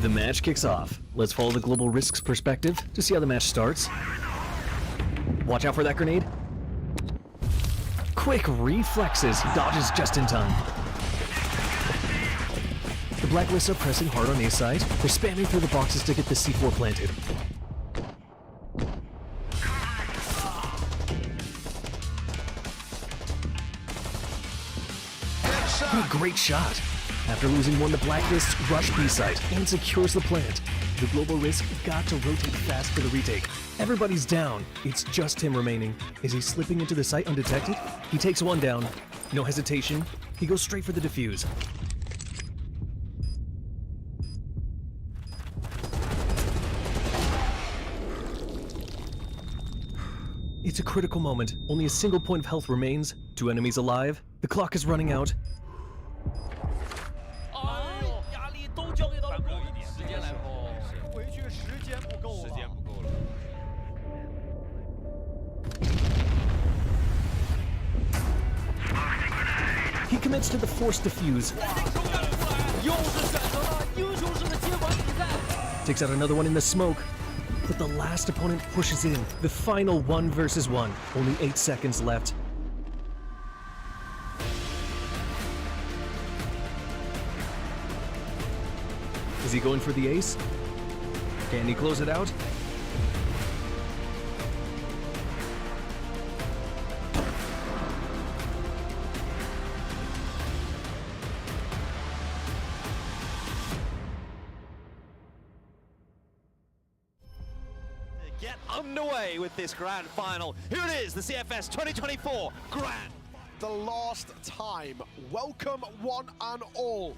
The match kicks off. Let's follow the global risks perspective to see how the match starts. Watch out for that grenade. Quick reflexes, he dodges just in time. The Blacklists are pressing hard on A side. They're spamming through the boxes to get the C4 planted. What a great shot! After losing one, the Blacklists rush B side and secures the plant. The global risk got to rotate fast for the retake. Everybody's down. It's just him remaining. Is he slipping into the site undetected? He takes one down. No hesitation. He goes straight for the defuse. It's a critical moment. Only a single point of health remains. 2 enemies alive. The clock is running out. He commits to the forced defuse. Takes out another one in the smoke. But the last opponent pushes in. The final 1 versus 1. Only 8 seconds left. Is he going for the ace? Can he close it out? Get underway with this grand final. Here it is, the CFS 2024 Grand. The last time. Welcome one and all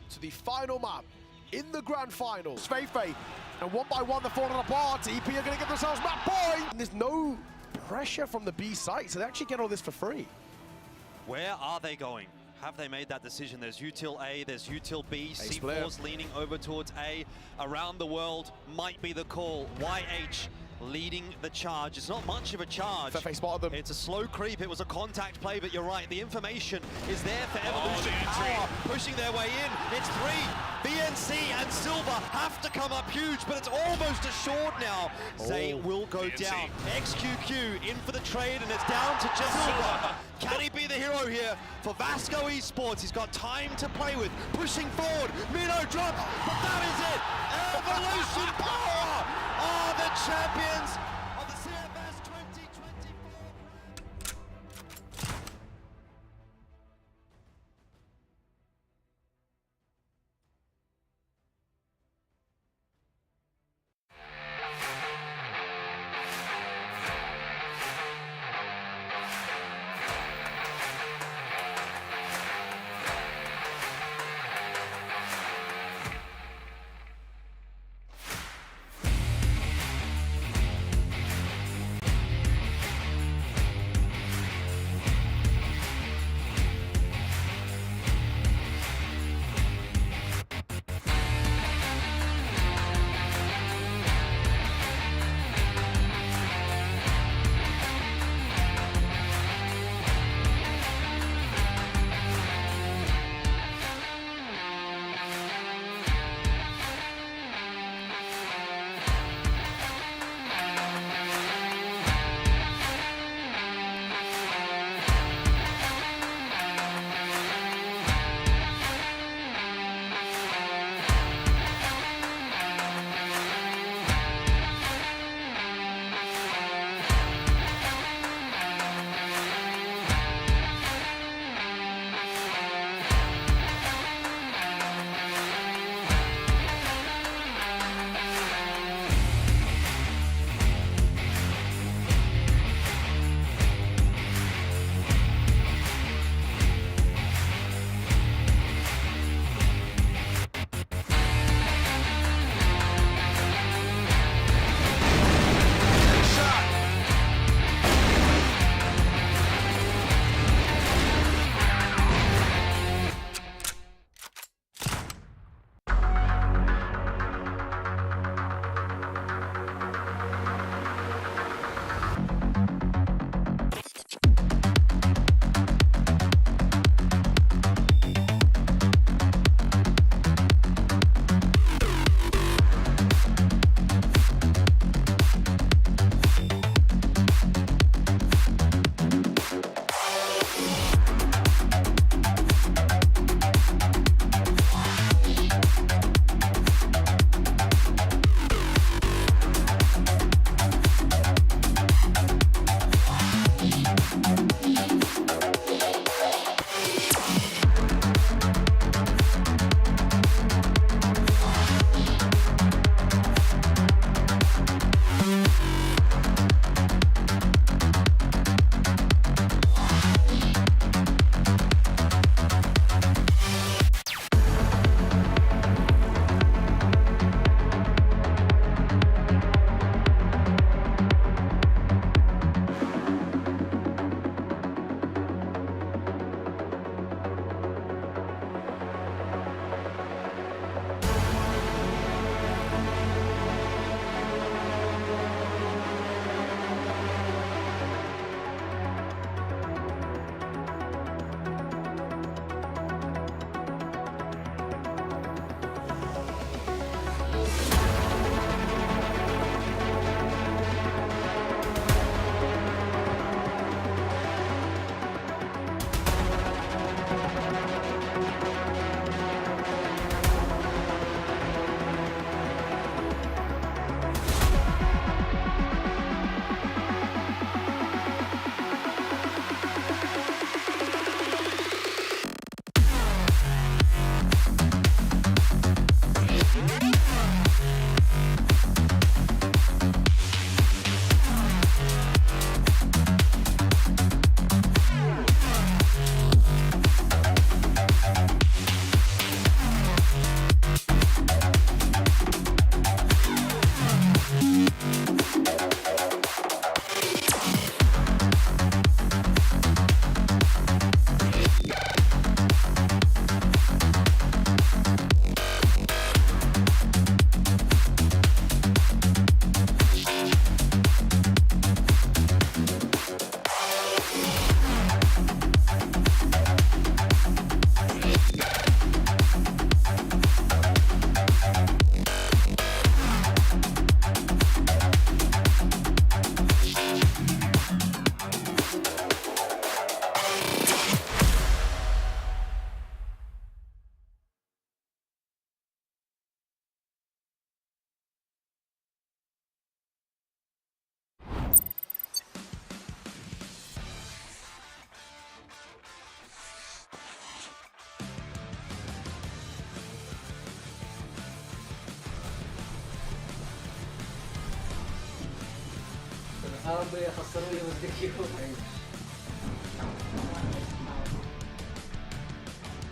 to the final map in the grand final. Cfesports, and one by one they're falling apart. EP are going to give themselves map point. And there's no pressure from the B site, so they actually get all this for free. Where are they going? Have they made that decision? There's util A, there's util B, C4's leaning over towards A. Around the world might be the call. YH leading the charge. It's not much of a charge. CFS spotted them. It's a slow creep. It was a contact play, but you're right. The information is there for Evolution Power pushing their way in. It's 3. BNC and Silver have to come up huge, but it's almost assured now. They will go down. XQQ in for the trade, and it's down to just Silver. Can he be the hero here for Vasco Esports? He's got time to play with. Pushing forward. Mino drops, but that is it. Evolution Power are the champions of the CFS 2024.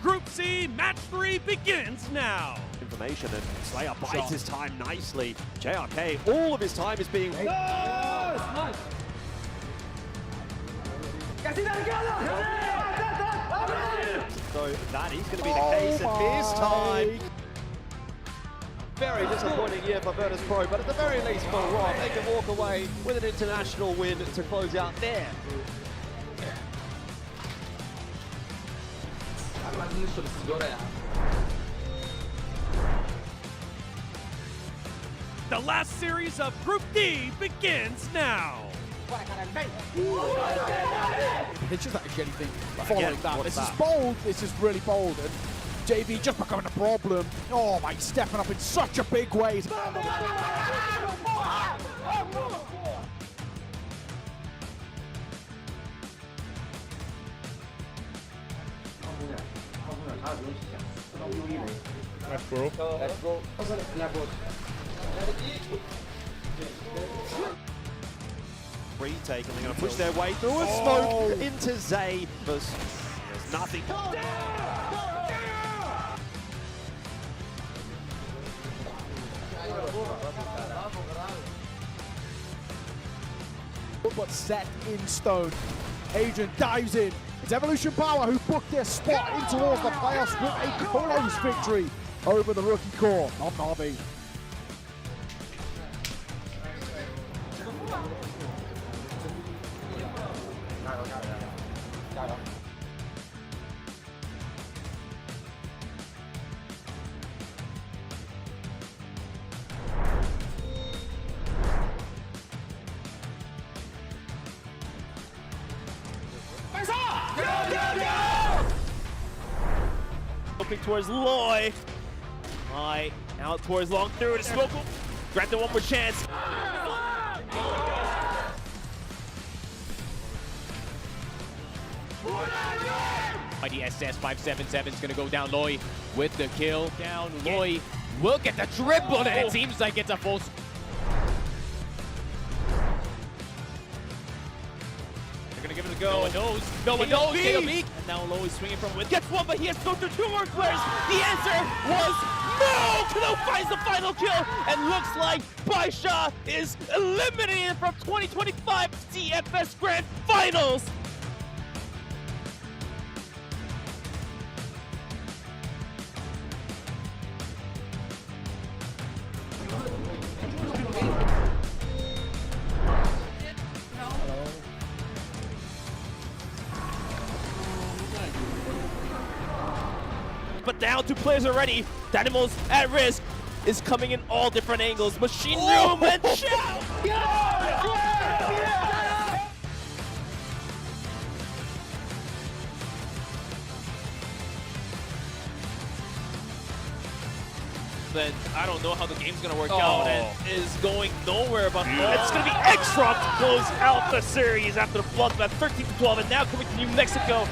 Group C, match 3 begins now. Information, and Slayer bites his time nicely. JRK, all of his time is being... So that is going to be the case at this time. Very disappointing year for Virtus Pro, but at the very least for Rob, they can walk away with an international win to close out there. The last series of Group D begins now. It's just actually anything following Again, that. what's This that? is bold. This is really bold. And JV just becoming a problem. Oh, my, stepping up in such a big way. Retake, and they're going to push their way through a smoke into Zay. There's nothing. But set in stone. Adrian dives in. It's Evolution Power who booked their spot in towards the playoffs with a close victory over the rookie core of Navi. Looking towards Loy. Loy out towards long through to Smoke. Grab the one more chance. The STS 577 is going to go down. Loy with the kill. Down. Loy will get the triple, and it seems like it's a full. They're going to give it a go. No one knows. No one knows. KOB. And now Loy swinging from with. Gets one, but he has to go through two more players. The answer was no. Kano finds the final kill, and looks like Baisha is eliminated from 2025 CFS Grand Finals. But down two players already. Dynamos at risk is coming in all different angles. Machine Room and Chow. Then I don't know how the game's gonna work out, and is going nowhere. But it's gonna be X-Rock to close out the series after the bloodbath, 13-12, and now coming to New Mexico.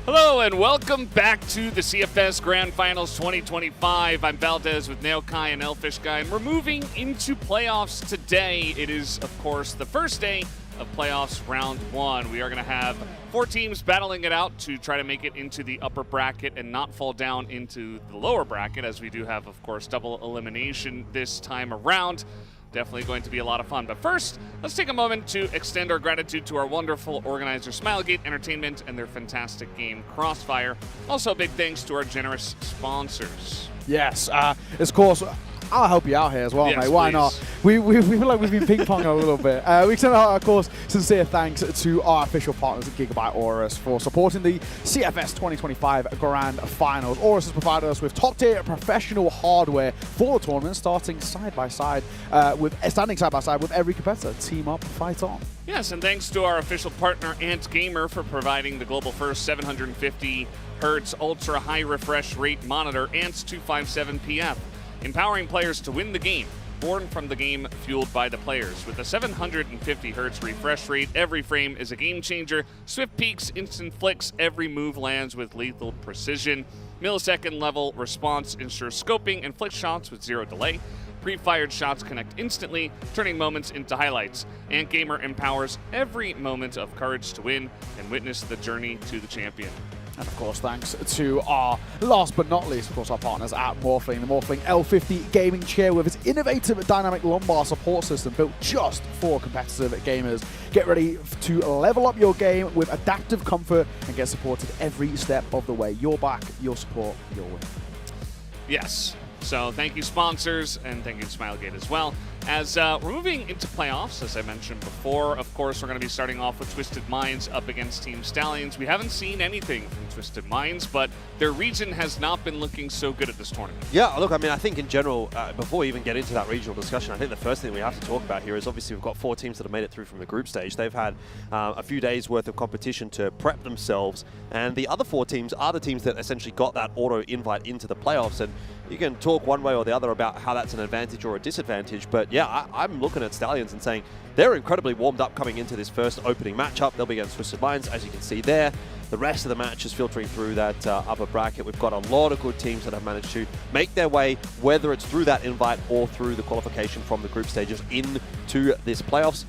Hello and welcome back to the CFS Grand Finals 2025. I'm Valdez with Nailkai and Elfish Guy, and we're moving into playoffs today. It is, of course, the first day of playoffs round 1. We are going to have 4 teams battling it out to try to make it into the upper bracket and not fall down into the lower bracket, as we do have, of course, double elimination this time around. Definitely going to be a lot of fun. But first, let's take a moment to extend our gratitude to our wonderful organizer, Smilegate Entertainment, and their fantastic game, CROSSFIRE. Also, big thanks to our generous sponsors. Yes, of course. I'll help you out here as well, yes, mate. Why please. not? We feel like we've been ping-ponging a little bit. We send out, of course, sincere thanks to our official partners at Gigabyte Aorus for supporting the CFS 2025 Grand Finals. Aorus has provided us with top-tier professional hardware for the tournament, standing side by side with every competitor. Team up, fight on. Yes, and thanks to our official partner, Ant Gamer, for providing the global first 750 Hz ultra high refresh rate monitor, Ant's 257PF. Empowering players to win the game, born from the game, fueled by the players. With a 750 Hz refresh rate, every frame is a game changer. Swift peaks, instant flicks, every move lands with lethal precision. Millisecond level response ensures scoping and flick shots with 0 delay. Pre-fired shots connect instantly, turning moments into highlights. Ant Gamer empowers every moment of courage to win and witness the journey to the champion. And of course, thanks to our, last but not least, of course, our partners at Morphling. The Morphling L50 gaming chair with its innovative dynamic lumbar support system built just for competitive gamers. Get ready to level up your game with adaptive comfort and get supported every step of the way. Your back, your support, your win. Yes. So thank you, sponsors, and thank you to Smilegate as well. As we're moving into playoffs, as I mentioned before, of course, we're going to be starting off with Twisted Minds up against Team Stallions. We haven't seen anything from Twisted Minds, but their region has not been looking so good at this tournament. Yeah, look, I mean, I think in general, before we even get into that regional discussion, I think the first thing we have to talk about here is obviously we've got 4 teams that have made it through from the group stage. They've had a few days worth of competition to prep themselves, and the other 4 teams are the teams that essentially got that auto invite into the playoffs. And you can talk one way or the other about how that's an advantage or a disadvantage, but yeah, I'm looking at Stallions and saying they're incredibly warmed up coming into this first opening matchup. They'll be against Twisted Minds, as you can see there. The rest of the match is filtering through that upper bracket. We've got a lot of good teams that have managed to make their way, whether it's through that invite or through the qualification from the group stages into this playoffs.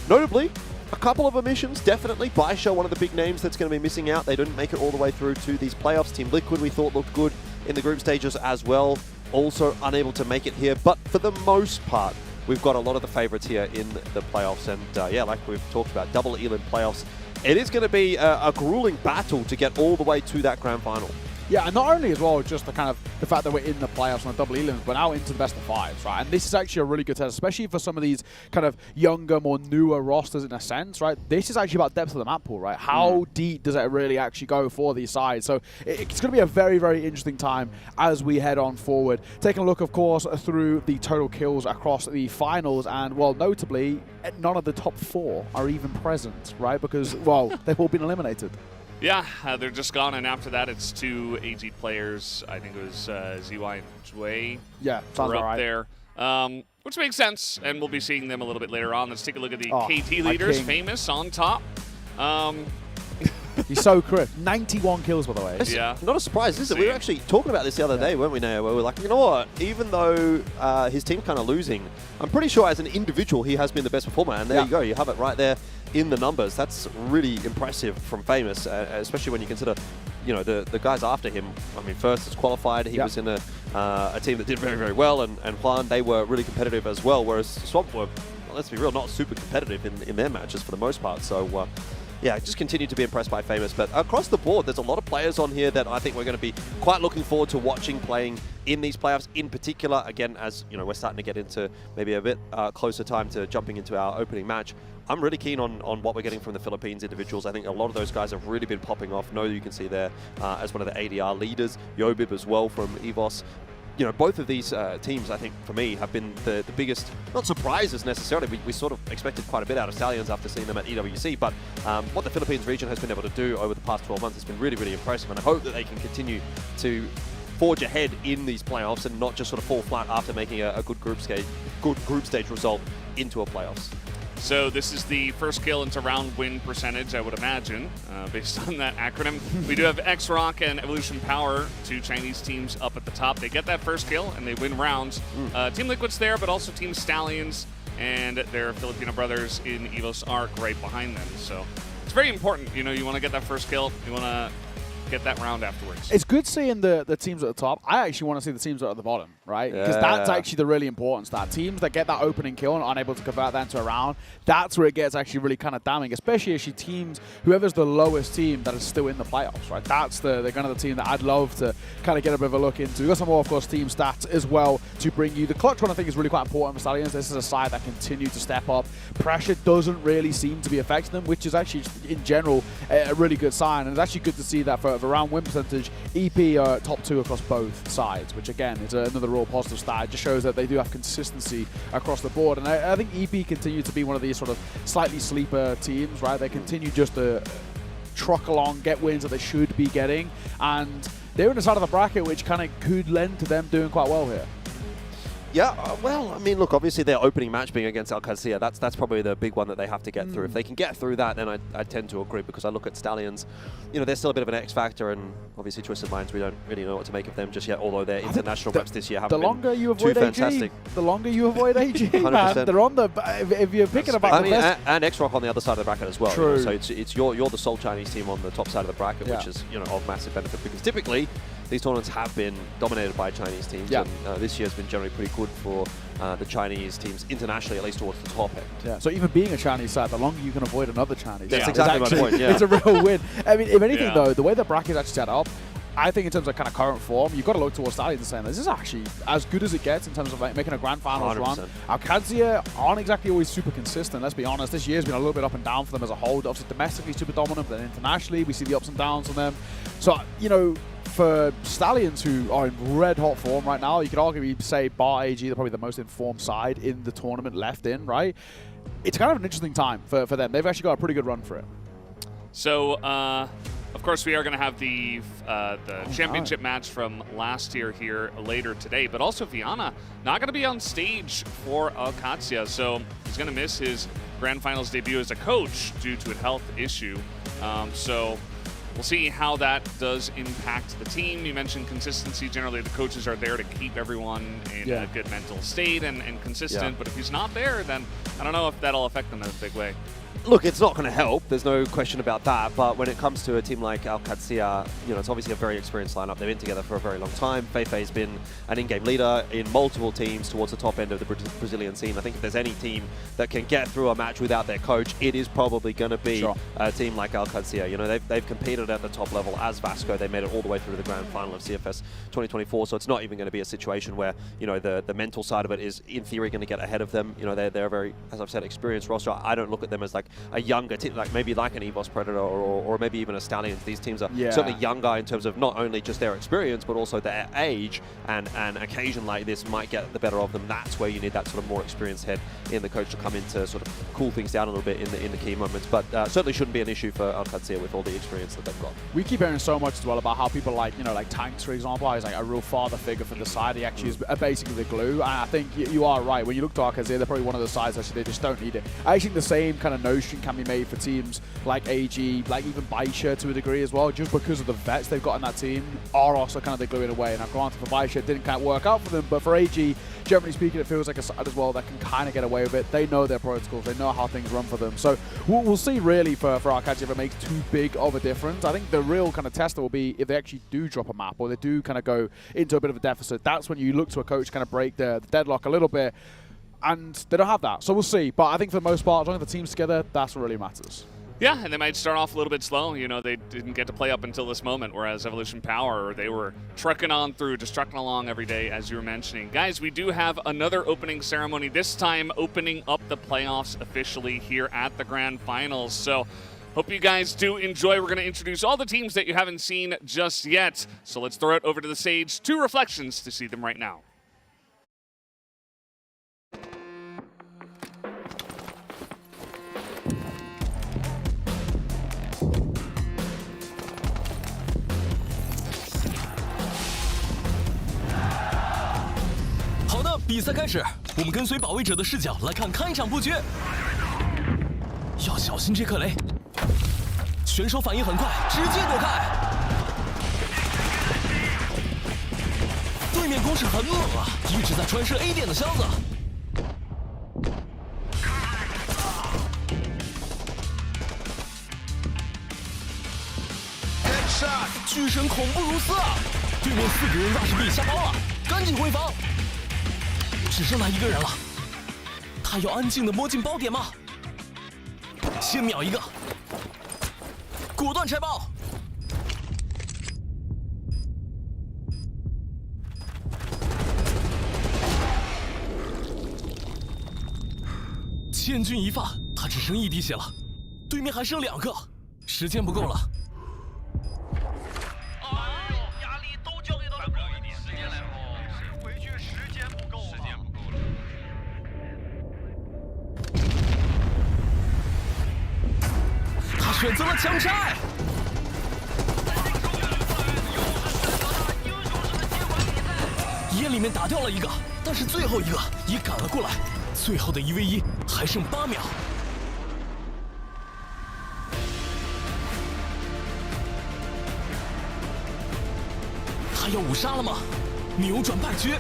Notably, a couple of omissions, definitely. Baisha, one of the big names that's going to be missing out. They didn't make it all the way through to these playoffs. Team Liquid, we thought, looked good in the group stages as well. Also unable to make it here, but for the most part, we've got a lot of the favorites here in the playoffs. And yeah, like we've talked about, double elim playoffs. It is going to be a grueling battle to get all the way to that grand final. Yeah, and not only as well just the fact that we're in the playoffs on a double elims, but now into the best of 5s, right? And this is actually a really good test, especially for some of these kind of younger, more newer rosters in a sense, right? This is actually about depth of the map pool, right? How deep does it really actually go for these sides? So it's going to be a very, very interesting time as we head on forward. Taking a look, of course, through the total kills across the finals, and, well, notably, none of the top 4 are even present, right? Because, well, they've all been eliminated. Yeah, they're just gone, and after that, it's 2 AG players. I think it was ZY and Jue. Yeah, sounds up right. there, which makes sense, and we'll be seeing them a little bit later on. Let's take a look at the KT leaders. Famous on top. He's so crisp. 91 kills, by the way. It's yeah. not a surprise, is it? We were actually talking about this the other day, weren't we, Nao? Where we were like, you know what? Even though his team's kind of losing, I'm pretty sure as an individual he has been the best performer. And there you go. You have it right there in the numbers. That's really impressive from Famous, especially when you consider, you know, the guys after him. I mean, first is qualified. He was in a team that did very, very well, and Juan, they were really competitive as well. Whereas Swamp were, well, let's be real, not super competitive in their matches for the most part. So. Yeah, just continue to be impressed by Famous. But across the board, there's a lot of players on here that I think we're going to be quite looking forward to watching playing in these playoffs. In particular, again, as you know, we're starting to get into maybe a bit closer time to jumping into our opening match. I'm really keen on what we're getting from the Philippines individuals. I think a lot of those guys have really been popping off. No, you can see there as one of the ADR leaders. Yobib as well from EVOS. You know, both of these teams, I think, for me, have been the biggest, not surprises necessarily. We sort of expected quite a bit out of Stallions after seeing them at EWC, but what the Philippines region has been able to do over the past 12 months has been really, really impressive, and I hope that they can continue to forge ahead in these playoffs and not just sort of fall flat after making a good group stage result into a playoffs. So this is the first kill into round win percentage, I would imagine, based on that acronym. We do have X-Rock and Evolution Power, 2 Chinese teams up at the top. They get that first kill and they win rounds. Team Liquid's there, but also Team Stallions and their Filipino brothers in EVOS Arc right behind them. So it's very important. You know, you want to get that first kill. You want to get that round afterwards. It's good seeing the teams at the top. I actually want to see the teams that are at the bottom, right? Because that's actually the really important stat. Teams that get that opening kill and aren't able to convert that into a round, that's where it gets actually really kind of damning, especially actually teams, whoever's the lowest team that is still in the playoffs, right? That's the kind of the team that I'd love to kind of get a bit of a look into. We've got some more, of course, team stats as well to bring you. The clutch one, I think, is really quite important for Stallions. This is a side that continue to step up. Pressure doesn't really seem to be affecting them, which is actually, in general, a really good sign. And it's actually good to see that for around win percentage, EP are top 2 across both sides, which again is another real positive stat. It just shows that they do have consistency across the board. And I think EP continue to be one of these sort of slightly sleeper teams, right? They continue just to truck along, get wins that they should be getting. And they're in the side of the bracket, which kind of could lend to them doing quite well here. Yeah, well, I mean, look, obviously their opening match being against Qadsiah, that's probably the big one that they have to get through. If they can get through that, then I tend to agree, because I look at Stallions, you know, they're still a bit of an X factor, and obviously Twisted Minds, we don't really know what to make of them just yet, although their international reps this year haven't been too fantastic. The longer you avoid AG, 100%. man, they're on the, if you're picking about I mean, and X-Rock on the other side of the bracket as well. True. You know, so it's you're the sole Chinese team on the top side of the bracket, which is, you know, of massive benefit, because typically these tournaments have been dominated by Chinese teams, and this year has been generally pretty good for the Chinese teams internationally, at least towards the top end. Yeah. So even being a Chinese side, the longer you can avoid another Chinese, that's exactly my point. Yeah, it's a real win. I mean, if anything though, the way the bracket is actually set up, I think in terms of kind of current form, you've got to look towards Stallions and saying this is actually as good as it gets in terms of like making a grand finals 100%. run. Our Qadsiah aren't exactly always super consistent, let's be honest. This year's been a little bit up and down for them as a whole. Obviously domestically super dominant, but then internationally we see the ups and downs on them. So, you know, for Stallions, who are in red-hot form right now, you could arguably say bar AG, they're probably the most informed side in the tournament left in, right? It's kind of an interesting time for them. They've actually got a pretty good run for it. So, of course, we are going to have the championship match from last year here later today, but also Viana not going to be on stage for Qadsiah, so he's going to miss his Grand Finals debut as a coach due to a health issue. So we'll see how that does impact the team. You mentioned consistency. Generally, the coaches are there to keep everyone in a good mental state and consistent, but if he's not there, then I don't know if that'll affect them in a big way. Look, it's not going to help. There's no question about that. But when it comes to a team like Qadsiah, you know, it's obviously a very experienced lineup. They've been together for a very long time. Feifei's been an in-game leader in multiple teams towards the top end of the Brazilian scene. I think if there's any team that can get through a match without their coach, it is probably going to be a team like Qadsiah. You know, they've competed at the top level as Vasco. They made it all the way through the grand final of CFS 2024. So it's not even going to be a situation where, you know, the mental side of it is in theory going to get ahead of them. You know, they're a very, as I've said, experienced roster. I don't look at them as like a younger team, like maybe like an EVOS Predator or maybe even a Stallions. These teams are certainly younger in terms of not only just their experience, but also their age, and an occasion like this might get the better of them. That's where you need that sort of more experienced head in the coach to come in to sort of cool things down a little bit in the key moments. But certainly shouldn't be an issue for Qadsiah with all the experience that they've got. We keep hearing so much as well about how people like, you know, like Tanks, for example, he's like a real father figure for the side. He actually is basically the glue. And I think you are right. When you look to Qadsiah, they're probably one of the sides actually they just don't need it. I think the same kind of notion can be made for teams like AG, like even Baisha to a degree as well, just because of the vets they've got in that team are also kind of the glue in a way. And I've granted for Baisha, it didn't kind of work out for them, but for AG, generally speaking, it feels like a side as well that can kind of get away with it. They know their protocols, they know how things run for them. So we'll see really for our Qadsiah if it makes too big of a difference. I think the real kind of tester will be if they actually do drop a map or they do kind of go into a bit of a deficit. That's when you look to a coach to kind of break the deadlock a little bit, and they don't have that. So we'll see. But I think for the most part, as long as the team's together, that's what really matters. Yeah, and they might start off a little bit slow. You know, they didn't get to play up until this moment, whereas Evolution Power, they were trucking on through, just trucking along every day, as you were mentioning. Guys, we do have another opening ceremony, this time opening up the playoffs officially here at the Grand Finals. So hope you guys do enjoy. We're going to introduce all the teams that you haven't seen just yet. So let's throw it over to the stage, 2 reflections to see them right now.好的，比赛开始，我们跟随保卫者的视角来看开场布局。要小心这克雷，选手反应很快，直接躲开。对面攻势很猛啊，一直在穿射 A 点的箱子。巨神恐怖如斯啊！对面4个人那是被吓包了，赶紧回防。只剩他1个人了，他要安静的摸进包点吗？先秒一个，果断拆包。千钧一发，他只剩1滴血了，对面还剩2个，时间不够了。哎呦，压力都交给到了一点时间来哦，回去时间不够了。他选择了强拆。烟里面打掉了1个，但是最后1个也赶了过来。最后的1v1还剩8秒。他要5杀了吗？扭转败局。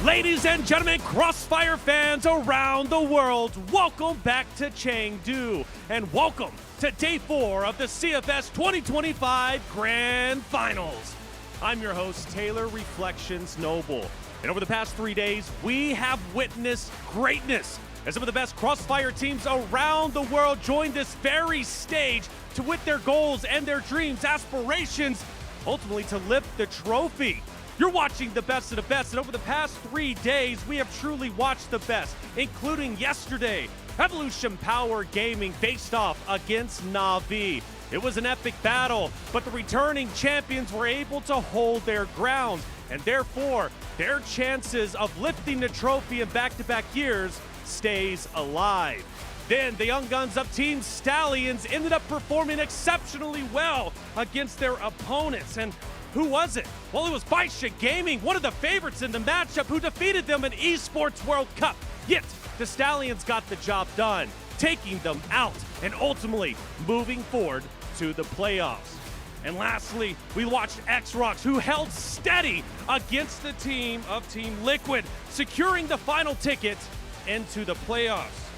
Ladies and gentlemen, CROSSFIRE fans around the world, welcome back to Chengdu, and welcome to Day 4 of the CFS 2025 Grand Finals. I'm your host, Taylor Reflections Noble, and over the past 3 days, we have witnessed greatness as some of the best CROSSFIRE teams around the world join this very stage to with their goals and their dreams, aspirations, ultimately to lift the trophy. You're watching the best of the best, and over the past 3 days, we have truly watched the best, including yesterday. Evolution Power Gaming faced off against Na'Vi. It was an epic battle, but the returning champions were able to hold their ground, and therefore, their chances of lifting the trophy in back-to-back years stays alive. Then the young guns of Team Stallions ended up performing exceptionally well against their opponents, and who was it? Well, it was Baisha Gaming, one of the favorites in the matchup, who defeated them in Esports World Cup. Yet, the Stallions got the job done, taking them out and ultimately moving forward to the playoffs. And lastly, we watched X-Rocks, who held steady against the team of Team Liquid, securing the final ticket into the playoffs.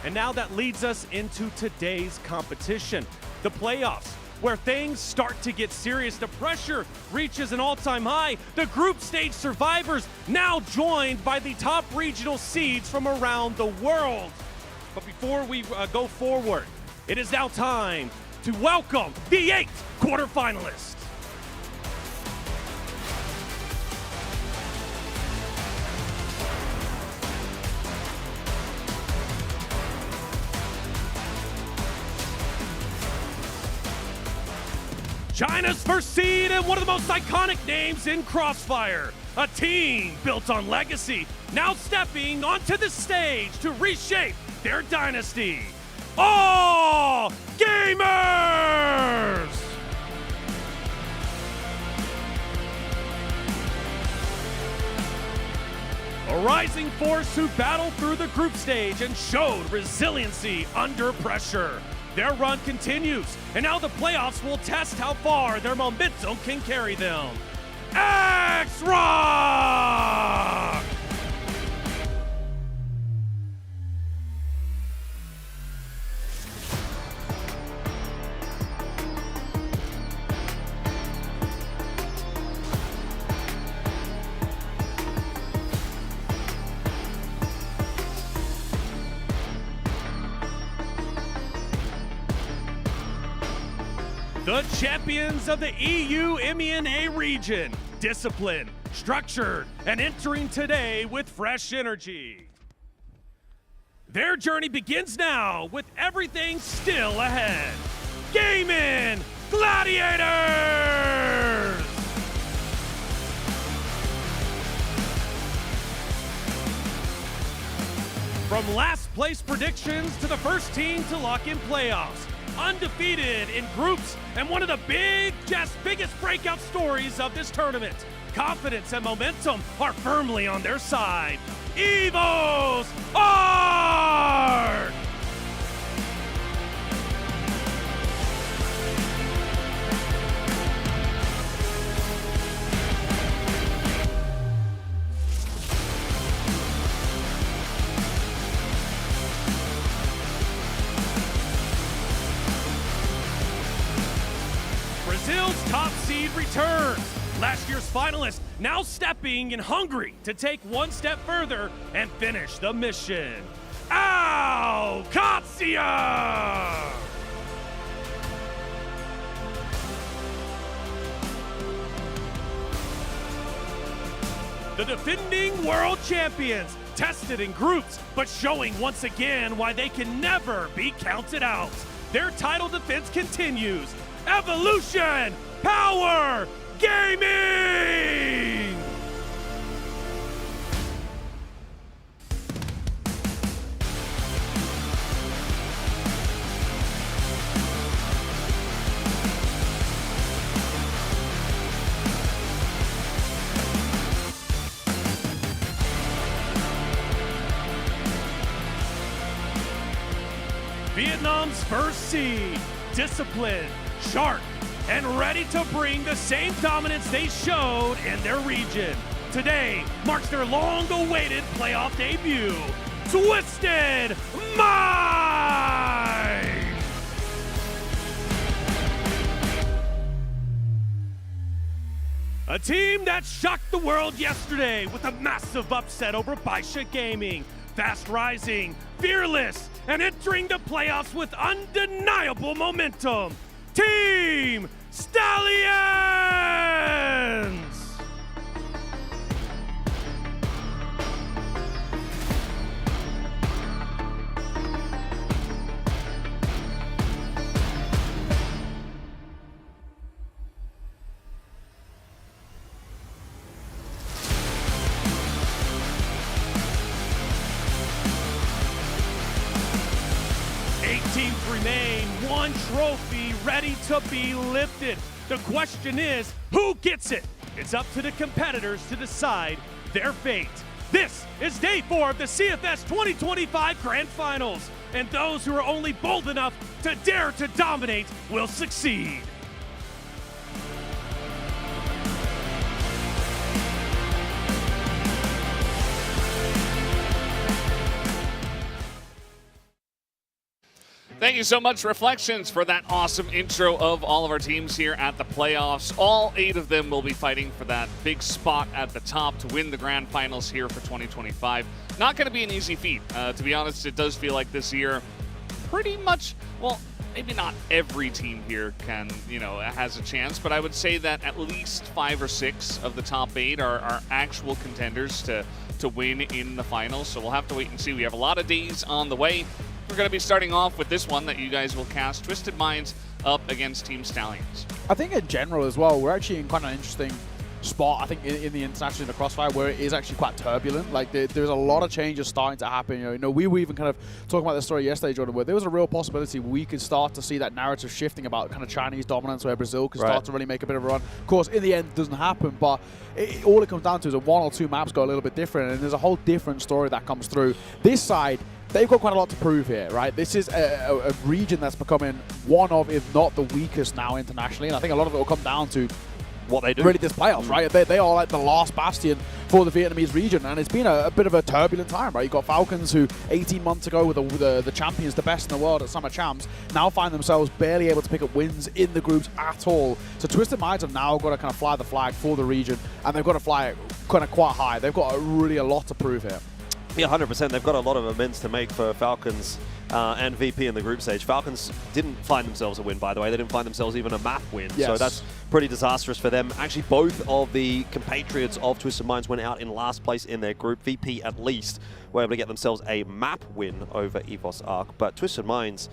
And now that leads us into today's competition, the playoffs, where things start to get serious. The pressure reaches an all-time high. The group stage survivors now joined by the top regional seeds from around the world. But before we go forward, it is now time to welcome the 8 quarterfinalists. China's first seed and one of the most iconic names in CROSSFIRE. A team built on legacy, now stepping onto the stage to reshape their dynasty. All Gamers! A rising force who battled through the group stage and showed resiliency under pressure. Their run continues, and now the playoffs will test how far their momentum can carry them. X-Rock! The champions of the EU MENA region, disciplined, structured, and entering today with fresh energy. Their journey begins now with everything still ahead. Gaming Gladiators! From last place predictions to the first team to lock in playoffs, undefeated in groups and one of the biggest breakout stories of this tournament. Confidence and momentum are firmly on their side. Evos are! Brazil's top seed returns. Last year's finalist now stepping and hungry to take one step further and finish the mission. Qadsiah! The defending world champions, tested in groups, but showing once again why they can never be counted out. Their title defense continues. Evolution Power Gaming! Vietnam's first seed, disciplined, sharp, and ready to bring the same dominance they showed in their region. Today marks their long-awaited playoff debut. Twisted Mind! A team that shocked the world yesterday with a massive upset over Baisha Gaming. Fast rising, fearless, and entering the playoffs with undeniable momentum. Team Stallions! Teams remain, one trophy ready to be lifted. The question is, who gets it? It's up to the competitors to decide their fate. This is day 4 of the CFS 2025 Grand Finals, and those who are only bold enough to dare to dominate will succeed. Thank you so much, Reflections, for that awesome intro of all of our teams here at the playoffs. All 8 of them will be fighting for that big spot at the top to win the grand finals here for 2025. Not going to be an easy feat. To be honest, it does feel like this year pretty much, well, maybe not every team here can, has a chance, but I would say that at least 5 or 6 of the top 8 are actual contenders to win in the finals. So we'll have to wait and see. We have a lot of days on the way. We're going to be starting off with this one that you guys will cast, Twisted Minds up against Team Stallions. I think in general as well, we're actually in quite an interesting spot, I think, in the international, in the Crossfire, where it is actually quite turbulent. Like, there's a lot of changes starting to happen. We were even kind of talking about this story yesterday, Jordan, where there was a real possibility we could start to see that narrative shifting about kind of Chinese dominance, where Brazil could start to really make a bit of a run. Of course, in the end, it doesn't happen, but all it comes down to is that 1 or 2 maps go a little bit different, and there's a whole different story that comes through. This side, they've got quite a lot to prove here, right? This is a region that's becoming one of, if not the weakest now internationally, and I think a lot of it will come down to what they do. Really, this playoffs, right? They are like the last bastion for the Vietnamese region, and it's been a bit of a turbulent time, right? You've got Falcons, who 18 months ago were the champions, the best in the world at Summer Champs, now find themselves barely able to pick up wins in the groups at all. So Twisted Minds have now got to kind of fly the flag for the region, and they've got to fly it kind of quite high. They've got really a lot to prove here. Yeah, 100%. They've got a lot of amends to make for Falcons and VP in the group stage. Falcons didn't find themselves a win, by the way. They didn't find themselves even a map win. Yes. So that's pretty disastrous for them. Actually, both of the compatriots of Twisted Minds went out in last place in their group. VP, at least, were able to get themselves a map win over EVOS Arc. But Twisted Minds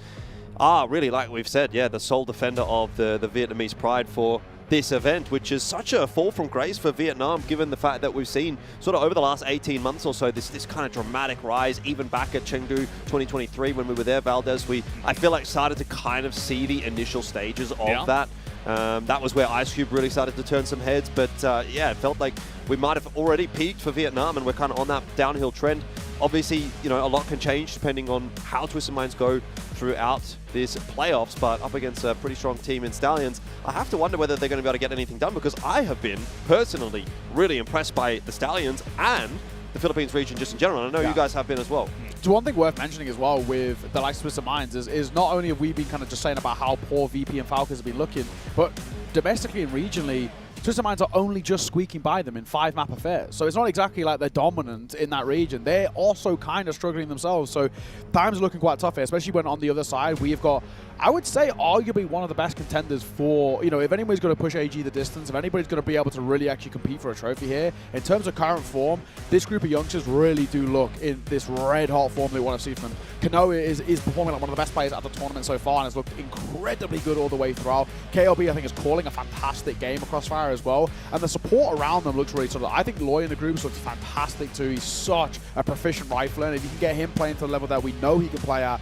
are really, like we've said, the sole defender of the Vietnamese pride for this event, which is such a fall from grace for Vietnam, given the fact that we've seen sort of over the last 18 months or so this kind of dramatic rise. Even back at Chengdu 2023 when we were there, Valdez, I feel like started to kind of see the initial stages of that. That was where Ice Cube really started to turn some heads, but yeah, it felt like we might have already peaked for Vietnam, and we're kind of on that downhill trend. Obviously, you know, a lot can change depending on how Twisted Minds go throughout this playoffs, but up against a pretty strong team in Stallions, I have to wonder whether they're going to be able to get anything done, because I have been personally really impressed by the Stallions and the Philippines region just in general. And I know you guys have been as well. So one thing worth mentioning as well with the likes of Twisted Minds is not only have we been kind of just saying about how poor VP and Falcons have been looking, but domestically and regionally, Twisted Minds are only just squeaking by them in 5-map affairs. So it's not exactly like they're dominant in that region. They're also kind of struggling themselves. So times are looking quite tough here, especially when on the other side we've got, I would say, arguably one of the best contenders for, you know, if anybody's going to push AG the distance, if anybody's going to be able to really actually compete for a trophy here, in terms of current form, this group of youngsters really do look in this red-hot form that we want to see from them. Kanoa is performing like one of the best players at the tournament so far and has looked incredibly good all the way throughout. KLB, I think, is calling a fantastic game of CROSSFIRE as well, and the support around them looks really solid. I think Loy in the groups looks fantastic too. He's such a proficient rifler, and if you can get him playing to the level that we know he can play at,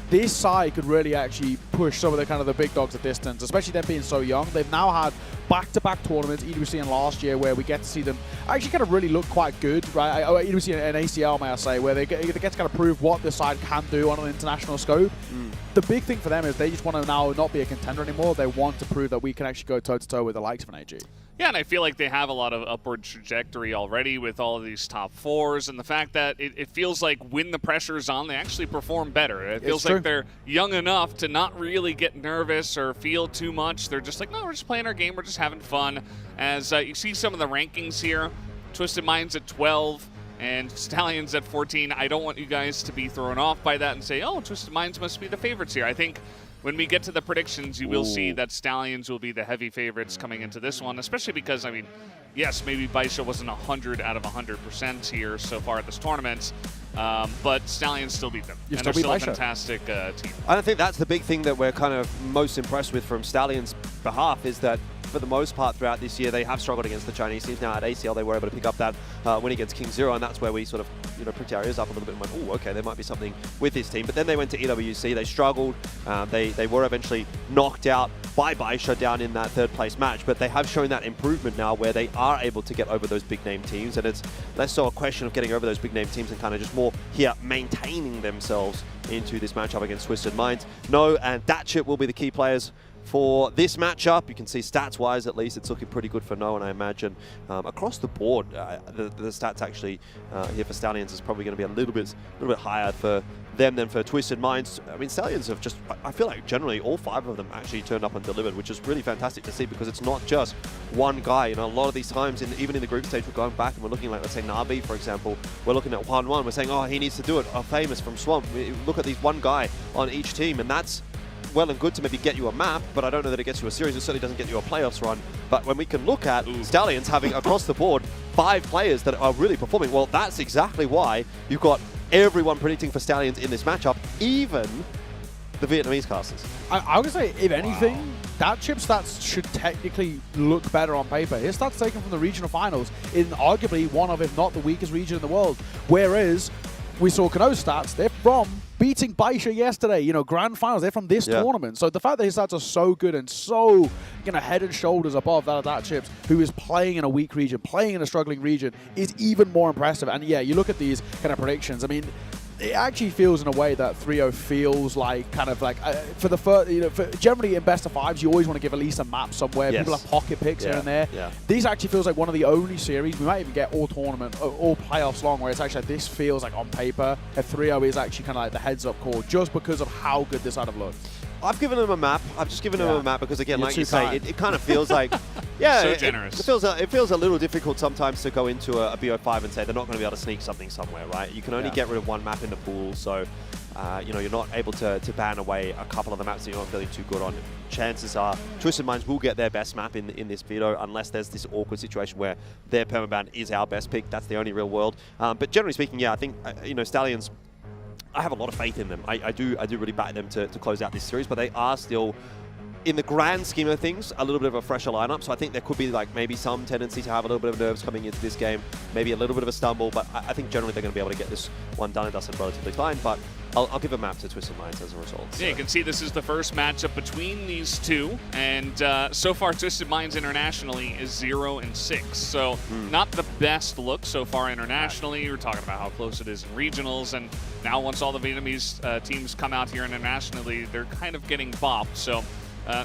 this side could really actually push some of the kind of the big dogs a distance, especially them being so young. They've now had back-to-back tournaments, EWC and last year, where we get to see them actually kind of really look quite good, right? EWC and ACL, may I say, where they get to kind of prove what this side can do on an international scope. The big thing for them is they just want to now not be a contender anymore. They want to prove that we can actually go toe-to-toe with the likes of an AG. Yeah, and I feel like they have a lot of upward trajectory already with all of these top fours, and the fact that it feels like when the pressure's on, they actually perform better. It feels like they're young enough to not really get nervous or feel too much. They're just like, no, we're just playing our game, we're just having fun. As you see some of the rankings here, Twisted Minds at 12 and Stallions at 14. I don't want you guys to be thrown off by that and say, oh, Twisted Minds must be the favorites here. I think when we get to the predictions, you will see that Stallions will be the heavy favorites coming into this one, especially because, I mean, yes, maybe Baisha wasn't 100 out of 100% here so far at this tournament, but Stallions still beat them. And they're still a fantastic team. I think that's the big thing that we're kind of most impressed with from Stallions' behalf, is that for the most part throughout this year, they have struggled against the Chinese teams. Now at ACL, they were able to pick up that win against King Zero, and that's where we sort of, you know, pricked our ears up a little bit and went, oh, okay, there might be something with this team. But then they went to EWC, they struggled, they were eventually knocked out by Baisha down in that third place match, but they have shown that improvement now where they are able to get over those big name teams, and it's less so a question of getting over those big name teams and kind of just more here maintaining themselves into this matchup against Twisted Minds. No, and Datchip will be the key players for this matchup. You can see stats-wise, at least, it's looking pretty good for No, and I imagine across the board, the stats actually here for Stallions is probably going to be a little bit higher for them than for Twisted Minds. I mean, Stallions have just, I feel like generally all 5 of them actually turned up and delivered, which is really fantastic to see, because it's not just one guy. You know, a lot of these times, even in the group stage, we're going back and we're looking like, let's say Nabi, for example, we're looking at 1-1, we're saying, oh, he needs to do it. Oh, Famous from Swamp. We look at these one guy on each team, and that's well and good to maybe get you a map, but I don't know that it gets you a series. It certainly doesn't get you a playoffs run. But when we can look at Stallions having across the board 5 players that are really performing, well, that's exactly why you've got everyone predicting for Stallions in this matchup, even the Vietnamese casters. I would say, if anything, that chip stats should technically look better on paper. His stats taken from the regional finals in arguably one of, if not the weakest region in the world. Whereas we saw Kano's stats, they're from beating Baisha yesterday, you know, grand finals. They're from this tournament. So the fact that his stats are so good and so, you know, head and shoulders above that of that Chips, who is playing in a weak region, playing in a struggling region, is even more impressive. And yeah, you look at these kind of predictions. I mean, it actually feels in a way that 3-0 feels like kind of like for the first, you know, generally in best of 5s, you always want to give at least a map somewhere. People have pocket picks here and there. These actually feels like one of the only series we might even get all tournament, all playoffs long, where it's actually like, this feels like on paper a 3-0 is actually kind of like the heads up call, just because of how good this side have looked. I've given them a map. I've just given them a map because, again, like you say, it kind of feels like, yeah, so generous. It feels a little difficult sometimes to go into a BO5 and say they're not going to be able to sneak something somewhere, right? You can only get rid of one map in the pool, so you know, you're not able to ban away a couple of the maps that you're not feeling too good on. Chances are Twisted Minds will get their best map in this veto, unless there's this awkward situation where their permaban is our best pick. That's the only real world. But generally speaking, yeah, I think you know, Stallions, I have a lot of faith in them. I do really back them to close out this series, but they are still in the grand scheme of things, a little bit of a fresher lineup. So I think there could be like maybe some tendency to have a little bit of nerves coming into this game, maybe a little bit of a stumble, but I think generally they're going to be able to get this one done and dusted relatively fine. But I'll give a map to Twisted Minds as a result. Yeah, you can see this is the first matchup between these two, and so far Twisted Minds internationally is 0-6. So not the best look so far internationally. We're talking about how close it is in regionals, and now once all the Vietnamese teams come out here internationally, they're kind of getting bopped. So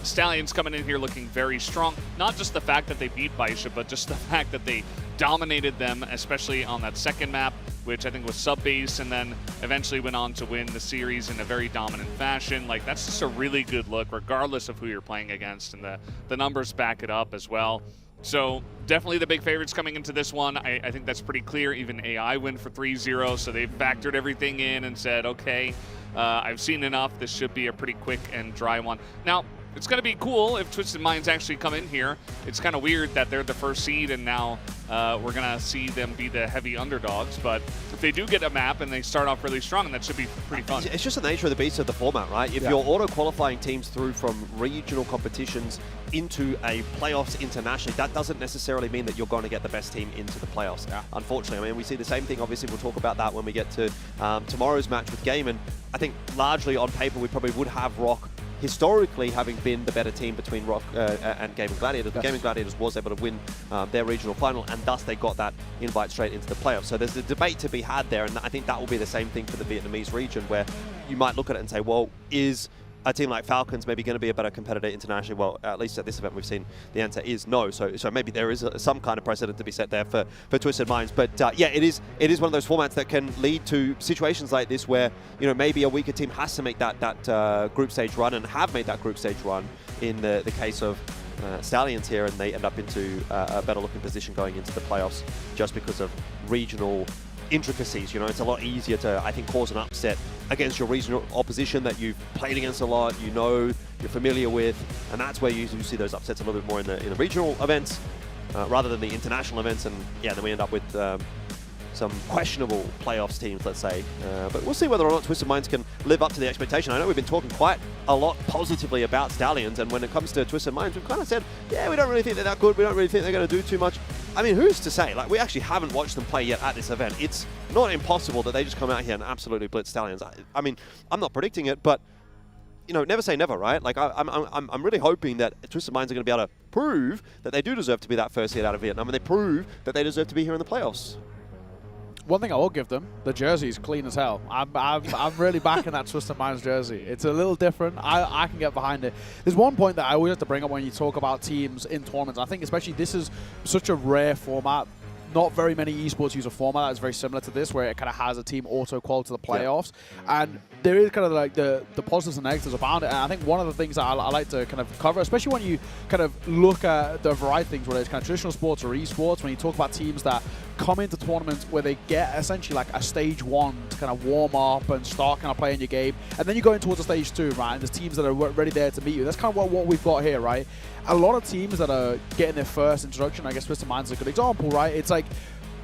Stallions coming in here looking very strong. Not just the fact that they beat Baisha, but just the fact that they dominated them, especially on that second map, which I think was sub-base, and then eventually went on to win the series in a very dominant fashion. Like, that's just a really good look, regardless of who you're playing against, and the numbers back it up as well. So definitely the big favorites coming into this one. I think that's pretty clear. Even AI win for 3-0, so they've factored everything in and said, okay, I've seen enough. This should be a pretty quick and dry one. Now, it's going to be cool if Twisted Minds actually come in here. It's kind of weird that they're the first seed and now we're going to see them be the heavy underdogs. But if they do get a map and they start off really strong, that should be pretty fun. It's just the nature of the beast of the format, right? If you're auto-qualifying teams through from regional competitions into a playoffs internationally, that doesn't necessarily mean that you're going to get the best team into the playoffs. Unfortunately, I mean, we see the same thing. Obviously, we'll talk about that when we get to tomorrow's match with Game. And I think largely on paper, we probably would have Rock historically having been the better team between Rock and Gaming Gladiators. The Gaming Gladiators was able to win their regional final, and thus they got that invite straight into the playoffs. So there's a debate to be had there, and I think that will be the same thing for the Vietnamese region, where you might look at it and say, well, is a team like Falcons maybe going to be a better competitor internationally? Well, at least at this event we've seen the answer is no. So maybe there is some kind of precedent to be set there for Twisted Minds. But yeah, it is one of those formats that can lead to situations like this where, you know, maybe a weaker team has to make that group stage run, and have made that group stage run in the case of Stallions here, and they end up into a better looking position going into the playoffs just because of regional intricacies. You know, it's a lot easier to, I think, cause an upset against your regional opposition that you've played against a lot, you know, you're familiar with, and that's where you see those upsets a little bit more in the regional events rather than the international events. And yeah, then we end up with some questionable playoffs teams, let's say. But we'll see whether or not Twisted Minds can live up to the expectation. I know we've been talking quite a lot positively about Stallions, and when it comes to Twisted Minds, we've kind of said, yeah, we don't really think they're that good. We don't really think they're going to do too much. I mean, who's to say? Like, we actually haven't watched them play yet at this event. It's not impossible that they just come out here and absolutely blitz Stallions. I mean, I'm not predicting it, but you know, never say never, right? Like, I'm really hoping that Twisted Minds are going to be able to prove that they do deserve to be that first hit out of Vietnam, and they prove that they deserve to be here in the playoffs. One thing I will give them, the jersey's clean as hell. I'm really backing that Twisted Minds jersey. It's a little different. I can get behind it. There's one point that I always have to bring up when you talk about teams in tournaments. I think especially this is such a rare format. Not very many esports use a format that is very similar to this, where it kind of has a team auto-qual to the playoffs. And there is kind of like the positives and negatives about it. And I think one of the things that I like to kind of cover, especially when you kind of look at the variety of things, whether it's kind of traditional sports or esports, when you talk about teams that come into tournaments where they get essentially like a stage 1 to kind of warm up and start kind of playing your game, and then you go in towards a stage 2, right? And there's teams that are ready there to meet you. That's kind of what we've got here, right? A lot of teams that are getting their first introduction, I guess Twisted Minds is a good example, right? It's like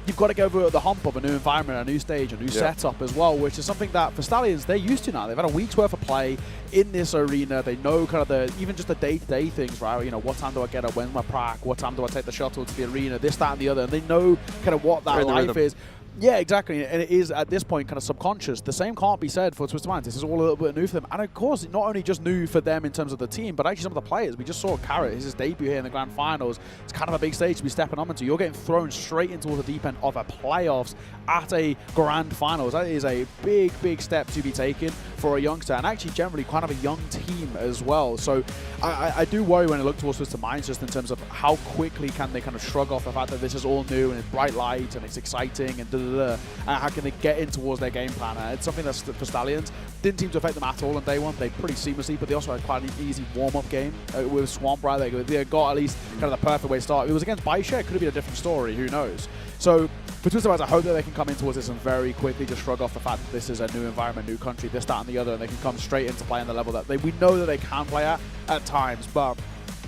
you've got to go over the hump of a new environment, a new stage, a new setup as well, which is something that for Stallions, they're used to now. They've had a week's worth of play in this arena. They know kind of even just the day-to-day things, right? You know, what time do I get up? When's my prac? What time do I take the shuttle to the arena? This, that, and the other. And they know kind of what that life is. Yeah, exactly. And it is, at this point, kind of subconscious. The same can't be said for Twisted Minds. This is all a little bit new for them. And of course, not only just new for them in terms of the team, but actually some of the players. We just saw Carrot, his debut here in the grand finals. It's kind of a big stage to be stepping on into. You're getting thrown straight into the deep end of a playoffs at a grand finals. That is a big, big step to be taken for a youngster, and actually generally kind of a young team as well. So I do worry when I look towards Twisted Minds, just in terms of how quickly can they kind of shrug off the fact that this is all new and it's bright light and it's exciting and and how can they get in towards their game plan. It's something that's for Stallions didn't seem to affect them at all on day one. They pretty seamlessly, but they also had quite an easy warm-up game with Swamp, right? They got at least kind of the perfect way to start. If it was against Baisha, it could have been a different story, who knows. So for Twisted Minds, I hope that they can come in towards this and very quickly just shrug off the fact that this is a new environment, new country, this, that, and the other, and they can come straight into playing the level that we know that they can play at times. But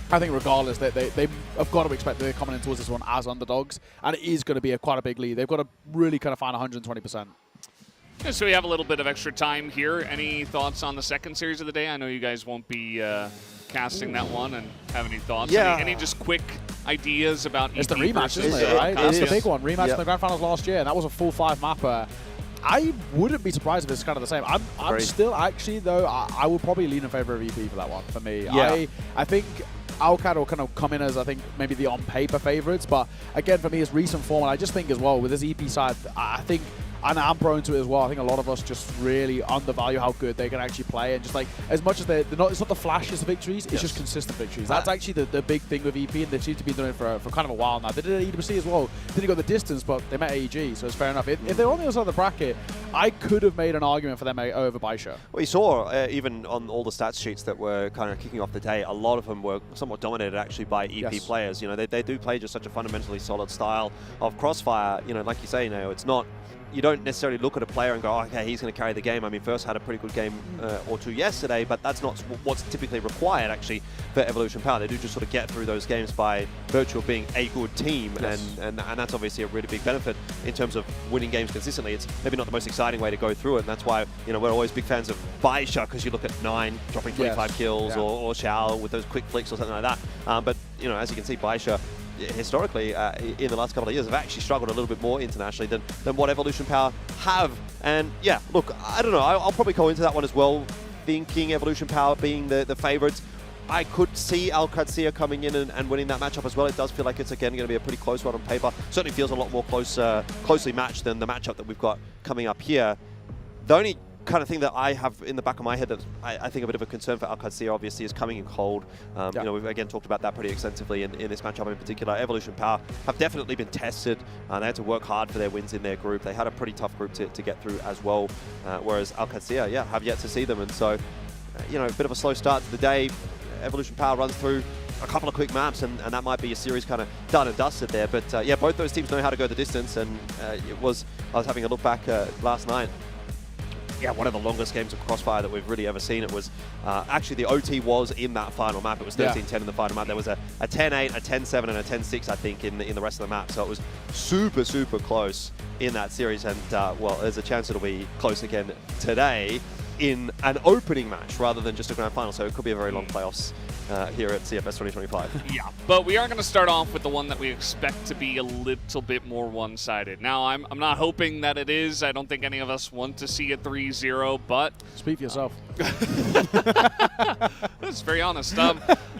I think regardless, they have got to expect that they're coming in towards this one as underdogs, and it is going to be quite a big lead. They've got to really kind of find 120%. Yeah, so we have a little bit of extra time here. Any thoughts on the second series of the day? I know you guys won't be casting that one and have any thoughts? Yeah. Any just quick ideas about EP It's the rematch, versus, isn't it, right? That's the is. big one. Rematch Yep. in the Grand Finals last year, and that was a full 5 mapper. I wouldn't be surprised if it's kind of the same. I'm Great. still, actually, though, I would probably lean in favor of EP for that one, for me. Yeah. I think Alcad will kind of come in as, I think, maybe the on-paper favorites, but again, for me, it's recent form, and I just think as well, with this EP side, I think, and I'm prone to it as well, I think a lot of us just really undervalue how good they can actually play, and just like, as much as they're not, it's not the flashiest of victories, it's just consistent victories. That's actually the big thing with EP, and they seem to be doing it for kind of a while now. They did it at EWC as well, didn't go the distance, but they met AEG, so it's fair enough. If they're on the other side of the bracket, I could have made an argument for them over Baisha. Well, you saw even on all the stats sheets that were kind of kicking off the day, a lot of them were somewhat dominated actually by EP players. You know, they do play just such a fundamentally solid style of CROSSFIRE. You know, like you say, you know, it's not. You don't necessarily look at a player and go, oh, okay, he's going to carry the game. I mean, First had a pretty good game or two yesterday, but that's not what's typically required, actually, for Evolution Power. They do just sort of get through those games by virtue of being a good team, and that's obviously a really big benefit in terms of winning games consistently. It's maybe not the most exciting way to go through it, and that's why, you know, we're always big fans of Baisha, because you look at 9 dropping 25 kills, or Xiao with those quick flicks or something like that. But, you know, as you can see, Baisha, historically, in the last couple of years, have actually struggled a little bit more internationally than what Evolution Power have. And yeah, look, I don't know, I'll probably go into that one as well, thinking Evolution Power being the favorites. I could see Qadsiah coming in and winning that matchup as well. It does feel like it's, again, going to be a pretty close one on paper. Certainly feels a lot more closely matched than the matchup that we've got coming up here. The only kind of thing that I have in the back of my head that I think a bit of a concern for Qadsiah, obviously, is coming in cold. You know, we've again talked about that pretty extensively in this matchup in particular. Evolution Power have definitely been tested. They had to work hard for their wins in their group. They had a pretty tough group to get through as well, whereas Qadsiah, yeah, have yet to see them. And so, you know, a bit of a slow start to the day. Evolution Power runs through a couple of quick maps, and that might be a series kind of done and dusted there. But yeah, both those teams know how to go the distance, and I was having a look back last night. Yeah, one of the longest games of CROSSFIRE that we've really ever seen. It was actually the OT was in that final map. It was 13-10 in the final map. There was a 10-8, a 10-7, and a 10-6, I think, in the rest of the map. So it was super, super close in that series. And, well, there's a chance it'll be close again today in an opening match rather than just a grand final. So it could be a very long playoffs here at CFS 2025. Yeah, but we are going to start off with the one that we expect to be a little bit more one-sided. Now, I'm not hoping that it is. I don't think any of us want to see a 3-0, but... Speak for yourself. That's very honest.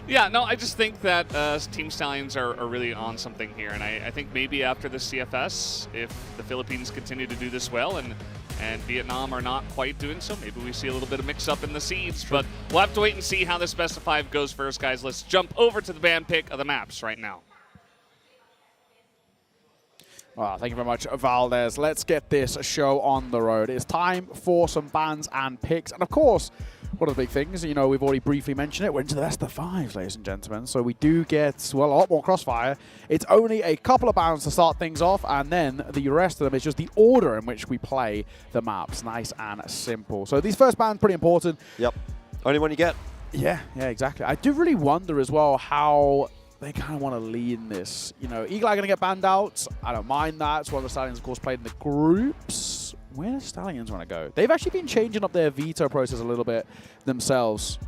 Yeah, no, I just think that Team Stallions are really on something here, and I think maybe after the CFS, if the Philippines continue to do this well and Vietnam are not quite doing so, maybe we see a little bit of mix-up in the seeds. But we'll have to wait and see how this best of 5 goes first, guys. Let's jump over to the band pick of the maps right now. Well, thank you very much, Valdez. Let's get this show on the road. It's time for some bans and picks. And of course, one of the big things, you know, we've already briefly mentioned it, we're into the best of 5, ladies and gentlemen. So we do get, well, a lot more CROSSFIRE. It's only a couple of bans to start things off, and then the rest of them is just the order in which we play the maps. Nice and simple. So these first bans, pretty important. Yep. Only one you get. Yeah, exactly. I do really wonder as well how they kind of want to lead this. You know, Eagle Eye going to get banned out. I don't mind that. It's one of the Stallions, of course, played in the groups. Where do Stallions want to go? They've actually been changing up their veto process a little bit themselves.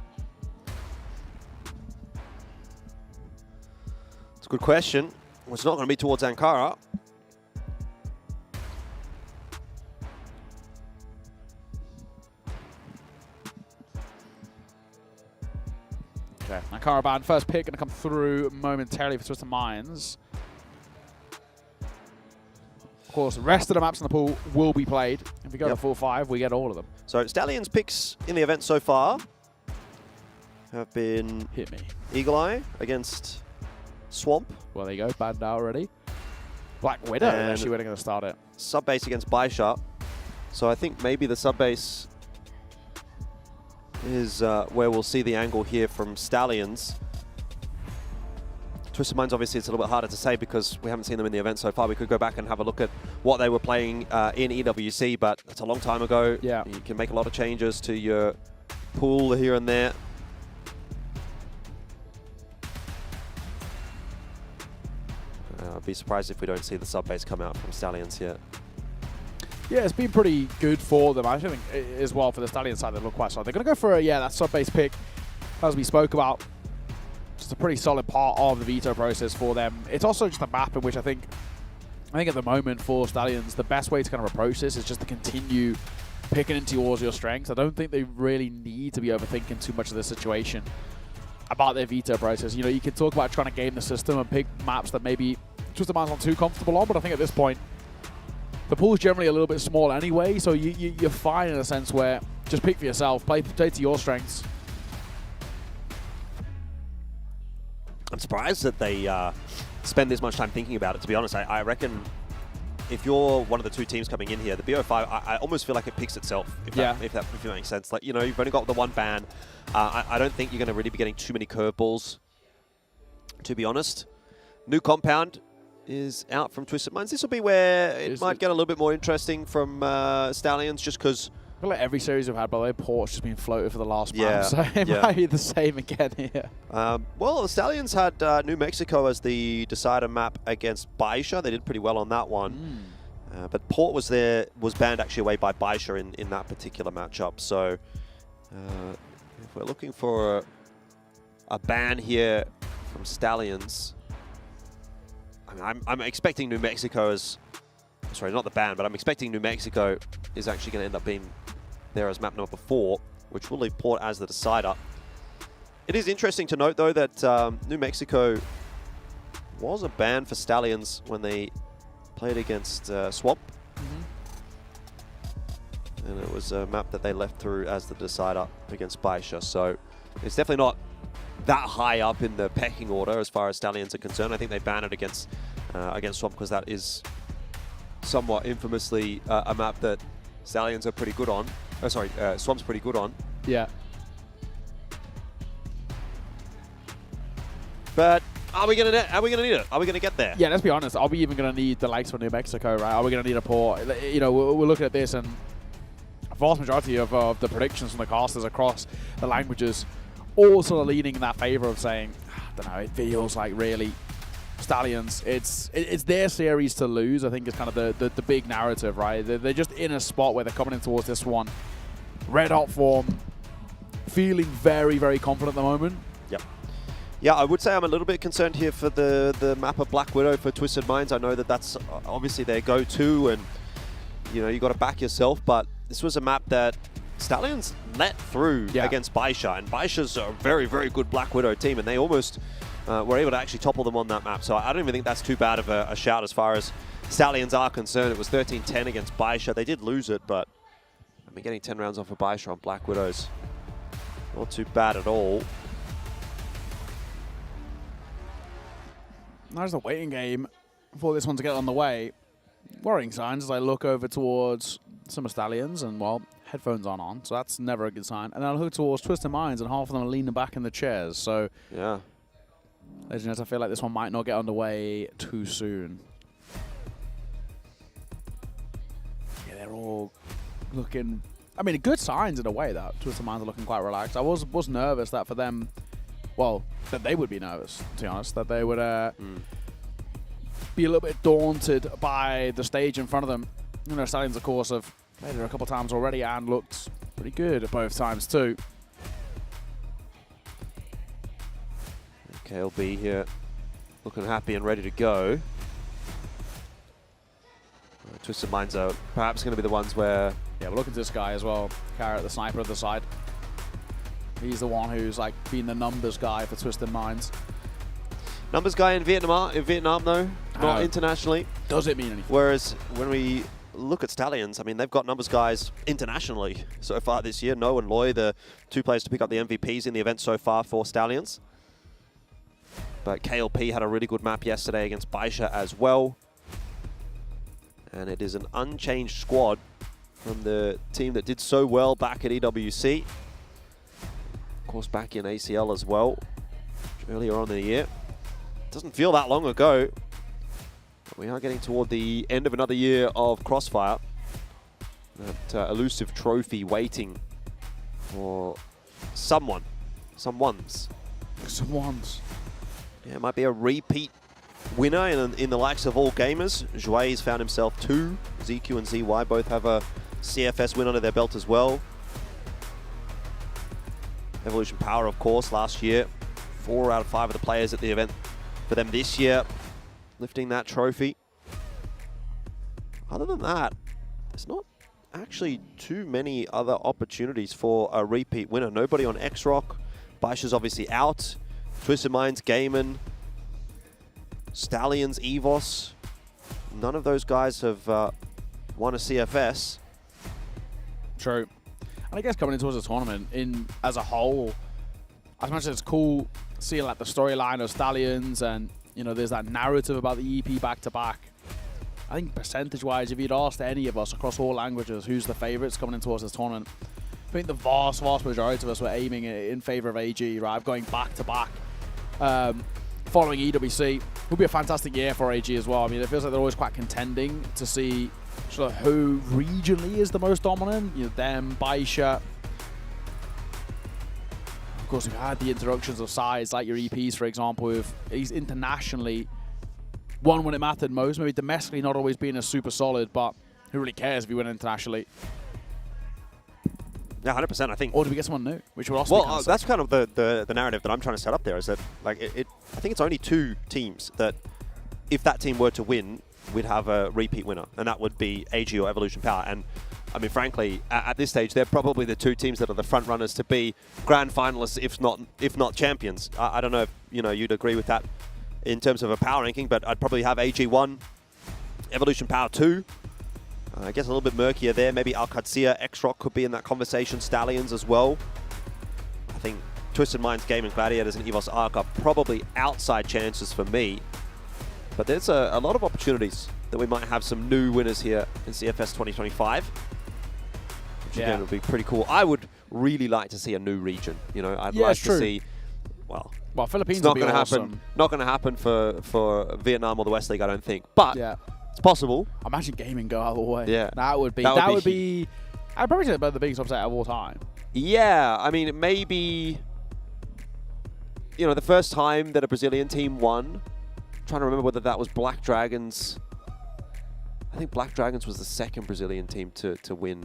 It's a good question. Well, it's not going to be towards Ankara. Okay, Ankara ban, first pick going to come through momentarily for Twisted Minds. Of course, the rest of the maps in the pool will be played. If we go to full 5, we get all of them. So Stallions picks in the event so far have been Hit me. Eagle Eye against Swamp. Well, there you go, banned out already. Black Widow, And actually, we're going to start it. Subbase against Baisha. So I think maybe the subbase is where we'll see the angle here from Stallions. Twisted Minds, obviously, it's a little bit harder to say because we haven't seen them in the event so far. We could go back and have a look at what they were playing in EWC, but it's a long time ago. Yeah. You can make a lot of changes to your pool here and there. I'd be surprised if we don't see the sub-base come out from Stallions here. Yeah, it's been pretty good for them. I think as well for the Stallion side, they look quite solid. They're going to go for that sub-base pick. as we spoke about, just a pretty solid part of the veto process for them. It's also just a map in which I think at the moment for Stallions, the best way to kind of approach this is just to continue picking into towards your strengths. I don't think they really need to be overthinking too much of the situation about their veto process. You know, you can talk about trying to game the system and pick maps that maybe Twisted Minds aren't too comfortable on, but I think at this point, the pool is generally a little bit small anyway, so you're fine in a sense where just pick for yourself, play to your strengths. I'm surprised that they spend this much time thinking about it, to be honest. I reckon if you're one of the two teams coming in here, the BO5, I almost feel like it picks itself, if it makes sense. Like, you know, you've only got the one ban. I don't think you're going to really be getting too many curveballs, to be honest. New compound is out from Twisted Minds. This will be where it might get a little bit more interesting from Stallions, just because... I feel like every series we've had, by the way, Port's just been floated for the last map, so it might be the same again here. Well, the Stallions had New Mexico as the decider map against Baisha. They did pretty well on that one. But Port was banned actually away by Baisha in that particular matchup. So if we're looking for a ban here from Stallions, I mean, I'm expecting New Mexico as... Sorry, not the ban, but I'm expecting New Mexico is actually going to end up being there as map number 4, which will leave Port as the decider. It is interesting to note, though, that New Mexico was a ban for Stallions when they played against Swamp. And it was a map that they left through as the decider against Baisha. So it's definitely not that high up in the pecking order as far as Stallions are concerned. I think they banned it against Swamp because that is somewhat infamously a map that Stallions are pretty good on. Oh, sorry, Swamp's pretty good on. Yeah. But are we gonna need it? Are we gonna get there? Yeah, let's be honest. Are we even gonna need the likes of New Mexico, right? Are we gonna need a Port? You know, we're looking at this, and a vast majority of the predictions from the casters across the languages all sort of leaning in that favor of saying, I don't know, it feels like really Stallions, it's their series to lose, I think is kind of the big narrative, right? They're just in a spot where they're coming in towards this one. Red hot form, feeling very, very confident at the moment. Yep. Yeah, I would say I'm a little bit concerned here for the map of Black Widow for Twisted Minds. I know that that's obviously their go-to, and you know, you got to back yourself, but this was a map that Stallions let through against Baisha, and Baisha's a very, very good Black Widow team, and they almost were able to actually topple them on that map. So I don't even think that's too bad of a shout as far as Stallions are concerned. It was 13-10 against Baisha. They did lose it, but I mean, getting 10 rounds off of Baisha on Black Widows, not too bad at all. There's a waiting game for this one to get on the way. Worrying signs as I look over towards some Stallions, and well, headphones aren't on, so that's never a good sign. And then I look towards Twisted Minds, and half of them are leaning back in the chairs. So yeah, ladies and gents, I feel like this one might not get underway too soon. Yeah, they're all looking, I mean, good signs in a way that Twisted Minds are looking quite relaxed. I was nervous that for them, well, that they would be nervous, to be honest, that they would be a little bit daunted by the stage in front of them. You know, Stallions, of course, have played it a couple times already and looked pretty good at both times too. KLB here looking happy and ready to go. Twisted Minds are perhaps going to be the ones where... Yeah, we're looking at this guy as well, Carrot, the sniper at the side. He's the one who's like been the numbers guy for Twisted Minds. Numbers guy in Vietnam though, not internationally. Does it mean anything? Whereas when we look at Stallions, I mean, they've got numbers guys internationally so far this year. No and Loy, the two players to pick up the MVPs in the event so far for Stallions. But KLP had a really good map yesterday against Baisha as well. And it is an unchanged squad from the team that did so well back at EWC. Of course, back in ACL as well, earlier on in the year. Doesn't feel that long ago. But we are getting toward the end of another year of CROSSFIRE. That elusive trophy waiting for someone. Someone's. Yeah, it might be a repeat winner in the likes of all gamers. Jouet's found himself 2. ZQ and ZY both have a CFS win under their belt as well. Evolution Power, of course, last year. 4 out of 5 of the players at the event for them this year, lifting that trophy. Other than that, there's not actually too many other opportunities for a repeat winner. Nobody on X-Rock. Baisha's obviously out. Twisted Minds, Gaiman, Stallions, Evos. None of those guys have won a CFS. True. And I guess coming into the tournament as a whole, as much as it's cool seeing like the storyline of Stallions and there's that narrative about the EP back-to-back. I think percentage-wise, if you'd asked any of us across all languages who's the favourites coming in towards this tournament, I think the vast majority of us were aiming in favour of AG, right? Going back-to-back, following EWC. It would be a fantastic year for AG as well. I mean, it feels like they're always quite contending to see sort of who regionally is the most dominant. Them, Baisha. Of course, we've had the introductions of sides like your EPs, for example, with he's internationally won when it mattered most. Maybe domestically not always being as super solid, but who really cares if he went internationally? Yeah, 100%, I think. Or do we get someone new? Which would also be that's kind of the narrative that I'm trying to set up there, is that like I think it's only 2 teams that if that team were to win, we'd have a repeat winner, and that would be AG or Evolution Power. And I mean, frankly, at this stage, they're probably the 2 teams that are the front runners to be grand finalists, if not champions. I don't know if you'd agree with that in terms of a power ranking, but I'd probably have AG 1, Evolution Power 2. I guess a little bit murkier there. Maybe Qadsiah, X-Rock could be in that conversation. Stallions as well. I think Twisted Minds, Game, and Gladiators and EVOS Arc are probably outside chances for me. But there's a lot of opportunities that we might have some new winners here in CFS 2025. Which again would be pretty cool. I would really like to see a new region. I'd like to see, well, Philippines it's not would be going to awesome. happen. Not going to happen for Vietnam or the West League, I don't think. But it's possible. Imagine gaming go out of the way. Yeah, that would be. I'd probably say about the biggest upset of all time. Yeah, I mean, maybe the first time that a Brazilian team won. I'm trying to remember whether that was Black Dragons. I think Black Dragons was the second Brazilian team to win.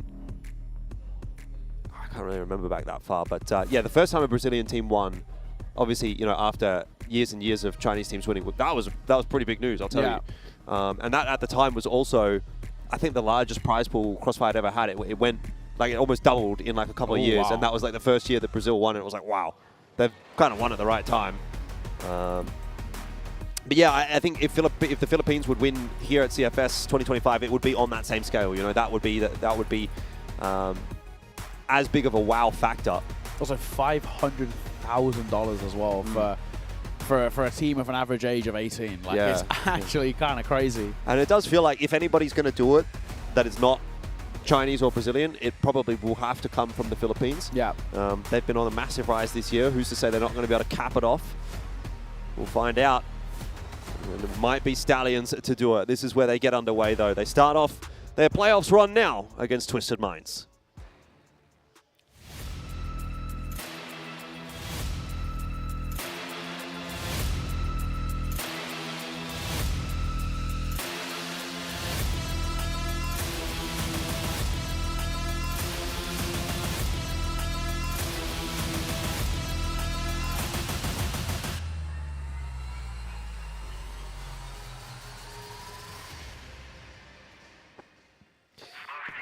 I can't really remember back that far, but yeah, the first time a Brazilian team won. Obviously, after years and years of Chinese teams winning, that was pretty big news, I'll tell you. And that at the time was also, I think, the largest prize pool CrossFire had ever had. It went, like, it almost doubled in like a couple of years, and that was like the first year that Brazil won, and it was like, wow, they've kind of won at the right time. But yeah, I think if the Philippines would win here at CFS 2025, it would be on that same scale. That would be as big of a wow factor. Also $500,000 as well for a team of an average age of 18. Like, it's actually kind of crazy. And it does feel like if anybody's going to do it, that it's not Chinese or Brazilian, it probably will have to come from the Philippines. Yeah. They've been on a massive rise this year. Who's to say they're not going to be able to cap it off? We'll find out. And it might be Stallions to do it. This is where they get underway, though. They start off their playoffs run now against Twisted Minds.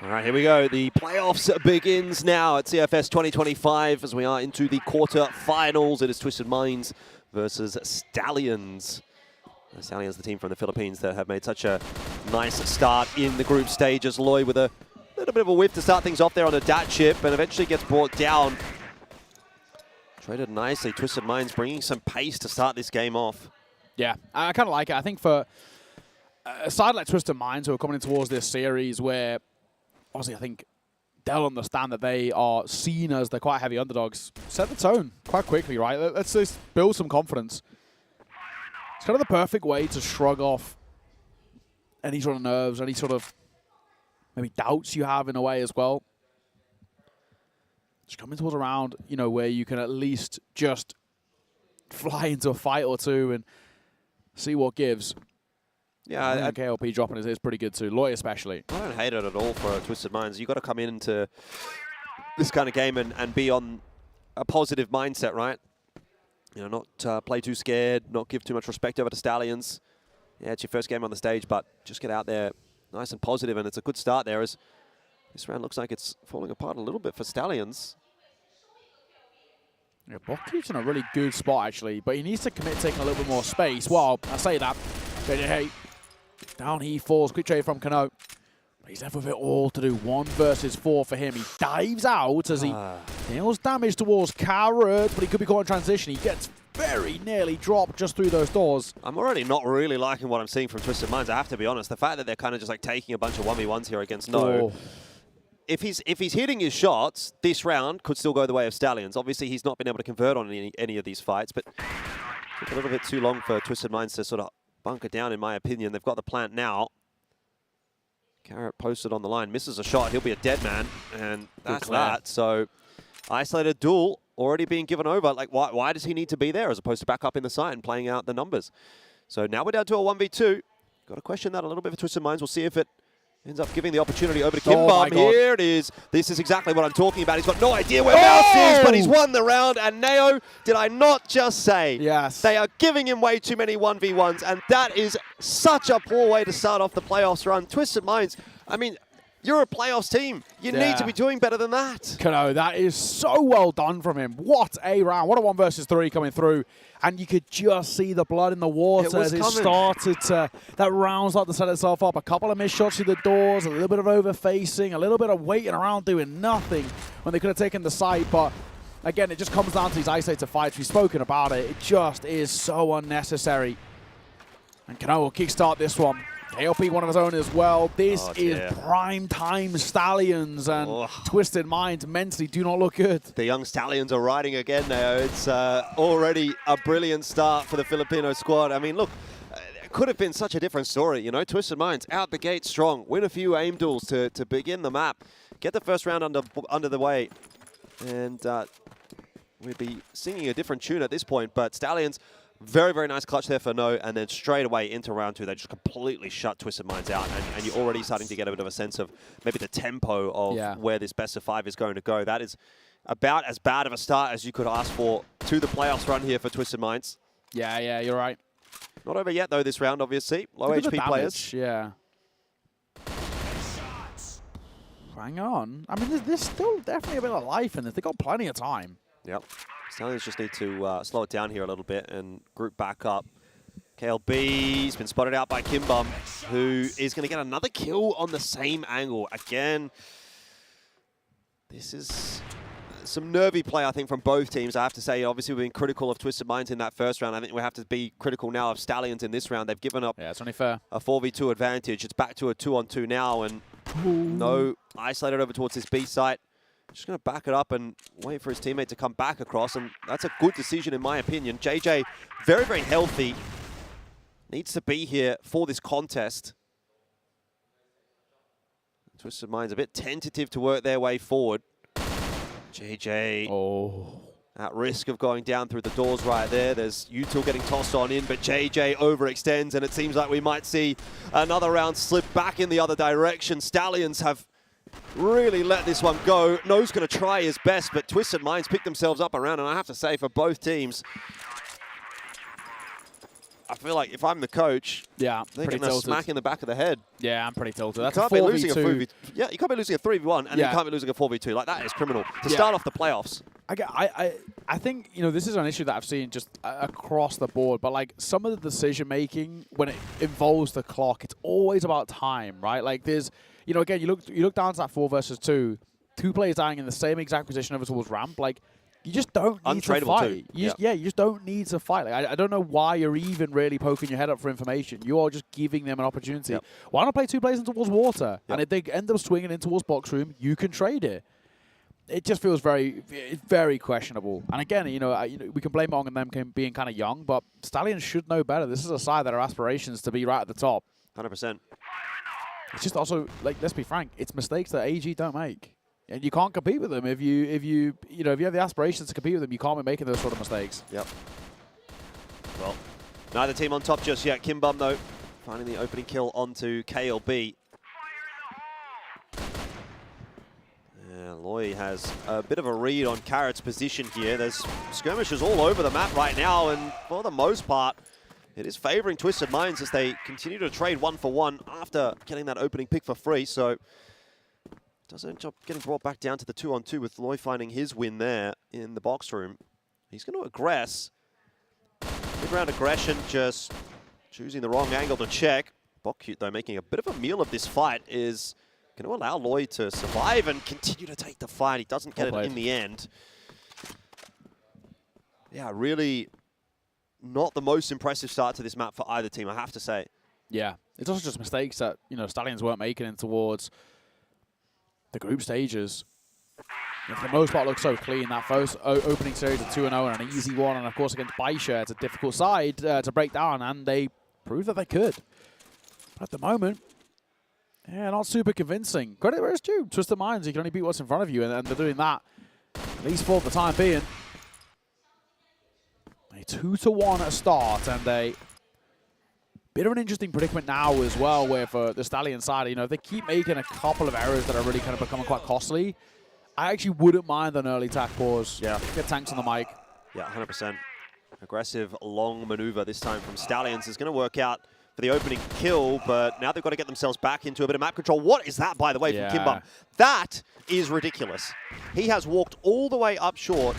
All right, here we go. The playoffs begins now at CFS 2025 as we are into the quarterfinals. It is Twisted Minds versus Stallions. Stallions, the team from the Philippines that have made such a nice start in the group stages. Loy with a little bit of a whiff to start things off there on a DAT chip and eventually gets brought down. Traded nicely. Twisted Minds bringing some pace to start this game off. Yeah, I kind of like it. I think for a side like Twisted Minds who are coming in towards this series where obviously I think they'll understand that they are seen as the quite heavy underdogs. Set the tone quite quickly, right? Let's just build some confidence. It's kind of the perfect way to shrug off any sort of nerves, any sort of maybe doubts you have in a way as well. Just coming towards a round, where you can at least just fly into a fight or two and see what gives. Yeah, KLP dropping is pretty good too. Loy especially. I don't hate it at all for Twisted Minds. You've got to come into this kind of game and be on a positive mindset, right? You know, not play too scared, not give too much respect over to Stallions. Yeah, it's your first game on the stage, but just get out there nice and positive, and it's a good start there as this round looks like it's falling apart a little bit for Stallions. Yeah, Bucky's in a really good spot, actually, but he needs to commit taking a little bit more space. Well, I say that. JJ, down he falls. Quick trade from Kano. He's left with it all to do. 1 versus 4 for him. He dives out as he deals damage towards Carrot, but he could be caught in transition. He gets very nearly dropped just through those doors. I'm already not really liking what I'm seeing from Twisted Minds, I have to be honest. The fact that they're kind of just like taking a bunch of 1v1s here against No. If he's hitting his shots, this round could still go the way of Stallions. Obviously, he's not been able to convert on any of these fights, but took a little bit too long for Twisted Minds to sort of bunker down, in my opinion. They've got the plant now. Carrot posted on the line, misses a shot, he'll be a dead man, and that's that. So, isolated duel already being given over. Like, why does he need to be there as opposed to back up in the side and playing out the numbers? So now we're down to a 1v2. Got to question that a little bit for Twisted Minds. We'll see if it ends up giving the opportunity over to Kimbom. Here it is. This is exactly what I'm talking about. He's got no idea where Mouse is, but he's won the round. And Neo, did I not just say? Yes. They are giving him way too many 1v1s, and that is such a poor way to start off the playoffs run. Twisted Minds, I mean, you're a playoffs team. You need to be doing better than that. Kano, that is so well done from him. What a round. What a 1 versus 3 coming through. And you could just see the blood in the water as it started to, that round started to set itself up. A couple of missed shots through the doors, a little bit of over-facing, a little bit of waiting around doing nothing when they could have taken the site. But again, it just comes down to these isolated fights. We've spoken about it. It just is so unnecessary. And Kano will kickstart this one. KLP one of his own as well. This is prime time Stallions, and Twisted Minds mentally do not look good. The young Stallions are riding again now. It's already a brilliant start for the Filipino squad. I mean, look, it could have been such a different story. You know, Twisted Minds out the gate strong, win a few aim duels to begin the map, get the first round under the way, and we'd be singing a different tune at this point. But Stallions, very, very nice clutch there for No, and then straight away into round 2, they just completely shut Twisted Minds out, and you're already starting to get a bit of a sense of maybe the tempo of where this best of 5 is going to go. That is about as bad of a start as you could ask for to the playoffs run here for Twisted Minds. Yeah, you're right. Not over yet, though, this round, obviously. Low HP players. Yeah. Hang on. I mean, there's still definitely a bit of life in this. They've got plenty of time. Yep. Stallions just need to slow it down here a little bit and group back up. KLB's been spotted out by Kimbom, who is going to get another kill on the same angle. Again, this is some nervy play, I think, from both teams. I have to say, obviously, we've been critical of Twisted Minds in that first round. I think we have to be critical now of Stallions in this round. They've given up it's only fair. A 4v2 advantage. It's back to a 2-on-2 now, and No isolated over towards this B site. Just going to back it up and wait for his teammate to come back across, and that's a good decision in my opinion. JJ, very, very healthy. Needs to be here for this contest. Twisted Minds a bit tentative to work their way forward. JJ at risk of going down through the doors right there. There's Util getting tossed on in, but JJ overextends, and it seems like we might see another round slip back in the other direction. Stallions have really let this one go. No's going to try his best, but Twisted Minds pick themselves up around, and I have to say, for both teams, I feel like if I'm the coach, they're getting a smack in the back of the head. Yeah, I'm pretty tilted. That's you a 4v2. Yeah, you can't be losing a 3v1, and you can't be losing a 4v2. Like, that is criminal. To start off the playoffs. I think, you know, this is an issue that I've seen just across the board, but like some of the decision making when it involves the clock, it's always about time, right? Like there's, you know, again, you look down to that 4 versus 2, 2 players dying in the same exact position over towards ramp. Like, you just don't need to fight. You just don't need to fight. Like, I don't know why you're even really poking your head up for information. You are just giving them an opportunity. Why not play 2 players in towards water? And if they end up swinging in towards box room, you can trade it. It just feels very, very questionable. And again, you know, we can blame on them being kind of young, but Stallions should know better. This is a side that are aspirations to be right at the top. 100%. It's just also, like, let's be frank, it's mistakes that AG don't make. And you can't compete with them if you have the aspirations to compete with them. You can't be making those sort of mistakes. Yep. Well, neither team on top just yet. Kimbom, though, finding the opening kill onto KLB. Yeah, Loy has a bit of a read on Carrot's position here. There's skirmishes all over the map right now, and for the most part, it is favoring Twisted Minds as they continue to trade 1-for-1 after getting that opening pick for free. So does end up getting brought back down to the 2-on-2 with Loy finding his win there in the box room. He's going to aggress. Mid-round aggression, just choosing the wrong angle to check. Bokcute, though, making a bit of a meal of this fight, is going to allow Loy to survive and continue to take the fight. He doesn't get it in the end. Yeah, really not the most impressive start to this map for either team, I have to say. Yeah, it's also just mistakes that, you know, Stallions weren't making in towards the group stages. And for the most part, it looks so clean. That first opening series of 2-0 and an easy one, and of course against Baisha, it's a difficult side to break down, and they proved that they could. But at the moment, yeah, not super convincing. Credit where it's due. Twisted Minds, you can only beat what's in front of you, and they're doing that, at least for the time being. A 2-1 at start, and a bit of an interesting predicament now as well, where for the Stallion side, you know, if they keep making a couple of errors that are really kind of becoming quite costly, I actually wouldn't mind an early attack pause. Yeah. Get tanks on the mic. Yeah, 100%. Aggressive, long maneuver this time from Stallions is going to work out for the opening kill, but now they've got to get themselves back into a bit of map control. What is that, by the way, from Kimbum? That is ridiculous. He has walked all the way up short,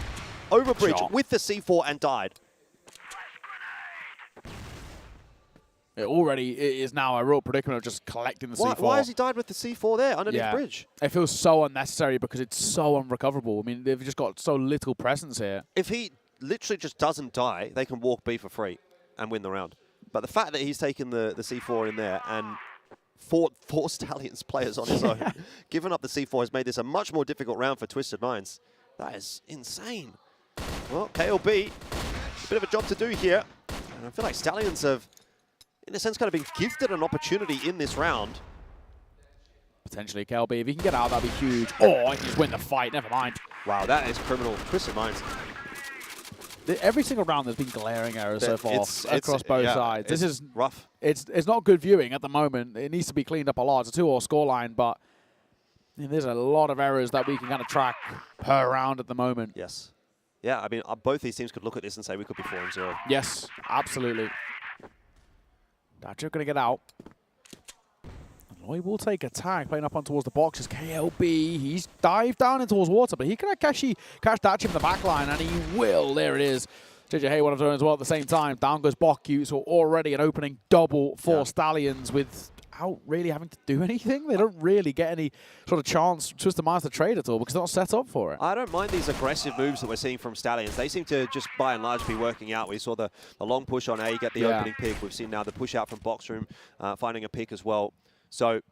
over bridge, with the C4 and died. It already is now a real predicament of just collecting the C4. Why has he died with the C4 there, underneath bridge? It feels so unnecessary because it's so unrecoverable. I mean, they've just got so little presence here. If he literally just doesn't die, they can walk B for free and win the round. But the fact that he's taken the C4 in there and fought 4 Stallions players on his own, giving up the C4 has made this a much more difficult round for Twisted Minds. That is insane. Well, KLB, a bit of a job to do here. And I feel like Stallions have, in a sense, kind of been gifted an opportunity in this round. Potentially, KLB, if he can get out, that'd be huge. Oh, he can just win the fight, never mind. Wow, that is criminal. Twisted Minds. Every single round there's been glaring errors so far across both sides. This is rough. It's not good viewing at the moment. It needs to be cleaned up a lot. It's a 2-all scoreline, but there's a lot of errors that we can kind of track per round at the moment. Yes. Yeah, I mean, both these teams could look at this and say we could be 4-0. Yes, absolutely. Dacho going to get out. Loy will take a tag, playing up on towards the boxes. KLB, he's dived down in towards water, but he can actually catch Dachi in the back line, and he will. There it is. JJ Hay, one of them as well at the same time. Down goes Bokcute, so already an opening double for Stallions without really having to do anything. They don't really get any sort of chance Twisted Minds to trade at all because they're not set up for it. I don't mind these aggressive moves that we're seeing from Stallions. They seem to just, by and large, be working out. We saw the long push on A, get the opening pick. We've seen now the push out from box room, finding a pick as well. So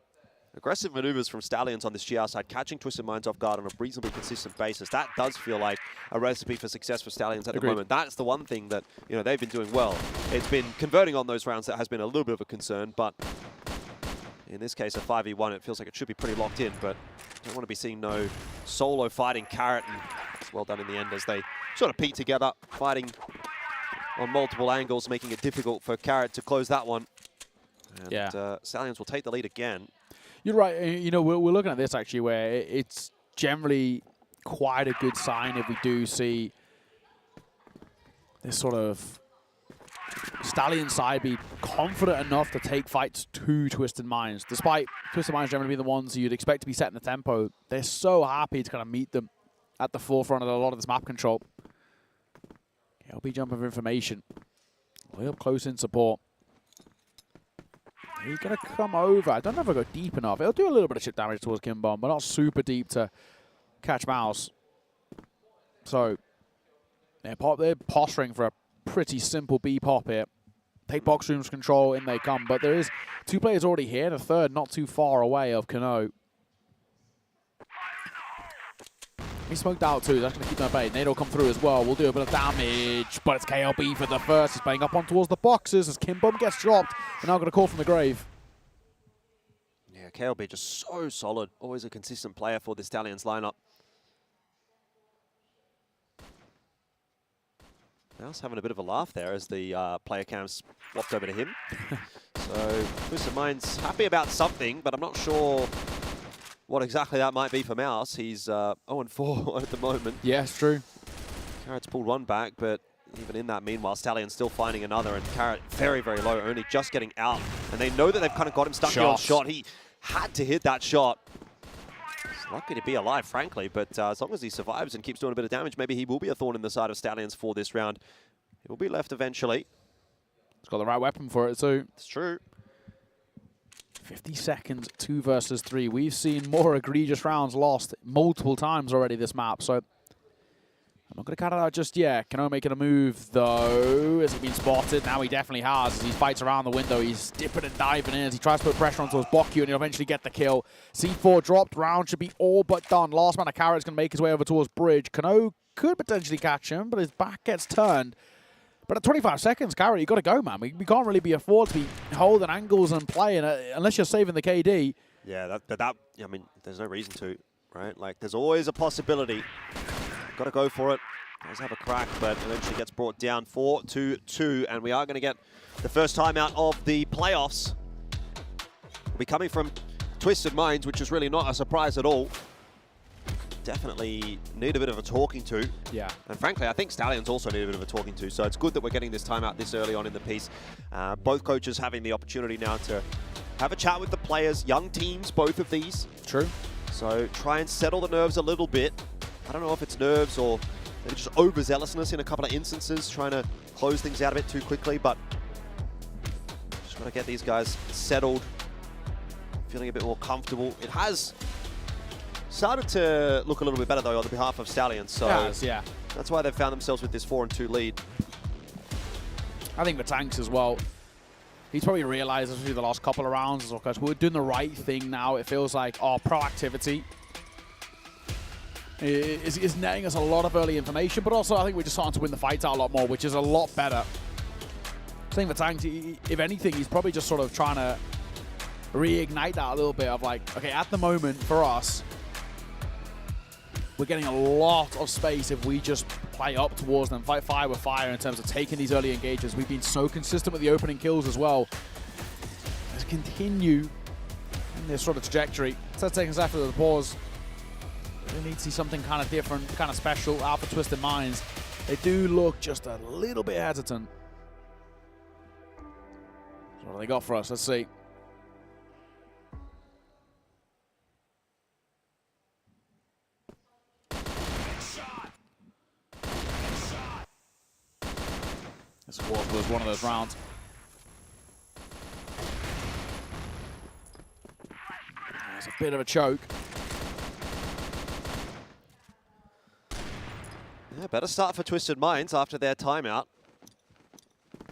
aggressive maneuvers from Stallions on this GR side, catching Twisted Minds off guard on a reasonably consistent basis. That does feel like a recipe for success for Stallions at the moment. That's the one thing that, you know, they've been doing well. It's been converting on those rounds that has been a little bit of a concern, but in this case, a 5v1, it feels like it should be pretty locked in, but don't want to be seeing no solo fighting Carrot, and it's well done in the end as they sort of peek together, fighting on multiple angles, making it difficult for Carrot to close that one. And Stallions will take the lead again. You're right. You know, we're looking at this actually where it's generally quite a good sign if we do see this sort of Stallion side be confident enough to take fights to Twisted Minds. Despite Twisted Minds generally being the ones you'd expect to be setting the tempo, they're so happy to kind of meet them at the forefront of a lot of this map control. KLB jump of information. Way up close in support. He's going to come over. I don't know if it'll go deep enough. It'll do a little bit of chip damage towards Kimbom, but not super deep to catch Mouse. So they're posturing for a pretty simple B pop here. Take box room's control, in they come. But there is 2 players already here, and a third not too far away of Kano. He smoked out too. That's going to keep them at bay. Nade will come through as well. We'll do a bit of damage, but it's KLB for the first. He's playing up on towards the boxes as Kimbom gets dropped. And now got a call from the grave. Yeah, KLB just so solid. Always a consistent player for the Stallions lineup. Mouse having a bit of a laugh there as the player cam swapped over to him. So Twisted Minds happy about something, but I'm not sure what exactly that might be for Mouse. He's 0-4 at the moment. Yeah, it's true. Carrot's pulled one back, but even in that, meanwhile, Stallion's still finding another, and Carrot very, very low, only just getting out. And they know that they've kind of got him stuck here on shot. He had to hit that shot. He's lucky to be alive, frankly, but as long as he survives and keeps doing a bit of damage, maybe he will be a thorn in the side of Stallions for this round. He will be left eventually. He's got the right weapon for it, too. It's true. 50 seconds, 2 versus 3. We've seen more egregious rounds lost multiple times already this map, so I'm not going to cut it out just yet. Kano making a move, though. Has he been spotted? Now he definitely has. As he fights around the window, he's dipping and diving in as he tries to put pressure onto his Bokyu, and he'll eventually get the kill. C4 dropped. Round should be all but done. Last man of Carrot's going to make his way over towards Bridge. Kano could potentially catch him, but his back gets turned. But at 25 seconds, Carrot, you got to go, man. We can't really be afford to be holding angles and playing unless you're saving the KD. Yeah, I mean, there's no reason to, right? Like, there's always a possibility. Got to go for it. Does have a crack, but eventually gets brought down 4-2, and we are going to get the first timeout of the playoffs. We'll be coming from Twisted Minds, which is really not a surprise at all. Definitely need a bit of a talking to. Yeah. And frankly, I think Stallions also need a bit of a talking to, so it's good that we're getting this timeout this early on in the piece. Both coaches having the opportunity now to have a chat with the players, young teams, both of these. True. So try and settle the nerves a little bit. I don't know if it's nerves or maybe just overzealousness in a couple of instances, trying to close things out a bit too quickly, but just got to get these guys settled, feeling a bit more comfortable. It has started to look a little bit better, though, on the behalf of Stallions, so yeah. That's why they've found themselves with this 4-2 lead. I think the Tanks as well, he's probably realized through the last couple of rounds, because we're doing the right thing now. It feels like our proactivity is netting us a lot of early information, but also I think we're just starting to win the fights out a lot more, which is a lot better. Same for Tanks, if anything, he's probably just sort of trying to reignite that a little bit of like, okay, at the moment for us, we're getting a lot of space if we just play up towards them, fight fire with fire in terms of taking these early engagements. We've been so consistent with the opening kills as well. Let's continue in this sort of trajectory. 10 seconds after the pause. We need to see something kind of different, kind of special out for Twisted Minds. They do look just a little bit hesitant. So what do they got for us? Let's see. This was one of those rounds. It's a bit of a choke. Yeah, better start for Twisted Minds after their timeout.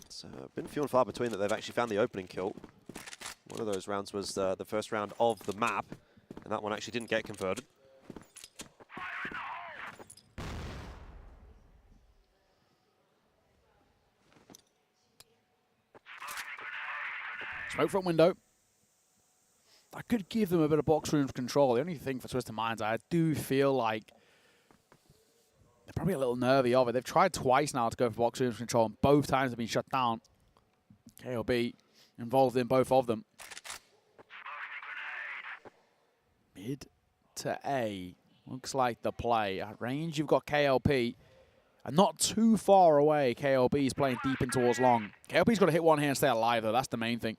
It's been few and far between that they've actually found the opening kill. One of those rounds was the first round of the map, and that one actually didn't get converted. Smoke front window. I could give them a bit of box room control. The only thing for Twisted Minds, I do feel like they're probably a little nervy of it. They've tried twice now to go for box room control, and both times have been shut down. KLB involved in both of them. Mid to A. Looks like the play. At range, you've got KLP. And not too far away, KLB is playing deep in towards long. KLP's got to hit one here and stay alive, though. That's the main thing.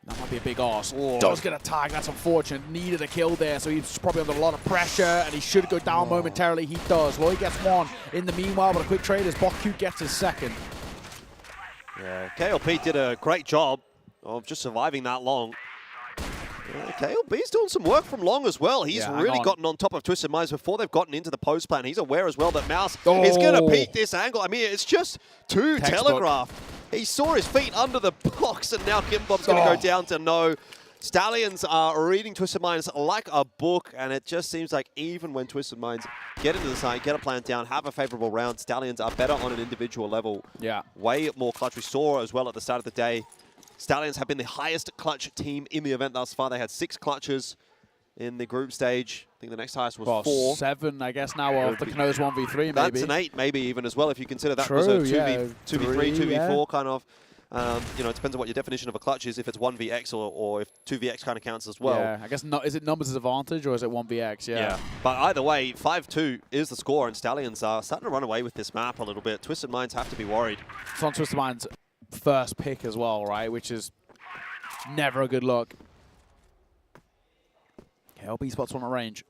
That might be a big arse. Does get a tag. That's unfortunate. Needed a kill there, so he's probably under a lot of pressure, and he should go down momentarily. He does. Lloyd gets one. In the meanwhile, but a quick trade as Bokyu gets his second. Yeah, KLP did a great job of just surviving that long. KLB's doing some work from long as well. He's really gotten on top of Twisted Minds before they've gotten into the post plan. He's aware as well that Mouse is going to peek this angle. I mean, it's just too telegraphed. He saw his feet under the box, and now Kimbob's going to go down to no. Stallions are reading Twisted Minds like a book, and it just seems like even when Twisted Minds get into the side, get a plant down, have a favorable round, Stallions are better on an individual level. Yeah. Way more clutch. We saw as well at the start of the day, Stallions have been the highest clutch team in the event thus far. They had 6 clutches in the group stage. I think the next highest was 4. 7, I guess, now of the Kano's 1v3, maybe. That's an 8, maybe even as well, if you consider that was a 2v3, 2v4 kind of You know, it depends on what your definition of a clutch is, if it's 1vx or if 2vx kind of counts as well. Yeah, I guess is it numbers advantage or is it 1vx? Yeah. But either way, 5-2 is the score, and Stallions are starting to run away with this map a little bit. Twisted Minds have to be worried. It's on Twisted Minds' first pick as well, right? Which is never a good look. KLP spots on the range.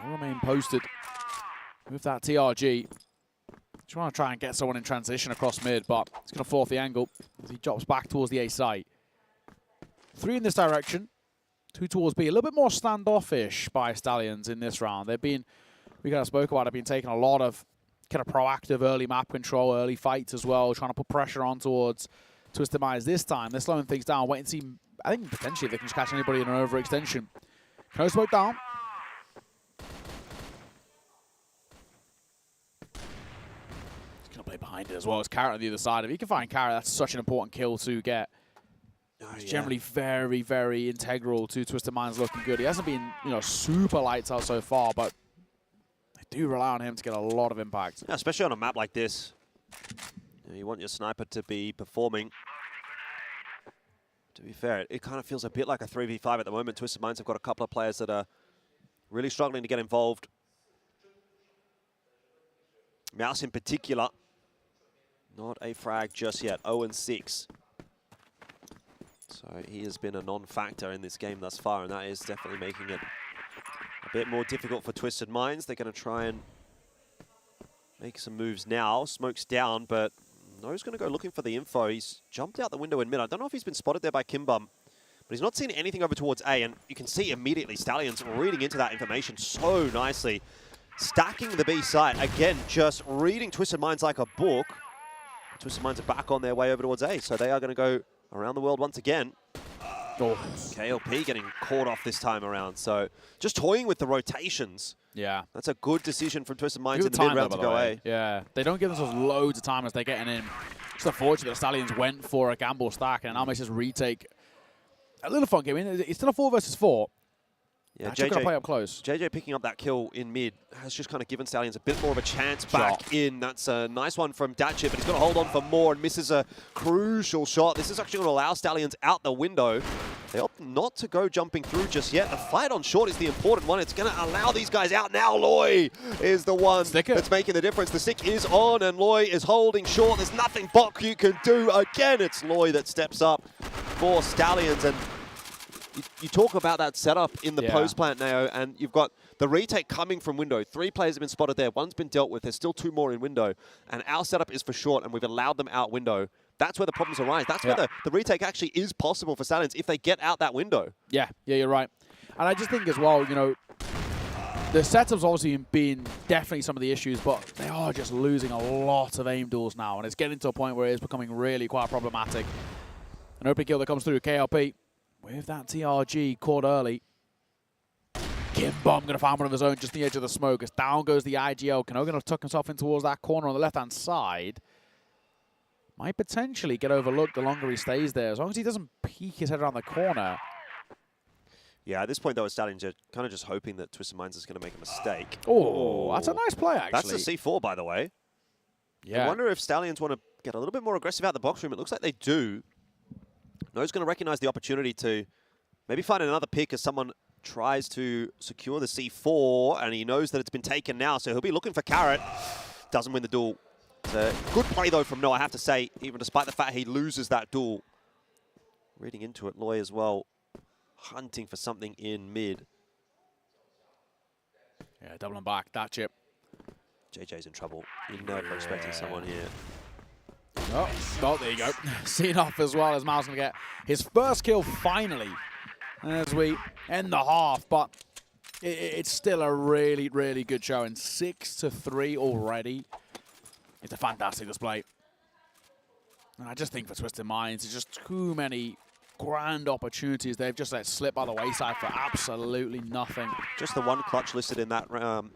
They'll remain posted with that TRG. Trying to try and get someone in transition across mid, but he's going to fall off the angle as he drops back towards the A site. 3 in this direction, 2 towards B. A little bit more standoffish by Stallions in this round. They've been, we kind of spoke about it, been taking a lot of kind of proactive early map control, early fights as well, trying to put pressure on towards Twisted Minds. This time, they're slowing things down, wait and see. I think potentially they can just catch anybody in an overextension. No smoke down. Play behind it as well as Carrot on the other side. If you can find Carrot, that's such an important kill to get. He's generally very, very integral to Twisted Minds looking good. He hasn't been, you know, super lights out so far, but they do rely on him to get a lot of impact. Yeah, especially on a map like this. You want your sniper to be performing. To be fair, it kind of feels a bit like a 3v5 at the moment. Twisted Minds have got a couple of players that are really struggling to get involved. Mouse in particular. Not a frag just yet, 0-6. So he has been a non-factor in this game thus far, and that is definitely making it a bit more difficult for Twisted Minds. They're going to try and make some moves now. Smoke's down, but No's going to go looking for the info. He's jumped out the window in mid. I don't know if he's been spotted there by Kimbum, but he's not seen anything over towards A, and you can see immediately Stallions reading into that information so nicely. Stacking the B site, again, just reading Twisted Minds like a book. Twisted Minds are back on their way over towards A, so they are going to go around the world once again. Oh. KLP getting caught off this time around, so just toying with the rotations. Yeah. That's a good decision from Twisted Minds in the mid-round to go A. Yeah, they don't give themselves loads of time as they're getting in. It's unfortunate that Stallions went for a gamble stack, and now makes this retake a little fun game. It's still a 4 versus 4. Yeah, JJ going to play up close. JJ picking up that kill in mid has just kind of given Stallions a bit more of a chance back in. That's a nice one from Datchip, but he's going to hold on for more and misses a crucial shot. This is actually going to allow Stallions out the window. They opt not to go jumping through just yet. The fight on short is the important one. It's going to allow these guys out now. Loy is the one that's making the difference. The stick is on, and Loy is holding short. There's nothing Bok you can do. Again, it's Loy that steps up for Stallions, and you talk about that setup in the post plant now, and you've got the retake coming from window. 3 players have been spotted there. 1's been dealt with. There's still 2 more in window. And our setup is for short, and we've allowed them out window. That's where the problems arise. That's where the retake actually is possible for Stallions if they get out that window. Yeah, you're right. And I just think as well, you know, the setup's obviously been definitely some of the issues, but they are just losing a lot of aim duels now, and it's getting to a point where it's becoming really quite problematic. An open kill that comes through, KLP. With that TRG caught early. Kimbum going to find one of his own just the edge of the smoke. As down goes the IGL. Kano going to tuck himself in towards that corner on the left-hand side. Might potentially get overlooked the longer he stays there, as long as he doesn't peek his head around the corner. Yeah, at this point, though, Stallions are kind of just hoping that Twisted Minds is going to make a mistake. Oh, that's a nice play, actually. That's the C4, by the way. Yeah. I wonder if Stallions want to get a little bit more aggressive out the box room. It looks like they do. No's going to recognize the opportunity to maybe find another pick as someone tries to secure the C4, and he knows that it's been taken now, so he'll be looking for Carrot. Doesn't win the duel. It's a good play, though, from No, I have to say, even despite the fact he loses that duel. Reading into it, Loy as well, hunting for something in mid. Yeah, doubling back, that chip. JJ's in trouble. You know if we're expecting someone here. Oh, there you go. Seen off as well as Miles going to get his first kill finally as we end the half, but it's still a really, really good showing. 6-3 already. It's a fantastic display. And I just think for Twisted Minds, it's just too many grand opportunities they've just let slip by the wayside for absolutely nothing. Just the one clutch listed in that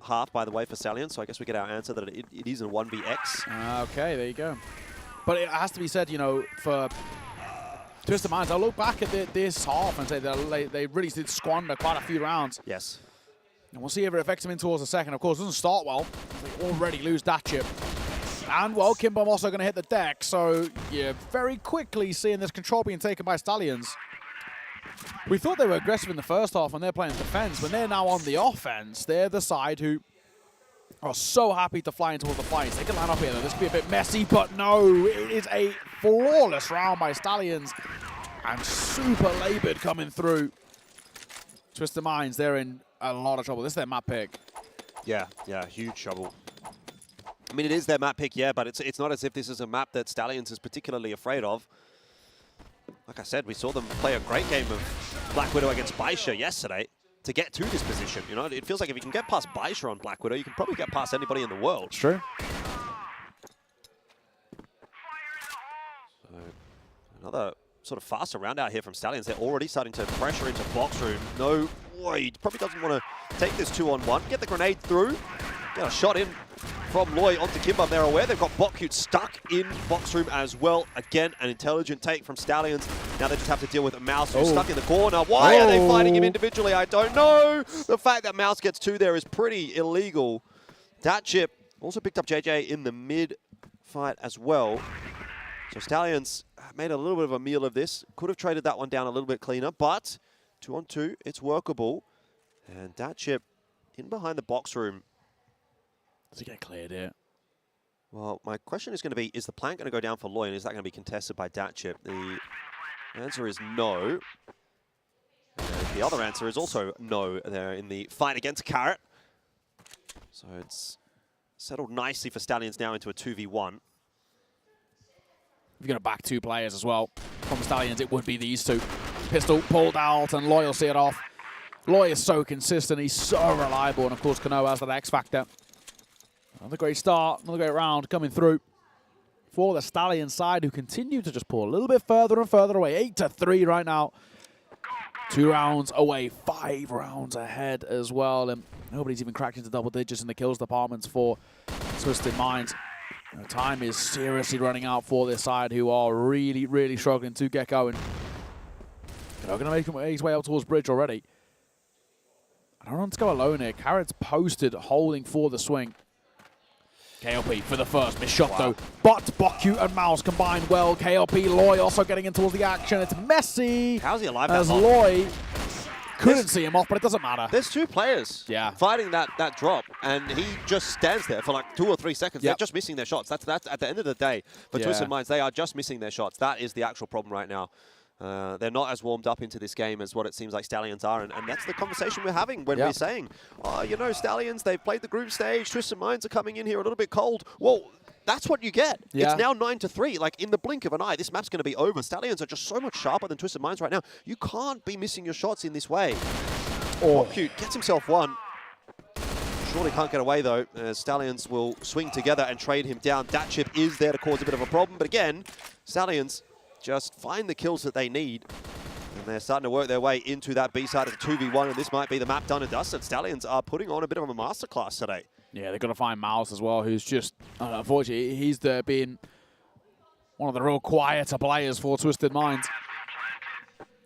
half, by the way, for Stallions, so I guess we get our answer that it is a 1vx. Okay, there you go. But it has to be said, you know, for Twisted Minds, I'll look back at this half and say that they really did squander quite a few rounds. Yes. And we'll see if it affects them in towards the second. Of course, it doesn't start well. They already lose that chip. And well, Kimbom also going to hit the deck, so yeah, very quickly seeing this control being taken by Stallions. We thought they were aggressive in the first half when they're playing defense. When they're now on the offense, they're the side who are so happy to fly into all the fights. They can line up here, though. This could be a bit messy, but no, it is a flawless round by Stallions. And super labored coming through. Twisted Minds, they're in a lot of trouble. This is their map pick. Yeah, huge trouble. I mean, it is their map pick, yeah, but it's not as if this is a map that Stallions is particularly afraid of. Like I said, we saw them play a great game of Black Widow against Baisha yesterday to get to this position. You know, it feels like if you can get past Baisha on Black Widow, you can probably get past anybody in the world. It's true. So, another sort of faster round out here from Stallions. They're already starting to pressure into box room. No, he probably doesn't want to take this 2-on-1. Get the grenade through. Get a shot in from Loy onto Kimbom. They're aware they've got Bokute stuck in box room as well. Again, an intelligent take from Stallions. Now they just have to deal with a Mouse who's stuck in the corner. Why are they fighting him individually? I don't know. The fact that Mouse gets 2 there is pretty illegal. That chip also picked up JJ in the mid fight as well. So Stallions made a little bit of a meal of this. Could have traded that one down a little bit cleaner, but 2-on-2, it's workable. And that chip in behind the box room. Does he get cleared here? Well, my question is going to be, is the plant going to go down for Loy, and is that going to be contested by Datchip? The answer is no. And the other answer is also no there in the fight against Carrot. So it's settled nicely for Stallions now into a 2v1. You're going to back 2 players as well. From Stallions, it would be these 2. Pistol pulled out, and Loy will see it off. Loy is so consistent, he's so reliable, and of course Kano has that X factor. Another great start, another great round coming through for the Stallion side, who continue to just pull a little bit further and further away. 8-3 right now. 2 rounds away, 5 rounds ahead as well, and nobody's even cracked into double digits in the kills departments for Twisted Minds. You know, time is seriously running out for this side, who are really, really struggling to get going. Going to make his way up towards bridge already. I don't want to go alone here. Carrot's posted, holding for the swing. KLP for the first, missed shot though. But Bokute and Mouse combined well. KLP, Loy also getting in towards the action. It's messy. How's he alive as that long? Loy couldn't see him off, but it doesn't matter. There's 2 players fighting that drop, and he just stands there for like 2 or 3 seconds. They're just missing their shots. That's at the end of the day. For Twisted Minds, they are just missing their shots. That is the actual problem right now. They're not as warmed up into this game as what it seems like Stallions are, and that's the conversation we're having when we're saying, oh, you know, Stallions, they've played the group stage, Twisted Minds are coming in here a little bit cold. Well, that's what you get. It's now 9-3. Like, in the blink of an eye, this map's going to be over. Stallions are just so much sharper than Twisted Minds right now. You can't be missing your shots in this way. Bokute gets himself 1. Surely can't get away, though. Stallions will swing together and trade him down. That chip is there to cause a bit of a problem, but again, Stallions just find the kills that they need. And they're starting to work their way into that B side of the 2v1, and this might be the map done and dusted. Stallions are putting on a bit of a masterclass today. Yeah, they've got to find Mouse as well, who's just, unfortunately, he's been one of the real quieter players for Twisted Minds.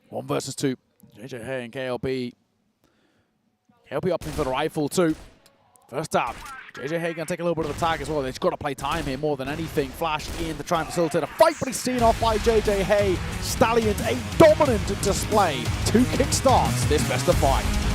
1 versus 2. JJ Hay and KLP. KLP opting for the rifle too. First up. JJ Hay going to take a little bit of a tag as well. They've got to play time here more than anything. Flash in to try and facilitate a fight, but he's seen off by JJ Hay. Stallions, a dominant display. 2 kickstarts this best of 5.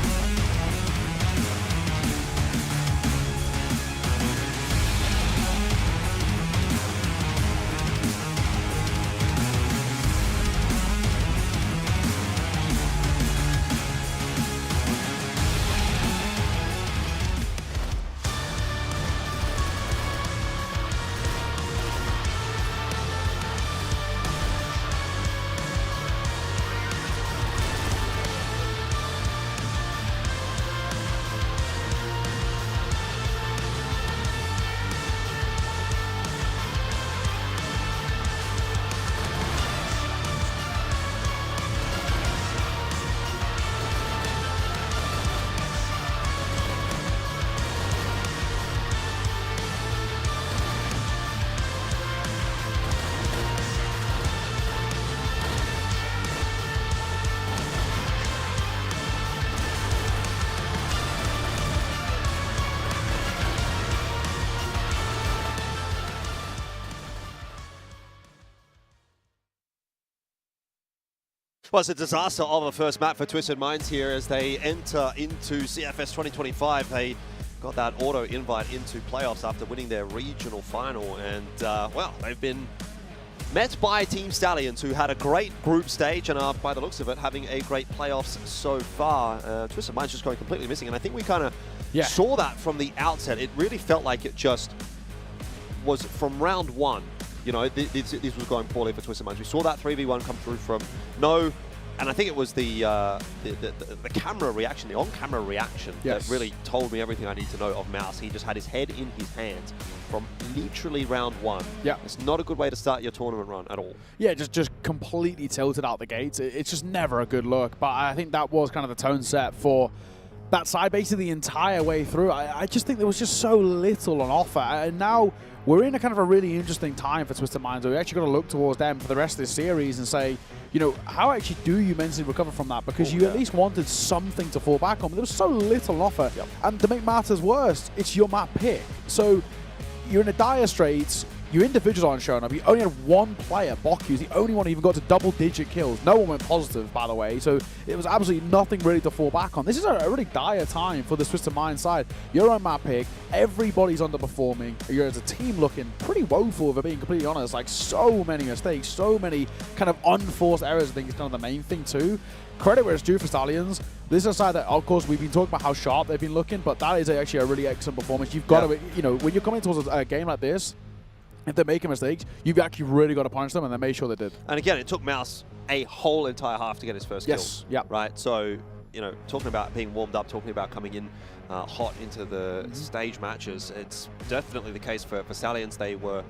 Well, it's a disaster of a first map for Twisted Minds here as they enter into CFS 2025. They got that auto invite into playoffs after winning their regional final, and well, they've been met by Team Stallions, who had a great group stage and are, by the looks of it, having a great playoffs so far. Twisted Minds just going completely missing, and I think we kind of saw that from the outset. It really felt like it just was from round one. You know, this was going poorly for Twisted Minds. We saw that 3v1 come through from No, and I think it was the camera reaction, the on-camera reaction that really told me everything I need to know of Mouse. He just had his head in his hands from literally round one. Yeah, it's not a good way to start your tournament run at all. Yeah, just completely tilted out the gates. It's just never a good look. But I think that was kind of the tone set for that side basically the entire way through. I just think there was just so little on offer, and now we're in a kind of a really interesting time for Twisted Minds. We actually got to look towards them for the rest of this series and say, you know, how actually do you mentally recover from that? Because you at least wanted something to fall back on, but there was so little on offer. And to make matters worse, it's your map pick. So you're in a dire straits. Your individuals aren't showing up. You only had one player, Boku's the only one who even got to double-digit kills. No one went positive, by the way, so it was absolutely nothing really to fall back on. This is a really dire time for the Twisted Minds side. You're on map pick. Everybody's underperforming. You're as a team looking pretty woeful, if I'm being completely honest. Like, so many mistakes, so many kind of unforced errors. I think is kind of the main thing, too. Credit where it's due for Stallions. This is a side that, of course, we've been talking about how sharp they've been looking, but that is actually a really excellent performance. You've got to, you know, when you're coming towards a game like this, if they're making mistakes, you've actually really got to punish them, and they made sure they did. And again, it took Mouse a whole entire half to get his first kill. Yeah. Right? So, you know, talking about being warmed up, talking about coming in hot into the stage matches, it's definitely the case for Stallions. They were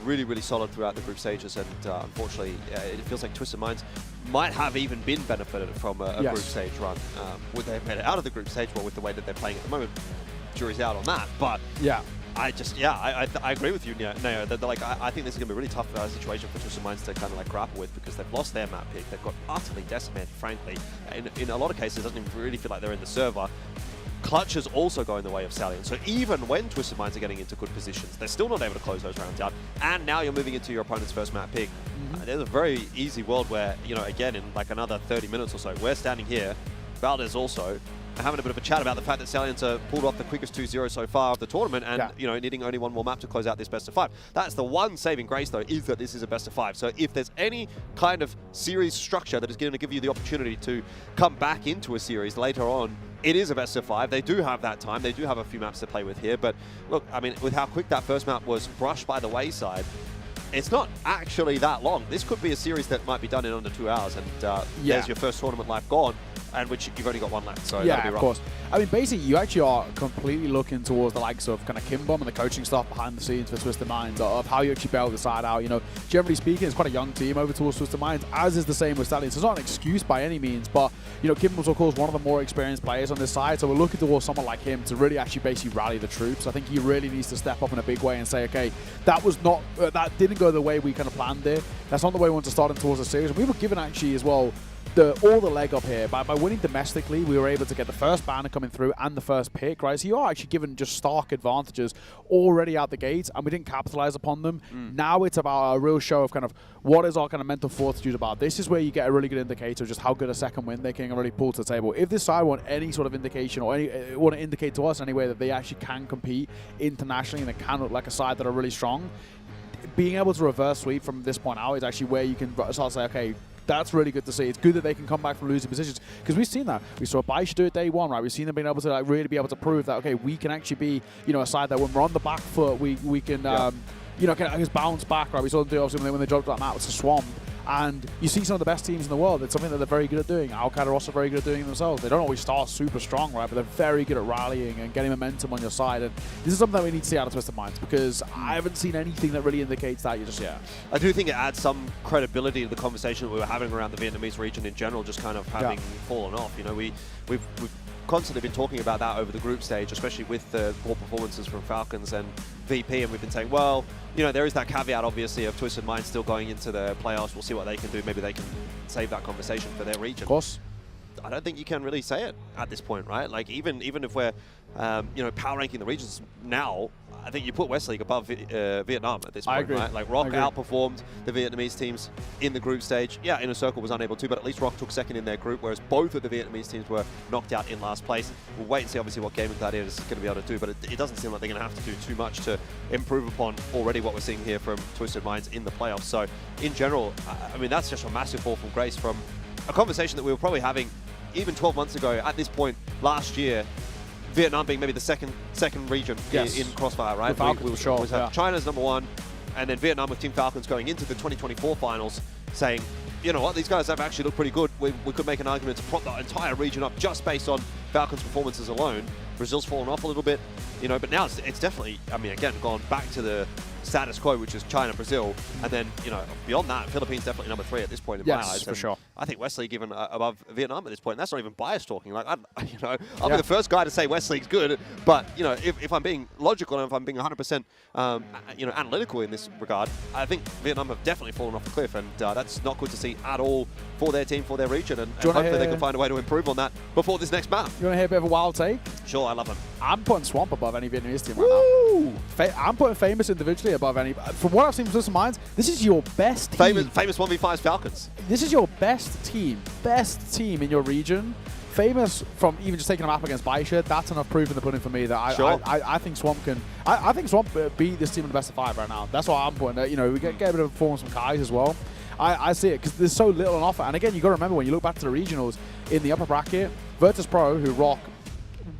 really, really solid throughout the group stages, and unfortunately, it feels like Twisted Minds might have even been benefited from a group stage run. Would they have made it out of the group stage? Well, with the way that they're playing at the moment, jury's out on that. But I agree with you, Neo. That like I think this is gonna be a really tough situation for Twisted Minds to kind of like grapple with, because they've lost their map pick. They've got utterly decimated, frankly. In a lot of cases, it doesn't even really feel like they're in the server. Clutch is also going the way of Stallions. So even when Twisted Minds are getting into good positions, they're still not able to close those rounds out. And now you're moving into your opponent's first map pick. There's a very easy world where, you know, again, in like another 30 minutes or so, we're standing here, Valdez also, having a bit of a chat about the fact that Stallions have pulled off the quickest 2-0 so far of the tournament, and you know, needing only one more map to close out this best of 5. That's the one saving grace, though, is that this is a best of 5. So if there's any kind of series structure that is going to give you the opportunity to come back into a series later on, it is a best of 5. They do have that time. They do have a few maps to play with here. But look, I mean, with how quick that first map was brushed by the wayside, it's not actually that long. This could be a series that might be done in under 2 hours, and there's your first tournament life gone, and which you've only got one left, so that'll be rough. Of course. I mean, basically, you actually are completely looking towards the likes of kind of Kimbom and the coaching stuff behind the scenes for Twisted Minds, of how you actually bail the side out. You know, generally speaking, it's quite a young team over towards Twisted Minds, as is the same with Stallions. It's not an excuse by any means, but, you know, Kimbom's, of course, one of the more experienced players on this side, so we're looking towards someone like him to really actually basically rally the troops. I think he really needs to step up in a big way and say, okay, that was not, that didn't go the way we kind of planned it. That's not the way we want to start in towards the series. And we were given actually as well all the leg up here. By winning domestically, we were able to get the first banner coming through and the first pick, right? So you are actually given just stark advantages already out the gates, and we didn't capitalize upon them. Now it's about a real show of kind of what is our kind of mental fortitude about. This is where you get a really good indicator of just how good a second win they can really pull to the table. If this side want any sort of indication, or want to indicate to us anyway that they actually can compete internationally and they can look like a side that are really strong, being able to reverse sweep from this point out is actually where you can start to say, okay, that's really good to see. It's good that they can come back from losing positions, because we've seen that. We saw Baish do it day one, right? We've seen them being able to like really be able to prove that, okay, we can actually be, you know, a side that when we're on the back foot, we can, you know, can bounce back, right? We saw them do obviously when they dropped that map, it's a swamp. And you see some of the best teams in the world. It's something that they're very good at doing. Al-Qaeda are also very good at doing it themselves. They don't always start super strong, right? But they're very good at rallying and getting momentum on your side. And this is something that we need to see out of Twisted Minds, because I haven't seen anything that really indicates that just yet. I do think it adds some credibility to the conversation that we were having around the Vietnamese region in general, just kind of having fallen off. You know, we've constantly been talking about that over the group stage, especially with the poor performances from Falcons and VP, and we've been saying, well, you know, there is that caveat, obviously, of Twisted Minds still going into the playoffs. We'll see what they can do. Maybe they can save that conversation for their region. Of course. I don't think you can really say it at this point, right? Like, even if we're, you know, power ranking the regions now, I think you put Westleague above Vietnam at this point, I agree. right? Like Rock outperformed the Vietnamese teams in the group stage. Yeah, Inner Circle was unable to, but at least Rock took second in their group, whereas both of the Vietnamese teams were knocked out in last place. We'll wait and see obviously what Gaming Gladiators is going to be able to do, but it doesn't seem like they're going to have to do too much to improve upon already what we're seeing here from Twisted Minds in the playoffs. So in general, I mean, that's just a massive fall from grace from a conversation that we were probably having even 12 months ago at this point last year. Vietnam being maybe the second region in Crossfire, right? We had China's #1, and then Vietnam with Team Falcons going into the 2024 finals saying, you know what, these guys have actually looked pretty good. We could make an argument to prop the entire region up just based on Falcons' performances alone. Brazil's fallen off a little bit, you know, but now it's definitely, I mean, again, gone back to the status quo, which is China, Brazil, and then, you know, beyond that, Philippines definitely #3 at this point in my eyes. For sure. I think Westleague even above Vietnam at this point. And that's not even bias talking. Like, I'll be the first guy to say Westleague's good, but you know, if I'm being logical and if I'm being 100%, you know, analytical in this regard, I think Vietnam have definitely fallen off the cliff, and that's not good to see at all for their team, for their region, and hopefully they can find a way to improve on that before this next map. You want to hear a bit of a wild take? Sure, I love them. I'm putting Swamp above any Vietnamese team right now. I'm putting Famous individually above any. From what I've seen from Twisted Minds, this is your best team. Famous 1v5's Falcons. This is your best team in your region. Famous, from even just taking a map against Baisha, that's enough proof in the pudding for me that I think Swamp can. I think Swamp beat this team in the best of 5 right now. That's why I'm putting. You know, we get a bit of performance from Kais as well. I see it because there's so little on offer. And again, you got to remember when you look back to the regionals in the upper bracket, Virtus Pro, who Rock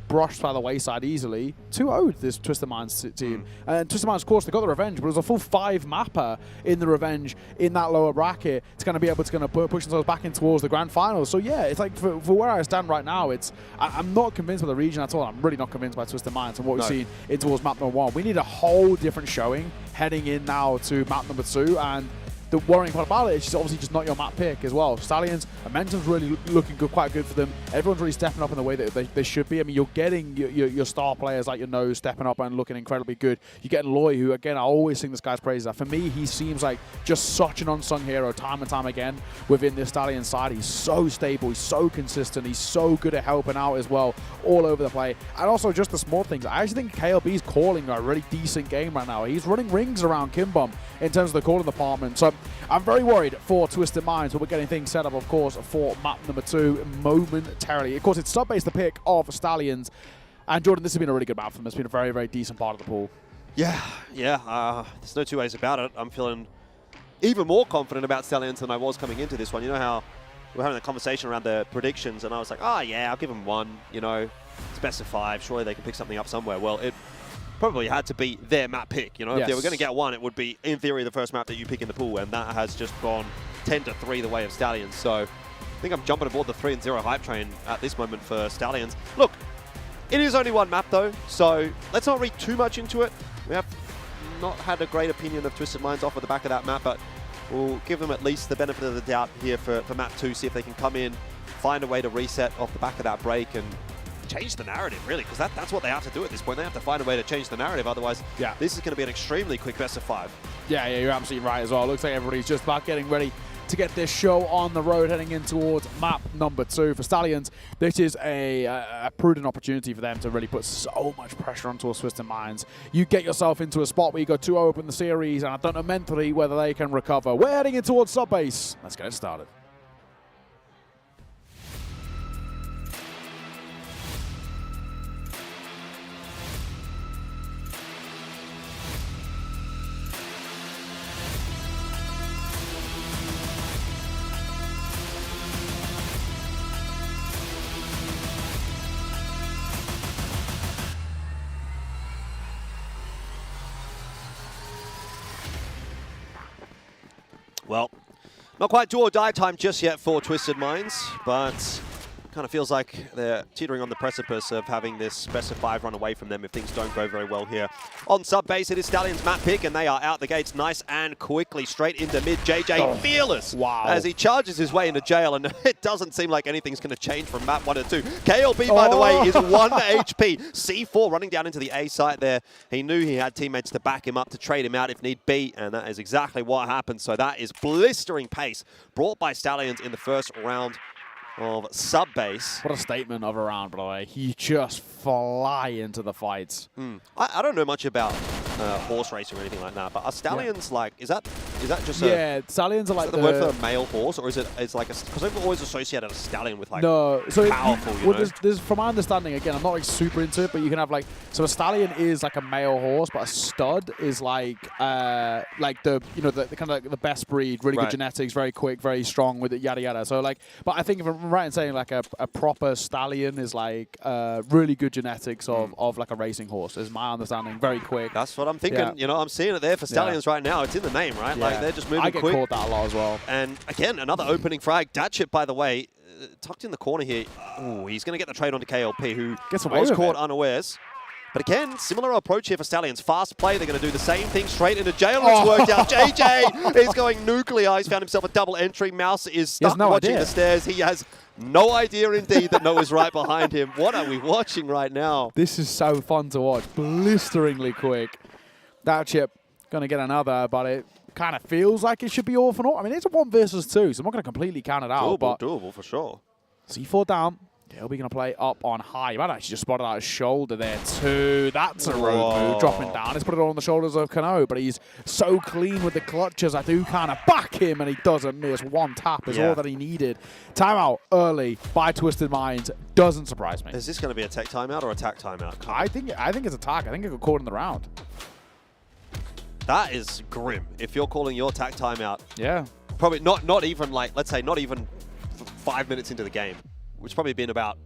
brushed by the wayside easily, 2-0'd this Twisted Minds team. And Twisted Minds, of course, they got the revenge, but it was a full 5 mapper in the revenge in that lower bracket. It's going to be able to push themselves back in towards the grand finals. So yeah, it's like for where I stand right now, I'm not convinced by the region at all. I'm really not convinced by Twisted Minds and what we've seen in towards map #1. We need a whole different showing heading in now to map #2, and the worrying part about it is obviously just not your map pick as well. Stallions, momentum's really looking good, quite good for them. Everyone's really stepping up in the way that they should be. I mean, you're getting your star players like your Nose stepping up and looking incredibly good. You're getting Loy, who, again, I always sing this guy's praises. For me, he seems like just such an unsung hero time and time again within this Stallion side. He's so stable, he's so consistent, he's so good at helping out as well, all over the play. And also just the small things. I actually think KLB's calling a really decent game right now. He's running rings around Kimbom in terms of the calling department. So I'm very worried for Twisted Minds, but we're getting things set up, of course, for map #2 momentarily. Of course, it's sub-base the pick of Stallions. And Jordan, this has been a really good map for them. It's been a very, very decent part of the pool. Yeah. There's no two ways about it. I'm feeling even more confident about Stallions than I was coming into this one. You know how we were having a conversation around the predictions, and I was like, oh yeah, I'll give them 1. You know, it's best of 5. Surely they can pick something up somewhere. Well, it probably had to be their map pick. You know, if they were going to get 1, it would be, in theory, the first map that you pick in the pool, and that has just gone 10-3 the way of Stallions. So I think I'm jumping aboard the 3-0 hype train at this moment for Stallions. Look, it is only 1 map though, so let's not read too much into it. We have not had a great opinion of Twisted Minds off of the back of that map, but we'll give them at least the benefit of the doubt here for map 2, see if they can come in, find a way to reset off the back of that break and change the narrative, really, because that's what they have to do at this point. They have to find a way to change the narrative, otherwise this is going to be an extremely quick best of 5. Yeah, you're absolutely right as well. It looks like everybody's just about getting ready to get this show on the road, heading in towards map #2. For Stallions, this is a prudent opportunity for them to really put so much pressure onto Twisted Minds. You get yourself into a spot where you go 2-0 up in the series, and I don't know mentally whether they can recover. We're heading in towards sub-base. Let's get it started. Well, not quite do or die time just yet for Twisted Minds, but kind of feels like they're teetering on the precipice of having this best of 5 run away from them if things don't go very well here. On sub-base, it is Stallions map pick, and they are out the gates nice and quickly, straight into mid. JJ fearless as he charges his way into jail, and it doesn't seem like anything's going to change from map 1 and 2. KLB, by the way, is 1 HP. C4 running down into the A site there. He knew he had teammates to back him up, to trade him out if need be, and that is exactly what happened. So that is blistering pace brought by Stallions in the first round of sub-base. What a statement of a round, by the way. You just fly into the fights. I don't know much about horse racing or anything like that. But are Stallions like, is that just Stallions are like the word for a male horse, or is it's like because I've always associated a stallion with like powerful, you know? There's, from my understanding, again, I'm not like super into it, but you can have like, so a stallion is like a male horse, but a stud is like the kind of like the best breed, really good genetics, very quick, very strong with it, yada yada. So like, but I think if I'm right in saying like a proper stallion is like really good genetics of like a racing horse, is my understanding. Very quick. That's what I'm thinking. Yeah. You know, I'm seeing it there for Stallions right now. It's in the name, right? Yeah. Like they're just moving quick. I get caught that a lot as well. And again, another opening frag. Datchip, by the way, tucked in the corner here. Ooh, he's going to get the trade onto KLP, who was caught unawares. But again, similar approach here for Stallions. Fast play. They're going to do the same thing straight into jail. It's worked out. JJ is going nuclear. He's found himself a double entry. Mouse is stuck watching the stairs. He has no idea indeed that Noah's right behind him. What are we watching right now? This is so fun to watch. Blisteringly quick. Datchip going to get another, but it kind of feels like it should be all for naught. I mean, it's a 1 versus 2, so I'm not going to completely count it out. Doable for sure. C4 down. He'll be going to play up on high. He might actually just spotted out his shoulder there too. That's a rogue move, dropping down. He's put it all on the shoulders of Kano, but he's so clean with the clutches. I do kind of back him, and he doesn't miss. One tap is all that he needed. Timeout early by Twisted Minds. Doesn't surprise me. Is this going to be a tech timeout or attack timeout? I think it's attack. I think it got caught in the round. That is grim. If you're calling your attack timeout, probably not even like, let's say not even 5 minutes into the game, which probably been about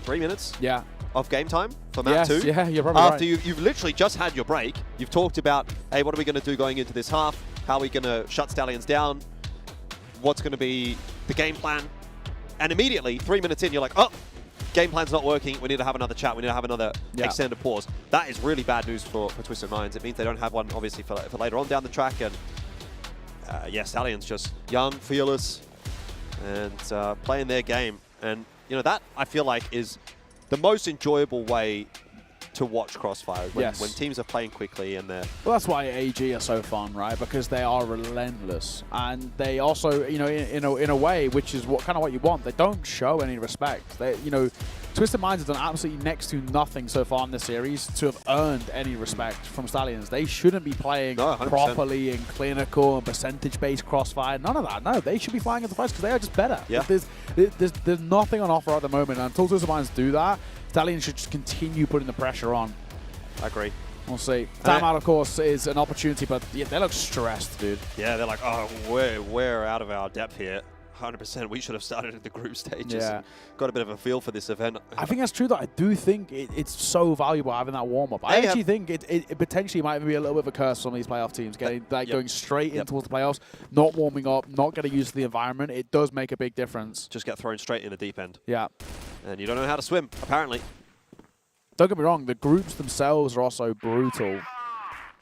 3 minutes of game time for map 2. Yeah, you're probably After you've literally just had your break, you've talked about, hey, what are we going to do going into this half? How are we going to shut Stallions down? What's going to be the game plan? And immediately, 3 minutes in, you're like, oh, game plan's not working. We need to have another chat. We need to have another extended pause. That is really bad news for Twisted Minds. It means they don't have one, obviously, for later on down the track. And Stallions just young, fearless, and playing their game. And, you know, that I feel like is the most enjoyable way to watch CROSSFIRE when teams are playing quickly and they're... Well, that's why AG are so fun, right? Because they are relentless. And they also, you know, in a way, which is what what you want, they don't show any respect. They, you know, Twisted Minds have done absolutely next to nothing so far in the series to have earned any respect from Stallions. They shouldn't be playing properly and clinical and percentage-based CROSSFIRE. None of that. No, they should be flying at the fights because they are just better. Yeah. There's nothing on offer at the moment. And until Twisted Minds do that, Stallions should just continue putting the pressure on. I agree. We'll see. Timeout, of course, is an opportunity, but yeah, they look stressed, dude. Yeah, they're like, oh, we're out of our depth here. 100%. We should have started at the group stages. And got a bit of a feel for this event. I think that's true, though. I do think it's so valuable having that warm-up. I actually think it potentially might be a little bit of a curse for some of these playoff teams, getting going straight in towards the playoffs, not warming up, not getting used to the environment. It does make a big difference. Just get thrown straight in the deep end. Yeah. And you don't know how to swim, apparently. Don't get me wrong, the groups themselves are also brutal.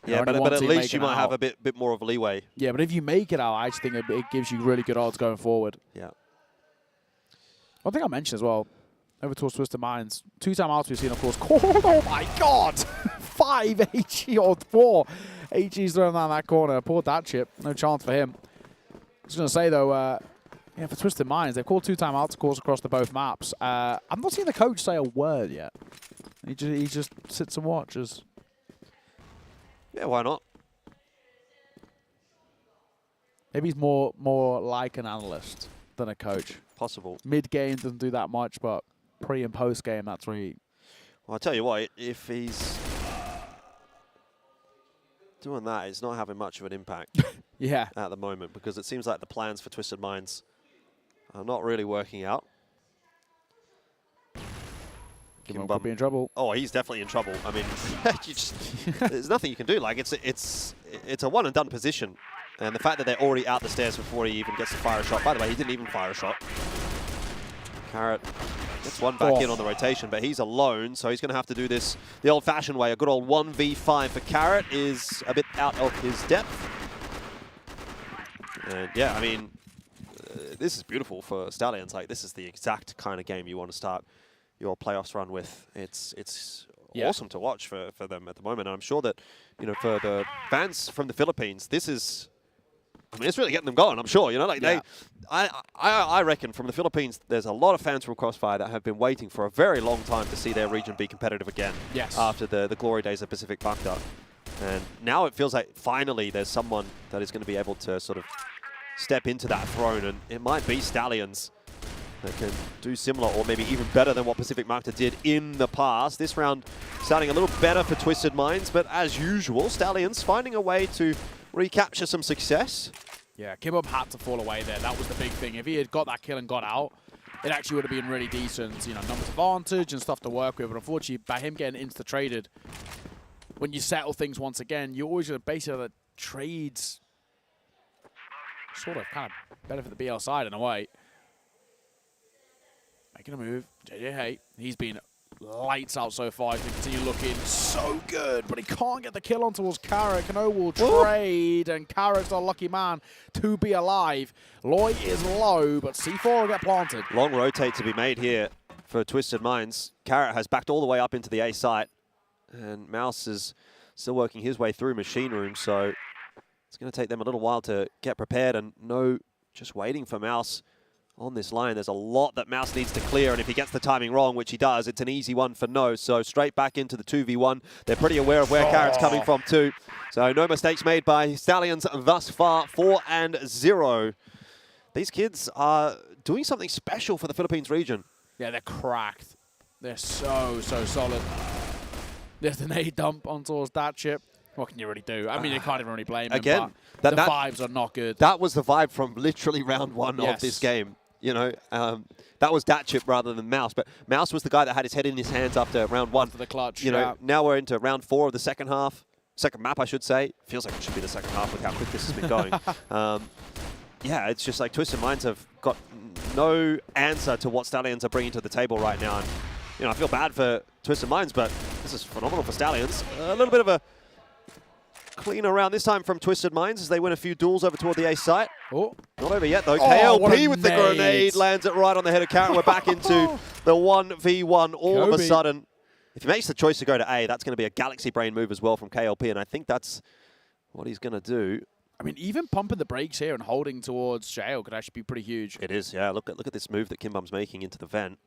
Yeah, but at least you might have a bit more of a leeway. Yeah, but if you make it out, I just think it gives you really good odds going forward. Yeah. One thing I mentioned as well, over towards Twisted Minds, 2 timeouts we've seen, of course. Oh my God! 5 HE or 4 HE's thrown down that corner. Poor Datchip, no chance for him. I was going to say, though, for Twisted Minds, they've called 2 timeouts, of course, across the both maps. I'm not seeing the coach say a word yet. He just sits and watches. Yeah, why not? Maybe he's more like an analyst than a coach. Possible. Mid-game doesn't do that much, but pre- and post-game, that's where he... Well, I'll tell you what, if he's doing that, it's not having much of an impact at the moment, because it seems like the plans for Twisted Minds are not really working out. Could be in trouble. Oh, he's definitely in trouble. I mean, there's nothing you can do. Like, it's a one-and-done position. And the fact that they're already out the stairs before he even gets to fire a shot. By the way, he didn't even fire a shot. Carrot gets one back in on the rotation, but he's alone, so he's going to have to do this the old-fashioned way. A good old 1v5 for Carrot is a bit out of his depth. And yeah, I mean, this is beautiful for Stallions. Like, this is the exact kind of game you want to start your playoffs run with. It's awesome to watch for them at the moment. And I'm sure that, you know, for the fans from the Philippines, this is, I mean, it's really getting them going, I'm sure. You know, like I reckon from the Philippines, there's a lot of fans from CROSSFIRE that have been waiting for a very long time to see their region be competitive again. Yes. After the glory days of Pacific Bacta. And now it feels like finally there's someone that is going to be able to sort of step into that throne, and it might be Stallions that can do similar or maybe even better than what Pacific Marketer did in the past. This round starting a little better for Twisted Minds, but as usual, Stallions finding a way to recapture some success. Yeah, Kimbom had to fall away there. That was the big thing. If he had got that kill and got out, it actually would have been really decent, you know, numbers advantage and stuff to work with. But unfortunately, by him getting insta-traded, when you settle things once again, you're always going to base it on the trades sort of kind of benefit the BL side in a way. Making a move, JJ Hay. He's been lights out so far. He's going to continue looking so good, but he can't get the kill on towards Carrot. Kano will trade, and Carrot's the lucky man to be alive. Loy is low, but C4 will get planted. Long rotate to be made here for Twisted Minds. Carrot has backed all the way up into the A site, and Mouse is still working his way through Machine Room, so it's going to take them a little while to get prepared, and no, just waiting for Mouse on this line. There's a lot that Mouse needs to clear, and if he gets the timing wrong, which he does, it's an easy one for No. So straight back into the 2v1. They're pretty aware of where Carrot's coming from too. So no mistakes made by Stallions thus far, 4-0. These kids are doing something special for the Philippines region. Yeah, they're cracked. They're so solid. There's an A dump on towards that chip. What can you really do? I mean, you can't even really blame him. Again, the vibes are not good. That was the vibe from literally round one of this game. You know, that was that chip rather than Mouse. But Mouse was the guy that had his head in his hands after round one. For the clutch, you know, now we're into round 4 of the second half. Second map, I should say. Feels like it should be the second half with how quick this has been going. Yeah, it's just like Twisted Minds have got no answer to what Stallions are bringing to the table right now. And, you know, I feel bad for Twisted Minds, but this is phenomenal for Stallions. A little bit of a clean around this time from Twisted Minds as they win a few duels over toward the A site. Oh, not over yet though. Oh, KLP with the grenade lands it right on the head of Carrot. We're back into the 1v1 all of a sudden. If he makes the choice to go to A, that's going to be a Galaxy Brain move as well from KLP, and I think that's what he's going to do. I mean, even pumping the brakes here and holding towards Jail could actually be pretty huge. It is, yeah. Look at this move that Kimbom's making into the vent.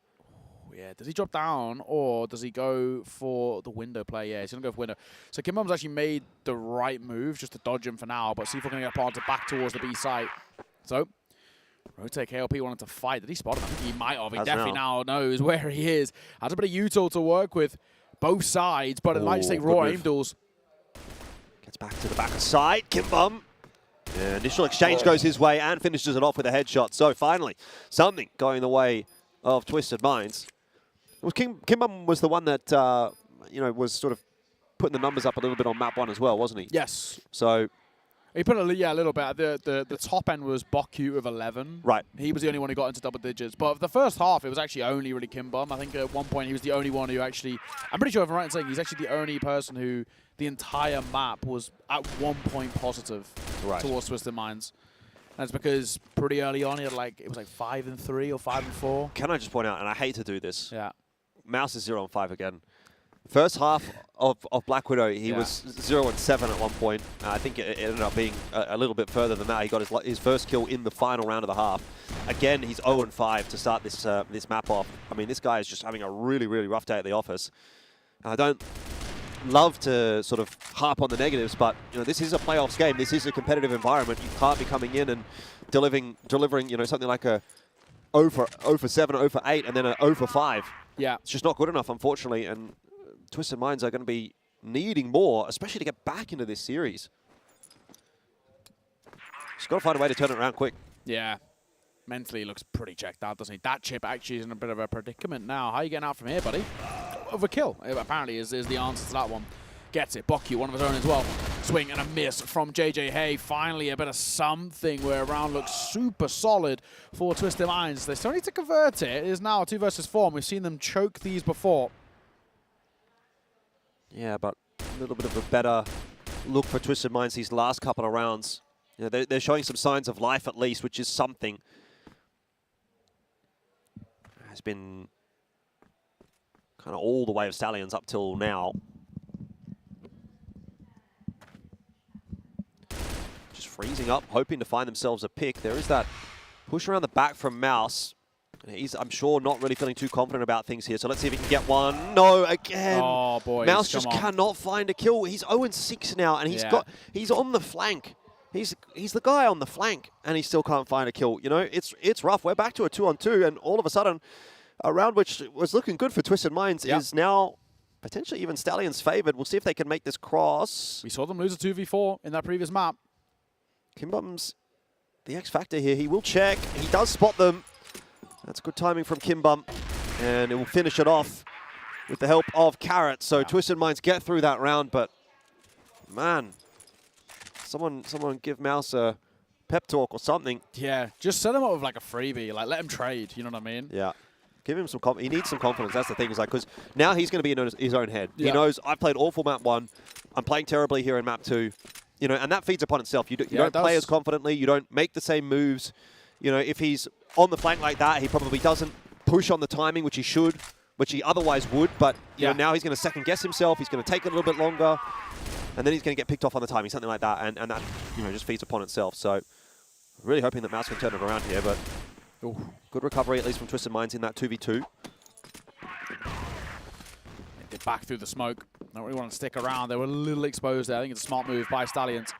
Yeah, does he drop down or does he go for the window play? Yeah, he's going to go for window. So Kimbom's actually made the right move just to dodge him for now, but see if we're going to get planted back towards the B site. So, rotate KLP wanted to fight. Did he spot him? I think he might have. He definitely now knows where he is. Has a bit of util to work with both sides, but it might just take raw aim duels. Gets back to the back of side. Kimbom. Yeah, initial exchange goes his way and finishes it off with a headshot. So finally, something going the way of Twisted Minds. Kimbom was the one that, you know, was sort of putting the numbers up a little bit on map 1 as well, wasn't he? Yes. So he put a little bit. The top end was Boku with 11. Right. He was the only one who got into double digits. But the first half, it was actually only really Kimbom. I think at one point he was the only one who actually, I'm pretty sure if I'm right in saying, he's actually the only person who the entire map was at one point positive towards Twisted Minds. And it's because pretty early on he had it was like 5-3 or 5-4. Can I just point out, and I hate to do this. Yeah. Mouse is 0-5 again. First half of Black Widow, he was 0-7 at one point. I think it ended up being a little bit further than that. He got his first kill in the final round of the half. Again, he's 0-5 to start this this map off. I mean, this guy is just having a really, really rough day at the office. I don't love to sort of harp on the negatives, but you know, this is a playoffs game. This is a competitive environment. You can't be coming in and delivering you know, something like a 0 for 7, 0 for 8, and then a 0 for 5. Yeah. It's just not good enough, unfortunately, and Twisted Minds are going to be needing more, especially to get back into this series. Just got to find a way to turn it around quick. Yeah. Mentally, he looks pretty checked out, doesn't he? That chip actually is in a bit of a predicament now. How are you getting out from here, buddy? Overkill, apparently, is the answer to that one. Gets it. Boku, one of his own as well. Swing and a miss from JJ Hay. Finally, a bit of something where a round looks super solid for Twisted Minds. They still need to convert it. It is now 2 versus 4, and we've seen them choke these before. Yeah, but a little bit of a better look for Twisted Minds these last couple of rounds. You know, they're showing some signs of life at least, which is something. Has been kind of all the way of Stallions up till now. Just freezing up, hoping to find themselves a pick. There is that push around the back from Mouse. He's, I'm sure, not really feeling too confident about things here. So let's see if he can get one. No, again. Oh, boy. Mouse just cannot find a kill. He's 0-6 now, and he's on the flank. He's the guy on the flank, and he still can't find a kill. You know, it's rough. We're back to a 2-on-2, and all of a sudden, a round which was looking good for Twisted Minds is now potentially even Stallions favored. We'll see if they can make this cross. We saw them lose a 2v4 in that previous map. Kimbum's the X factor here. He will check. He does spot them. That's good timing from Kimbum, and it will finish it off with the help of Carrot. So Twisted Minds get through that round, but man, someone give Mouse a pep talk or something. Yeah, just set him up with like a freebie, like let him trade. You know what I mean? Yeah, give him some confidence. He needs some confidence. That's the thing. Is like because now he's going to be in his own head. Yeah. He knows I've played awful map 1. I'm playing terribly here in map 2. You know, and that feeds upon itself. You don't play as confidently. You don't make the same moves. You know, if he's on the flank like that, he probably doesn't push on the timing, which he should, which he otherwise would. But you know, now he's going to second guess himself. He's going to take it a little bit longer, and then he's going to get picked off on the timing, something like that, and that just feeds upon itself. So really hoping that Mouse can turn it around here, but good recovery at least from Twisted Minds in that 2v2. They're back through the smoke. Don't really want to stick around. They were a little exposed there. I think it's a smart move by Stallions.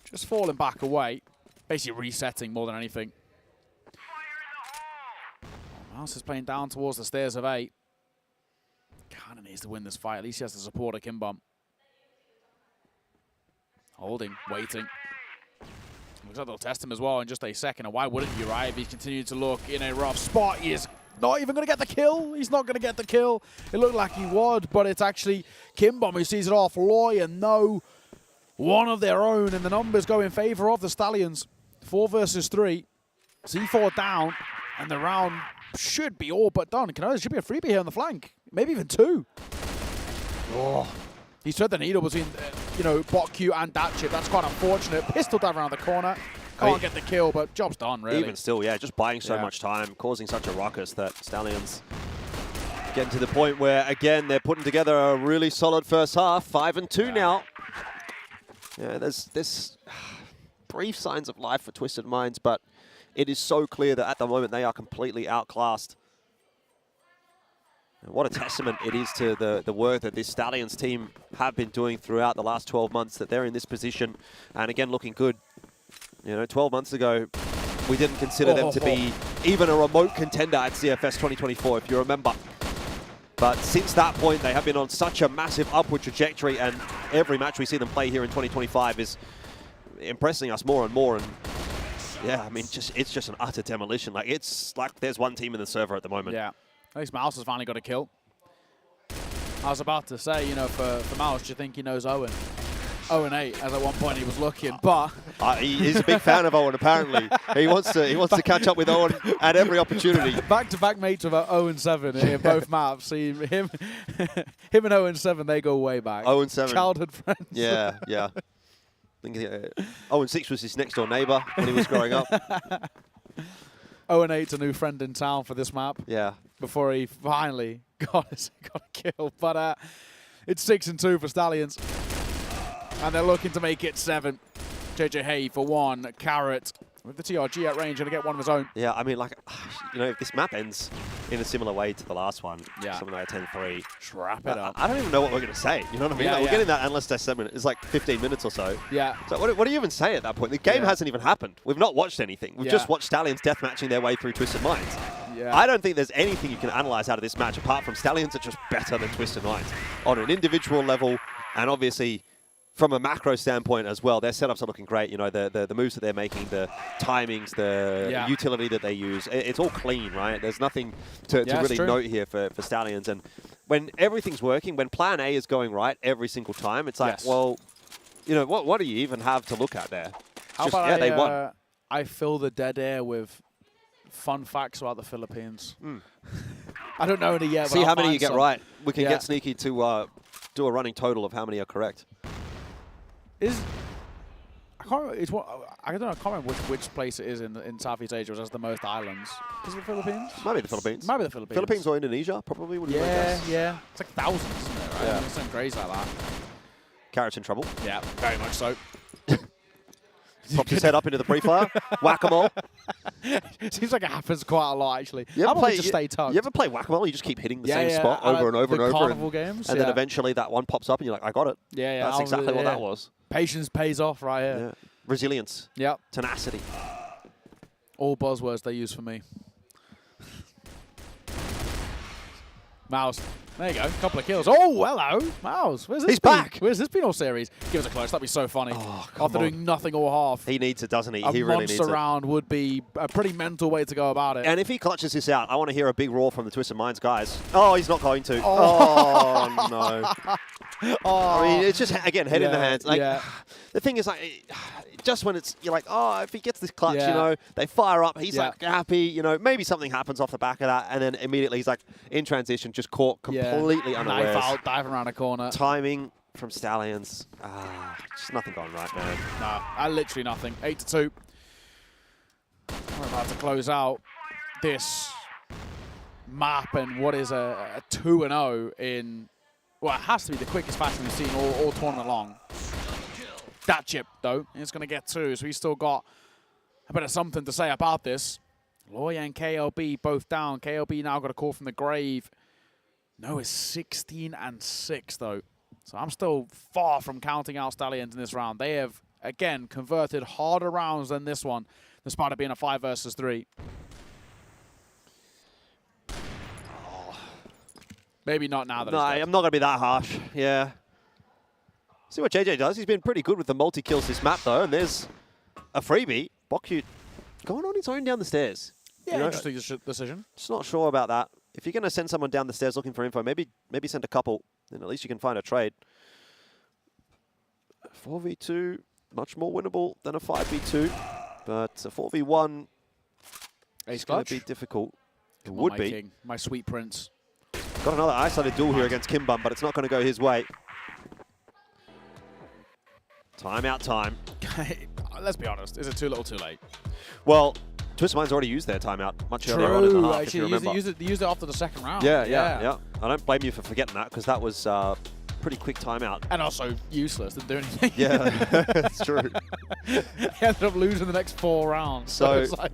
Just falling back away. Basically resetting more than anything. Mouse is playing down towards the stairs of 8. Kind of needs to win this fight. At least he has the support of Kimbum. Holding, waiting. Looks like they'll test him as well in just a second. And why wouldn't you, right? If he's continued to look in a rough spot, he is not even going to get the kill. He's not going to get the kill. It looked like he would, but it's actually Kimbum who sees it off. Lawyer, no. One of their own, and the numbers go in favor of the Stallions. 4 versus 3. C4 down, and the round should be all but done. There should be a freebie here on the flank. Maybe even 2. Oh. He's thread the needle between, bot Q and that chip. That's quite unfortunate. Pistol dive around the corner. Can't get the kill, but job's done, really. Even still, yeah, just buying so much time, causing such a ruckus that Stallions getting to the point where, again, they're putting together a really solid first half. 5-2 now. Yeah, there's brief signs of life for Twisted Minds, but it is so clear that at the moment they are completely outclassed. And what a testament it is to the work that this Stallions team have been doing throughout the last 12 months, that they're in this position, and again, looking good. 12 months ago, we didn't consider them to be even a remote contender at CFS 2024, if you remember. But since that point, they have been on such a massive upward trajectory, and every match we see them play here in 2025 is impressing us more and more. And yeah, I mean, it's just an utter demolition. Like, it's like there's one team in the server at the moment. Yeah, at least Mouse has finally got a kill. I was about to say, for Mouse, do you think he knows Owen? 0-8, as at one point he was looking, but he's a big fan of Owen. Apparently, he wants to catch up with Owen at every opportunity. Back-to-back mates with 0-7 in both maps. See him and 0-7, they go way back. 0-7, childhood friends. Yeah. I think 0-6 was his next door neighbour when he was growing up. 0-8's a new friend in town for this map. Yeah. Before he finally got a kill, but it's 6-2 for Stallions. And they're looking to make it 7. JJ Hay for 1. Carrot with the TRG at range, going to get one of his own. Yeah, I mean, if this map ends in a similar way to the last one, something like a 10-3. Just wrap it up. I don't even know what we're going to say. You know what I mean? We're getting that analyst test segment. It's like 15 minutes or so. Yeah. So what do you even say at that point? The game hasn't even happened. We've not watched anything. We've just watched Stallions deathmatching their way through Twisted Minds. Yeah. I don't think there's anything you can analyze out of this match apart from Stallions are just better than Twisted Minds on an individual level, and obviously from a macro standpoint as well. Their setups are looking great. The moves that they're making, the timings, the utility that they use. It's all clean, right? There's nothing to really note here for Stallions. And when everything's working, when plan A is going right every single time, it's like, well, what do you even have to look at there? How about they won. I fill the dead air with fun facts about the Philippines. I don't know any yet. See how many you get right. We can get sneaky to do a running total of how many are correct. I can't remember which place it is in Southeast Asia which has the most islands. Is it the Philippines? Might be the Philippines. Might be the Philippines. Philippines or Indonesia, probably. Yeah. It's like thousands, isn't it? Right? Yeah. It's something crazy like that. Carrot's in trouble. Yeah, very much so. Pops his head up into the pre-fire. Whack-a-mole. Seems like it happens quite a lot, actually. You ever, just stay tucked. you ever play Whack-a-mole? You just keep hitting the same yeah. spot over and over and over. Carnival games. And then eventually that one pops up and you're like, I got it. Yeah. That's exactly what that was. Patience pays off right here. Yeah. Resilience. Yep. Tenacity. All buzzwords they use for me. Mouse. There you go. Couple of kills. Oh, hello. Mouse. Where's this He's been? back. Where's this been all series? Give us a close. That'd be so funny. After doing nothing or half. He needs it, doesn't he? A He really needs monster it. round would be a pretty mental way to go about it. And if he clutches this out, I want to hear a big roar from the Twisted Minds guys. Oh, he's not going to. Oh, no. I mean, it's just, again, head in the hands. Like, the thing is, like, just when you're like, oh, if he gets this clutch, you know, they fire up, he's like happy, you know, maybe something happens off the back of that, and then immediately he's like in transition, just caught completely unawares. Knife out, diving around a corner. Timing from Stallions, just nothing going right, man. No, literally nothing. 8-2. We're about to close out this map and what is a 2-0 in, well, it has to be the quickest fashion we've seen all tournament long. That chip, though, is going to get 2, so he's still got a bit of something to say about this. Loya and KLB both down. KLB now got a call from the grave. No, it's 16-6, though. So I'm still far from counting out Stallions in this round. They have, again, converted harder rounds than this one, despite it being a 5 versus 3. Maybe not now. No, I'm not going to be that harsh. Yeah. See what JJ does. He's been pretty good with the multi-kills this map, though. And there's a freebie. Bokyu going on his own down the stairs. Yeah, you know, interesting decision. Just not sure about that. If you're going to send someone down the stairs looking for info, maybe send a couple. Then at least you can find a trade. 4v2, much more winnable than a 5v2. But a 4v1 is going to be difficult. It would be. King, my sweet prince. Got another isolated duel here against Kimbum, but it's not going to go his way. Timeout time. Let's be honest. Is it too little too late? Well, Twisted Minds already used their timeout much earlier on in the half, if you remember. Actually, they used it after the second round. Yeah. I don't blame you for forgetting that, because that was pretty quick timeout. And also useless. Didn't do anything. Yeah, that's true. He ended up losing the next 4 rounds. So it's like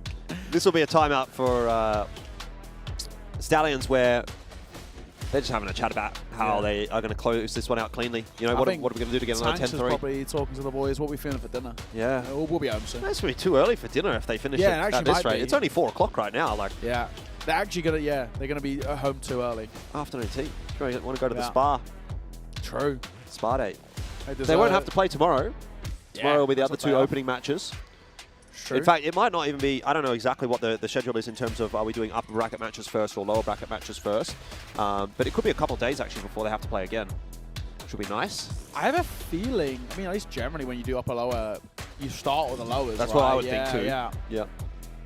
this will be a timeout for Stallions, where they're just having a chat about how they are going to close this one out cleanly. You know, what are we going to do to get another 10-3? Probably talking to the boys, what are we feeling for dinner? Yeah. We'll be home soon. That's going to be too early for dinner if they finish it at this rate. It's only 4 o'clock right now. Like, yeah. They're actually going to, they're going to be home too early. Afternoon tea. You want to go to the spa. True. Spa date. They won't have to play tomorrow. Tomorrow will be the other 2 opening matches. True. In fact, it might not even be, I don't know exactly what the schedule is in terms of are we doing upper bracket matches first or lower bracket matches first. But it could be a couple of days actually before they have to play again, which would be nice. I have a feeling, I mean, at least generally when you do upper lower, you start with the lowers. That's what I would think too. Yeah.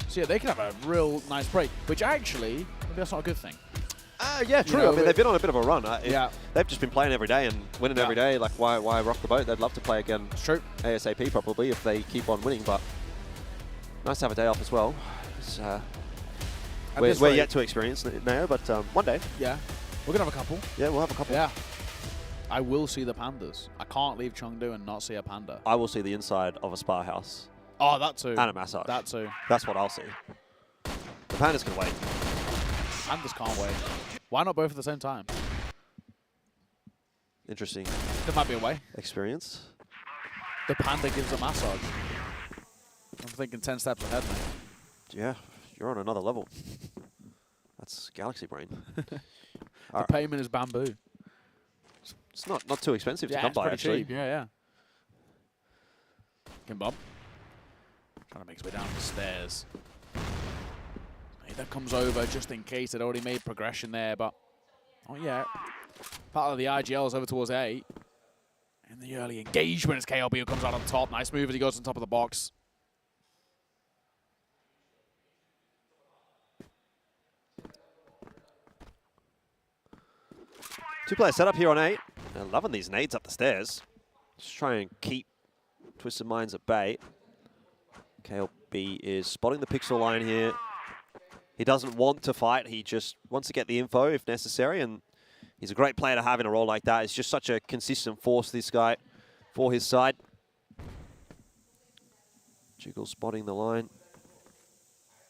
So yeah, they can have a real nice break, which actually, maybe that's not a good thing. Yeah, true. You know, I mean, they've been on a bit of a run. They've just been playing every day and winning every day. Like, why rock the boat? They'd love to play again. It's true. ASAP probably if they keep on winning, but nice to have a day off as well. We're yet to experience it now, but one day. Yeah. We're going to have a couple. Yeah, we'll have a couple. Yeah. I will see the pandas. I can't leave Chengdu and not see a panda. I will see the inside of a spa house. Oh, that too. And a massage. That too. That's what I'll see. The pandas can wait. Pandas can't wait. Why not both at the same time? Interesting. There might be a way. Experience. The panda gives a massage. I'm thinking 10 steps ahead, mate. Yeah, you're on another level. That's galaxy brain. The payment is bamboo. It's not too expensive to come by, actually. Cheap. Yeah. Kimbum. Trying to make his way down the stairs. That comes over just in case they'd already made progression there, but not yet. Part of the IGL is over towards A. And the early engagement as KLB who comes out on top. Nice move as he goes on top of the box. Two-player setup here on A. They're loving these nades up the stairs. Just try and keep Twisted Minds at bay. KLB is spotting the pixel line here. He doesn't want to fight. He just wants to get the info if necessary, and he's a great player to have in a role like that. He's just such a consistent force, this guy, for his side. Jiggle spotting the line.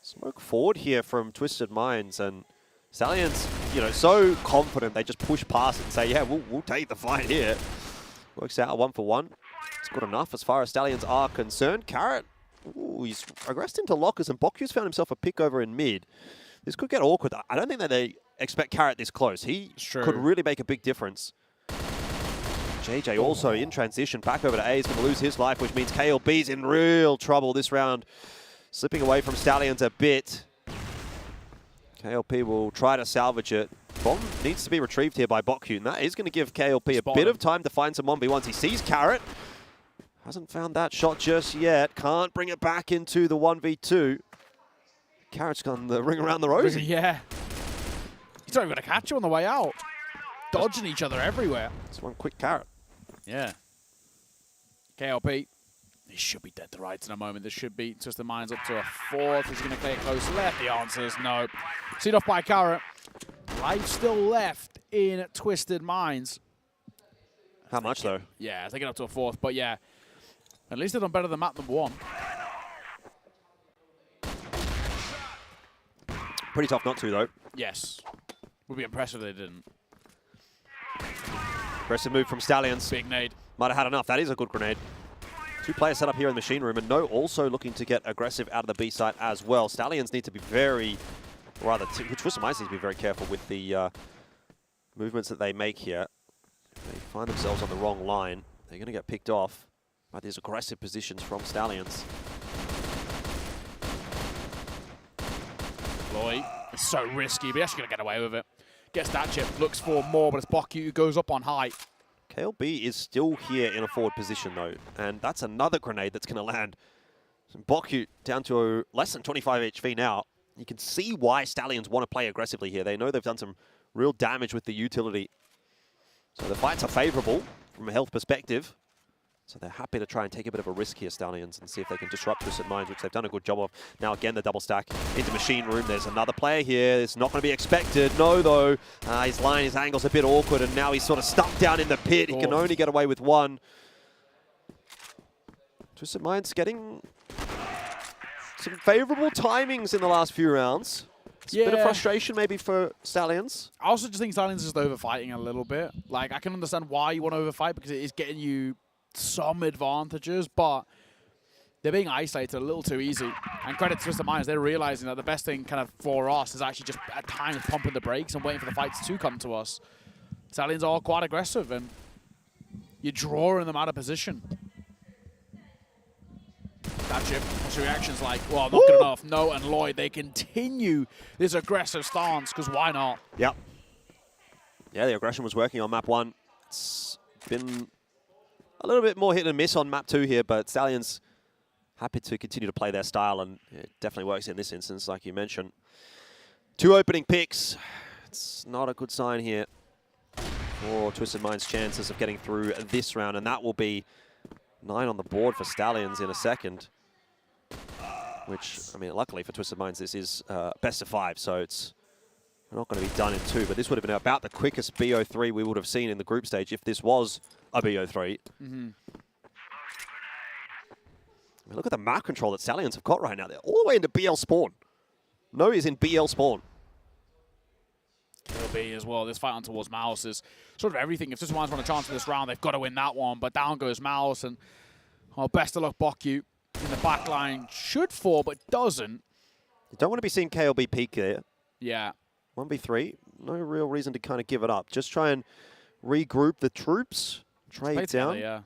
Smoke forward here from Twisted Minds, and Stallions, you know, so confident they just push past it and say, yeah, we'll take the fight here. Works out 1-for-1. It's good enough as far as Stallions are concerned. Carrot, ooh, he's regressed into lockers, and Bokyu's found himself a pick over in mid. This could get awkward. I don't think that they expect Carrot this close. He could really make a big difference. JJ also in transition, back over to A. He's going to lose his life, which means KLB's in real trouble this round. Slipping away from Stallions a bit. KLP will try to salvage it. Bomb needs to be retrieved here by Bokyu, and that is going to give KLP a bit of time to find some 1v1s. He sees Carrot. Hasn't found that shot just yet. Can't bring it back into the 1v2. Carrot's gone the ring around the rosy. Yeah. He's not even going to catch you on the way out. Dodging each other everywhere. It's one quick Carrot. Yeah. KLP. He should be dead to rights in a moment. This should be Twisted Minds up to a fourth. He's going to play it close left. The answer is no. Seen off by Carrot. Life still left in Twisted Minds. How much, though? Yeah, they get up to a fourth. But yeah, at least they've done better than map number 1. Pretty tough not to, though. Yes. Would be impressive if they didn't. Aggressive move from Stallions. Big nade. Might have had enough. That is a good grenade. 2 players set up here in the machine room, and No also looking to get aggressive out of the B site as well. Stallions need to be very, rather, Twisted Minds need to be very careful with the movements that they make here. If they find themselves on the wrong line, they're going to get picked off by these aggressive positions from Stallions. Lloyd, it's so risky, but he's actually going to get away with it. Gets that chip, looks for more, but it's Bokyu who goes up on high. KLB is still here in a forward position, though, and that's another grenade that's going to land. Bokyu down to less than 25 HP now. You can see why Stallions want to play aggressively here. They know they've done some real damage with the utility. So the fights are favorable from a health perspective. So they're happy to try and take a bit of a risk here, Stallions, and see if they can disrupt Twisted Minds, which they've done a good job of. Now again, the double stack into machine room. There's another player here. It's not going to be expected. No, though. His line, his angle's a bit awkward, and now he's sort of stuck down in the pit. He can only get away with one. Twisted Minds getting some favorable timings in the last few rounds. It's a bit of frustration maybe for Stallions. I also just think Stallions is overfighting a little bit. Like, I can understand why you want to overfight, because it is getting you some advantages, but they're being isolated a little too easy. And credit to Twisted Minds, they're realizing that the best thing kind of for us is actually just at times pumping the brakes and waiting for the fights to come to us. Stallions are quite aggressive, and you're drawing them out of position. That chip, what's your reactions like? Well, not good enough. No, and Lloyd, they continue this aggressive stance, because why not? Yep. Yeah, the aggression was working on map 1. It's been a little bit more hit and miss on map 2 here, but Stallions happy to continue to play their style, and it definitely works in this instance, like you mentioned. 2 opening picks. It's not a good sign here for Twisted Minds' chances of getting through this round, and that will be 9 on the board for Stallions in a second. Which, I mean, luckily for Twisted Minds, this is best of 5, so it's not going to be done in 2, but this would have been about the quickest BO3 we would have seen in the group stage if this was a BO3. I mean, look at the map control that Stallions have got right now. They're all the way into BL spawn. No is in BL spawn. It'll be as well. This fight on towards Mouse is sort of everything. If Twisted Minds want a chance for this round, they've got to win that one, but down goes Mouse, and best of luck Bokyu in the back line. Should fall, but doesn't. You don't want to be seeing KLB peak there. Yeah. 1v3, no real reason to kind of give it up. Just try and regroup the troops, trade down. Together, yeah.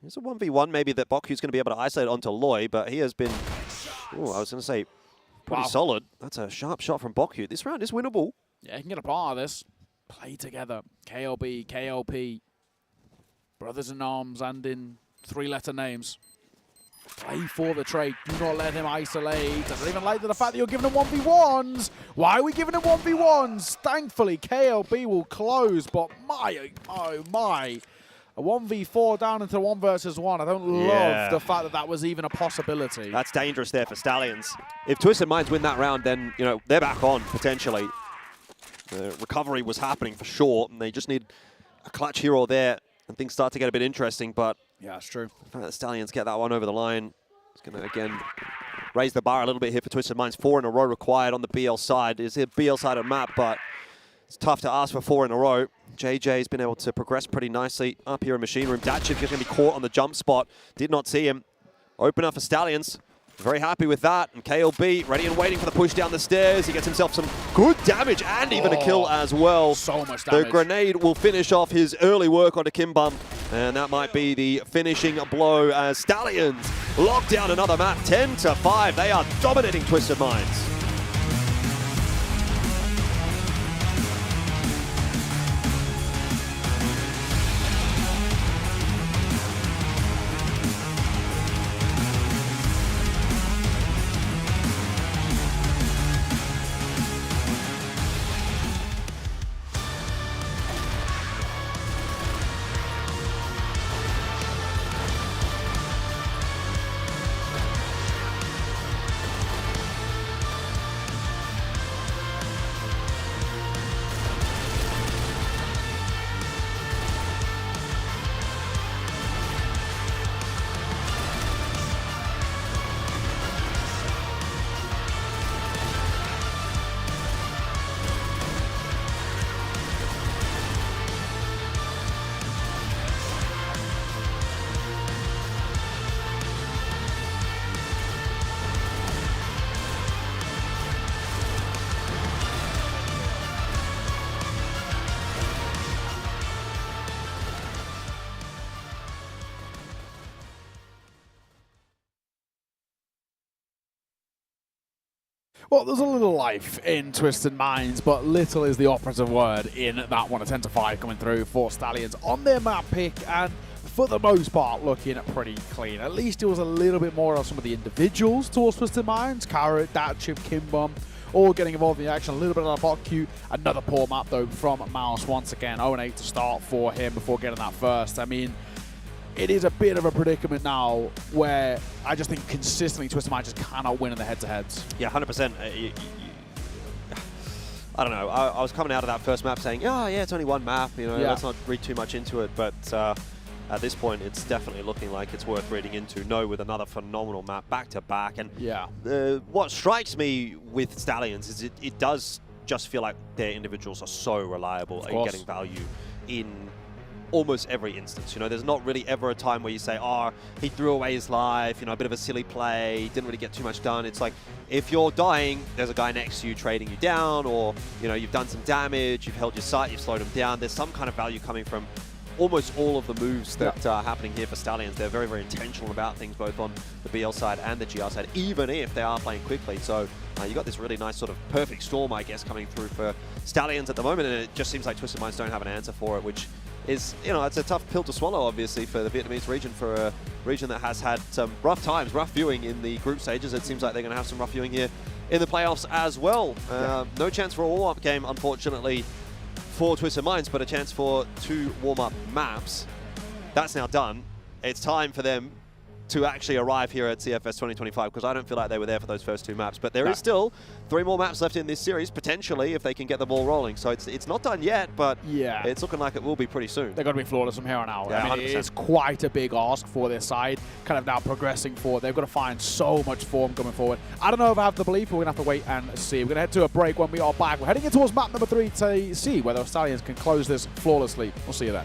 Here's a 1v1 maybe that Bokyu's going to be able to isolate onto Loy, but he has been, I was going to say, pretty solid. That's a sharp shot from Bokyu. This round is winnable. Yeah, he can get a part of this. Play together. KLB, KLP. Brothers in arms and in 3-letter names. Play for the trade. Do not let him isolate. I don't even like the fact that you're giving him 1v1s. Why are we giving him 1v1s? Thankfully, KLB will close, but my, oh my. A 1v4 down into 1 versus 1. I don't love the fact that that was even a possibility. That's dangerous there for Stallions. If Twisted Minds win that round, then, you know, they're back on, potentially. The recovery was happening for sure, and they just need a clutch here or there, and things start to get a bit interesting, but yeah, it's true. The fact that Stallions get that one over the line He's going to, again, raise the bar a little bit here for Twisted Minds. 4 in a row required on the BL side. It's a BL side of map, but it's tough to ask for 4 in a row. JJ's been able to progress pretty nicely up here in Machine Room. Datchev is going to be caught on the jump spot. Did not see him. Open up for Stallions. Very happy with that. And KLB ready and waiting for the push down the stairs. He gets himself some good damage and even a kill as well. So much damage. The grenade will finish off his early work onto Kimbum. And that might be the finishing blow as Stallions lock down another map. 10-5. They are dominating Twisted Minds. Well, there's a little life in Twisted Minds, but little is the operative word in that one. A 10-5 coming through for Stallions on their map pick, and for the most part looking pretty clean. At least it was a little bit more of some of the individuals towards Twisted Minds. Carrot, Datchev, Kimbum, all getting involved in the action. A little bit of that bot queue. Another poor map though from Mouse once again. 0-8 to start for him before getting that first. I mean, it is a bit of a predicament now where I just think consistently Twisted Minds just cannot win in the head-to-heads. Yeah, 100%. I don't know. I was coming out of that first map saying, oh, yeah, it's only one map. You know, let's not read too much into it. But at this point, it's definitely looking like it's worth reading into. No, with another phenomenal map back-to-back. And what strikes me with Stallions is it does just feel like their individuals are so reliable at getting value in almost every instance. You know, there's not really ever a time where you say, oh, he threw away his life, you know, a bit of a silly play, didn't really get too much done. It's like, if you're dying, there's a guy next to you trading you down, or, you know, you've done some damage, you've held your sight, you've slowed him down. There's some kind of value coming from almost all of the moves that are happening here for Stallions. They're very, very intentional about things, both on the BL side and the GR side, even if they are playing quickly. So you got this really nice sort of perfect storm, I guess, coming through for Stallions at the moment, and it just seems like Twisted Minds don't have an answer for it, which is, you know, it's a tough pill to swallow, obviously, for the Vietnamese region, for a region that has had some rough times, rough viewing in the group stages. It seems like they're going to have some rough viewing here in the playoffs as well. No chance for a warm-up game, unfortunately, for Twisted Minds, but a chance for 2 warm-up maps. That's now done. It's time for them to actually arrive here at CFS 2025, because I don't feel like they were there for those first 2 maps. But there is still 3 more maps left in this series, potentially, if they can get the ball rolling. So it's not done yet, but it's looking like it will be pretty soon. They're going to be flawless from here on out. Yeah, I mean, 100%. it's quite a big ask for their side, kind of now progressing forward. They've got to find so much form coming forward. I don't know if I have the belief, but we're going to have to wait and see. We're going to head to a break. When we are back, we're heading in towards map number 3 to see whether Stallions can close this flawlessly. We'll see you then.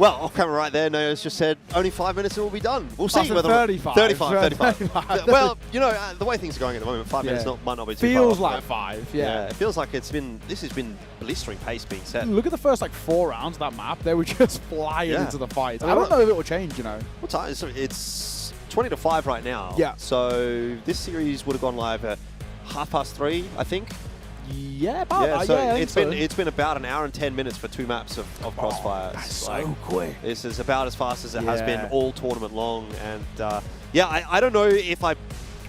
Well, off camera right there, Nao's just said only 5 minutes and we'll be done. We'll see said whether 35. 35. Well, you know, the way things are going at the moment, 5 minutes might not be too Feels far off, like 5, yeah. It feels like this has been blistering pace being set. Look at the first like 4 rounds of that map. They were just flying into the fight. I don't know if it will change, you know. What time? It's 20-5 right now. Yeah. So this series would have gone live at 3:30, I think. Yeah, about it's been about an hour and 10 minutes for 2 maps of CROSSFIRE. That's so quick. This is about as fast as it has been all tournament long, and I don't know if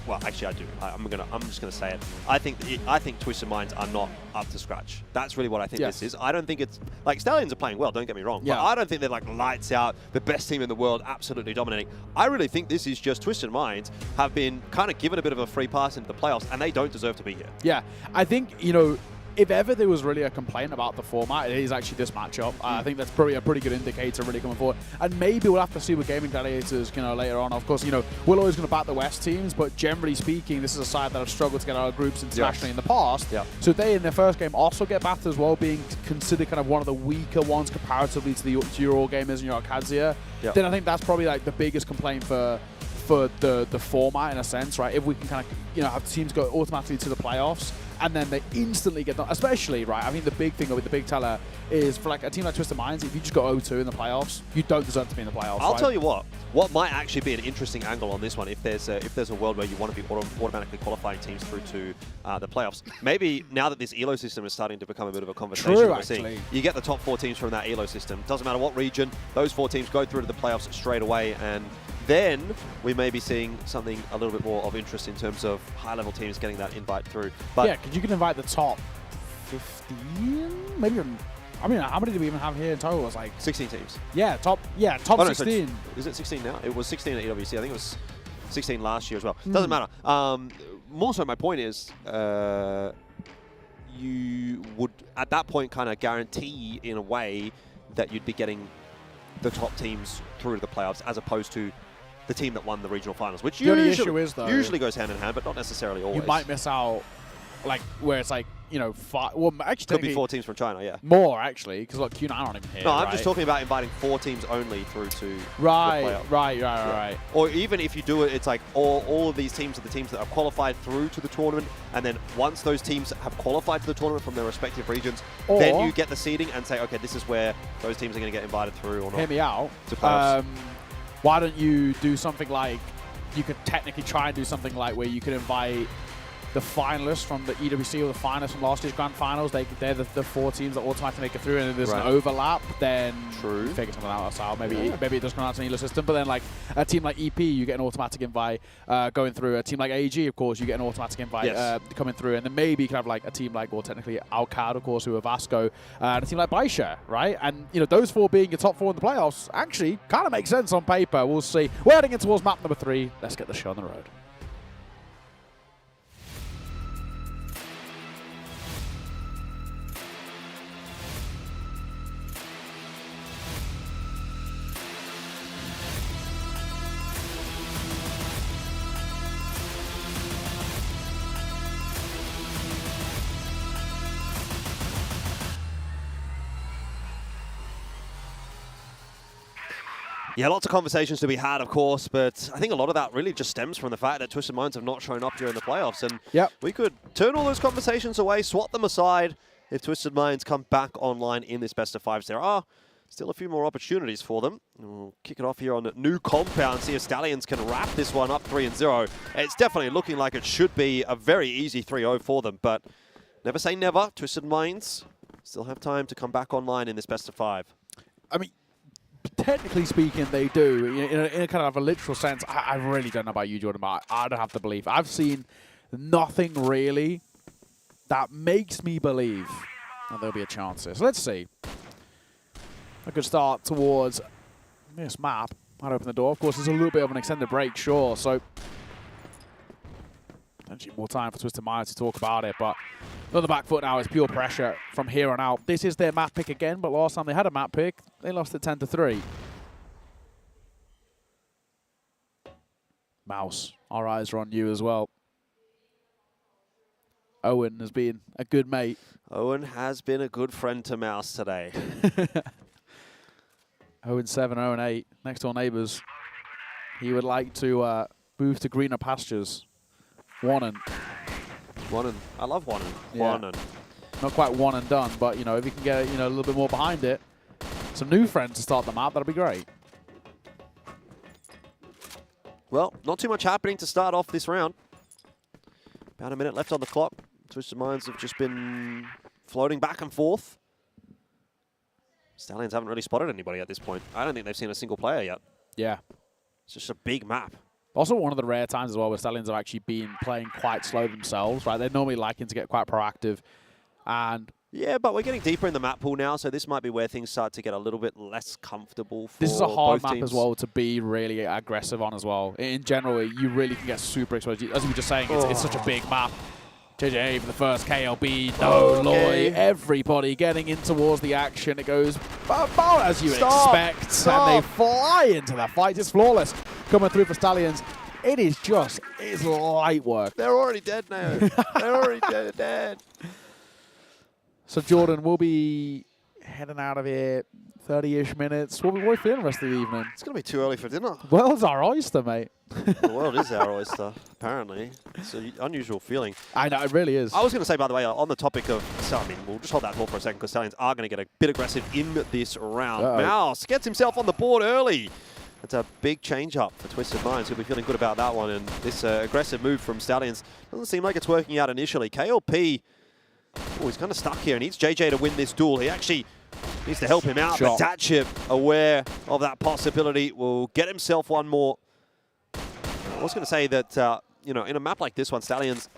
well, actually I do. I'm just gonna say it. I think Twisted Minds are not up to scratch. That's really what I think this is. I don't think it's like Stallions are playing well. Don't get me wrong. But I don't think they're like lights out, the best team in the world, absolutely dominating. I really think this is just Twisted Minds have been kind of given a bit of a free pass into the playoffs, and they don't deserve to be here. Yeah, I think if ever there was really a complaint about the format, it is actually this matchup. I think that's probably a pretty good indicator really coming forward. And maybe we'll have to see with Gaming Gladiators, later on. Of course, we're always going to back the West teams, but generally speaking, this is a side that have struggled to get out of groups internationally in the past. So they, in their first game, also get battered as well, being considered kind of one of the weaker ones comparatively to your All Gamers and your Qadsiah. Then I think that's probably like the biggest complaint for the format in a sense, right? If we can kind of have teams go automatically to the playoffs and then they instantly get done, especially, right? I think the big thing with the big teller is for like a team like Twisted Minds, if you just go 0-2 in the playoffs, you don't deserve to be in the playoffs. I'll tell you what might actually be an interesting angle on this one, if there's a world where you want to be automatically qualifying teams through to the playoffs. Maybe now that this ELO system is starting to become a bit of a conversation, we're seeing, you get the top 4 teams from that ELO system. Doesn't matter what region, those 4 teams go through to the playoffs straight away, and then we may be seeing something a little bit more of interest in terms of high-level teams getting that invite through. But yeah, because you can invite the top 15, maybe. I mean, how many do we even have here in total? It's like 16 teams. Yeah, top 16. So is it 16 now? It was 16 at EWC. I think it was 16 last year as well. Doesn't matter. More so, my point is, you would at that point kind of guarantee in a way that you'd be getting the top teams through to the playoffs, as opposed to the team that won the regional finals, which usually goes hand in hand, but not necessarily always. You might miss out, like where it's like 5. Well, actually, could be 4 teams from China, yeah. More actually, because look, Q9 aren't even here. No, I'm just talking about inviting 4 teams only through to the playoffs. Right. Or even if you do it, it's like all of these teams are the teams that have qualified through to the tournament, and then once those teams have qualified to the tournament from their respective regions, then you get the seeding and say, okay, this is where those teams are going to get invited through or not. Hear me out. To playoffs. Why don't you do something like, you could technically try and do something like where you could invite the finalists from the EWC or the finalists from last year's Grand Finals. They're the 4 teams that automatically make it through, and if there's an overlap, then figure something out. So maybe it does come out to an ELO system, but then like a team like EP, you get an automatic invite going through. A team like AG, of course, you get an automatic invite coming through, and then maybe you can have like a team like, well, technically Alcad, of course, who are Vasco, and a team like Baisha, right? And those 4 being your top 4 in the playoffs actually kind of makes sense on paper. We'll see. We're heading in towards map number 3. Let's get the show on the road. Yeah, lots of conversations to be had, of course, but I think a lot of that really just stems from the fact that Twisted Minds have not shown up during the playoffs, and we could turn all those conversations away, swat them aside if Twisted Minds come back online in this best of 5s. There are still a few more opportunities for them. We'll kick it off here on New Compound, see if Stallions can wrap this one up 3-0. It's definitely looking like it should be a very easy 3-0 for them, but never say never. Twisted Minds still have time to come back online in this best of 5. I mean, technically speaking, they do. In a kind of a literal sense, I really don't know about you, Jordan, but I don't have to believe. I've seen nothing really that makes me believe that there'll be a chance here. So let's see. A good start towards this map. Might open the door. Of course, there's a little bit of an extended break, sure. So potentially more time for Twisted Minds to talk about it, but on the back foot now is pure pressure from here on out. This is their map pick again, but last time they had a map pick, they lost it 10-3. Mouse, our eyes are on you as well. Owen has been a good mate. Owen has been a good friend to Mouse today. 0-7, 0-8, next door neighbours. He would like to move to greener pastures. Wannen. I love Wannen. Yeah. Wannen. Not quite one and done, but you know, if you can get a little bit more behind it, some new friends to start the map, that'll be great. Well, not too much happening to start off this round. About a minute left on the clock. Twisted Minds have just been floating back and forth. Stallions haven't really spotted anybody at this point. I don't think they've seen a single player yet. Yeah. It's just a big map. Also one of the rare times as well where Stallions have actually been playing quite slow themselves, right? They're normally liking to get quite proactive. And yeah, but we're getting deeper in the map pool now, so this might be where things start to get a little bit less comfortable for this is a hard both map teams. as well to be really aggressive on as well. In general, you really can get super exposed. As you were just saying, it's such a big map. JJ for the first KLB, no Loy, everybody getting in towards the action. It goes about as you expect, and they fly into the fight. It's flawless coming through for Stallions. It is it's light work. They're already dead now. They're already dead. So Jordan, we'll be heading out of here 30-ish minutes. What are we feeling the rest of the evening? It's going to be too early for dinner. World's our oyster, mate. The world is our oyster, apparently. It's an unusual feeling. I know, it really is. I was going to say, by the way, on the topic of... So, I mean, we'll just hold that thought for a second because Stallions are going to get a bit aggressive in this round. Mouse gets himself on the board early. It's a big change-up for Twisted Minds. He'll be feeling good about that one. And this aggressive move from Stallions doesn't seem like it's working out initially. KLP... Oh, he's kind of stuck here and needs JJ to win this duel. He actually needs to help him out. But Datchip, aware of that possibility, will get himself one more. I was going to say that, you know, in a map like this one, Stallions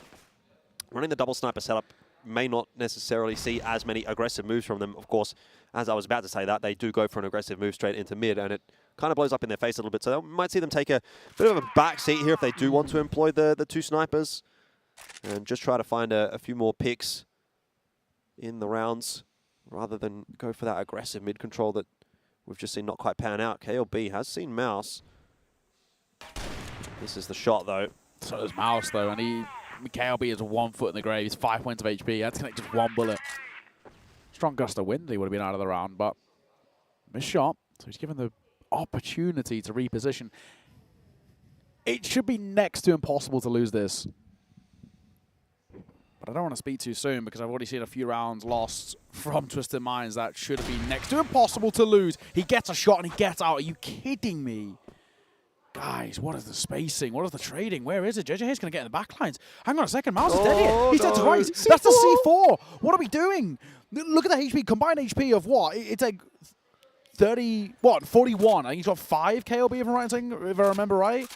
running the double sniper setup may not necessarily see as many aggressive moves from them. Of course, as I was about to say that, they do go for an aggressive move straight into mid, and it kind of blows up in their face a little bit. So we might see them take a bit of a back seat here if they do want to employ the two snipers and just try to find a few more picks in the rounds rather than go for that aggressive mid control that we've just seen not quite pan out. KLB has seen Mouse. This is the shot though. So does Mouse though, and KLB is 1 foot in the grave. He's 5 points of HP. That's connect just one bullet. Strong gust of wind, he would have been out of the round, but missed shot. So he's given the opportunity to reposition. It should be next to impossible to lose this. But I don't want to speak too soon because I've already seen a few rounds lost from Twisted Minds that should have been next to impossible to lose. He gets a shot and he gets out. Are you kidding me? Guys, what is the spacing? What is the trading? Where is it? JJ is going to get in the backlines. Hang on a second. Mouse is dead here. He's dead to right. C4. That's the C4. What are we doing? Look at the HP. Combined HP of what? It's like 30, what? 41. I think he's got 5 KLB if I remember right.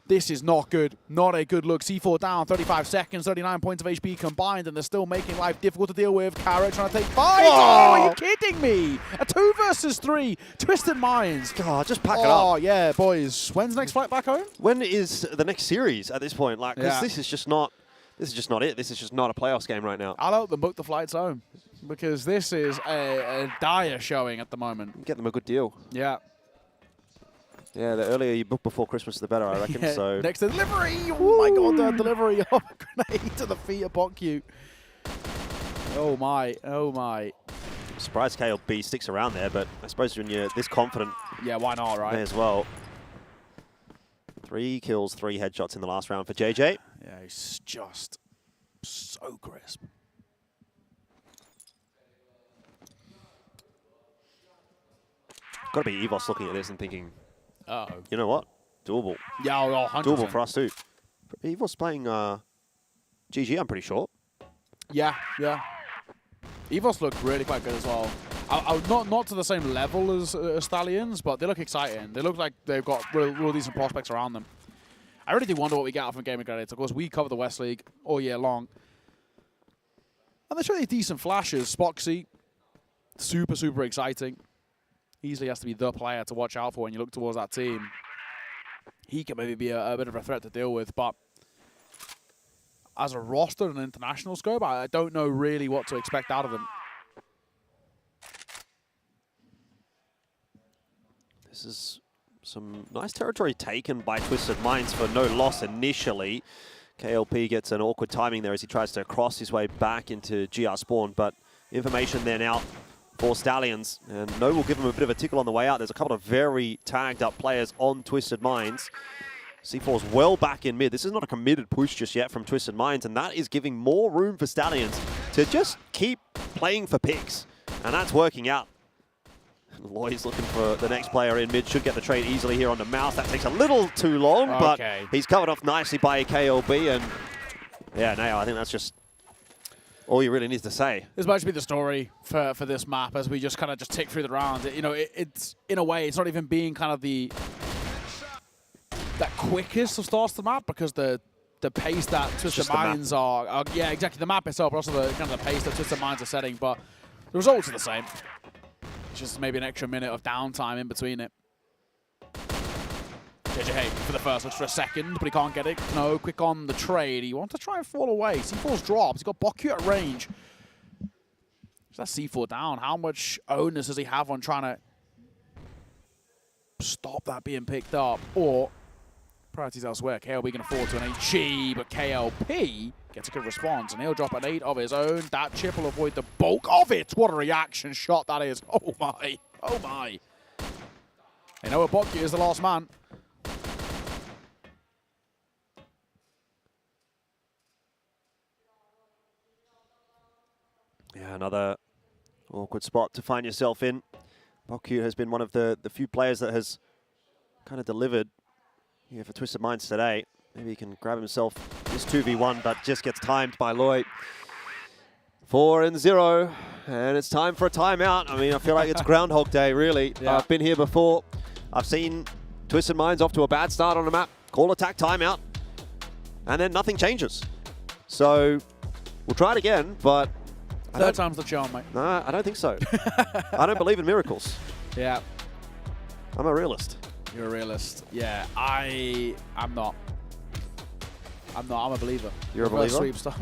This is not good. Not a good look. C4 down, 35 seconds, 39 points of HP combined, and they're still making life difficult to deal with. Carrot trying to take 5. Oh, are you kidding me? A 2 versus 3. Twisted Minds. God, just pack it up. Oh, yeah, boys. When's the next flight back home? When is the next series at this point? Like, because this is just not it. This is just not a playoffs game right now. I'll help them book the flights home because this is a dire showing at the moment. Get them a good deal. Yeah. Yeah, the earlier you book before Christmas, the better, I reckon. Yeah, so next delivery! Oh my god, the delivery of a grenade to the feet of Bokyu. Oh my, oh my. I'm surprised KLB sticks around there, but I suppose when you're this confident, yeah, why not, right? May as well. 3 kills, 3 headshots in the last round for JJ. Yeah, he's just so crisp. Got to be Evos looking at this and thinking, uh-oh. You know what? Doable. Yeah, 100%. Doable for us too. Evos playing GG, I'm pretty sure. Yeah, yeah. Evos look really quite good as well. Not to the same level as Stallions, but they look exciting. They look like they've got real decent prospects around them. I really do wonder what we get out from Gaming Gladiators. Of course, we cover the West League all year long. And they show these decent flashes. Spoxy, super, super exciting. Easily has to be the player to watch out for when you look towards that team. He can maybe be a bit of a threat to deal with, but as a roster and an international scope, I don't know really what to expect out of them. This is some nice territory taken by Twisted Minds for no loss initially. KLP gets an awkward timing there as he tries to cross his way back into GR spawn, but information there now for Stallions. And No will give him a bit of a tickle on the way out. There's a couple of very tagged up players on Twisted Minds. C4's well back in mid. This is not a committed push just yet from Twisted Minds, and that is giving more room for Stallions to just keep playing for picks. And that's working out. Loy's looking for the next player in mid. Should get the trade easily here on the Mouse. That takes a little too long, but he's covered off nicely by a KLB. And yeah, Nail, I think that's just all you really need to say. This might be the story for this map as we just kind of just tick through the rounds. You know, it's in a way, it's not even being kind of that quickest of starts to the map, because the pace that Twisted Minds are, yeah, exactly, the map itself, but also the kind of the pace that Twisted Minds are setting. But the results are the same. It's just maybe an extra minute of downtime in between it. JJ Hay for the first, looks for a second, but he can't get it. No, quick on the trade. He wants to try and fall away. C4's drops. He's got Boku at range. Is that C4 down? How much onus does he have on trying to stop that being picked up? Or priorities elsewhere. KLB can afford to an HG, but KLP gets a good response, and he'll drop an 8 of his own. That chip will avoid the bulk of it. What a reaction shot that is. Oh my. Oh my. They know Boku is the last man. Yeah, another awkward spot to find yourself in. Boku has been one of the few players that has kind of delivered here for Twisted Minds today. Maybe he can grab himself this 2v1, but just gets timed by Loy. 4-0, and it's time for a timeout. I mean, I feel like it's Groundhog Day, really. Yeah. I've been here before. I've seen Twisted Minds off to a bad start on the map, call attack timeout, and then nothing changes. So we'll try it again, but Third time's the charm, mate. No, I don't think so. I don't believe in miracles. Yeah. I'm a realist. You're a realist. Yeah, I'm not. I'm a believer. You're a believer? Sweepstar.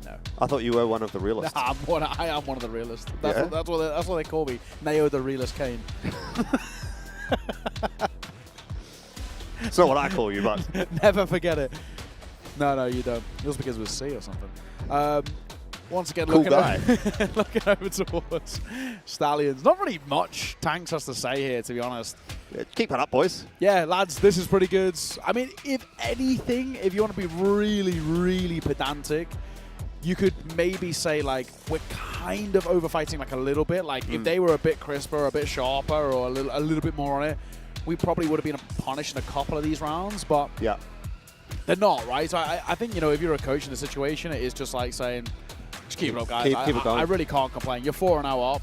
No. I thought you were one of the realists. Nah, I am one of the realists. That's, Yeah? that's what they call me. Neo the realist Kane. It's not what I call you, but Never forget it. No, you don't. It was because it was C or something. Once again, Cool looking over towards Stallions. Not really much Tanks has to say here, to be honest. keep it up, boys. Yeah, lads, this is pretty good. I mean, if anything, if you want to be really, really pedantic, you could maybe say, like, we're kind of overfighting, like, a little bit. Like, if they were a bit crisper, a bit sharper, or a little bit more on it, we probably would have been punished in a couple of these rounds, but Yeah. they're not, right? So I think, you know, if you're a coach in the situation, it is just like saying, just keep it up, guys. Keep it going. I really can't complain. You're 4-0 up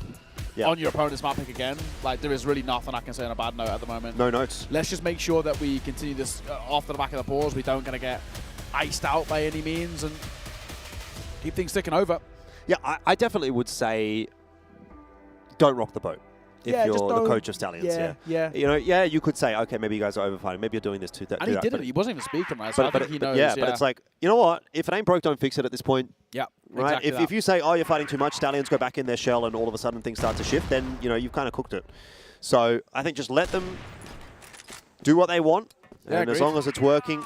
Yeah. on your opponent's map pick again. Like, there is really nothing I can say on a bad note at the moment. No notes. Let's just make sure that we continue this off the back of the pause. We don't going to get iced out by any means and keep things ticking over. Yeah, I definitely would say don't rock the boat if Yeah, you're just the don't- coach of Stallions. Yeah. You know, yeah, you could say, okay, maybe you guys are overfighting. Maybe you're doing this to that. And he didn't. He wasn't even speaking, right? So I think he knows. Yeah, but it's like, you know what? If it ain't broke, don't fix it at this point. Yeah, Right? exactly If you say, oh, you're fighting too much, Stallions go back in their shell and all of a sudden things start to shift, then, you know, you've kind of cooked it. So I think just let them do what they want. Yeah, And as agreed. long as it's working,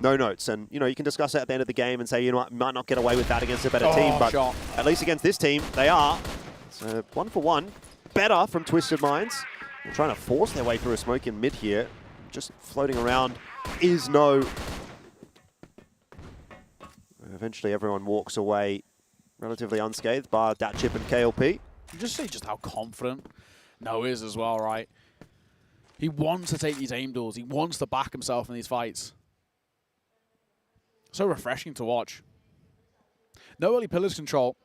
no notes. And, you know, you can discuss it at the end of the game and say, you know what, might not get away with that against a better team, but shot. at least against this team, they are. So 1-for-1. Better from Twisted Minds. They're trying to force their way through a smoke in mid here. Just floating around is no. Eventually everyone walks away relatively unscathed, bar Dat Chip and KLP. You just see just how confident No is as well, right? He wants to take these aim duels. He wants to back himself in these fights. So refreshing to watch. No early pillars control.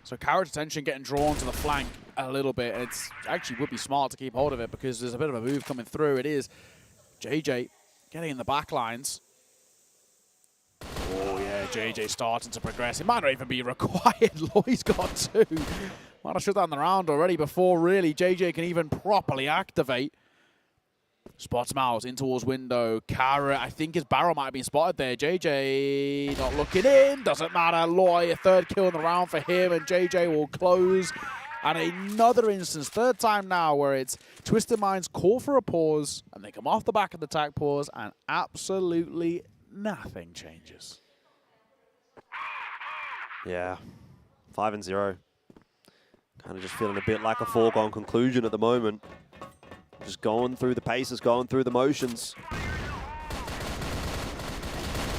So Carrot's attention getting drawn to the flank a little bit. And it's actually would be smart to keep hold of it because there's a bit of a move coming through. It is JJ getting in the back lines. Oh, yeah, JJ starting to progress. It might not even be required. Loy's got two. Might have shut down the round already before really JJ can even properly activate. Spots Mouse in towards window. Carrot, I think his barrel might have been spotted there. JJ not looking in. Doesn't matter. Loy, a third kill in the round for him, and JJ will close. And another instance, third time now, where it's Twisted Minds call for a pause, and they come off the back of the attack pause, and absolutely nothing changes. Yeah, 5-0. Kind of just feeling a bit like a foregone conclusion at the moment. Just going through the paces, going through the motions.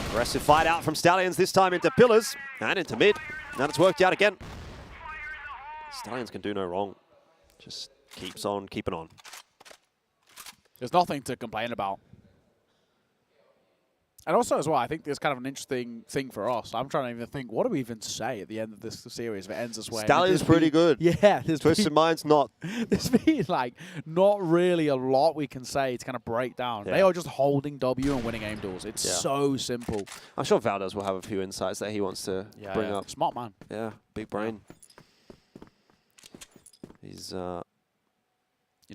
Aggressive fight out from Stallions, this time into pillars and into mid. And it's worked out again. Stallions can do no wrong. Just keeps on keeping on. There's nothing to complain about. And also as well, I think there's kind of an interesting thing for us. I'm trying to even think, what do we even say at the end of this series if it ends this way? Stallions pretty good. Yeah. Twisted Mind's not. There's been like not really a lot we can say to kind of break down. Yeah. They are just holding W and winning aim duels. It's Yeah. so simple. I'm sure Valdez will have a few insights that he wants to bring up. Smart man. Yeah, big brain. He's, You know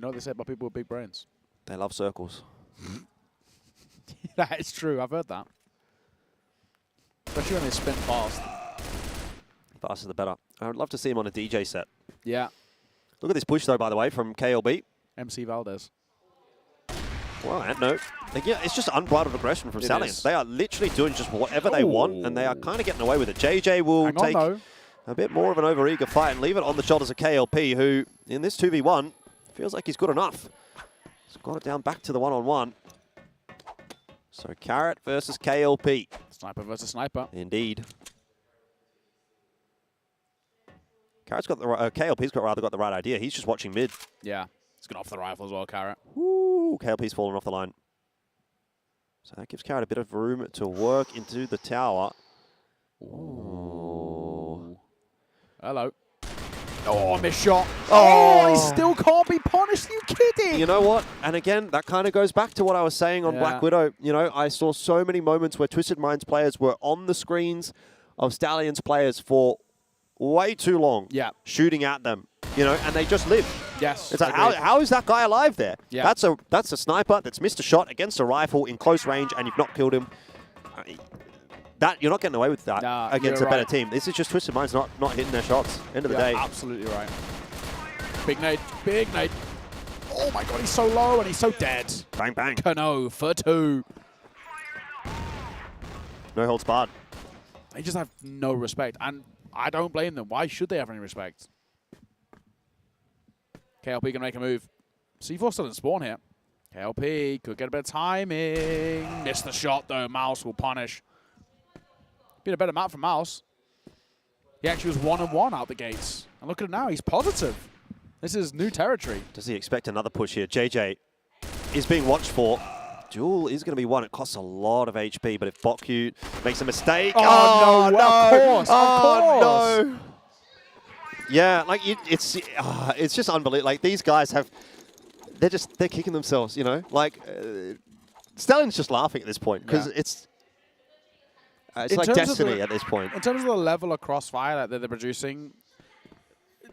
what they say about people with big brains? they love circles. That is true. I've heard that. Especially when they spin fast. Faster the better. I would love to see him on a DJ set. Yeah. Look at this push, though, by the way, from KLB. MC Valdez. Well, and no. Again, it's just unbridled aggression from It Stallions. is. They are literally doing just whatever they want, and they are kind of getting away with it. JJ will Hang on, take though. a bit more of an overeager fight and leave it on the shoulders of KLP, who, in this 2v1, feels like he's good enough. He's got it down back to the one-on-one. So Carrot versus KLP. Sniper versus sniper. Indeed. Carrot's got the KLP's got the right idea. He's just watching mid. Yeah. He's going off the rifle as well, Carrot. Woo! KLP's fallen off the line. So that gives Carrot a bit of room to work into the tower. Ooh. Hello. Oh, missed shot. Oh, he still can't be punished. Are you kidding? You know what? And again, that kind of goes back to what I was saying on Black Widow. You know, I saw so many moments where Twisted Minds players were on the screens of Stallions players for way too long. Yeah. Shooting at them, you know, and they just live. Yes. It's like, how is that guy alive there? Yeah. That's a sniper that's missed a shot against a rifle in close range and you've not killed him. That you're not getting away with that against a better team. This is just Twisted Minds not hitting their shots. End of the day. Absolutely right. Big nade. Big nade. Oh my god, he's so low and he's so dead. Bang, bang. Kano for 2. No holds barred. They just have no respect. And I don't blame them. Why should they have any respect? KLP can make a move. C4 still in spawn here. KLP could get a bit of timing. Missed the shot though. Mouse will punish. Been a better map for Mouse. He actually was 1-1 out the gates. And look at it now. He's positive. This is new territory. Does he expect another push here? JJ is being watched for. Duel is going to be one. It costs a lot of HP, but if Bokyu makes a mistake... Oh, no. Of course. Of course. No. Yeah, like, it's just unbelievable. Like, these guys have... They're kicking themselves, you know? Like, Stallions just laughing at this point, because it's like destiny at this point. In terms of the level of CROSSFIRE that they're producing,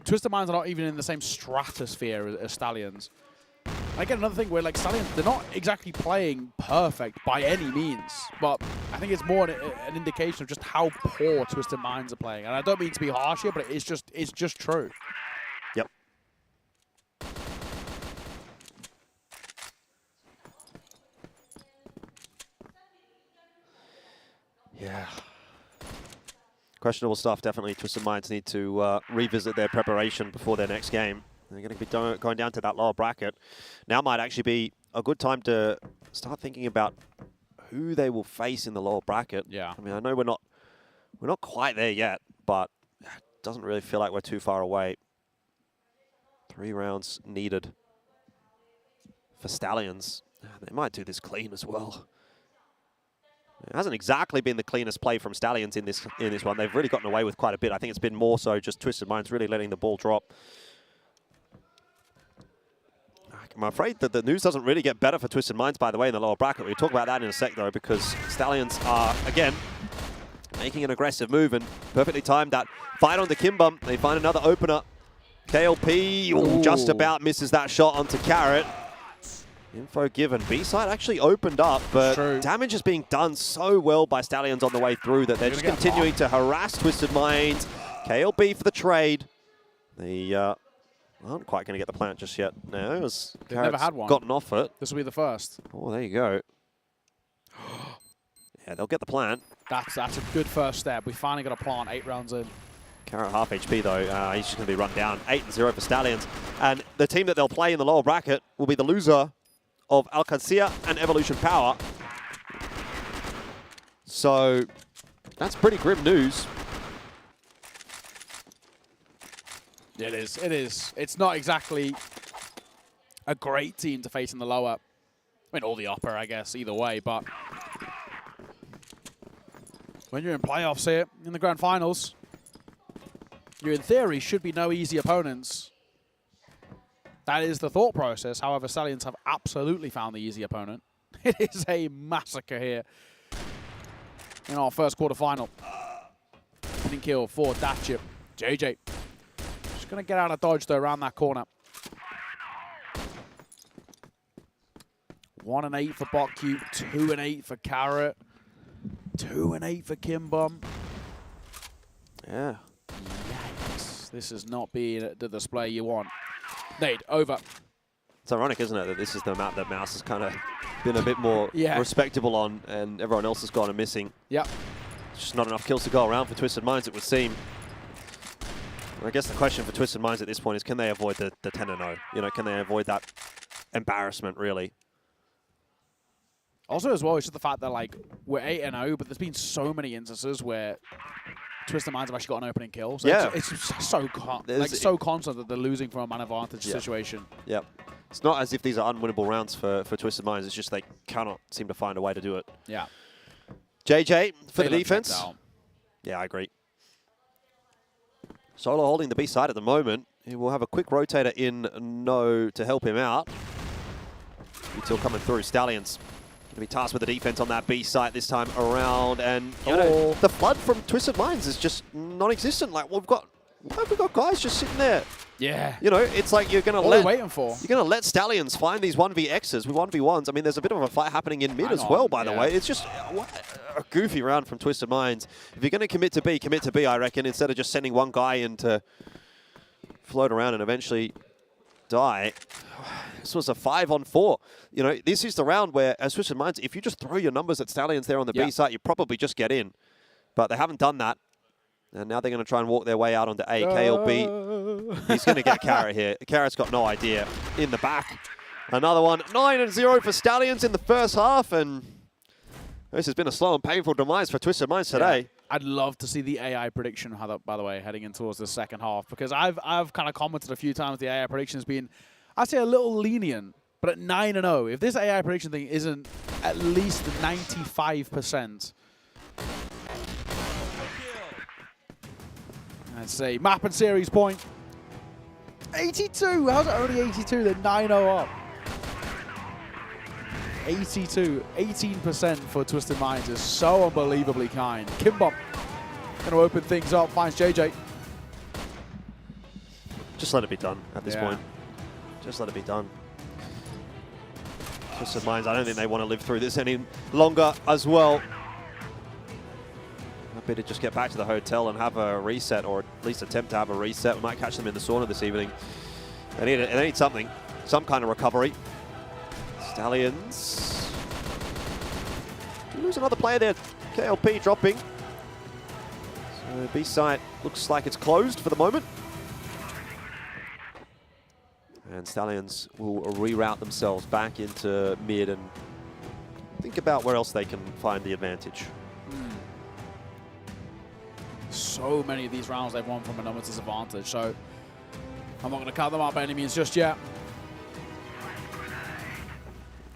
Twisted Minds are not even in the same stratosphere as Stallions. And again, another thing where like Stallions, they're not exactly playing perfect by any means, but I think it's more an indication of just how poor Twisted Minds are playing. And I don't mean to be harsh here, but it's just true. Yep. Yeah. Questionable stuff, definitely. Twisted Minds need to revisit their preparation before their next game. They're going to be going down to that lower bracket. Now might actually be a good time to start thinking about who they will face in the lower bracket. Yeah. I mean, I know we're not quite there yet, but it doesn't really feel like we're too far away. 3 rounds needed for Stallions. They might do this clean as well. It hasn't exactly been the cleanest play from Stallions in this one. They've really gotten away with quite a bit. I think it's been more so just Twisted Minds really letting the ball drop. I'm afraid that the news doesn't really get better for Twisted Minds, by the way, in the lower bracket. We'll talk about that in a sec, though, because Stallions are, again, making an aggressive move and perfectly timed that fight on the Kimba. They find another opener. KLP just about misses that shot onto Carrot. Info given. B-side actually opened up, but damage is being done so well by Stallions on the way through that they're just continuing to harass Twisted Minds. KLP for the trade. They aren't quite going to get the plant just yet. No, as they've never had one. Gotten off it. This will be the first. Oh, there you go. Yeah, they'll get the plant. That's a good first step. We finally got a plant 8 rounds in. Kara half HP though, he's just going to be run down. 8-0 for Stallions. And the team that they'll play in the lower bracket will be the loser of Qadsiah and Evolution Power. So that's pretty grim news. It is. It is. It's not exactly a great team to face in the lower. I mean, or the upper, I guess, either way. But when you're in playoffs here, in the grand finals, you, in theory, should be no easy opponents. That is the thought process. However, Stallions have absolutely found the easy opponent. It is a massacre here in our first quarterfinal. Opening kill for Datchip. JJ. Just going to get out of dodge, though, around that corner. 1 and 8 for Botcube, 2 and 8 for Carrot, 2 and 8 for Kimbom. Yeah. Yikes. This is not being the display you want. Nade, over. It's ironic, isn't it, that this is the map that Mouse has kind of been a bit more respectable on, and everyone else has gone and missing. Yep. Just not enough kills to go around for Twisted Minds, it would seem. I guess the question for Twisted Minds at this point is, can they avoid the 10-0? You know, can they avoid that embarrassment, really? Also, as well, it's just the fact that, like, we're 8-0, but there's been so many instances where Twisted Minds have actually got an opening kill. So yeah. It's so constant that they're losing from a man advantage situation. Yep. It's not as if these are unwinnable rounds for Twisted Minds. It's just they cannot seem to find a way to do it. Yeah. JJ for the defense. Yeah, I agree. Solo holding the B side at the moment. He will have a quick rotator in no to help him out. Util coming through. Stallions going to be tasked with the defense on that B site this time around. And you know, the flood from Twisted Minds is just non-existent. Like, why have we got guys just sitting there? Yeah. You know, it's like you're going to you're going to let Stallions find these 1vXs with 1v1s. I mean, there's a bit of a fight happening in mid as well, by the way. It's just a goofy round from Twisted Minds. If you're going to commit to B, I reckon, instead of just sending one guy in to float around and eventually die. This was a 5-on-4. You know, this is the round where, as Twisted Minds, if you just throw your numbers at Stallions there on the B site, you probably just get in. But they haven't done that. And now they're going to try and walk their way out onto A. KLB, he's going to get Carrot here. Carrot's got no idea. In the back. Another one. 9-0 for Stallions in the first half. And this has been a slow and painful demise for Twisted Minds today. Yeah. I'd love to see the AI prediction, by the way, heading in towards the second half. Because I've kind of commented a few times the AI prediction has been, I'd say, a little lenient. But at 9-0, if this AI prediction thing isn't at least 95%, I'd say map and series point. 82! How's it only 82? They're 9-0 up. 82, 18% for Twisted Minds is so unbelievably kind. Kimbom going to open things up, finds JJ. Just let it be done at this point. Just let it be done. Twisted Minds, I don't think they want to live through this any longer as well. Happy to just get back to the hotel and have a reset, or at least attempt to have a reset. We might catch them in the sauna this evening. They need something, some kind of recovery. Stallions. We lose another player there. KLP dropping. So B site looks like it's closed for the moment. And Stallions will reroute themselves back into mid and think about where else they can find the advantage. So many of these rounds they've won from a numbers disadvantage, so I'm not going to count them up by any means just yet.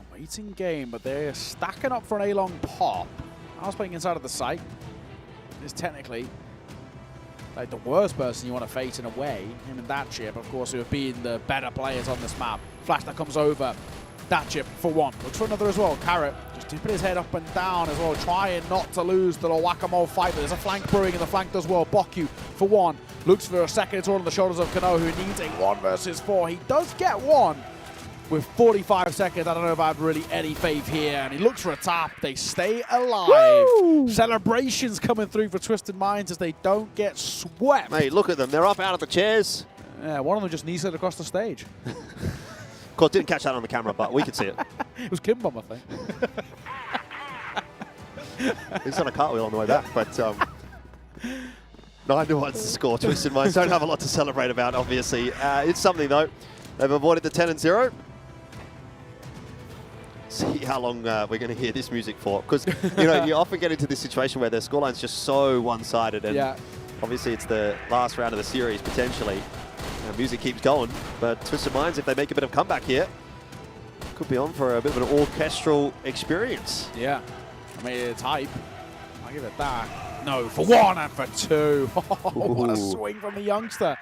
A waiting game, but they're stacking up for an A-long pop. I was playing inside of the site. It's technically like the worst person you want to face in a way. Him and that chip, of course, who have been the better players on this map. Flash that comes over. That chip for one. Looks for another as well. Carrot just dipping his head up and down as well, trying not to lose the little whack-a-mole fight. But there's a flank brewing in the flank as well. Bokyu for one. Looks for a second. It's all on the shoulders of Kano, who needs a 1 versus 4. He does get one with 45 seconds. I don't know if I have really any faith here. And he looks for a tap. They stay alive. Woo! Celebrations coming through for Twisted Minds as they don't get swept. Mate, look at them. They're up out of the chairs. Yeah, one of them just knee slid across the stage. Of course, didn't catch that on the camera, but we could see it. It was Kimbom, I think. He's on a cartwheel on the way back, but 9-1's the score. Twisted Minds don't have a lot to celebrate about, obviously. It's something, though. They've avoided the 10-0. See how long we're going to hear this music for. Because, you know, you often get into this situation where the scoreline's just so one-sided. And obviously, it's the last round of the series, potentially. Music keeps going. But Twisted Minds, if they make a bit of comeback here, could be on for a bit of an orchestral experience. Yeah. I mean, it's hype. I'll give it that. No, for 1 and for 2. What a swing from the youngster.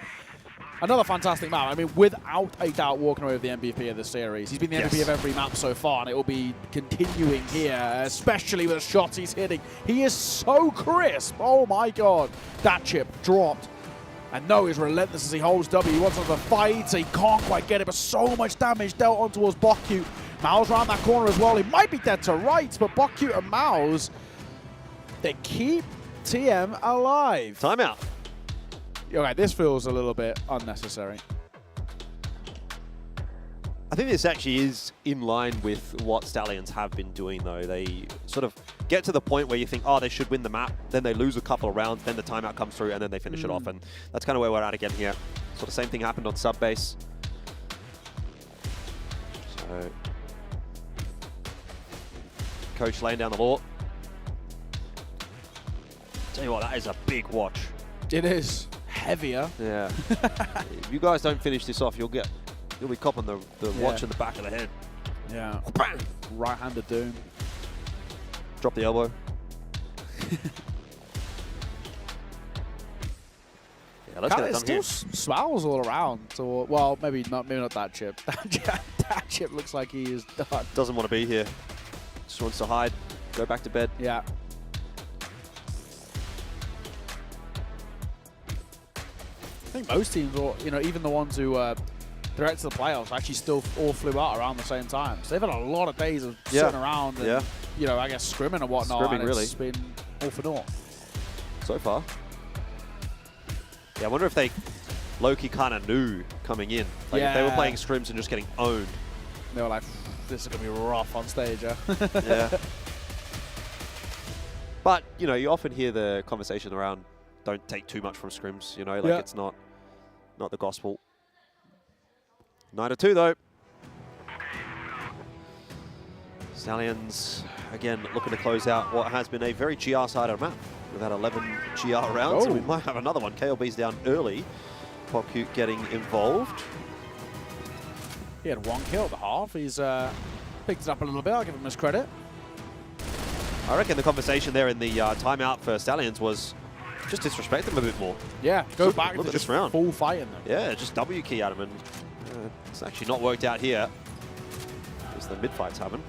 Another fantastic map. I mean, without a doubt, walking away with the MVP of the series. He's been the MVP of every map so far, and it will be continuing here, especially with the shots he's hitting. He is so crisp. Oh, my God. That chip dropped. And no, he's relentless as he holds W. He wants another fight. He can't quite get it, but so much damage dealt on towards Bokute. Mao's around that corner as well. He might be dead to rights, but Bokute and Mao's, they keep TM alive. Timeout. Okay, this feels a little bit unnecessary. I think this actually is in line with what Stallions have been doing, though. They sort of get to the point where you think, oh, they should win the map, then they lose a couple of rounds, then the timeout comes through, and then they finish it off. And that's kind of where we're at again here. Sort of same thing happened on sub base. So, coach laying down the law. Tell you what, that is a big watch. It is heavier. Yeah. If you guys don't finish this off, you'll be copping the watch in the back of the head. Yeah. Right-handed doom. Drop the elbow. Yeah, let's get it done still here. smiles all around. So, well, maybe not that chip. That chip looks like he is done. Doesn't want to be here. Just wants to hide. Go back to bed. Yeah. I think most teams, or even the ones who direct to the playoffs, actually still all flew out around the same time. So they've had a lot of days of sitting around and, I guess scrimming and whatnot. Scrimming, really. It's been all for naught. So far. Yeah, I wonder if they low-key kind of knew coming in. Like if they were playing scrims and just getting owned. They were like, this is going to be rough on stage, huh? Yeah. But, you often hear the conversation around don't take too much from scrims, it's not the gospel. 9-2 though. Stallions, again, looking to close out what has been a very GR-sided map. We've had 11 GR rounds, so we might have another one. KLB's down early. Bokute getting involved. He had 1 kill at the half. He's picked it up a little bit. I'll give him his credit. I reckon the conversation there in the timeout for Stallions was just disrespect them a bit more. Yeah, go back to this round. Full fighting them. Yeah, just W key at him, and it's actually not worked out here. As the mid-fights happen.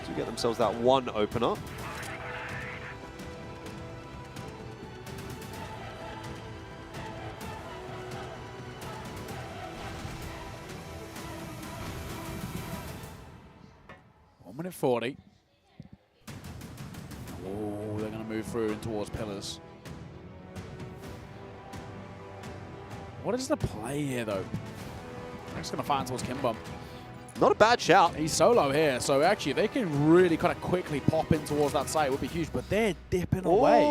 To get themselves that 1 opener. Minute 40. Oh, they're going to move through and towards pillars. What is the play here, though? They're just going to fight towards Kimbum. Not a bad shout. He's solo here, so actually they can really kind of quickly pop in towards that site. It would be huge, but they're dipping away.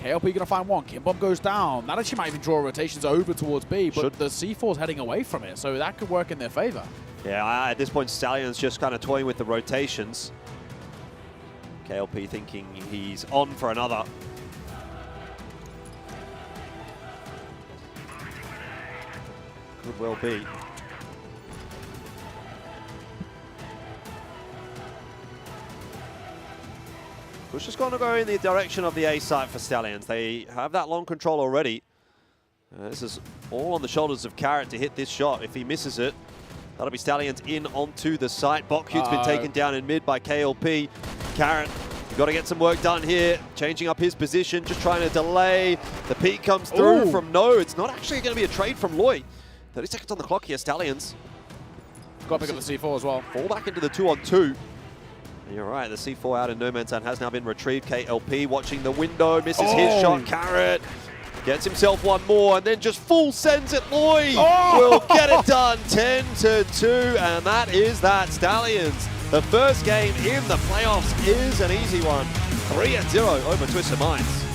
KLP going to find 1. Kimbum goes down. That actually might even draw rotations over towards B, but the C4's heading away from it, so that could work in their favor. Yeah, at this point, Stallions just kind of toying with the rotations. KLP thinking he's on for another. Could well be. Push is going to go in the direction of the A site for Stallions. They have that long control already. This is all on the shoulders of Carrot to hit this shot. If he misses it, that'll be Stallions in onto the site. Bokute's been taken down in mid by KLP. Carrot, you've got to get some work done here. Changing up his position, just trying to delay. The peek comes through from No. It's not actually going to be a trade from Loy. 30 seconds on the clock here, Stallions. Got to pick up the C4 as well. Fall back into the 2-on-2. You're right, the C4 out in No Man's Land has now been retrieved. KLP watching the window, misses his shot. Carrot gets himself 1 more and then just full sends it. Loy will get it done. 10-2, and that is that. Stallions, the first game in the playoffs is an easy one. 3-0 over Twisted Minds.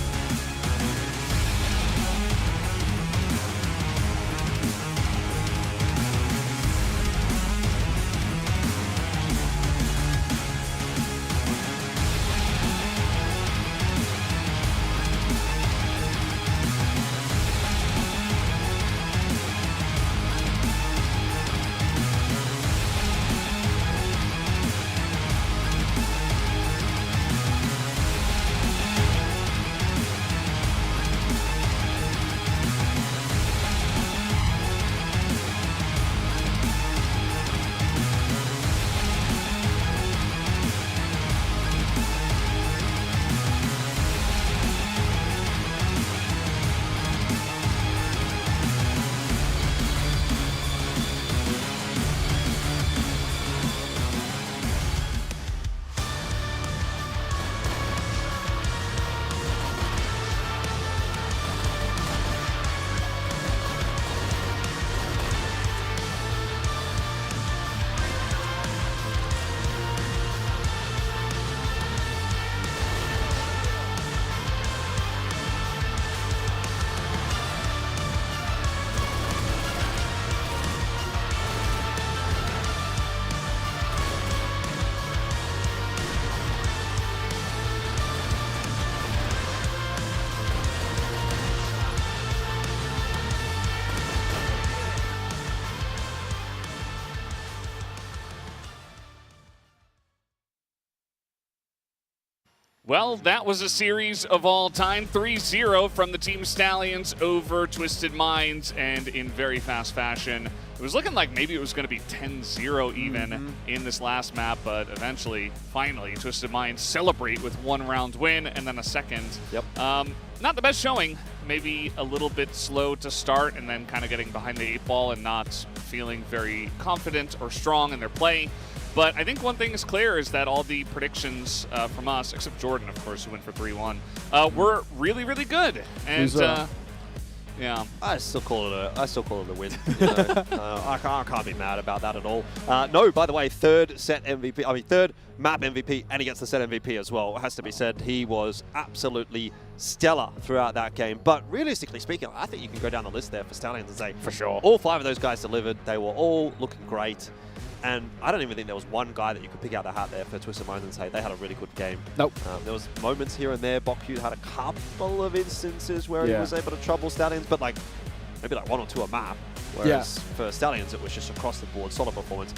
Well, that was a series of all time. 3-0 from the Team Stallions over Twisted Minds, and in very fast fashion. It was looking like maybe it was going to be 10-0 even in this last map, but eventually, finally, Twisted Minds celebrate with 1-round win and then a second. Yep. Not the best showing. Maybe a little bit slow to start and then kind of getting behind the 8-ball and not feeling very confident or strong in their play. But I think one thing is clear is that all the predictions from us, except Jordan, of course, who went for 3-1, were really, really good. And yeah, I still call it a win. You know? I can't be mad about that at all. No, by the way, third map MVP, and he gets the set MVP as well. It has to be said, he was absolutely stellar throughout that game. But realistically speaking, I think you can go down the list there for Stallions and say, for sure, all 5 of those guys delivered. They were all looking great. And I don't even think there was one guy that you could pick out the hat there for Twisted Minds and say they had a really good game. Nope. There was moments here and there. Bokyu had a couple of instances where he was able to trouble Stallions, but like maybe like 1 or 2 a map. Whereas for Stallions, it was just across the board, solid performance.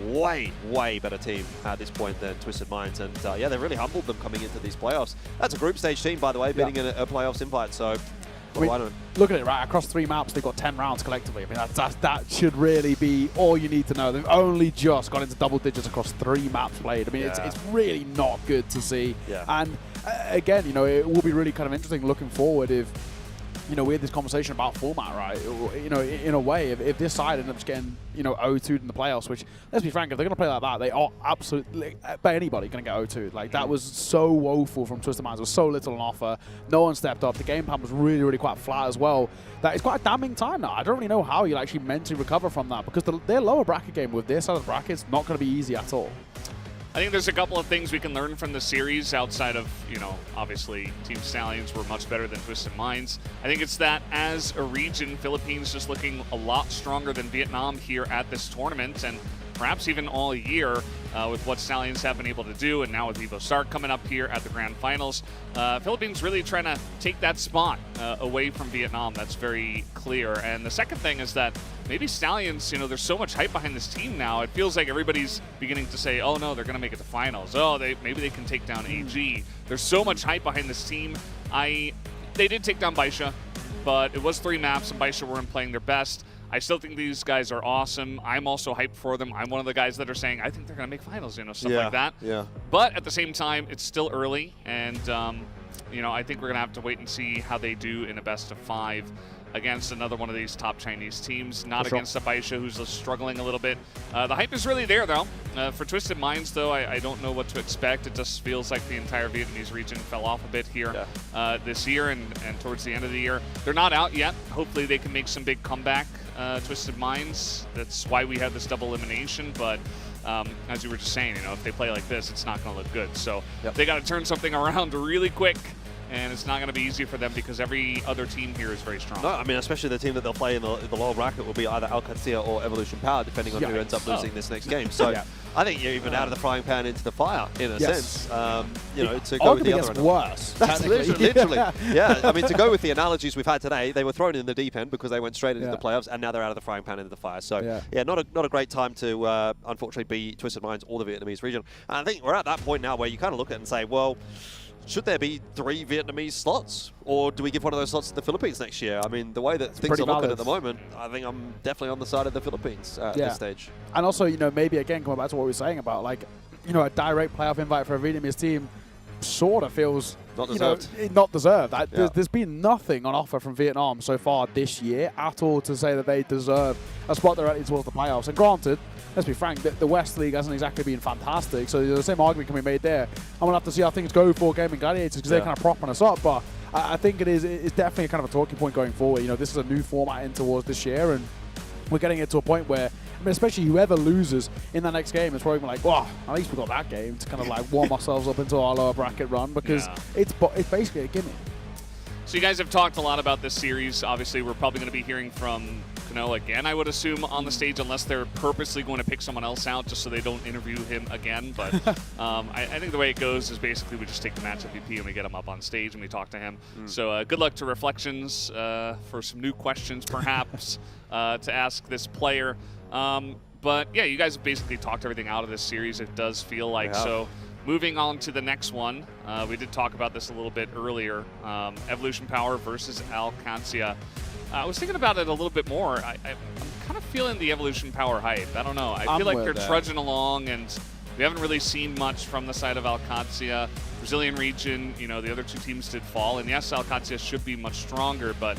Way, way better team at this point than Twisted Minds. And yeah, they really humbled them coming into these playoffs. That's a group stage team, by the way, beating a playoffs invite. So look at it, right? Across 3 maps, they've got 10 rounds collectively. I mean, that should really be all you need to know. They've only just got into double digits across 3 maps played. I mean, it's really not good to see. Yeah. And again, you know, it will be really kind of interesting looking forward if, you know, we had this conversation about format, right? You know, in a way, if this side ends up getting, you know, 0-2'd in the playoffs, which, let's be frank, if they're going to play like that, they are absolutely, by anybody, going to get 0-2'd. Like, that was so woeful from Twisted Minds. There was so little on offer. No one stepped up. The game plan was really, really quite flat as well. That is quite a damning time now. I don't really know how you'll actually mentally recover from that, because their lower bracket game with their side of the bracket is not going to be easy at all. I think there's a couple of things we can learn from the series outside of, you know, obviously Team Stallions were much better than Twisted Minds. I think it's that as a region, Philippines just looking a lot stronger than Vietnam here at this tournament, and perhaps even all year with what Stallions have been able to do, and now with Evo Stark coming up here at the Grand Finals. Philippines really trying to take that spot away from Vietnam. That's very clear. And the second thing is that maybe Stallions, you know, there's so much hype behind this team now. It feels like everybody's beginning to say, oh no, they're going to make it to finals. Oh, maybe they can take down AG. There's so much hype behind this team. They did take down Baisha, but it was 3 maps, and Baisha weren't playing their best. I still think these guys are awesome. I'm also hyped for them. I'm one of the guys that are saying, I think they're going to make finals, you know, stuff like that. Yeah. But at the same time, it's still early, and, you know, I think we're going to have to wait and see how they do in a best-of-5 against another one of these top Chinese teams, not against a Baisha who's struggling a little bit. The hype is really there, though. For Twisted Minds, though, I don't know what to expect. It just feels like the entire Vietnamese region fell off a bit here this year and towards the end of the year. They're not out yet. Hopefully they can make some big comeback, Twisted Minds. That's why we had this double elimination, but as you were just saying, you know, if they play like this, it's not going to look good. So they got to turn something around really quick. And it's not going to be easy for them because every other team here is very strong. No, I mean, especially the team that they'll play in the lower bracket will be either Qadsiah or Evolution Power, depending on who ends up losing this next game. So I think you're even out of the frying pan into the fire, in a sense. You know, to go with the other analogy. Worse. That's literally. Yeah, I mean, to go with the analogies we've had today, they were thrown in the deep end because they went straight into the playoffs, and now they're out of the frying pan into the fire. So, yeah, not a great time to, unfortunately, be Twisted Minds or the Vietnamese region. And I think we're at that point now where you kind of look at it and say, well, should there be 3 Vietnamese slots? Or do we give one of those slots to the Philippines next year? I mean, the way that things are looking at the moment, I think I'm definitely on the side of the Philippines at this stage. And also, you know, maybe again, coming back to what we were saying about, like, you know, a direct playoff invite for a Vietnamese team sort of feels not deserved. You know, not deserved. There's been nothing on offer from Vietnam so far this year at all to say that they deserve a spot directly towards the playoffs. And granted, let's be frank, the West League hasn't exactly been fantastic, so the same argument can be made there. I'm going to have to see how things go for Gaming Gladiators because they're kind of propping us up, but I think it's definitely kind of a talking point going forward. You know, this is a new format in towards this year, and we're getting it to a point where, I mean, especially whoever loses in the next game is probably going to be like, wow, at least we got that game to kind of like warm ourselves up into our lower bracket run, because it's basically a gimme. So you guys have talked a lot about this series. Obviously, we're probably going to be hearing from Kano again, I would assume, on the stage, unless they're purposely going to pick someone else out just so they don't interview him again. But I think the way it goes is basically we just take the match MVP and we get him up on stage and we talk to him. So good luck to Reflections for some new questions, perhaps, to ask this player. But yeah, you guys have basically talked everything out of this series. It does feel like so. moving on to the next one, we did talk about this a little bit earlier. Evolution Power versus Qadsiah. I was thinking about it a little bit more. I'm kind of feeling the Evolution Power hype. I don't know. I feel like they're trudging along, and we haven't really seen much from the side of Qadsiah. Brazilian region, you know, the other two teams did fall, and yes, Qadsiah should be much stronger, but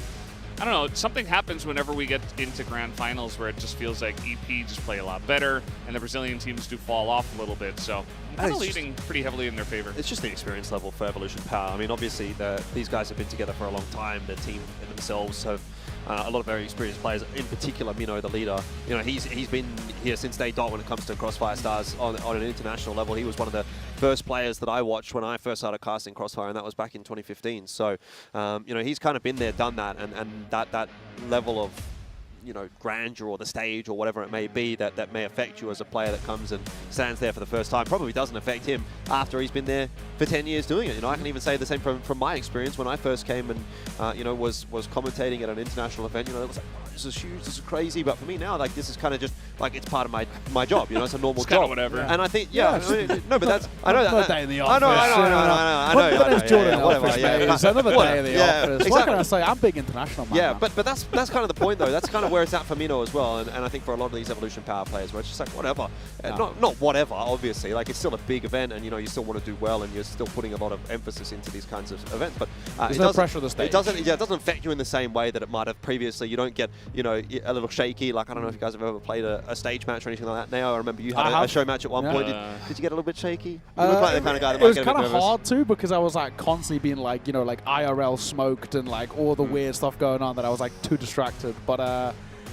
I don't know, something happens whenever we get into grand finals where it just feels like EP just play a lot better, and the Brazilian teams do fall off a little bit, so I'm kind of leading pretty heavily in their favor. It's just the experience level for Evolution Power. I mean, obviously, these guys have been together for a long time. The team themselves have a lot of very experienced players. In particular, Mino, the leader, you know, he's been here since day dot when it comes to CrossFire Stars on an international level. He was one of the first players that I watched when I first started casting CrossFire, and that was back in 2015. So, you know, he's kind of been there, done that, and that level of, you know, grandeur or the stage or whatever it may be that may affect you as a player that comes and stands there for the first time probably doesn't affect him after he's been there for 10 years doing it. You know, I can even say the same from my experience when I first came and, you know, was commentating at an international event. You know, it was like, oh, this is huge, this is crazy. But for me now, like, this is kind of just like, it's part of my job. You know, it's a normal job. Whatever. And I think, yeah, no, but that's, I know that. Another day in the office. I know. Another day in the office. What can I say? I'm big international, man. Yeah, but that's kind of the point, though. That's kind of where it's at for Mino as well, and I think for a lot of these Evolution Power players, where it's just like, whatever. Not whatever, obviously. Like, it's still a big event, and, you know, you still want to do well, and you're still putting a lot of emphasis into these kinds of events. But there's no pressure on the stage. It doesn't affect you in the same way that it might have previously. You don't get, you know, a little shaky. Like, I don't know if you guys have ever played a stage match or anything like that. Now, I remember you had a show match at one point. Did you get a little bit shaky? You look like the kind of guy that might get a bit nervous. It was kind of hard to, because I was like constantly being like, you know, like IRL smoked and like all the weird stuff going on that I was like too distracted. But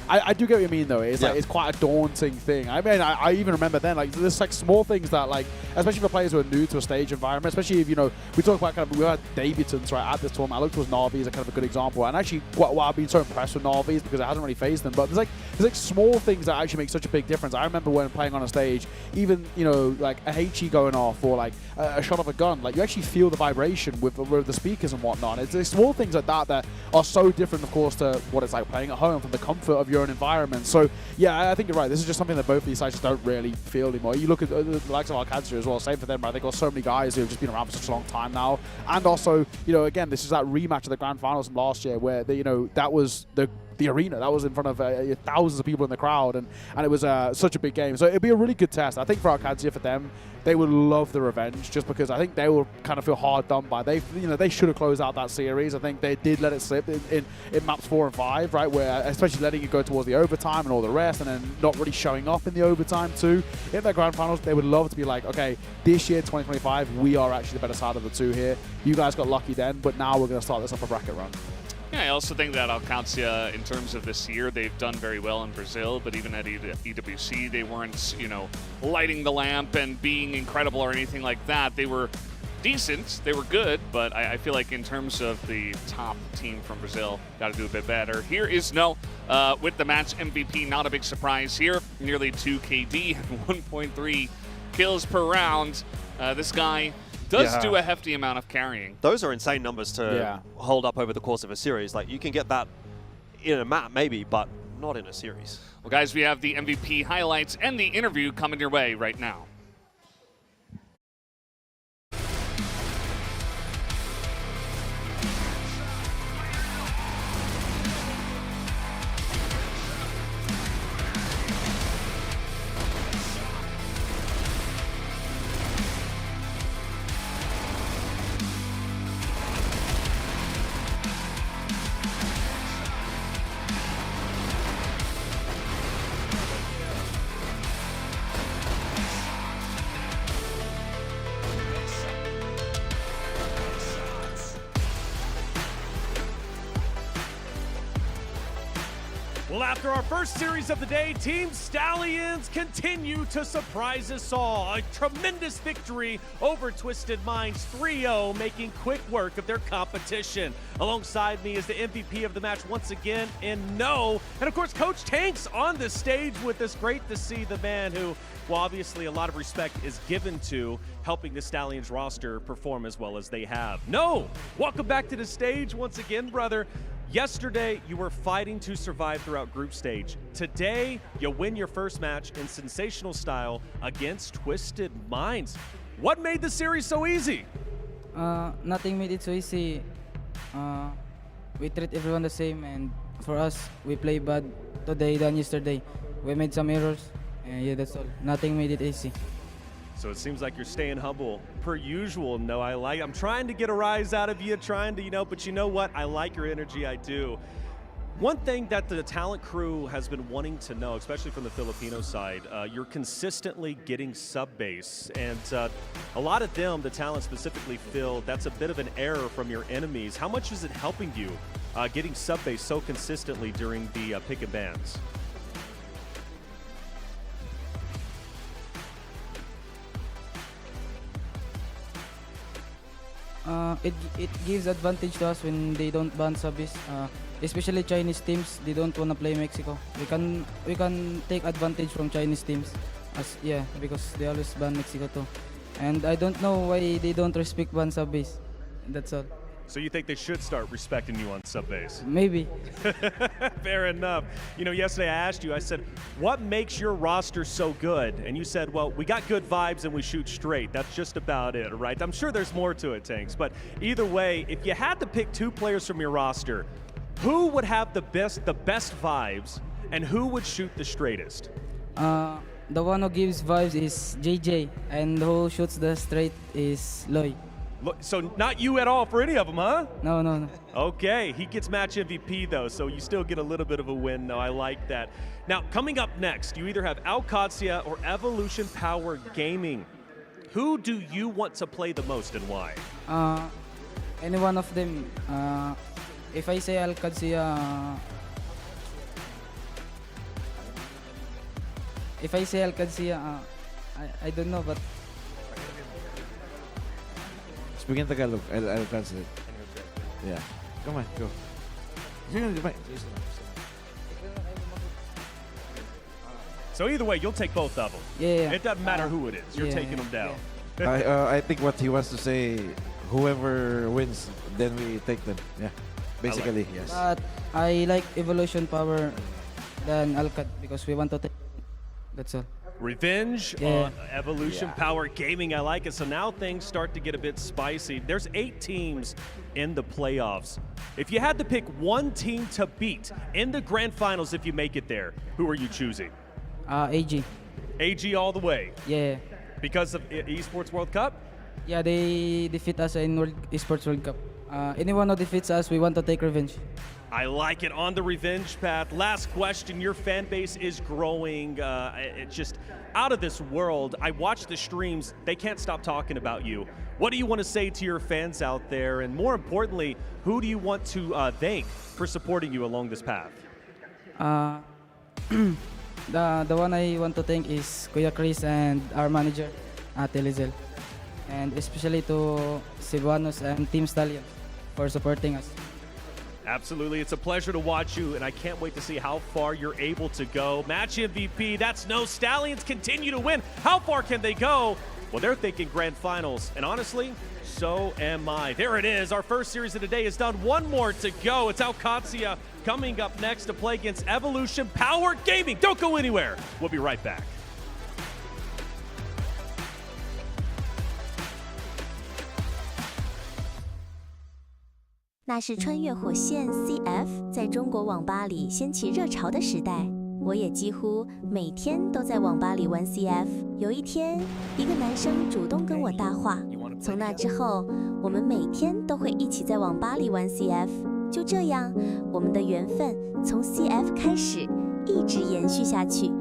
I do get what you mean, though. It's like, it's quite a daunting thing. I mean, I even remember then, like, there's like small things that, like, especially for players who are new to a stage environment, especially if, you know, we talk about kind of, we had debutants, right, at this tournament. I looked towards Na'Vi as a kind of a good example. And actually, why I've been so impressed with Na'Vi is because it hasn't really phased them. But there's like small things that actually make such a big difference. I remember when playing on a stage, even, you know, like a HE going off or like a shot of a gun, like, you actually feel the vibration with the speakers and whatnot. It's the small things like that are so different, of course, to what it's like playing at home from the comfort of your own environment. So, yeah, I think you're right. This is just something that both of these sides just don't really feel anymore. You look at the likes of Qadsiah as well, same for them, right? They've got so many guys who have just been around for such a long time now. And also, you know, again, this is that rematch of the grand finals from last year where, you know, that was the arena. That was in front of thousands of people in the crowd, and it was such a big game. So it'd be a really good test. I think for Qadsiah, for them, they would love the revenge, just because I think they will kind of feel hard done by. They should have closed out that series. I think they did let it slip in maps 4 and 5, right, where especially letting it go towards the overtime and all the rest, and then not really showing up in the overtime too. In their grand finals, they would love to be like, okay, this year, 2025, we are actually the better side of the two here. You guys got lucky then, but now we're going to start this upper bracket run. Yeah, I also think that Qadsiah, in terms of this year, they've done very well in Brazil, but even at EWC, they weren't, you know, lighting the lamp and being incredible or anything like that. They were decent, they were good, but I feel like in terms of the top team from Brazil, got to do a bit better. Here is No with the match MVP, not a big surprise here. Nearly 2 KD and 1.3 kills per round. This guy does do a hefty amount of carrying. Those are insane numbers to hold up over the course of a series. Like, you can get that in a map maybe, but not in a series. Well, guys, we have the MVP highlights and the interview coming your way right now. Well, after our first series of the day, Team Stallions continue to surprise us all. A tremendous victory over Twisted Minds 3-0, making quick work of their competition. Alongside me is the MVP of the match once again in No. And of course, Coach Tank's on the stage with us. Great to see the man who, well, obviously a lot of respect is given to helping the Stallions roster perform as well as they have. No, welcome back to the stage once again, brother. Yesterday, you were fighting to survive throughout group stage. Today, you win your first match in sensational style against Twisted Minds. What made the series so easy? Nothing made it so easy. We treat everyone the same, and for us, we play bad today than yesterday. We made some errors, and yeah, that's all. Nothing made it easy. So it seems like you're staying humble, per usual. No, I'm trying to get a rise out of you, trying to, but you know what? I like your energy, I do. One thing that the talent crew has been wanting to know, especially from the Filipino side, you're consistently getting sub-base, and a lot of them, the talent specifically, feel that's a bit of an error from your enemies. How much is it helping you getting sub-base so consistently during the pick and bans? It gives advantage to us when they don't ban subbies. Especially Chinese teams, they don't wanna play Mexico. We can take advantage from Chinese teams, because they always ban Mexico too. And I don't know why they don't respect ban subbase. That's all. So you think they should start respecting you on sub-base? Maybe. Fair enough. Yesterday I asked you, I said, what makes your roster so good? And you said, well, we got good vibes and we shoot straight. That's just about it, right? I'm sure there's more to it, Tanks. But either way, if you had to pick 2 players from your roster, who would have the best vibes and who would shoot the straightest? The one who gives vibes is JJ, and who shoots the straight is Loy. So not you at all for any of them, huh? No. Okay, he gets match MVP though, so you still get a little bit of a win though. I like that. Now, coming up next, you either have Qadsiah or Evolution Power Gaming. Who do you want to play the most and why? Any one of them. If I say Qadsiah, I don't know, but speak in Tagalog. I'll translate. Yeah. Come on, go. So either way, you'll take both of them. Yeah. It doesn't matter who it is. You're taking them down. Yeah. I think what he wants to say, whoever wins, then we take them. Yeah. Basically, yes. But I like Evolution Power than Alcad because we want to take. That's all. Revenge on Evolution Power Gaming. I like it. So now things start to get a bit spicy. There's 8 teams in the playoffs. If you had to pick one team to beat in the grand finals, if you make it there, who are you choosing? AG. AG all the way? Yeah. Because of Esports World Cup? Yeah, they defeat us in Esports World Cup. Anyone who defeats us, we want to take revenge. I like it. On the revenge path. Last question. Your fan base is growing. It's just out of this world. I watch the streams. They can't stop talking about you. What do you want to say to your fans out there? And more importantly, who do you want to thank for supporting you along this path? The one I want to thank is Kuya Chris and our manager, Lizel. And especially to Cebuanos and Team Stallions for supporting us. Absolutely. It's a pleasure to watch you, and I can't wait to see how far you're able to go. Match MVP, that's no. Stallions continue to win. How far can they go? Well, they're thinking grand finals, and honestly, so am I. There it is. Our first series of the day is done. One more to go. It's Qadsiah coming up next to play against Evolution Power Gaming. Don't go anywhere. We'll be right back. 那是穿越火线 CF 在中国网吧里掀起热潮的时代，我也几乎每天都在网吧里玩 CF。有一天，一个男生主动跟我搭话，从那之后，我们每天都会一起在网吧里玩 CF。就这样，我们的缘分从 CF 开始，一直延续下去。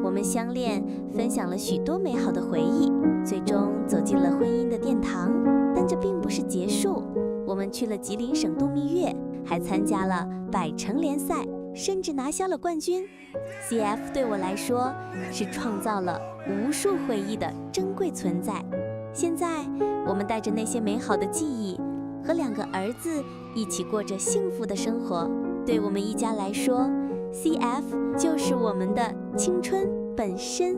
我们相恋，分享了许多美好的回忆，最终走进了婚姻的殿堂。但这并不是结束。 我们去了吉林省度蜜月，还参加了百城联赛，甚至拿下了冠军。CF 对我来说是创造了无数回忆的珍贵存在。现在，我们带着那些美好的记忆，和2个儿子一起过着幸福的生活。对我们一家来说 ，CF 就是我们的青春本身。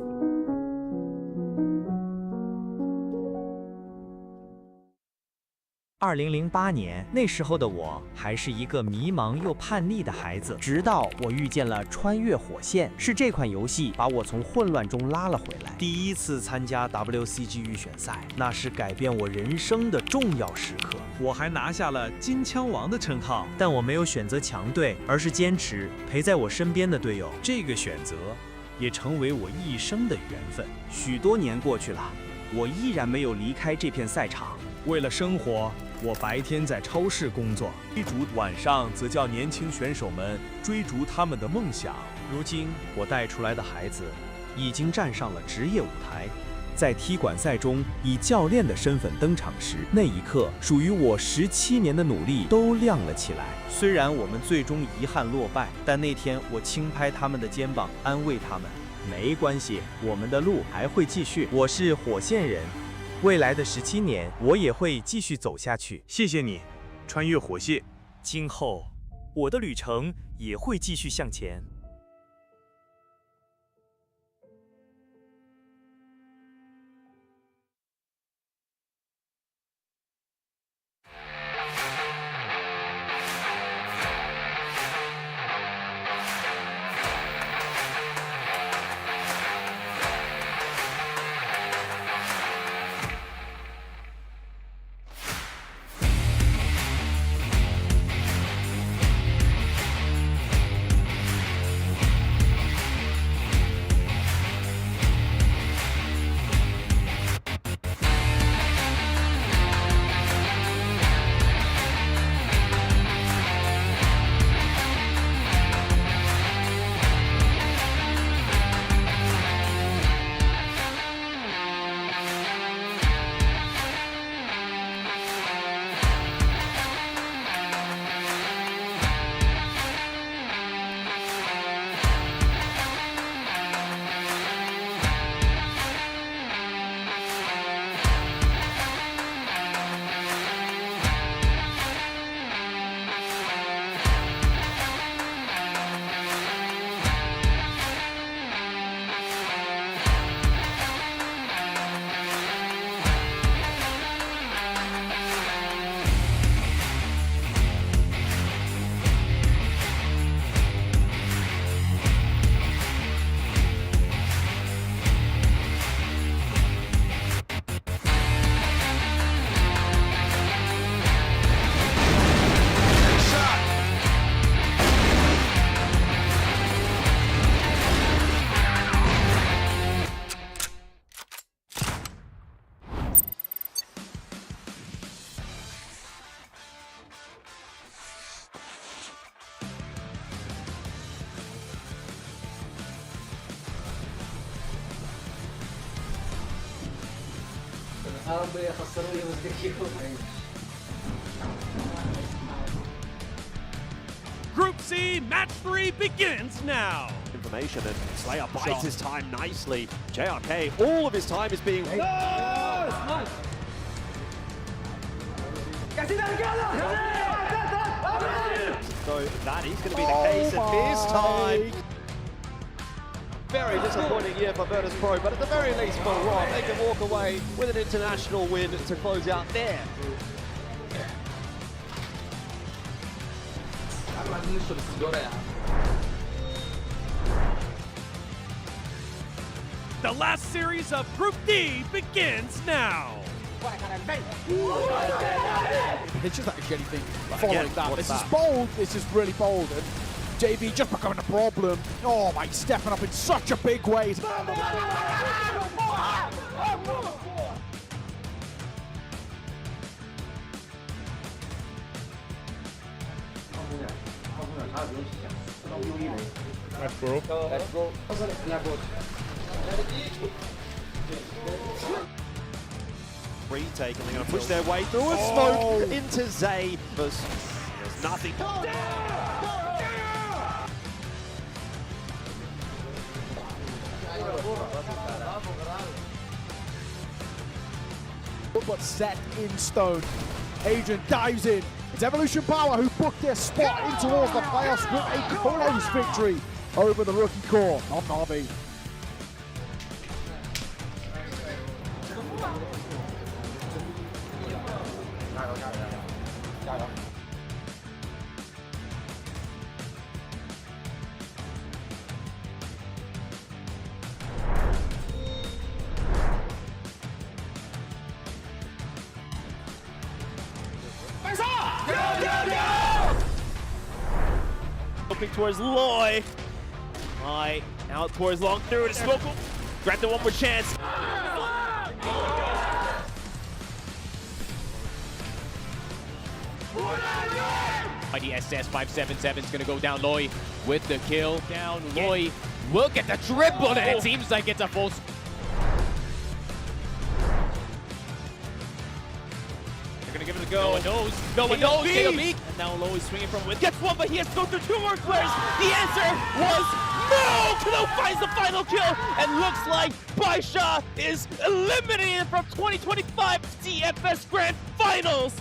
2008年，那时候的我还是一个迷茫又叛逆的孩子，直到我遇见了《穿越火线》，是这款游戏把我从混乱中拉了回来。第一次参加 WCG 预选赛，那是改变我人生的重要时刻。我还拿下了金枪王的称号，但我没有选择强队，而是坚持陪在我身边的队友。这个选择也成为我一生的缘分。许多年过去了，我依然没有离开这片赛场。为了生活，我白天在超市工作，晚上则叫年轻选手们追逐他们的梦想。如今，我带出来的孩子已经站上了职业舞台。在踢馆赛中以教练的身份登场时，那一刻属于我17年的努力都亮了起来。虽然我们最终遗憾落败，但那天我轻拍他们的肩膀，安慰他们，没关系，我们的路还会继续。我是火线人，未来的17年我也会继续走下去。谢谢你，穿越火线。今后我的旅程也会继续向前。Group C, match 3 begins now. Information, and Slayer bites his time nicely. JRK, all of his time is being... So that is going to be the case, and this time... Very disappointing year for Virtus Pro, but at the very least for Rob, they can walk away with an international win to close out there. The last series of Group D begins now. It's just actually anything following that. This is bold. This is really bold. And JB just becoming a problem. Oh my, stepping up in such a big way. Let's go. Retake, and they're going to push their way through a smoke into Zay. There's nothing. But set in stone. Adrian dives in. It's Evolution Power who booked their spot in towards the playoffs with a close victory over the rookie core of Na'Vi. Looking towards Loy. Loy out towards long through to Smoke. Grab the one more chance. The STS 577 is going to go down. Loy with the kill. Down. Loy will get the triple, and it seems like it's a full. They're going to give it a go. No one knows. KOB. And now Loy swinging from with. Gets one, but he has to go through 2 more players. The answer was no! Kano finds the final kill, and looks like Baisha is eliminated from 2025 CFS Grand Finals.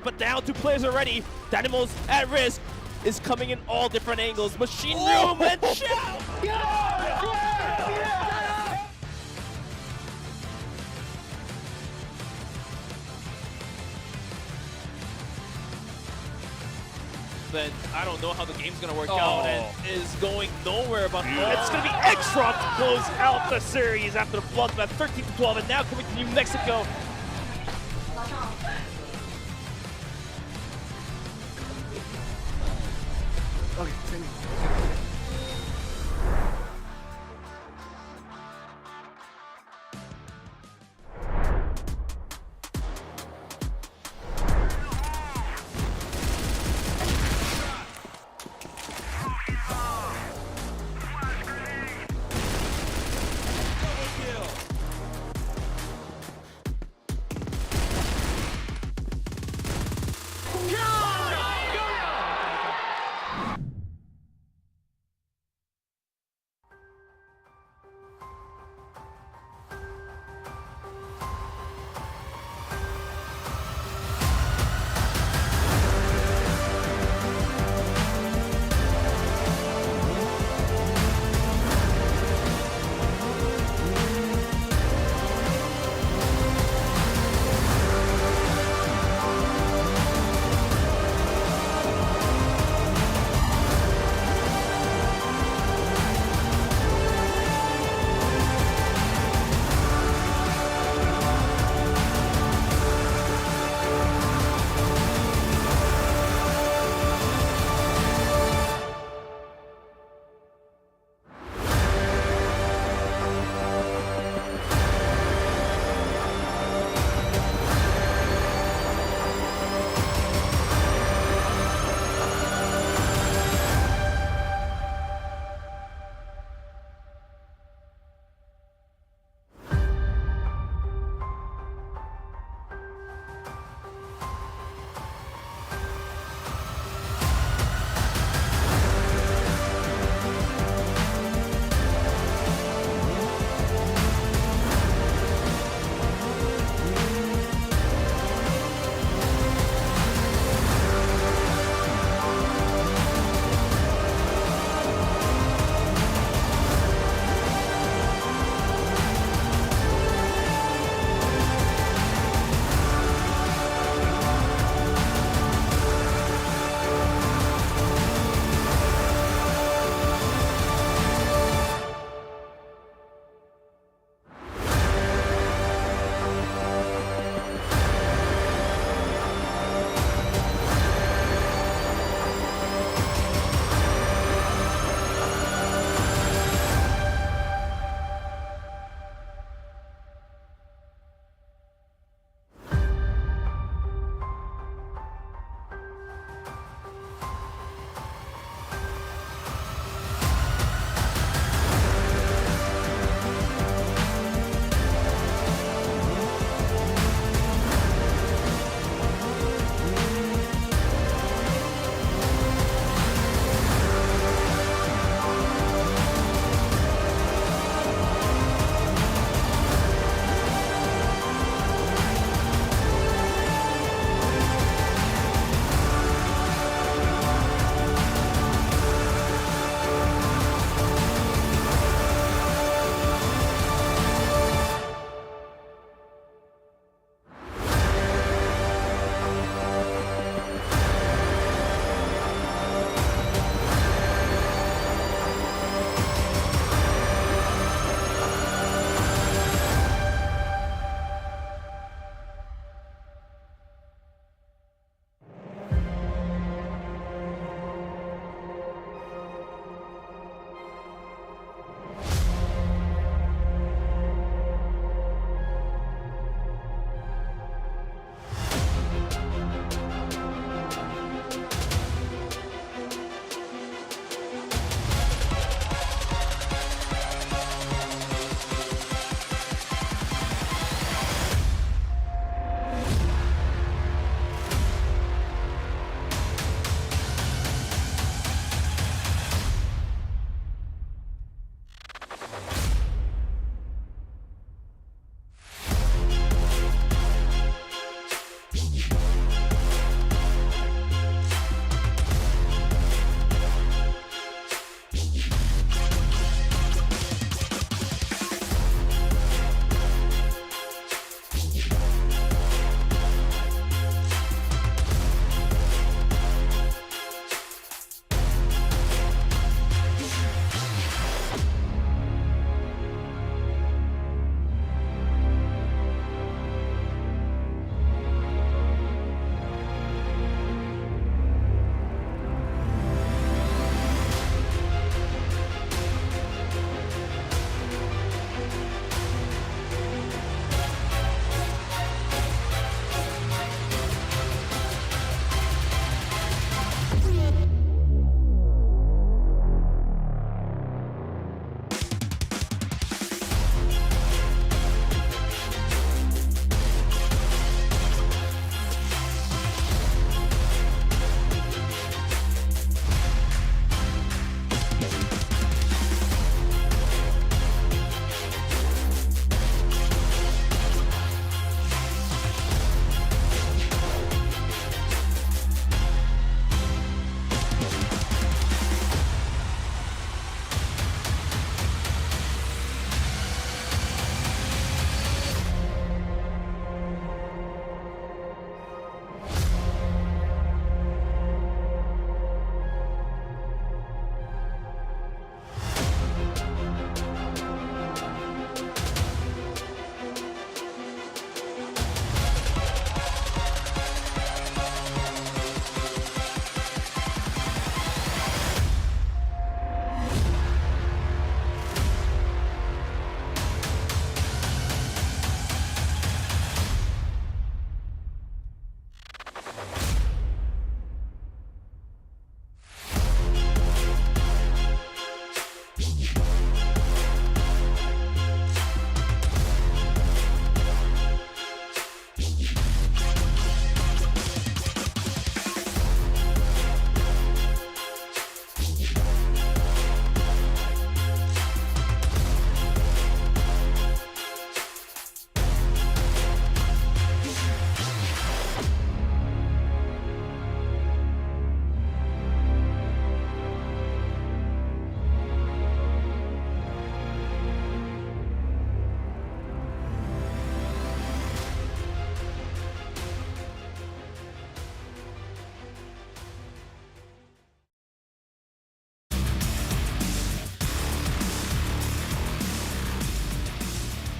But down 2 players already. Dynamos at risk is coming in all different angles. Machine Room and Chow! Then I don't know how the game's gonna work out, and is going nowhere. But it's gonna be extra to close out the series after the bloodbath, 13-12, and now coming to New Mexico.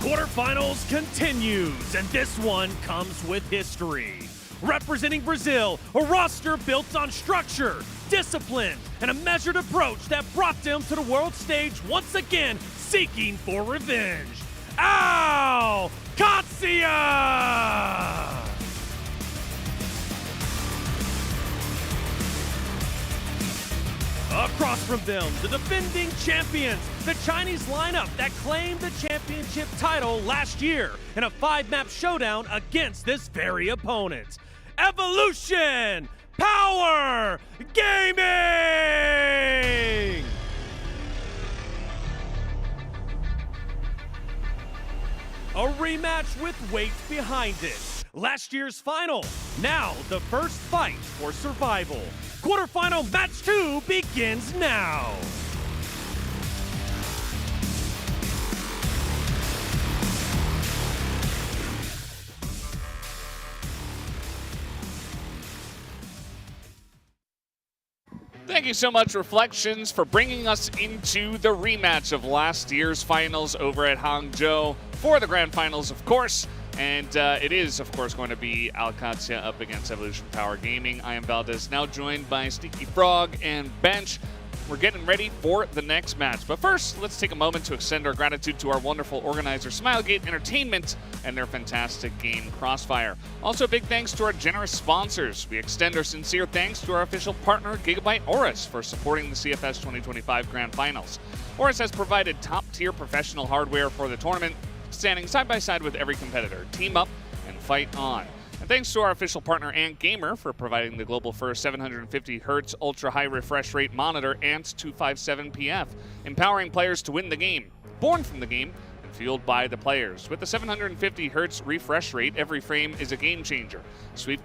Quarterfinals continues, and this one comes with history. Representing Brazil, a roster built on structure, discipline, and a measured approach that brought them to the world stage once again, seeking for revenge. Ow! Qadsiah! Across from them, the defending champions, the Chinese lineup that claimed the championship title last year in a 5-map showdown against this very opponent. Evolution Power Gaming! A rematch with weight behind it. Last year's final, now the first fight for survival. Quarterfinal match 2 begins now. Thank you so much, Reflections, for bringing us into the rematch of last year's finals over at Hangzhou for the grand finals, of course. And it is, of course, going to be Qadsiah up against Evolution Power Gaming. I am Valdez, now joined by Sneaky Frog and Bench. We're getting ready for the next match. But first, let's take a moment to extend our gratitude to our wonderful organizer, Smilegate Entertainment, and their fantastic game, CROSSFIRE. Also, big thanks to our generous sponsors. We extend our sincere thanks to our official partner, Gigabyte Aorus, for supporting the CFS 2025 Grand Finals. Aorus has provided top-tier professional hardware for the tournament, standing side by side with every competitor. Team up and fight on. And thanks to our official partner Ant Gamer for providing the global first 750Hz ultra high refresh rate monitor Ant 257PF, empowering players to win the game, born from the game and fueled by the players. With the 750Hz refresh rate, every frame is a game changer. Swift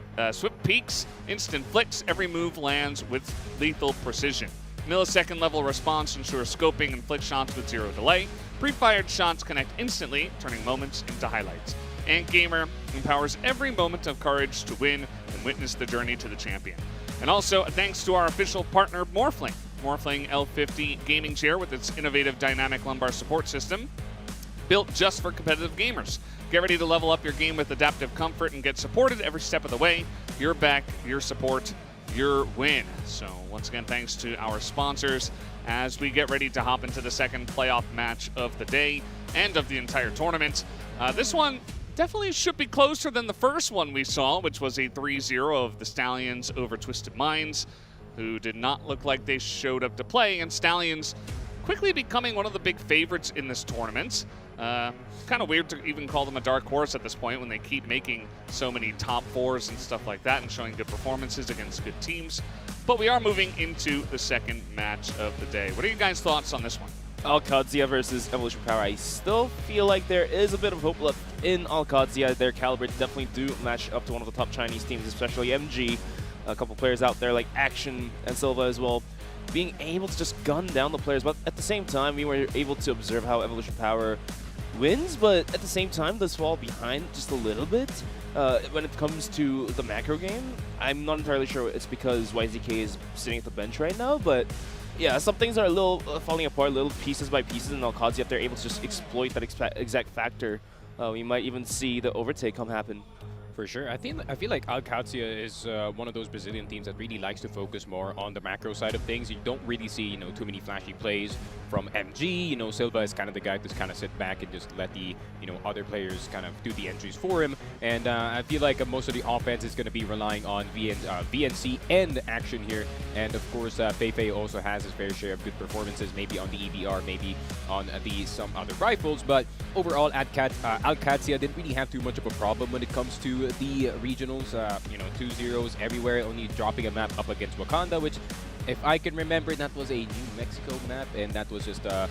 peaks, instant flicks, every move lands with lethal precision. Millisecond level response ensures scoping and flick shots with zero delay. Pre-fired shots connect instantly, turning moments into highlights. Ant Gamer empowers every moment of courage to win and witness the journey to the champion. And also, thanks to our official partner, Morphling. Morphling L50 gaming chair with its innovative dynamic lumbar support system, built just for competitive gamers. Get ready to level up your game with adaptive comfort and get supported every step of the way. Your back, your support, your win. So once again, thanks to our sponsors as we get ready to hop into the second playoff match of the day and of the entire tournament. This one definitely should be closer than the first one we saw, which was a 3-0 of the Stallions over Twisted Minds, who did not look like they showed up to play, and Stallions quickly becoming one of the big favorites in this tournament. Kind of weird to even call them a dark horse at this point when they keep making so many top 4s and stuff like that and showing good performances against good teams. But we are moving into the second match of the day. What are you guys' thoughts on this one? Qadsiah versus Evolution Power. I still feel like there is a bit of hope left in Qadsiah. Their caliber definitely do match up to one of the top Chinese teams, especially MG. A couple players out there like Action and Silva as well, being able to just gun down the players. But at the same time, we were able to observe how Evolution Power wins, but at the same time does fall behind just a little bit. When it comes to the macro game, I'm not entirely sure it's because YZK is sitting at the bench right now, but yeah, some things are a little falling apart, little pieces by pieces, and Qadsiah, if they're able to just exploit that exact factor, we might even see the overtake happen. For sure. I feel like Qadsiah is one of those Brazilian teams that really likes to focus more on the macro side of things. You don't really see, too many flashy plays from MG. Silva is kind of the guy to kind of sit back and just let the, other players kind of do the entries for him. And I feel like most of the offense is going to be relying on VNC and Action here. And of course, Feifei also has his fair share of good performances, maybe on the EBR, maybe on some other rifles. But overall, Qadsiah didn't really have too much of a problem when it comes to the regionals, 2-0s everywhere, only dropping a map up against Wakanda, which, if I can remember, that was a New Mexico map, and that was just, an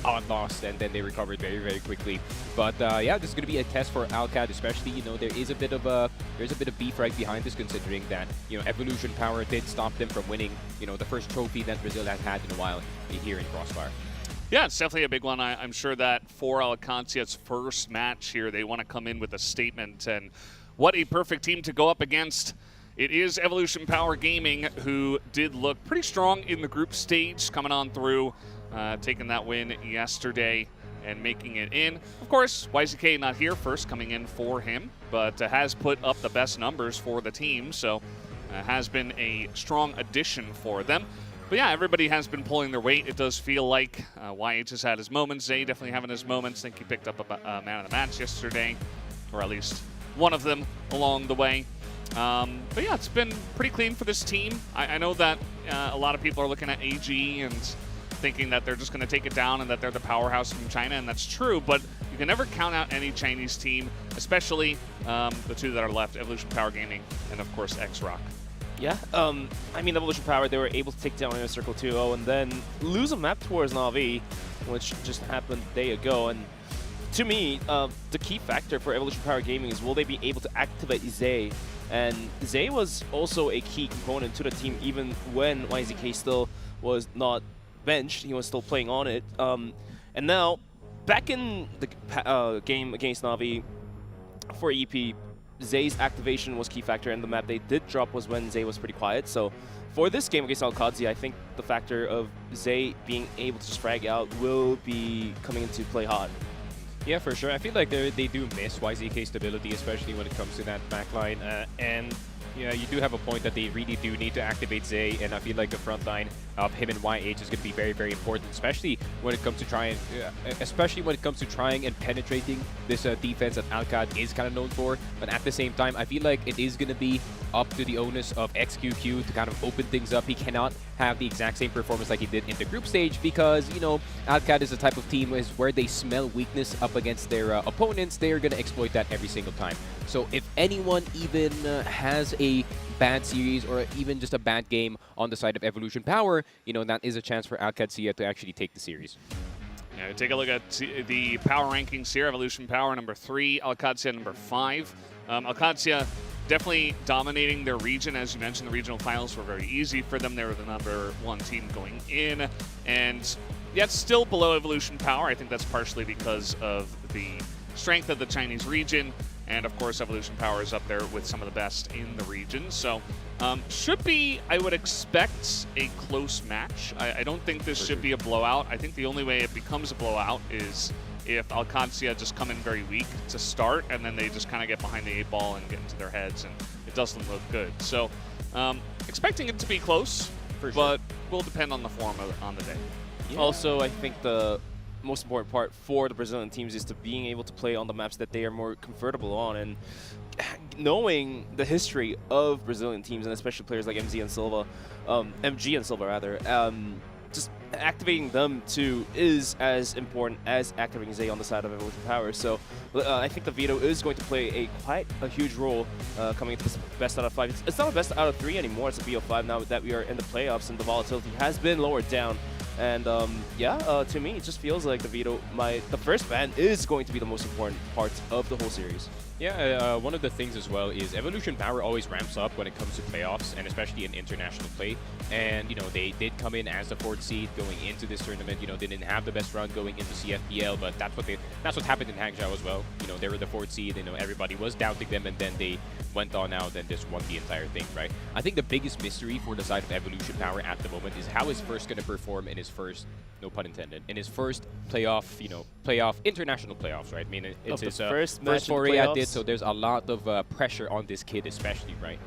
odd loss, and then they recovered very, very quickly. But yeah, this is going to be a test for Qad, especially, there is a bit of beef right behind this, considering that, Evolution Power did stop them from winning, the first trophy that Brazil has had in a while here in CROSSFIRE. Yeah, it's definitely a big one. I'm sure that for Qadsiah's first match here, they want to come in with a statement, and what a perfect team to go up against. It is Evolution Power Gaming, who did look pretty strong in the group stage, coming on through, taking that win yesterday and making it in. Of course, YZK not here first, coming in for him, but has put up the best numbers for the team, so has been a strong addition for them. But yeah, everybody has been pulling their weight. It does feel like YH has had his moments. Zay definitely having his moments. I think he picked up a man of the match yesterday, or at least one of them along the way. But yeah, it's been pretty clean for this team. I know that a lot of people are looking at AG and thinking that they're just going to take it down and that they're the powerhouse from China, and that's true, but you can never count out any Chinese team, especially the two that are left, Evolution Power Gaming and, of course, X-Rock. Yeah, I mean, Evolution Power, they were able to take down Inner Circle 2-0 and then lose a map towards Na'Vi, which just happened a day ago. And to me, the key factor for Evolution Power Gaming is will they be able to activate Zay? And Zay was also a key component to the team even when YZK still was not benched. He was still playing on it. And now, back in the game against Na'Vi for EP, Zay's activation was key factor, and the map they did drop was when Zay was pretty quiet. So for this game against Qadsiah, I think the factor of Zay being able to just frag out will be coming into play hot. Yeah, for sure. I feel like they do miss YZK stability, especially when it comes to that backline. And yeah, you do have a point that they really do need to activate Zay, and I feel like the front line of him and YH is going to be very, very important, especially when it comes to trying and penetrating this defense that Alcad is kind of known for. But at the same time, I feel like it is going to be up to the onus of XQQ to kind of open things up. He cannot have the exact same performance like he did in the group stage because, you know, Alcad is the type of team where they smell weakness up against their opponents. They're going to exploit that every single time. So if anyone even has a bad series or even just a bad game on the side of Evolution Power, you know, that is a chance for Qadsiah to actually take the series. Yeah, take a look at the power rankings here. Evolution Power number 3, Qadsiah number 5. Qadsiah definitely dominating their region. As you mentioned, the regional finals were very easy for them. They were the number 1 team going in, and yet still below Evolution Power. I think that's partially because of the strength of the Chinese region, and of course Evolution Power is up there with some of the best in the region. So should be, I would expect, a close match. I don't think this should be a blowout. I think the only way it becomes a blowout is if Qadsiah just come in very weak to start, and then they just kind of get behind the 8 ball and get into their heads, and it doesn't look good. So expecting it to be close, but will depend on the form on the day. Yeah. Also, I think the most important part for the Brazilian teams is to being able to play on the maps that they are more comfortable on, and knowing the history of Brazilian teams, and especially players like MG and Silva, just activating them too is as important as activating Zay on the side of Evolution Power. So I think the veto is going to play quite a huge role coming into this best out of 5. It's not a best out of 3 anymore, it's a BO5 now that we are in the playoffs and the volatility has been lowered down. And to me, it just feels like the veto, the first ban is going to be the most important part of the whole series. Yeah, one of the things as well is Evolution Power always ramps up when it comes to playoffs, and especially in international play. And, you know, they did come in as the 4th seed going into this tournament. You know, they didn't have the best run going into CFPL, but that's what happened in Hangzhou as well. You know, they were the 4th seed, you know, everybody was doubting them, and then they went on out and just won the entire thing, right? I think the biggest mystery for the side of Evolution Power at the moment is how is First going to perform in his first, no pun intended, in his first playoff, you know, international playoffs, right? I mean, it's his first foray at this, so there's a lot of pressure on this kid especially, right?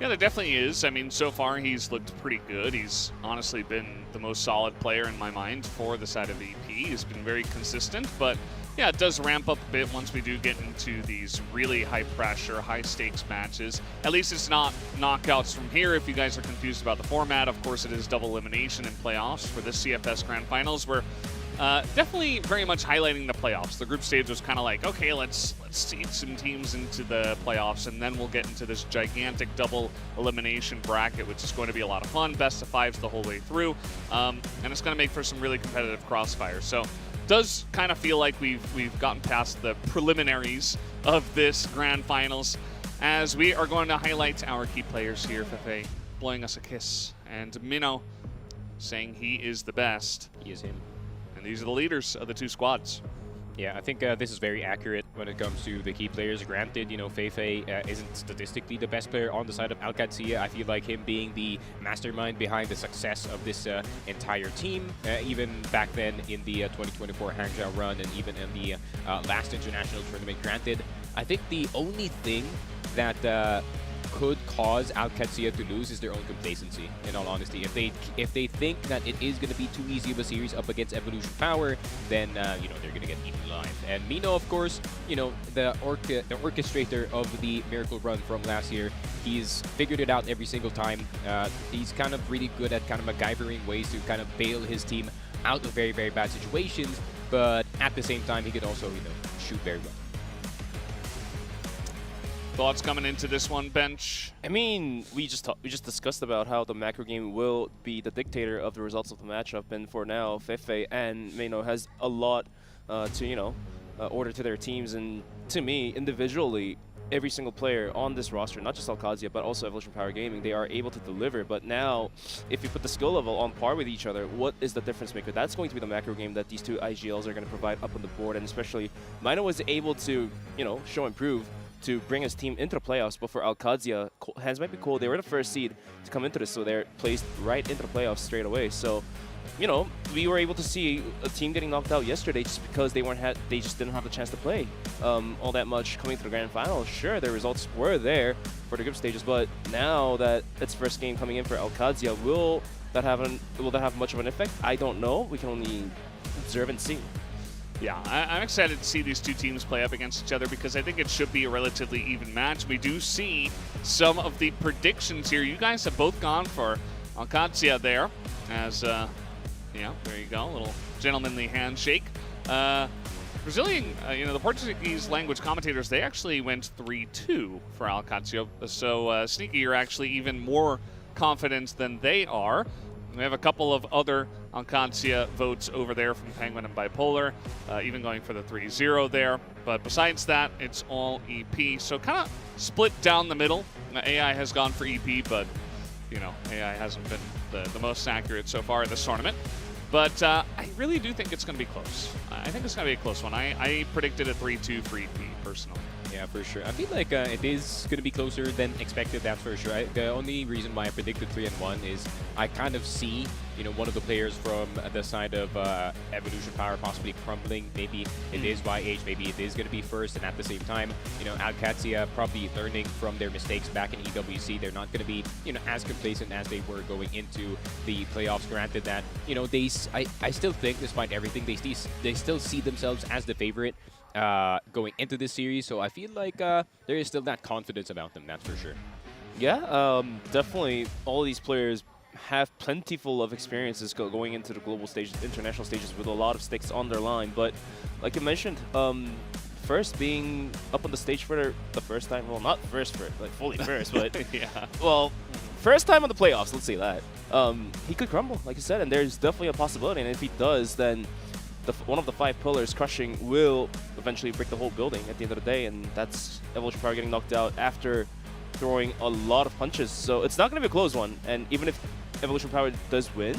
Yeah, there definitely is. I mean, so far he's looked pretty good. He's honestly been the most solid player in my mind for the side of EP. He's been very consistent, but yeah, it does ramp up a bit once we do get into these really high pressure, high stakes matches. At least it's not knockouts from here. If you guys are confused about the format, of course it is double elimination in playoffs for the CFS Grand Finals. We're definitely very much highlighting the playoffs. The group stage was kind of like, okay, let's seed some teams into the playoffs, and then we'll get into this gigantic double elimination bracket, which is going to be a lot of fun. Best of 5s the whole way through, and it's going to make for some really competitive CROSSFIRE. So does kind of feel like we've gotten past the preliminaries of this Grand Finals, as we are going to highlight our key players here. Fefe blowing us a kiss, and Minnow saying he is the best. He is him. And these are the leaders of the 2 squads. Yeah, I think this is very accurate when it comes to the key players. Granted, you know, Feifei isn't statistically the best player on the side of Qadsiah. I feel like him being the mastermind behind the success of this entire team, even back then in the 2024 Hangzhou run and even in the last international tournament. Granted, I think the only thing that could cause Qadsiah to lose is their own complacency, in all honesty. If they think that it is going to be too easy of a series up against Evolution Power, then you know, they're going to get eaten alive. And Mino, of course, you know, the orchestrator of the Miracle Run from last year, he's figured it out every single time. He's kind of really good at kind of MacGyvering ways to kind of bail his team out of very, very bad situations, but at the same time, he could also, you know, shoot very well. Thoughts coming into this one, Bench? I mean, we just discussed about how the macro game will be the dictator of the results of the matchup, and for now, Feifei and Mino has a lot to, you know, order to their teams. And to me, individually, every single player on this roster, not just Qadsiah, but also Evolution Power Gaming, they are able to deliver. But now, if you put the skill level on par with each other, what is the difference maker? That's going to be the macro game that these two IGLs are going to provide up on the board, and especially Mino was able to, you know, show and prove to bring his team into the playoffs. But for Qadsiah, hands might be cool. They were the first seed to come into this, so they're placed right into the playoffs straight away. So, you know, we were able to see a team getting knocked out yesterday just because they just didn't have the chance to play all that much coming to the grand final. Sure, their results were there for the group stages, but now that it's first game coming in for Qadsiah, will that have much of an effect? I don't know. We can only observe and see. Yeah, I'm excited to see these two teams play up against each other because I think it should be a relatively even match. We do see some of the predictions here. You guys have both gone for Qadsiah there as, yeah, there you go, a little gentlemanly handshake. Brazilian, you know, the Portuguese language commentators, they actually went 3-2 for Qadsiah. So, Sneaky, you're actually even more confident than they are. We have a couple of other Qadsiah votes over there from Penguin and Bipolar, even going for the 3-0 there. But besides that, it's all EP. So kind of split down the middle. AI has gone for EP, but, you know, AI hasn't been the most accurate so far in this tournament. But I really do think it's going to be close. I think it's going to be a close one. I predicted a 3-2 for EP, personally. Yeah, for sure. I feel like it is going to be closer than expected, that's for sure. The only reason why I predicted 3-1 is I kind of see, you know, one of the players from the side of Evolution Power possibly crumbling. Maybe it is YH, maybe it is going to be first, and at the same time, you know, Qadsiah probably learning from their mistakes back in EWC. They're not going to be, you know, as complacent as they were going into the playoffs. Granted that, you know, I still think, despite everything, they still see themselves as the favorite going into this series, so I feel like there is still that confidence about them, that's for sure. Yeah, definitely all these players have plentiful of experiences going into the global stages, international stages with a lot of stakes on their line, but like you mentioned, first being up on the stage for the first time, well, not first, like fully first, but yeah, well, first time on the playoffs, let's say that. He could crumble, like you said, and there's definitely a possibility, and if he does, then one of the 5 pillars, Crushing, will eventually break the whole building at the end of the day, and that's Evolution Power getting knocked out after throwing a lot of punches. So it's not going to be a close one, and even if Evolution Power does win,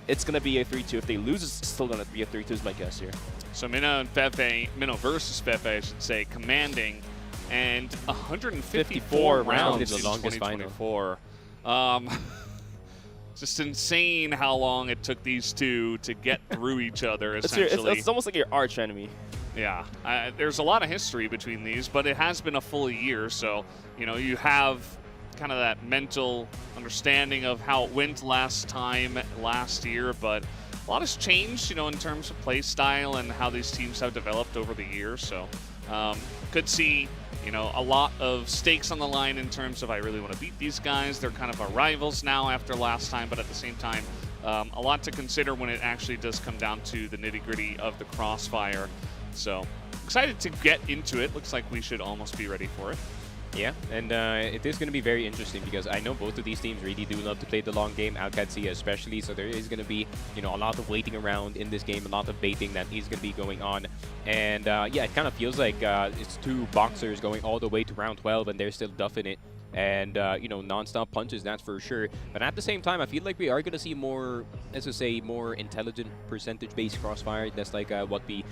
it's going to be a 3-2. If they lose, it's still going to be a 3-2 is my guess here. So Mino versus Feifei, I should say, commanding, and 154 rounds in 2024. Just insane how long it took these two to get through each other, essentially. It's almost like your arch enemy. Yeah, there's a lot of history between these, but it has been a full year, so, you know, you have kind of that mental understanding of how it went last year, but a lot has changed, you know, in terms of play style and how these teams have developed over the years, so could see, you know, a lot of stakes on the line in terms of I really want to beat these guys. They're kind of our rivals now after last time, but at the same time, a lot to consider when it actually does come down to the nitty-gritty of the CROSSFIRE. So excited to get into it. Looks like we should almost be ready for it. Yeah, and it is going to be very interesting because I know both of these teams really do love to play the long game, Qadsiah especially, so there is going to be, you know, a lot of waiting around in this game, a lot of baiting that is going to be going on. And yeah, it kind of feels like it's two boxers going all the way to round 12 and they're still duffing it and you know, non-stop punches, that's for sure. But at the same time, I feel like we are going to see more, let's just say, more intelligent percentage-based crossfire. That's like what we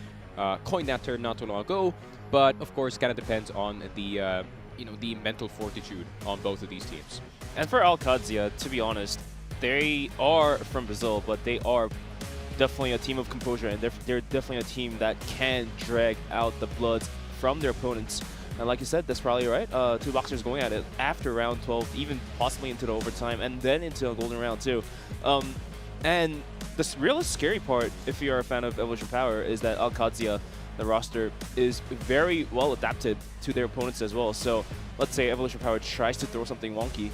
coined that term not too long ago. But of course, kind of depends on the you know, the mental fortitude on both of these teams. And for Qadsiah, to be honest, they are from Brazil, but they are definitely a team of composure, and they're definitely a team that can drag out the blood from their opponents. And like you said, that's probably right. Two boxers going at it after round 12, even possibly into the overtime, and then into a golden round too. And the real scary part, if you are a fan of Evolution Power, is that Qadsiah, the roster, is very well adapted to their opponents as well. So let's say Evolution Power tries to throw something wonky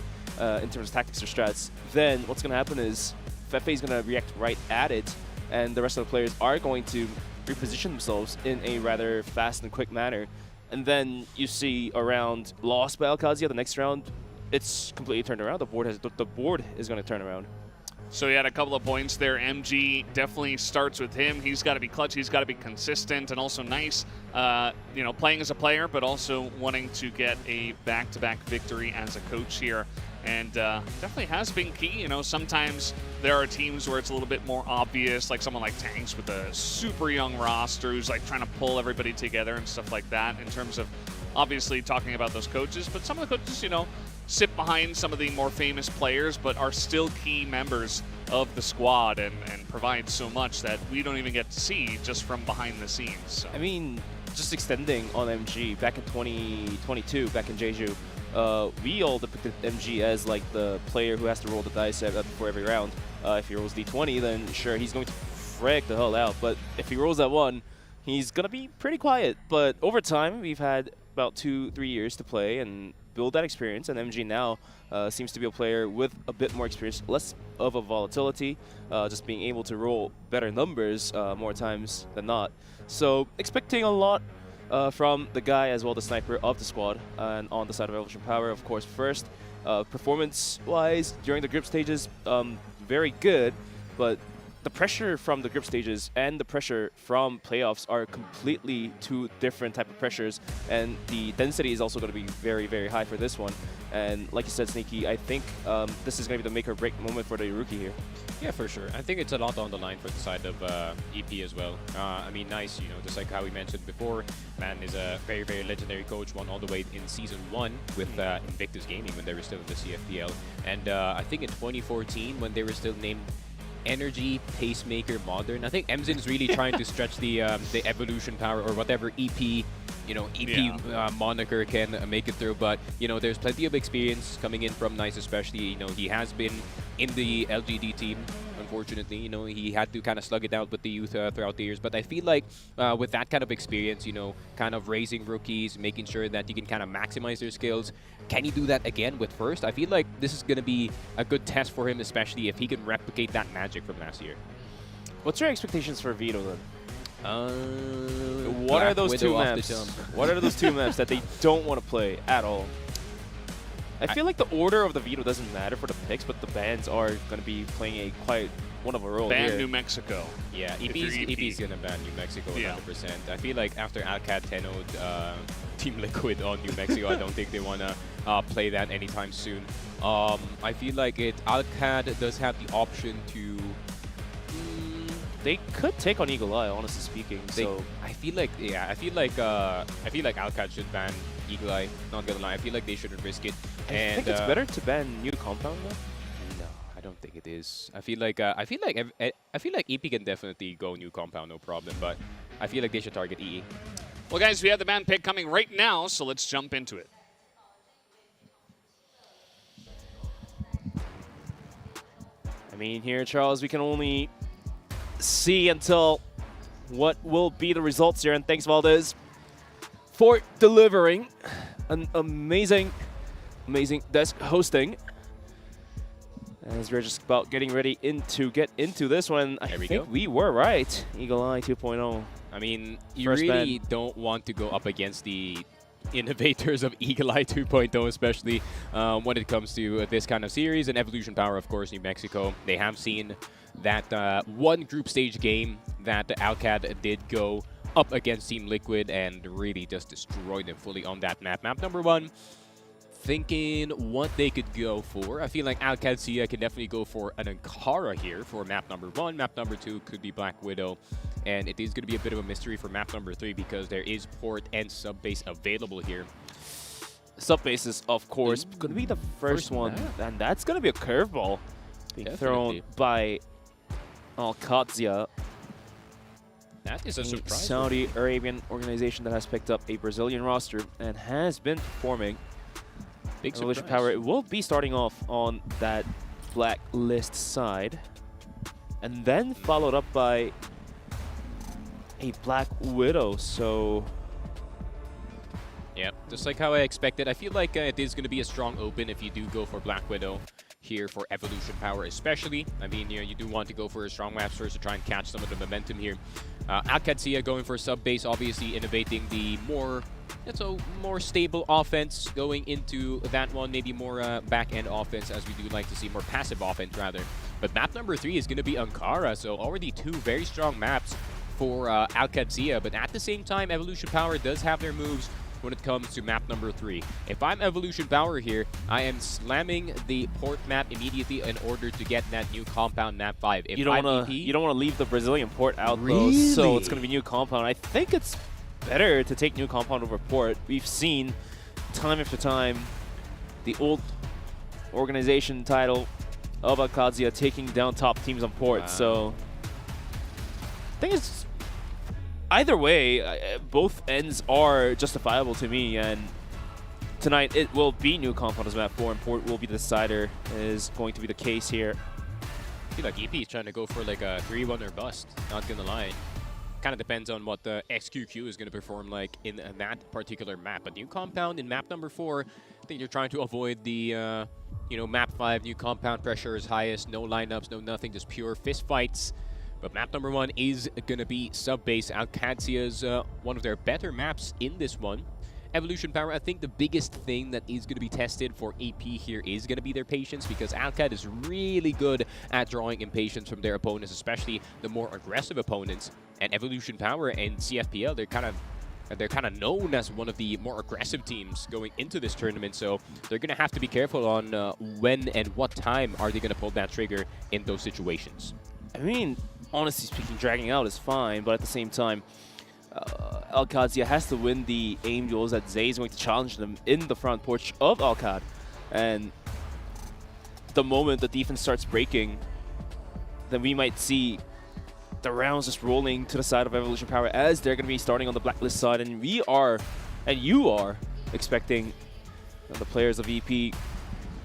in terms of tactics or strats, then what's going to happen is Fefe is going to react right at it, and the rest of the players are going to reposition themselves in a rather fast and quick manner. And then you see a round lost by Qadsiah. The next round, it's completely turned around. The board is going to turn around. So he had a couple of points there. MG definitely starts with him. He's got to be clutch. He's got to be consistent, and also nice, you know, playing as a player, but also wanting to get a back-to-back victory as a coach here. And definitely has been key. You know, sometimes there are teams where it's a little bit more obvious, like someone like Tanks with a super young roster who's like trying to pull everybody together and stuff like that in terms of obviously talking about those coaches. But some of the coaches, you know, sit behind some of the more famous players, but are still key members of the squad and provide so much that we don't even get to see just from behind the scenes. So. I mean, just extending on MG, back in 2022, back in Jeju, we all depicted MG as like the player who has to roll the dice before every round. If he rolls D20, then sure, he's going to frick the hell out. But if he rolls that 1, he's going to be pretty quiet. But over time, we've had about 2-3 years to play and build that experience, and MG now seems to be a player with a bit more experience, less of a volatility, just being able to roll better numbers more times than not. So expecting a lot from the guy as well, the sniper of the squad. And on the side of Evolution Power, of course, first, performance-wise, during the group stages, very good, but the pressure from the group stages and the pressure from playoffs are completely two different type of pressures, and the density is also going to be very, very high for this one. And like you said, Sneaky, I think this is going to be the make or break moment for the rookie here. Yeah, for sure. I think it's a lot on the line for the side of EP as well. I mean, nice, you know, just like how we mentioned before, Man is a very, very legendary coach, won all the way in Season 1 with Invictus Gaming when they were still in the CFPL. And I think in 2014, when they were still named Energy Pacemaker Modern, I think Emzin's really trying to stretch the Evolution Power or whatever EP, you know, moniker can make it through. But you know, there's plenty of experience coming in from Nice, especially. You know, he has been in the LGD team. Unfortunately, you know, he had to kind of slug it out with the youth throughout the years. But I feel like with that kind of experience, you know, kind of raising rookies, making sure that you can kind of maximize their skills. Can he do that again with First? I feel like this is going to be a good test for him, especially if he can replicate that magic from last year. What's your expectations for Vito then? What are those two maps? What are those two maps that they don't want to play at all? I feel like the order of the Vito doesn't matter for the picks, but the bans are going to be playing quite one of a role ban here. New Mexico. Yeah, EP's going to ban New Mexico 100%. I feel like after Alcat 10-0'd Team Liquid on New Mexico, I don't think they want to play that anytime soon. I feel like Alcat does have the option to... They could take on Eagle Eye, honestly speaking. So I feel like, yeah, I feel like Alcat should ban Eagle Eye. Not gonna lie, I feel like they shouldn't risk it. I think it's better to ban New Compound though. No, I don't think it is. I feel like EP can definitely go New Compound, no problem. But I feel like they should target EE. Well, guys, we have the ban pick coming right now, so let's jump into it. I mean, here, Charles, we can only see until what will be the results here, and thanks Valdez for delivering an amazing desk hosting as we're just about getting ready to get into this one. I think we were right. Eagle Eye 2.0. I mean, you really don't want to go up against the innovators of Eagle Eye 2.0, especially when it comes to this kind of series. And Evolution Power, of course, New Mexico, they have seen that one group stage game that Alcat did go up against Team Liquid and really just destroyed them fully on that map. Map number 1, thinking what they could go for. I feel like Qadsiah can definitely go for an Ankara here for map number 1. Map number 2 could be Black Widow. And it is going to be a bit of a mystery for map number 3 because there is port and sub base available here. Sub base is, of course, going to be the first one. And that's going to be a curveball being thrown by Qadsiah. That is a surprise. Saudi Arabian organization that has picked up a Brazilian roster and has been performing. Big Evolution surprise. Power will be starting off on that blacklist side. And then followed up by a Black Widow, so... Yeah, just like how I expected. I feel like it is going to be a strong open if you do go for Black Widow here for Evolution Power especially. I mean, you know, you do want to go for a strong map first to try and catch some of the momentum here. Qadsiah going for sub base, obviously innovating the more stable offense going into that one, maybe more back-end offense as we do like to see, more passive offense rather. But map number 3 is going to be Ankara, so already 2 very strong maps for Qadsiah, but at the same time, Evolution Power does have their moves when it comes to map number 3. If I'm Evolution Power here, I am slamming the port map immediately in order to get that new compound map 5. If You don't want to leave the Brazilian port out though, so it's going to be new compound. I think it's better to take new compound over port. We've seen time after time the old organization title of Qadsiah taking down top teams on port. So I think it's either way, both ends are justifiable to me, and tonight it will be new compound as map 4, and port will be the decider, is going to be the case here. I feel like EP is trying to go for like a 3-1 or bust, not gonna lie. Kind of depends on what the XQQ is going to perform like in that particular map. But new compound in map number 4, I think you're trying to avoid the, you know, map 5, new compound pressure is highest, no lineups, no nothing, just pure fist fights. But map number 1 is going to be sub-base. Qadsiah's one of their better maps in this one. Evolution Power, I think the biggest thing that is going to be tested for AP here is going to be their patience, because Qad is really good at drawing impatience from their opponents, especially the more aggressive opponents. And Evolution Power and CFPL, they're kind of known as one of the more aggressive teams going into this tournament, so they're going to have to be careful on when and what time are they going to pull that trigger in those situations. I mean, honestly speaking, dragging out is fine, but at the same time, Qadsiah has to win the aim duels that Zay is going to challenge them in the front porch of Qad. And the moment the defense starts breaking, then we might see the rounds just rolling to the side of Evolution Power as they're going to be starting on the blacklist side. And we are, and you are, expecting the players of EP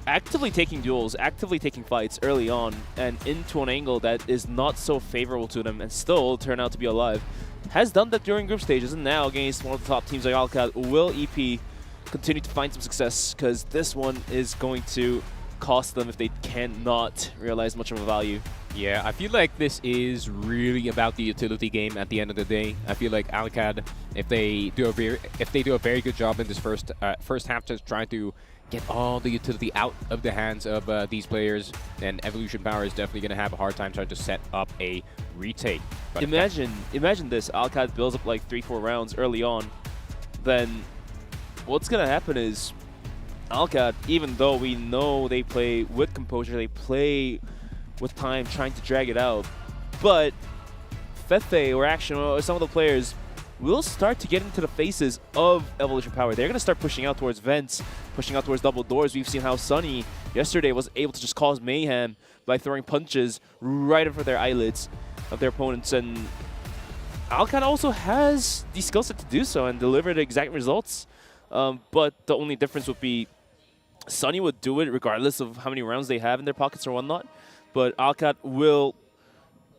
actively taking duels, actively taking fights early on and into an angle that is not so favorable to them and still turn out to be alive. Has done that during group stages, and now against one of the top teams like Qad, will EP continue to find some success, because this one is going to cost them if they cannot realize much of a value. Yeah, I feel like this is really about the utility game at the end of the day. I feel like Qad, if they do a very good job in this first half, just trying to get all the utility out of the hands of these players, then Evolution Power is definitely going to have a hard time trying to set up a retake. But imagine this, Qad builds up like 3-4 rounds early on, then what's going to happen is Qad, even though we know they play with composure, they play with time trying to drag it out, but Fefe or Action or some of the players will start to get into the faces of Evolution Power. They're going to start pushing out towards vents, pushing out towards double doors. We've seen how Sunny yesterday was able to just cause mayhem by throwing punches right in front of their eyelids of their opponents. And Qad also has the skill set to do so and deliver the exact results. But the only difference would be Sunny would do it regardless of how many rounds they have in their pockets or whatnot. But Qad will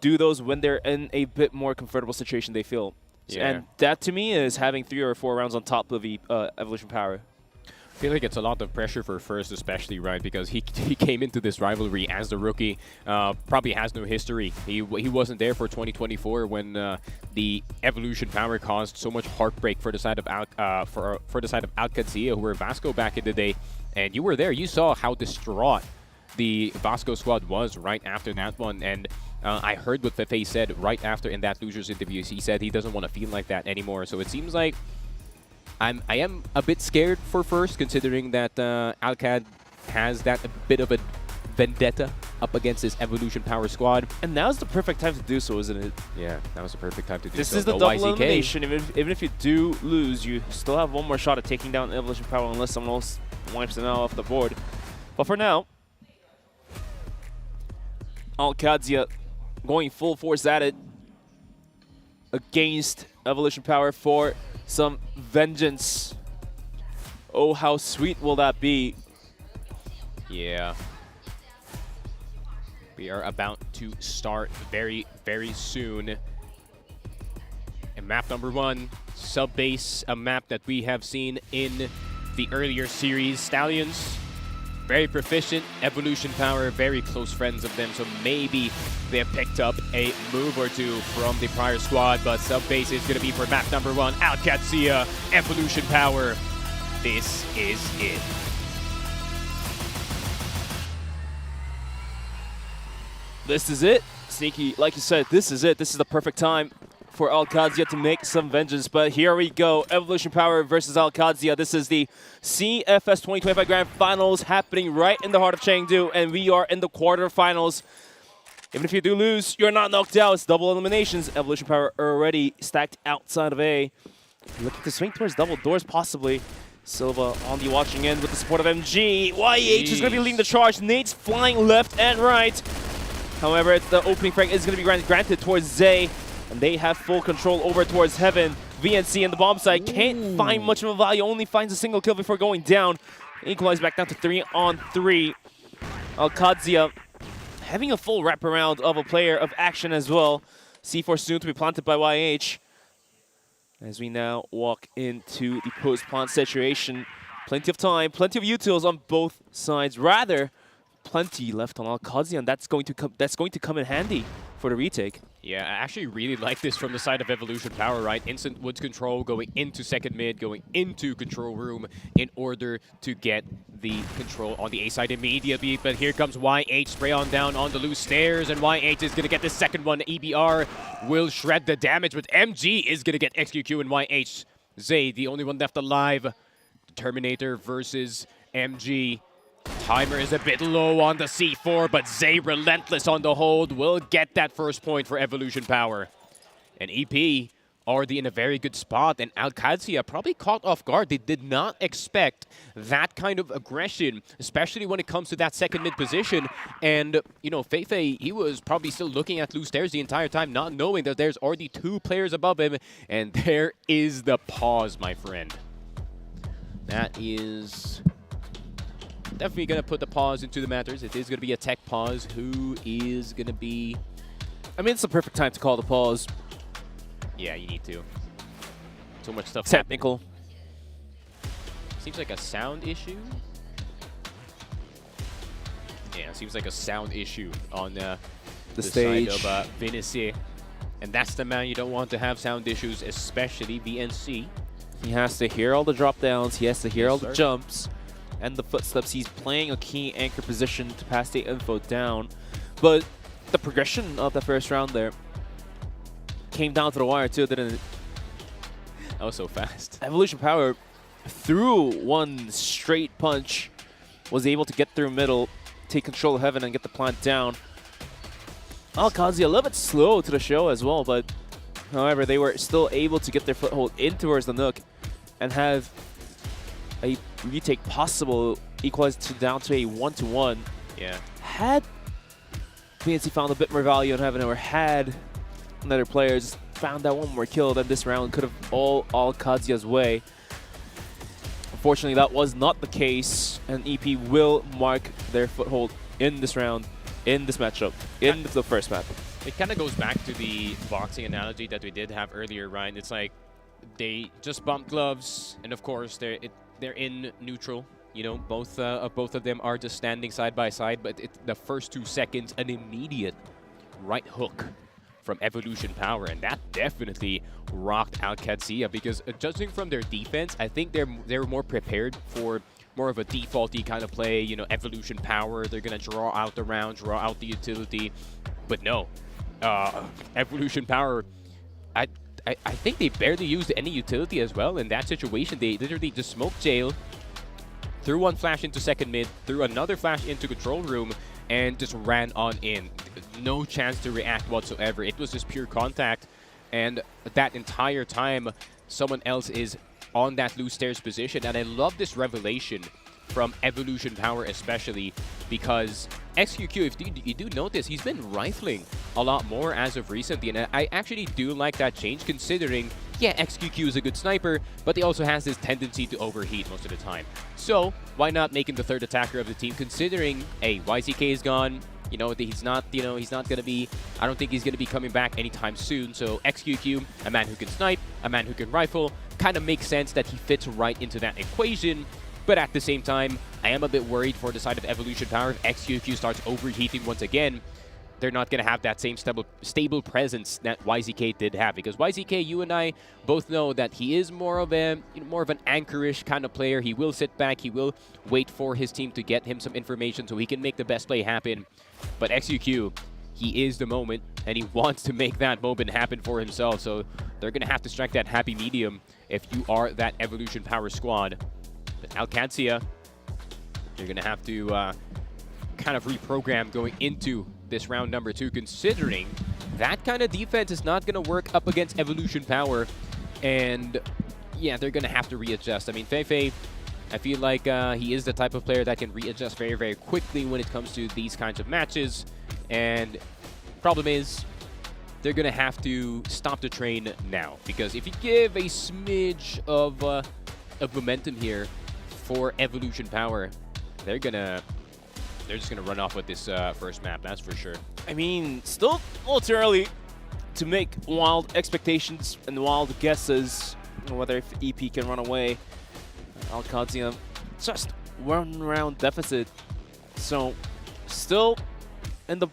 do those when they're in a bit more comfortable situation they feel. Yeah. And that, to me, is having 3 or 4 rounds on top of Evolution Power. I feel like it's a lot of pressure for First especially, right? Because he came into this rivalry as the rookie, probably has no history. He wasn't there for 2024 when the Evolution Power caused so much heartbreak for the side of Qadsiah, who were Vasco back in the day. And you were there. You saw how distraught the Vasco squad was right after that one. And I heard what Fefe said right after in that losers interview. He said he doesn't want to feel like that anymore. So it seems like I am a bit scared for first, considering that Alcad has that a bit of a vendetta up against this Evolution Power squad. And now's the perfect time to do so, isn't it? Yeah, that was the perfect time to do so. This is the No double YZK. elimination. Even if you do lose, you still have one more shot at taking down Evolution Power unless someone else wipes it out off the board. But for now, Qadsiah going full force at it against Evolution Power for some vengeance. Oh, how sweet will that be? Yeah. We are about to start very, very soon. And map number 1, Sub-Base, a map that we have seen in the earlier series. Stallions, very proficient. Evolution Power, very close friends of them, so maybe they have picked up a move or two from the prior squad, but Sub-Base is going to be for map number 1. Qadsiah, Evolution Power. This is it. This is it. Sneaky, like you said, this is it. This is the perfect time for Qadsiah to make some vengeance. But here we go. Evolution Power versus Qadsiah. This is the CFS 2025 Grand Finals happening right in the heart of Chengdu. And we are in the quarterfinals. Even if you do lose, you're not knocked out. It's double eliminations. Evolution Power already stacked outside of A. Looking to swing towards double doors, possibly. Silva on the watching end with the support of MG. YH is going to be leading the charge. Nate's flying left and right. However, the opening frag is going to be granted towards Zay, and they have full control over towards Heaven. VNC in the bomb side can't find much of a value, only finds a single kill before going down. Equalize back down to 3-on-3. Qadsiah having a full wraparound of a player of action as well. C4 soon to be planted by YH. As we now walk into the post-plant situation. Plenty of time, plenty of utils on both sides. Rather, plenty left on Qadsiah, and that's going to come in handy for the retake. Yeah, I actually really like this from the side of Evolution Power, right? Instant woods control, going into second mid, going into control room in order to get the control on the A side immediately. But here comes YH, spray on down on the loose stairs, and YH is going to get the second one. EBR will shred the damage, but MG is going to get XQQ and YH. Zay, the only one left alive. Terminator versus MG. Timer is a bit low on the C4, but Zay relentless on the hold will get that first point for Evolution Power. And EP already in a very good spot, and Qadsiah probably caught off guard. They did not expect that kind of aggression, especially when it comes to that second mid position. And, you know, Feifei, he was probably still looking at loose stairs the entire time, not knowing that there's already 2 players above him. And there is the pause, my friend. That is definitely going to put the pause into the matters. It is going to be a tech pause. Who is going to be... I mean, it's the perfect time to call the pause. Yeah, you need to. So much stuff. Technical. Seems like a sound issue. Yeah, seems like a sound issue on the stage side of Vinicius. And that's the man you don't want to have sound issues, especially VNC. He has to hear all the drop downs. He has to hear all the jumps and the footsteps. He's playing a key anchor position to pass the info down. But the progression of the first round there came down to the wire too, didn't it? That was so fast. Evolution Power, through one straight punch, was able to get through middle, take control of Heaven, and get the plant down. Qadsiah a little bit slow to the show as well, but however, they were still able to get their foothold in towards the Nook and have a retake possible, equalized down to a 1-1. Yeah. Had PNC found a bit more value in Heaven, or had another player just found that one more kill, then this round could have all Qadsiah's way. Unfortunately, that was not the case, and EP will mark their foothold in this round, in this matchup, in the first map. It kind of goes back to the boxing analogy that we did have earlier, Ryan. It's like they just bump gloves, and of course they're in neutral. You know, both of them are just standing side by side, but the first 2 seconds, an immediate right hook from Evolution Power, and that definitely rocked out Qadsiah, because judging from their defense, I think they're more prepared for more of a defaulty kind of play. You know, Evolution Power, they're gonna draw out the round, draw out the utility, but no, Evolution Power, I think they barely used any utility as well in that situation. They literally just smoked jail, threw one flash into second mid, threw another flash into control room, and just ran on in. No chance to react whatsoever. It was just pure contact, and that entire time, someone else is on that loose stairs position. And I love this revelation from Evolution Power especially, because XQQ, if you do notice, he's been rifling a lot more as of recently, and I actually do like that change, considering, yeah, XQQ is a good sniper, but he also has this tendency to overheat most of the time. So why not make him the third attacker of the team, considering, hey, YZK is gone, you know, he's not gonna be, I don't think he's gonna be coming back anytime soon. So XQQ, a man who can snipe, a man who can rifle, kind of makes sense that he fits right into that equation. But at the same time, I am a bit worried for the side of Evolution Power. If XQQ starts overheating once again, they're not going to have that same stable presence that YZK did have. Because YZK, you and I both know that he is more of an anchorish kind of player. He will sit back. He will wait for his team to get him some information so he can make the best play happen. But XQQ, he is the moment, and he wants to make that moment happen for himself. So they're going to have to strike that happy medium if you are that Evolution Power squad. But now Qadsiah, you're going to have to kind of reprogram going into this round number 2, considering that kind of defense is not going to work up against Evolution Power. And yeah, they're going to have to readjust. I mean, Feifei, I feel like he is the type of player that can readjust very, very quickly when it comes to these kinds of matches. And problem is, they're going to have to stop the train now. Because if you give a smidge of momentum here for Evolution Power, they're just gonna run off with this first map, that's for sure. I mean, still a little too early to make wild expectations and wild guesses whether if EP can run away. Qadsiah just 1 round deficit, so still in the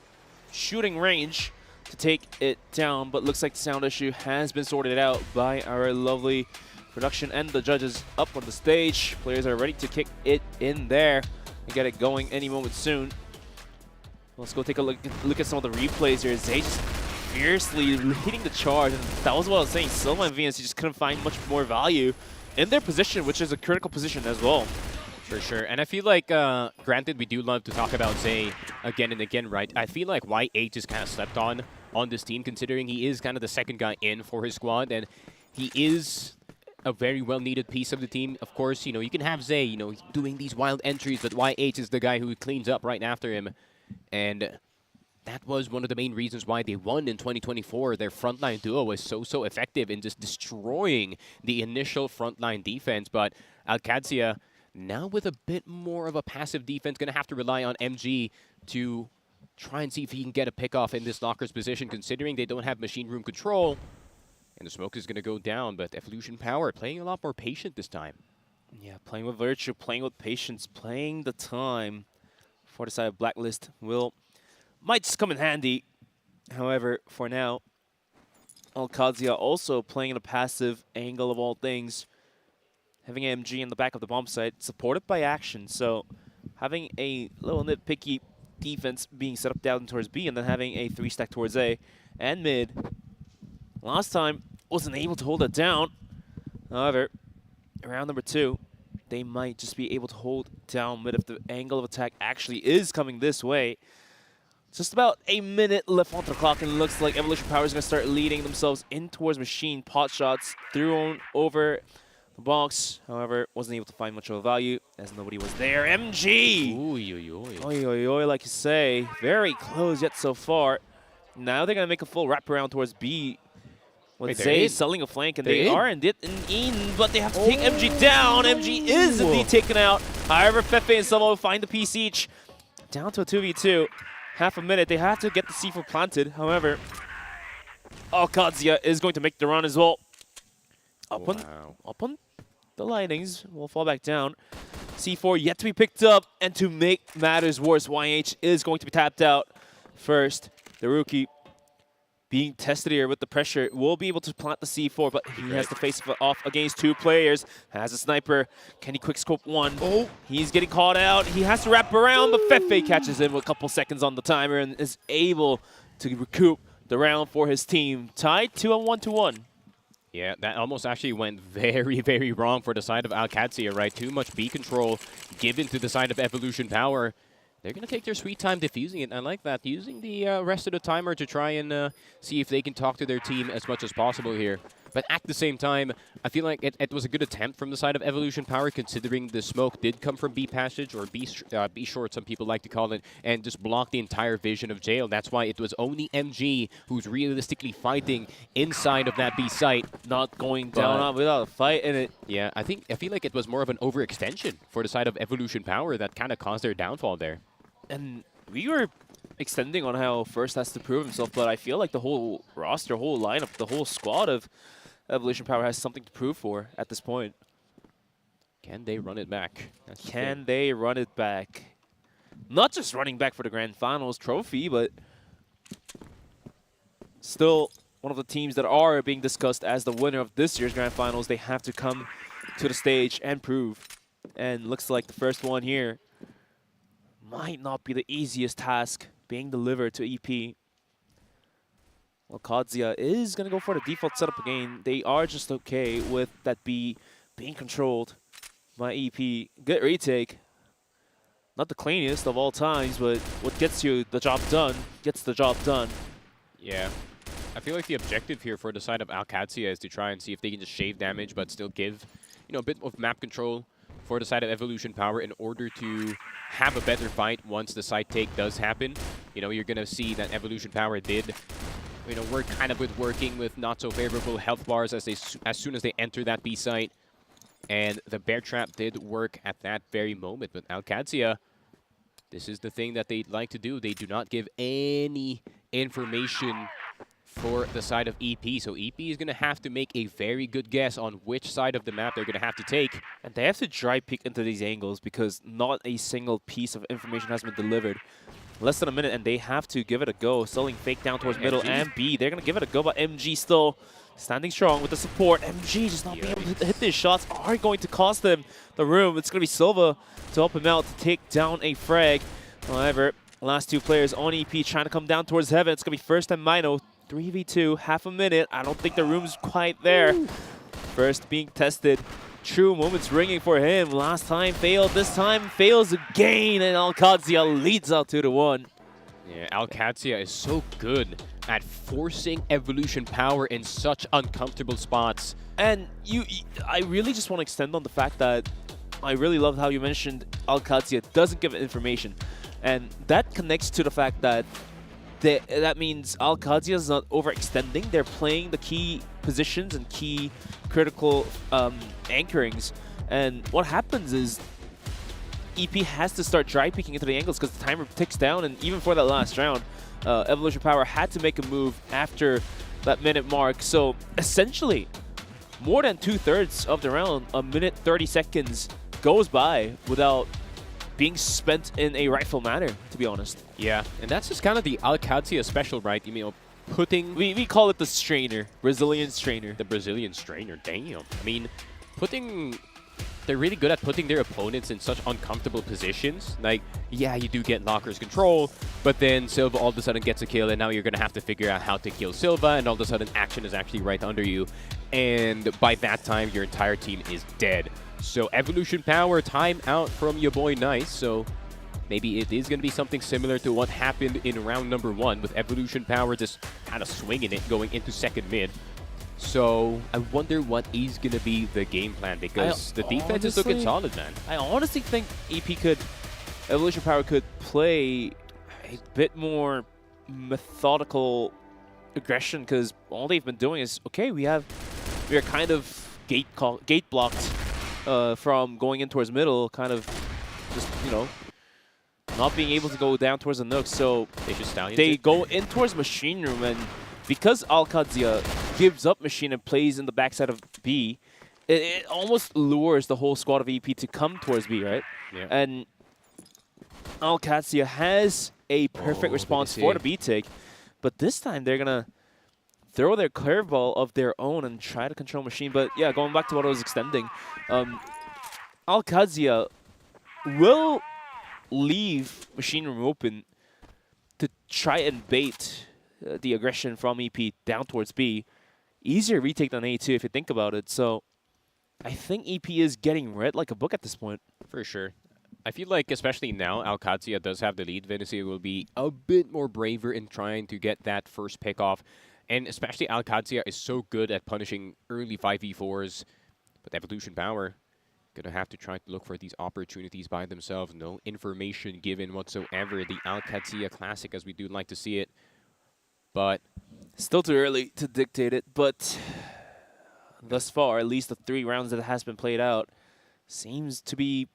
shooting range to take it down, but looks like the sound issue has been sorted out by our lovely production and the judges up on the stage. Players are ready to kick it in there and get it going any moment soon. Let's go take a look at some of the replays here. Zay just fiercely hitting the charge, and that was what I was saying. Silva and VNC just couldn't find much more value in their position, which is a critical position as well. For sure, and I feel like, granted, we do love to talk about Zay again and again, right? I feel like Y8 just kind of slept on this team, considering he is kind of the second guy in for his squad, and he is a very well-needed piece of the team. Of course, you know, you can have Zay, you know, doing these wild entries, but YH is the guy who cleans up right after him. And that was one of the main reasons why they won in 2024. Their frontline duo was so effective in just destroying the initial frontline defense. But Qadsiah, now with a bit more of a passive defense, going to have to rely on MG to try and see if he can get a pick-off in this Locker's position, considering they don't have machine room control. And the smoke is going to go down, but Evolution Power playing a lot more patient this time. Yeah, playing with virtue, playing with patience, playing the time for the side of Blacklist might just come in handy. However, for now, Qadsiah also playing in a passive angle of all things, having MG in the back of the bomb site, supported by Action. So having a little nitpicky defense being set up down towards B, and then having a 3-stack towards A and mid. Last time, wasn't able to hold it down. However, round number 2, they might just be able to hold down mid if the angle of attack actually is coming this way. Just about a minute left on the clock, and it looks like Evolution Power is going to start leading themselves in towards machine. Pot shots thrown over the box. However, wasn't able to find much of a value as nobody was there. MG! Oy, like you say. Very close yet so far. Now they're going to make a full wraparound towards B. With Zay selling a flank, and they are indeed in, but they have to take MG down. MG is indeed taken out. However, Feifei and Silva will find the piece each. Down to a 2v2. Half a minute. They have to get the C4 planted. However, Qadsiah is going to make the run as well. Up on the lightnings. Will fall back down. C4 yet to be picked up, and to make matters worse, YH is going to be tapped out first. The rookie being tested here with the pressure, will be able to plant the C4, but he has to face it off against 2 players. Has a sniper. Can he quickscope 1? Oh, he's getting caught out. He has to wrap around, but Feifei catches him with a couple seconds on the timer and is able to recoup the round for his team. Tied 2-1-1. Yeah, that almost actually went very, very wrong for the side of Qadsiah, right? Too much B control given to the side of Evolution Power. They're going to take their sweet time defusing it. I like that. Using the rest of the timer to try and see if they can talk to their team as much as possible here. But at the same time, I feel like it was a good attempt from the side of Evolution Power, considering the smoke did come from B passage, or B short, some people like to call it, and just blocked the entire vision of Jail. That's why it was only MG who's realistically fighting inside of that B site. Not going down without a fight in it. Yeah, I feel like it was more of an overextension for the side of Evolution Power that kind of caused their downfall there. And we were extending on how First has to prove himself, but I feel like the whole roster, whole lineup, the whole squad of Evolution Power has something to prove for at this point. Can they run it back? Can they run it back? Not just running back for the Grand Finals trophy, but still one of the teams that are being discussed as the winner of this year's Grand Finals. They have to come to the stage and prove. And looks like the first one here might not be the easiest task being delivered to EP. Well, Qadsiah is going to go for the default setup again. They are just okay with that B being controlled by EP. Good retake. Not the cleanest of all times, but what gets you the job done gets the job done. Yeah. I feel like the objective here for the side of Qadsiah is to try and see if they can just shave damage, but still give, you know, a bit of map control for the side of Evolution Power in order to have a better fight once the side take does happen. You know, you're going to see that Evolution Power did, you know, work kind of with working with not so favorable health bars as soon as they enter that B site. And the bear trap did work at that very moment. But Qadsiah, this is the thing that they like to do. They do not give any information for the side of EP. So EP is going to have to make a very good guess on which side of the map they're going to have to take. And they have to dry peek into these angles because not a single piece of information has been delivered. Less than a minute, and they have to give it a go. Selling fake down towards middle and B. They're going to give it a go, but MG still standing strong with the support. MG just not being able to hit these shots are going to cost them the room. It's going to be Silva to help him out to take down a frag. However, last two players on EP trying to come down towards heaven. It's going to be First and Mino. 3v2, half a minute. I don't think the room's quite there. First being tested. True moments ringing for him. Last time failed, this time fails again, and Qadsiah leads out 2-1. Yeah, Qadsiah is so good at forcing Evolution Power in such uncomfortable spots. And I really just want to extend on the fact that I really loved how you mentioned Qadsiah doesn't give information. And that connects to the fact that that means Qadsiah is not overextending. They're playing the key positions and key critical anchorings. And what happens is EP has to start dry peeking into the angles because the timer ticks down. And even for that last round, Evolution Power had to make a move after that minute mark. So essentially, more than 2/3 of the round, a minute 30 seconds goes by without being spent in a rightful manner, to be honest. Yeah, and that's just kind of the Qadsiah special, right? You know, putting... We call it the strainer, Brazilian strainer. The Brazilian strainer, damn. I mean, they're really good at putting their opponents in such uncomfortable positions. Like, yeah, you do get Locker's control, but then Silva all of a sudden gets a kill, and now you're going to have to figure out how to kill Silva, and all of a sudden action is actually right under you. And by that time, your entire team is dead. So Evolution Power, time out from your boy Nice. So maybe it is going to be something similar to what happened in round number 1 with Evolution Power just kind of swinging it going into second mid. So I wonder what is going to be the game plan because the defense is looking solid, man. I honestly think Evolution Power could play a bit more methodical aggression because all they've been doing is, okay, we are kind of gate blocked from going in towards middle, kind of just, you know, not being able to go down towards the Nook. So they go in towards Machine Room, and because Qadsiah gives up Machine and plays in the backside of B, it almost lures the whole squad of EP to come towards B, right? Yeah. And Qadsiah has a perfect response for the B take, but this time they're going to throw their curveball of their own and try to control Machine. But yeah, going back to what I was extending, Qadsiah will leave Machine Room open to try and bait the aggression from EP down towards B. easier retake than A2 if you think about it. So I think EP is getting read like a book at this point. For sure. I feel like, especially now, Qadsiah does have the lead. Venezia will be a bit more braver in trying to get that first pick off. And especially Qadsiah is so good at punishing early 5v4s. But Evolution Power gonna have to try to look for these opportunities by themselves. No information given whatsoever. The Qadsiah Classic, as we do like to see it. But still too early to dictate it. But thus far, at least the 3 rounds that has been played out, seems to be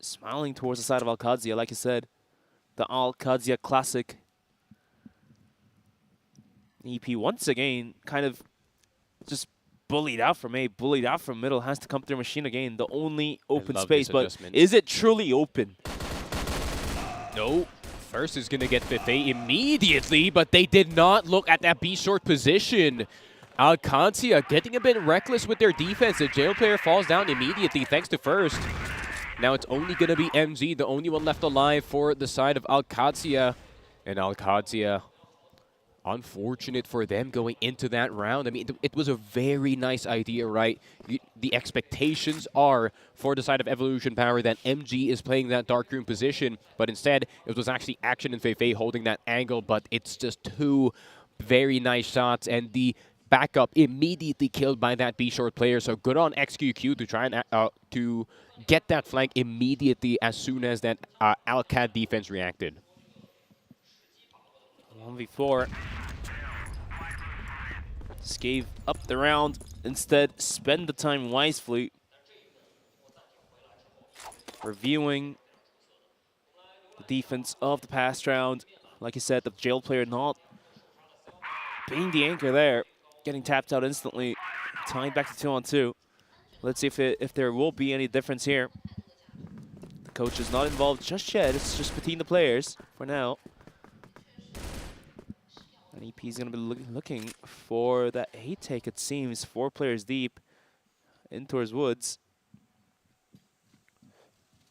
smiling towards the side of Qadsiah. Like I said, the Qadsiah Classic. EP once again kind of just bullied out from A, bullied out from middle, has to come through machine again. The only open space, but is it truly open? No. First is going to get Feifei immediately, but they did not look at that B short position. Qadsiah getting a bit reckless with their defense. The jail player falls down immediately thanks to First. Now it's only going to be MG, the only one left alive for the side of Qadsiah. And Qadsiah, unfortunate for them going into that round. I mean, it was a very nice idea, right? The expectations are for the side of Evolution Power that MG is playing that darkroom position, but instead it was actually Action and Feifei holding that angle, but it's just 2 very nice shots, and the backup immediately killed by that B short player. So good on XQQ to try and to get that flank immediately as soon as that Alcad defense reacted. 1v4. Scave up the round. Instead, spend the time wisely. Reviewing the defense of the past round. Like I said, the jail player not being the anchor there. Getting tapped out instantly. Tying back to 2-on-2. Let's see if there will be any difference here. The coach is not involved just yet. It's just between the players for now. And EP is going to be looking for that A take, it seems. 4 players deep in towards Woods.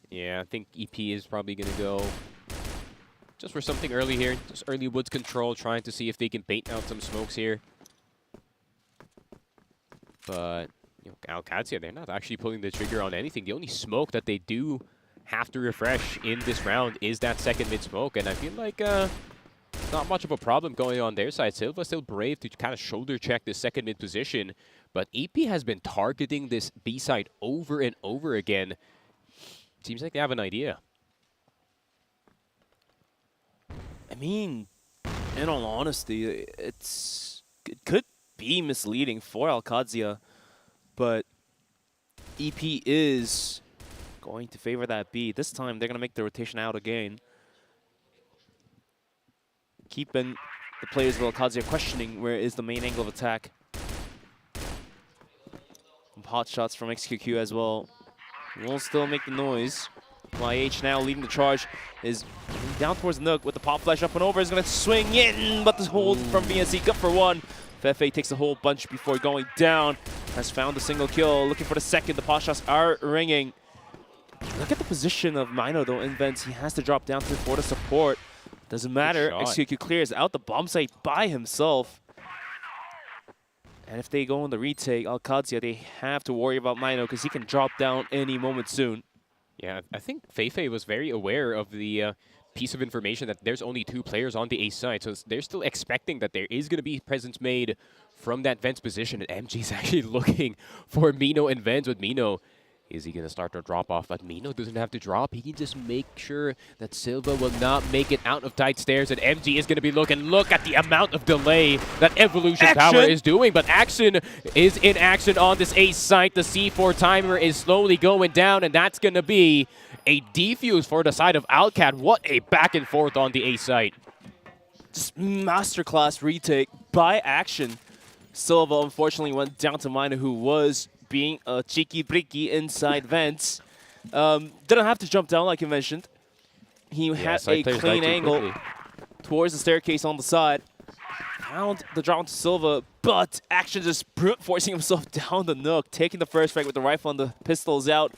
Yeah, I think EP is probably going to go just for something early here. Just early Woods control, trying to see if they can bait out some smokes here. But you know, Qadsiah, they're not actually pulling the trigger on anything. The only smoke that they do have to refresh in this round is that second mid smoke. And I feel like not much of a problem going on their side. Silva still brave to kind of shoulder check this second mid position, but EP has been targeting this B side over and over again. Seems like they have an idea. I mean, in all honesty, it could be misleading for Qadsiah, but EP is going to favor that B. This time, they're going to make the rotation out again. Keeping the players of Qadsiah questioning where is the main angle of attack. Hot shots from XQQ as well. Will still make the noise. YH now leading the charge is down towards Nook with the pop flash up and over. Is going to swing in, but the hold from BNC, good for 1. Feifei takes a whole bunch before going down. Has found a single kill, looking for the second. The pot shots are ringing. Look at the position of Mino though in vents. He has to drop down for the support. Doesn't matter. XQQ clears out the bomb site by himself. And if they go on the retake, Qadsiah, they have to worry about Mino because he can drop down any moment soon. Yeah, I think Feifei was very aware of the piece of information that there's only 2 players on the A side, so they're still expecting that there is going to be presence made from that Vents position, and MG's actually looking for Mino and Vents with Mino. Is he going to start to drop off? But Mino doesn't have to drop. He can just make sure that Silva will not make it out of tight stairs, and MG is going to be looking. Look at the amount of delay that Evolution Power is doing, but Action is in action on this ace site. The C4 timer is slowly going down, and that's going to be a defuse for the side of Alcad. What a back and forth on the ace site. Just masterclass retake by Action. Silva unfortunately went down to Mino, who was being a cheeky-bricky inside vents. Didn't have to jump down like you mentioned. He had a clean angle towards the staircase on the side. Found the drop to Silva, but Action just brute forcing himself down the Nook, taking the first frag with the rifle and the pistols out.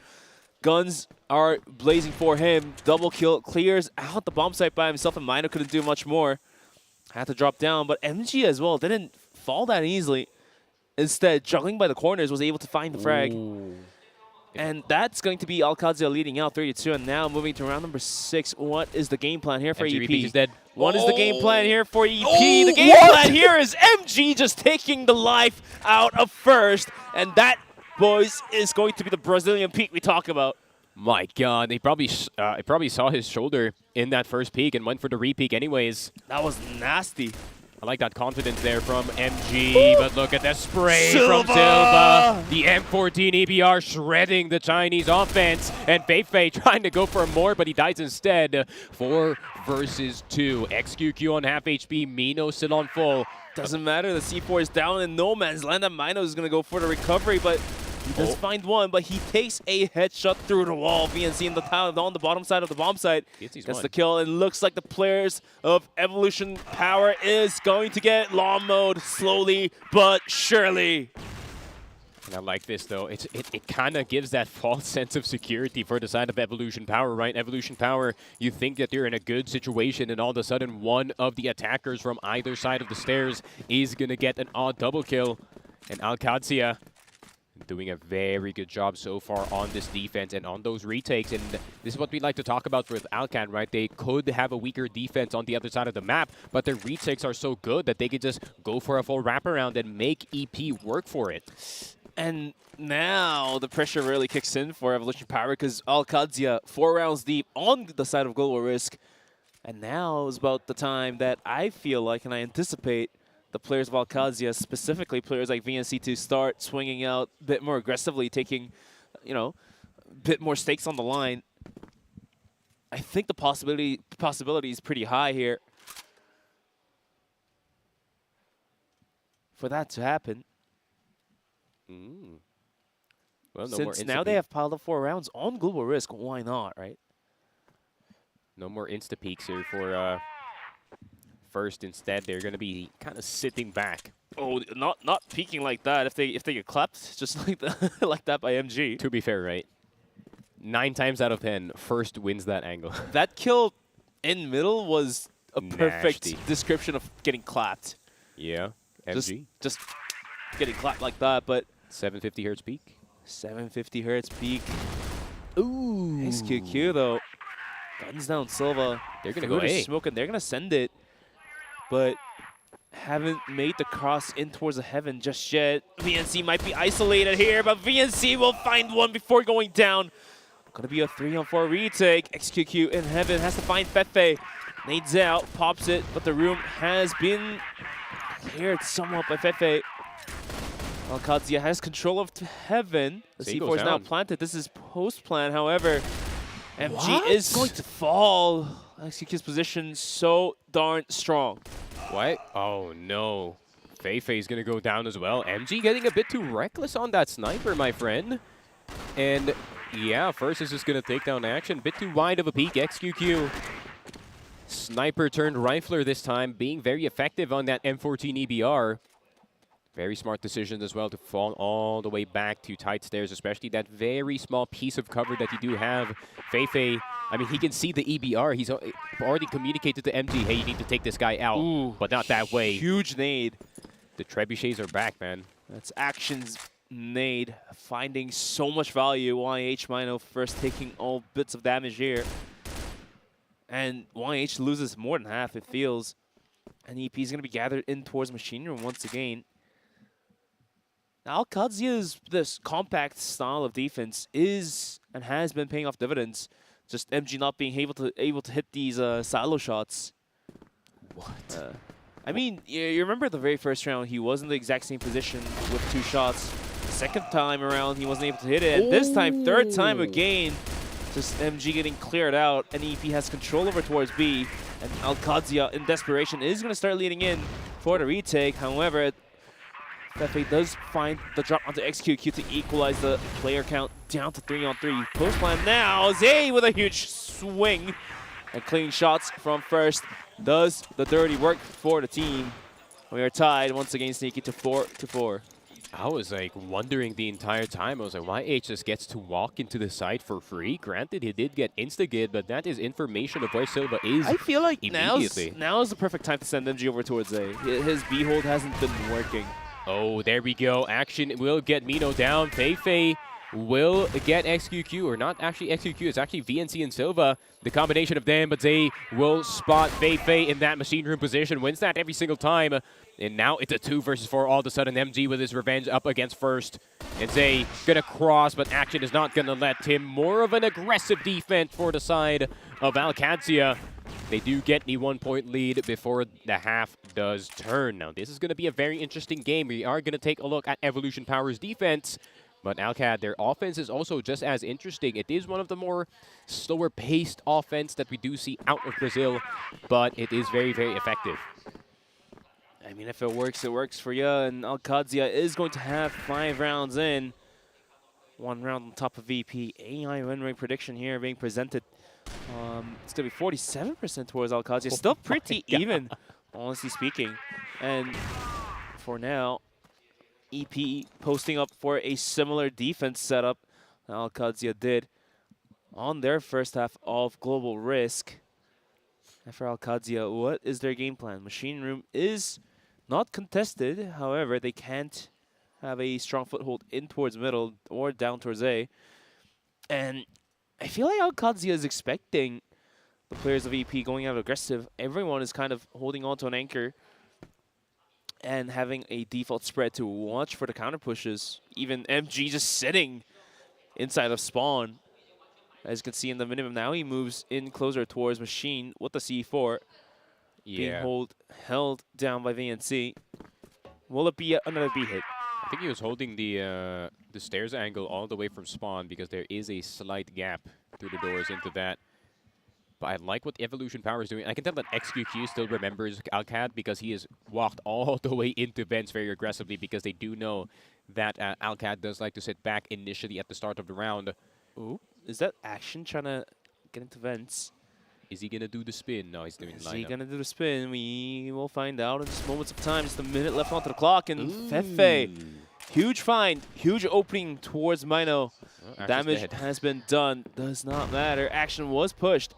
Guns are blazing for him. Double kill, clears out the bomb site by himself, and Mino couldn't do much more. Had to drop down, but MG as well didn't fall that easily. instead, juggling by the corners, was able to find the frag. Ooh. And that's going to be Qadsiah leading out 3-2. And now moving to round number 6. What is the game plan here for EP? is dead. What is the game plan here for EP? The game plan here is MG just taking the life out of first. And that, boys, is going to be the Brazilian peak we talk about. My God, he probably saw his shoulder in that first peak and went for the re-peak anyways. That was nasty. I like that confidence there from MG, but look at that spray from Silva. The M14 EBR shredding the Chinese offense, and Feifei trying to go for more, but he dies instead. 4 versus 2. XQQ on half HP, Mino still on full. Doesn't matter, the C4 is down in no man's land, and Mino is going to go for the recovery, but he does find one, but he takes a headshot through the wall. VNC in the town on the bottom side of the bomb site. Gets the kill, and looks like the players of Evolution Power is going to get law mode slowly but surely. And I like this, though. It kind of gives that false sense of security for the side of Evolution Power, right? Evolution Power, you think that they're in a good situation, and all of a sudden one of the attackers from either side of the stairs is going to get an odd double kill. And Qadsiah doing a very good job so far on this defense and on those retakes. And this is what we like to talk about with Alcan, right? They could have a weaker defense on the other side of the map, but their retakes are so good that they could just go for a full wraparound and make EP work for it. And now the pressure really kicks in for Evolution Power because Qadsiah 4 rounds deep on the side of Global Risk. And now is about the time that I feel like, and I anticipate, the players of Qadsiah, specifically players like VNC, to start swinging out a bit more aggressively, taking, you know, a bit more stakes on the line. I think the possibility is pretty high here for that to happen. Well, no Since more now they have piled up 4 rounds on Global Risk, why not, right? No more insta-peaks here for first. Instead, they're going to be kind of sitting back. Oh, not peeking like that. If they get clapped just like that, like that by MG. To be fair, right? 9 times out of 10, first wins that angle. That kill in middle was a perfect description of getting clapped. Yeah, MG. Just getting clapped like that, but 750 hertz peak. 750 hertz peak. Ooh. XQQ though. Guns down Silva. They're going to go A. Smoke, and they're going to send it. But haven't made the cross in towards the heaven just yet. VNC might be isolated here, but VNC will find one before going down. Gonna be a 3-on-4 retake. XQQ in heaven has to find Feifei. Nades out, pops it, but the room has been cleared somewhat by Feifei. Qadsiah has control of heaven. The C4 is now planted. This is post-plan, however. MG is going to fall. XQQ's position so darn strong. What? Oh no. Feifei's gonna go down as well. MG getting a bit too reckless on that sniper, my friend. And yeah, first is just gonna take down action. Bit too wide of a peek. XQQ. Sniper turned rifler this time, being very effective on that M14 EBR. Very smart decisions as well to fall all the way back to tight stairs, especially that very small piece of cover that you do have. Feifei, I mean, he can see the EBR. He's already communicated to MG, hey, you need to take this guy out. Ooh, but not that way. Huge nade. The trebuchets are back, man. That's Action's nade, finding so much value. YH Mino first taking all bits of damage here. And YH loses more than half, it feels. And EP is going to be gathered in towards Machine Room once again. Now, Qadsiah's this compact style of defense is and has been paying off dividends. Just MG not being able to hit these silo shots. What? I mean, you remember the very first round, he was in the exact same position with 2 shots. The second time around, he wasn't able to hit it. And this time, third time again, just MG getting cleared out. And EP has control over towards B. And Qadsiah, in desperation, is going to start leading in for the retake. However, Feifei does find the drop onto XQQ to equalize the player count down to 3-on-3. Post plan now, Zay with a huge swing. And clean shots from first does the dirty work for the team. We are tied once again, Sneaky to 4-4. I was like wondering the entire time. I was like, why H just gets to walk into the site for free? Granted, he did get insta-gid, but that is information of where Silva is. I feel like now is the perfect time to send MG over towards A. His B-hold hasn't been working. Oh, there we go. Action will get Mino down. Feifei will get XQQ, or not actually XQQ, it's actually VNC and Silva. The combination of them, but they will spot Feifei in that machine room position. Wins that every single time. And now it's a 2 versus 4 all of a sudden. MG with his revenge up against first. And Zay gonna cross, but Action is not gonna let him. More of an aggressive defense for the side of Qadsiah. They do get the 1-point lead before the half does turn. Now, this is going to be a very interesting game. We are going to take a look at Evolution Power's defense. But Alcad, their offense is also just as interesting. It is one of the more slower-paced offense that we do see out of Brazil, but it is very, very effective. I mean, if it works for you. And Qadsiah is going to have 5 rounds in. 1 round on top of VP. AI win rate prediction here being presented. It's going to be 47% towards Qadsiah. Still pretty even, honestly speaking. And for now, EP posting up for a similar defense setup Qadsiah did on their first half of Global Risk. And for Qadsiah, what is their game plan? Machine Room is not contested. However, they can't have a strong foothold in towards middle or down towards A. And I feel like Qadsiah is expecting the players of EP going out aggressive. Everyone is kind of holding on to an anchor and having a default spread to watch for the counter pushes. Even MG just sitting inside of spawn. As you can see in the minimum now, he moves in closer towards Machine with the C4. Yeah. Being held down by VNC. Will it be another B hit? I think he was holding the stairs angle all the way from spawn because there is a slight gap through the doors into that. But I like what Evolution Power is doing. I can tell that XQQ still remembers Alcad because he has walked all the way into vents very aggressively because they do know that Alcad does like to sit back initially at the start of the round. Ooh, is that Action trying to get into vents? Is he going to do the spin? No, he's doing the lineup. Is he going to do the spin? We will find out in just moments of time. Just a minute left onto the clock. And Feifei, huge find, huge opening towards Mino. Damage has been done. Does not matter. Action was pushed.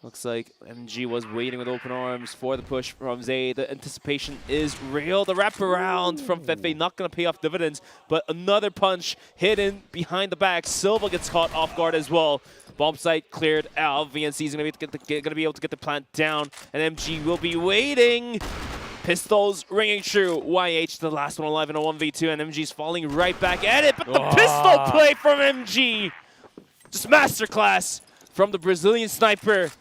Looks like MG was waiting with open arms for the push from Zay. The anticipation is real. The wraparound from Feifei not going to pay off dividends, but another punch hidden behind the back. Silva gets caught off guard as well. Bomb site cleared out. VNC is going to be able to get the plant down, and MG will be waiting. Pistols ringing true. YH, the last one alive in a 1v2, and MG's falling right back at it. But the pistol play from MG, just masterclass from the Brazilian sniper.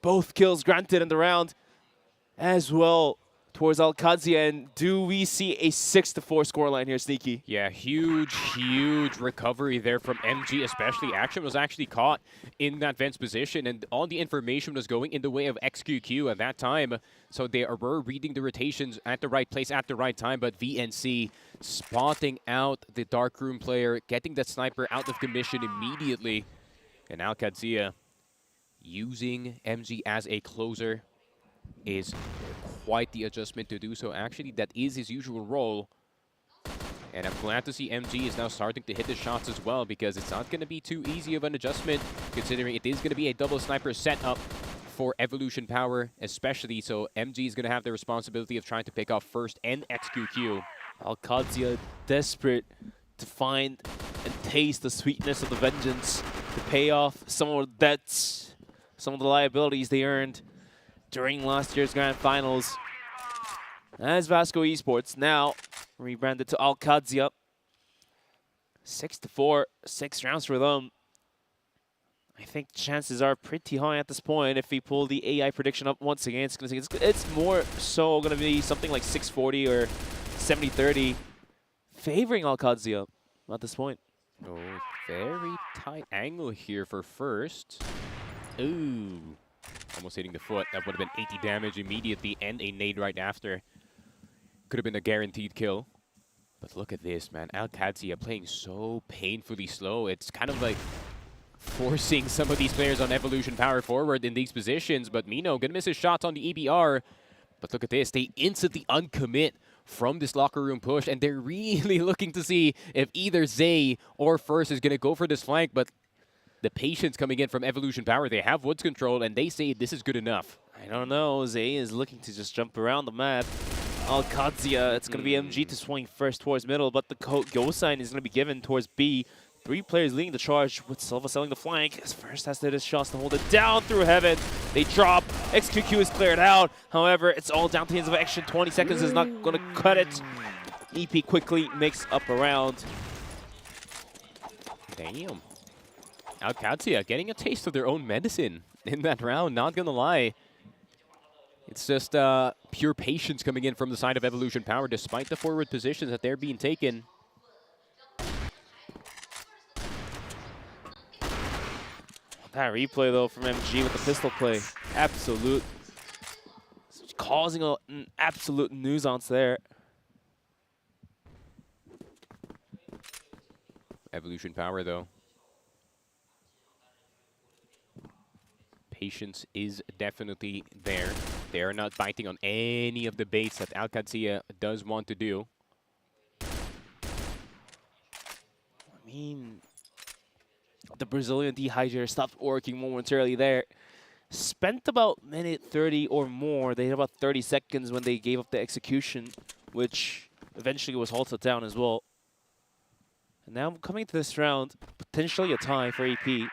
Both kills granted in the round as well towards Qadsiah. And do we see a 6-4 scoreline here, Sneaky? Yeah, huge, huge recovery there from MG, especially. Action was actually caught in that vents position, and all the information was going in the way of XQQ at that time. So they were reading the rotations at the right place at the right time, but VNC spotting out the darkroom player, getting that sniper out of commission immediately. And now Qadsiah using MG as a closer is quite the adjustment to do so. Actually, that is his usual role. And I'm glad to see MG is now starting to hit the shots as well, because it's not going to be too easy of an adjustment, considering it is going to be a double sniper setup for Evolution Power especially. So MG is going to have the responsibility of trying to pick off first and XQQ. Qadsiah desperate to find and taste the sweetness of the vengeance, to pay off some of the debts, some of the liabilities they earned during last year's Grand Finals. As Vasco Esports now rebranded to Qadsiah. 6-4, 6 rounds for them. I think chances are pretty high at this point. If we pull the AI prediction up once again, it's more so going to be something like 640 or 70-30, favoring Qadsiah at this point. Oh, very tight angle here for first. Ooh, almost hitting the foot. That would have been 80 damage immediately and a nade right after. Could have been a guaranteed kill. But look at this, man. Qadsiah playing so painfully slow. It's kind of like forcing some of these players on Evolution Power forward in these positions. But Mino gonna miss his shots on the EBR. But look at this. They instantly uncommit from this locker room push. And they're really looking to see if either Zay or First is gonna go for this flank. But the patience coming in from Evolution Power, they have woods control, and they say this is good enough. I don't know. Zay is looking to just jump around the map. Qadsiah. It's going to be MG to swing first towards middle, but the go sign is going to be given towards B. 3 players leading the charge with Silva selling the flank. As first has to hit his shots to hold it down through heaven. They drop. XQQ is cleared out. However, it's all down to the hands of action. 20 seconds is not going to cut it. EP quickly makes up a round. Damn. Qadsiah getting a taste of their own medicine in that round, not gonna lie. It's just pure patience coming in from the side of Evolution Power, despite the forward positions that they're being taken. That replay, though, from MG with the pistol play. Absolute. Causing an absolute nuisance there. Evolution Power, though. Patience is definitely there. They are not biting on any of the baits that Qadsiah does want to do. I mean, the Brazilian dehydrator stopped working momentarily there. Spent about minute 30 or more. They had about 30 seconds when they gave up the execution, which eventually was halted down as well. And now coming to this round, potentially a tie for AP.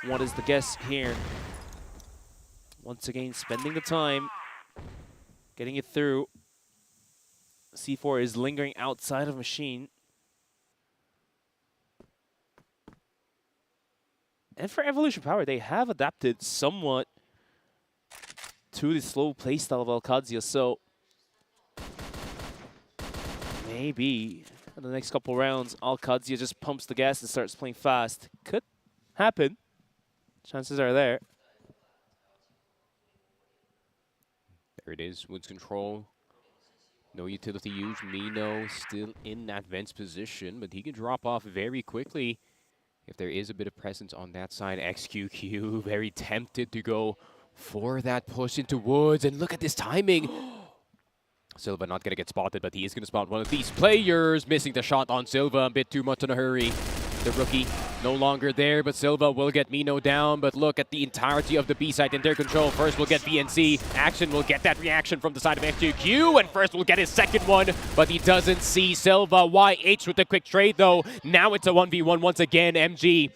What is the guess here? Once again, spending the time, getting it through. C4 is lingering outside of machine. And for Evolution Power, they have adapted somewhat to the slow playstyle of Qadsiah, so maybe in the next couple rounds, Qadsiah just pumps the gas and starts playing fast. Could happen. Chances are there. There it is, Woods control. No utility use. Mino still in that Vents position, but he can drop off very quickly if there is a bit of presence on that side. XQQ very tempted to go for that push into Woods, and look at this timing. Silva not going to get spotted, but he is going to spot one of these players. Missing the shot on Silva, a bit too much in a hurry. The rookie no longer there, but Silva will get Mino down. But look at the entirety of the B side in their control. First we'll get VNC. Action will get that reaction from the side of XQQ, and first we'll get his second one, but he doesn't see Silva. YH with the quick trade, though. Now it's a 1v1 once again. MG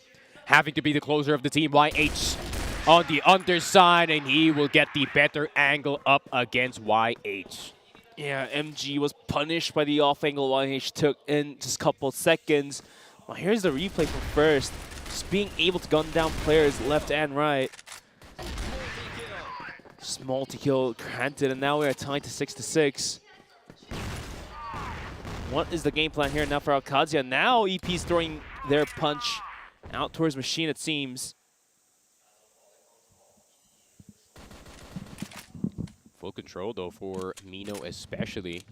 having to be the closer of the team. YH on the underside, and he will get the better angle up against YH. Yeah, MG was punished by the off angle YH took in just a couple seconds. Well, here's the replay from first. Just being able to gun down players left and right. Just multi-kill granted, and now we are tied to 6-6. What is the game plan here now for Qadsiah? Now EP's throwing their punch out towards machine, it seems. Full control, though, for Mino especially.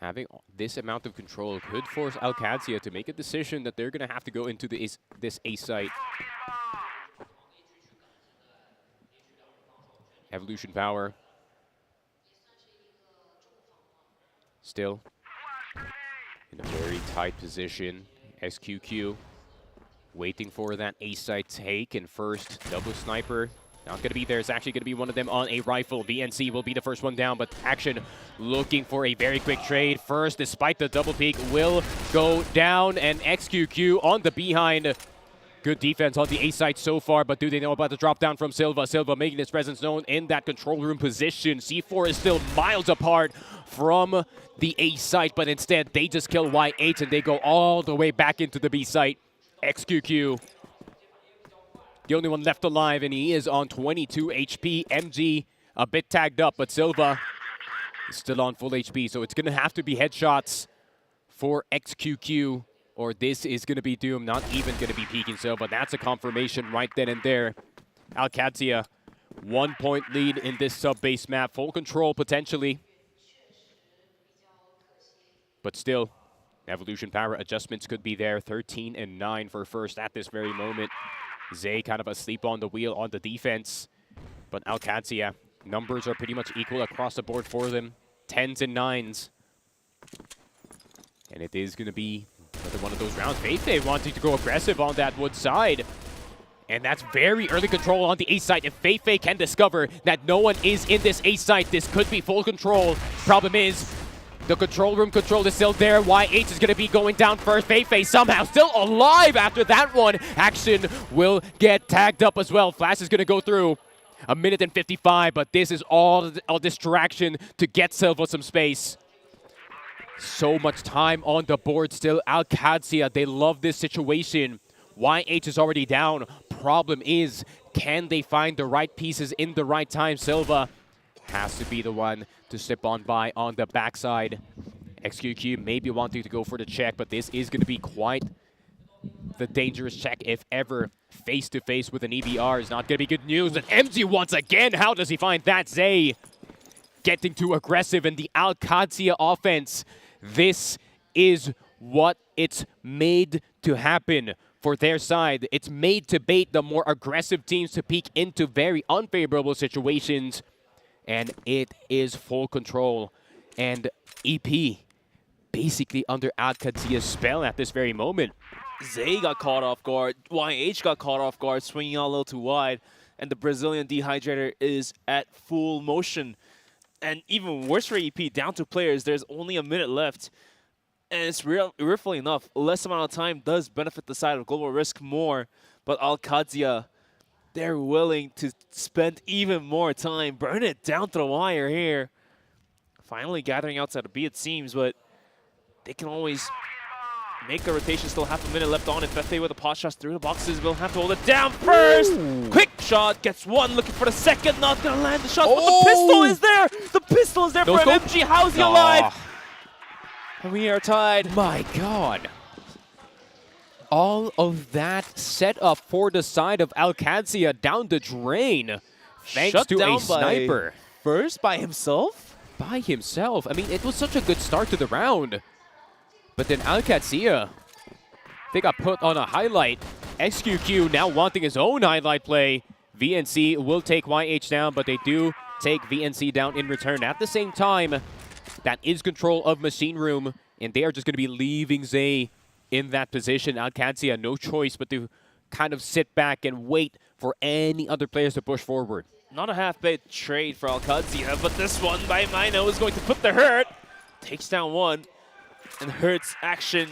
Having this amount of control could force Qadsiah to make a decision that they're going to have to go into this A site. Evolution Power. Still in a very tight position. XQQ waiting for that A site take, and first double sniper. Not going to be there. It's actually going to be one of them on a rifle. VNC will be the first one down, but Action looking for a very quick trade. First, despite the double peek, will go down, and XQQ on the behind. Good defense on the A site so far, but do they know about the drop down from Silva? Silva making his presence known in that control room position. C4 is still miles apart from the A site, but instead they just kill Y8 and they go all the way back into the B site. XQQ, the only one left alive, and he is on 22 HP. MG a bit tagged up, but Silva is still on full HP, so it's going to have to be headshots for XQQ, or this is going to be doomed. Not even going to be peeking Silva. That's a confirmation right then and there. Qadsiah, 1 point lead in this sub-base map. Full control potentially. But still, Evolution Power adjustments could be there. 13 and 9 for first at this very moment. Zay kind of asleep on the wheel on the defense. But Qadsiah, numbers are pretty much equal across the board for them. 10s and 9s. And it is going to be another one of those rounds. Feifei wanting to go aggressive on that wood side. And that's very early control on the A site. If Fei can discover that no one is in this A site, this could be full control. Problem is, the control room control is still there. YH is going to be going down first. Fei somehow still alive after that one. Action will get tagged up as well. Flash is going to go through. 1:55, but this is all a distraction to get Silva some space. So much time on the board still. Qadsiah, they love this situation. YH is already down. Problem is, can they find the right pieces in the right time? Silva has to be the one to slip on by on the backside. XQQ maybe wanting to go for the check, but this is going to be quite the dangerous check if ever. Face-to-face with an EBR is not going to be good news. And MG once again, how does he find that? Zay getting too aggressive in the Qadsiah offense. This is what it's made to happen for their side. It's made to bait the more aggressive teams to peek into very unfavorable situations. And it is full control. And EP basically under Qadsiah's spell at this very moment. Zay got caught off guard. YH got caught off guard, swinging out a little too wide. And the Brazilian Dehydrator is at full motion. And even worse for EP, down to players, there's only a minute left. And it's rightfully enough, less amount of time does benefit the side of Global Risk more. But Qadsiah, they're willing to spend even more time, burn it down to the wire here. Finally gathering outside of B, it seems, but they can always make a rotation. Still half a minute left on. If Fefe with a pot shot through the boxes, will have to hold it down first. Ooh. Quick shot, gets one, looking for the second, not gonna land the shot, but the pistol is there! The pistol is there for MG. How's he alive? And we are tied. My God. All of that set up for the side of Qadsiah down the drain. Thanks Shut to down a sniper. First by himself? By himself. I mean, it was such a good start to the round. But then Qadsiah, they got put on a highlight. XQQ now wanting his own highlight play. VNC will take YH down, but they do take VNC down in return. At the same time, that is control of Machine Room, and they are just going to be leaving Zay in that position. Qadsiah, no choice but to kind of sit back and wait for any other players to push forward. Not a half-baked trade for Qadsiah, but this one by Mino is going to put the hurt. Takes down one. And Hurts action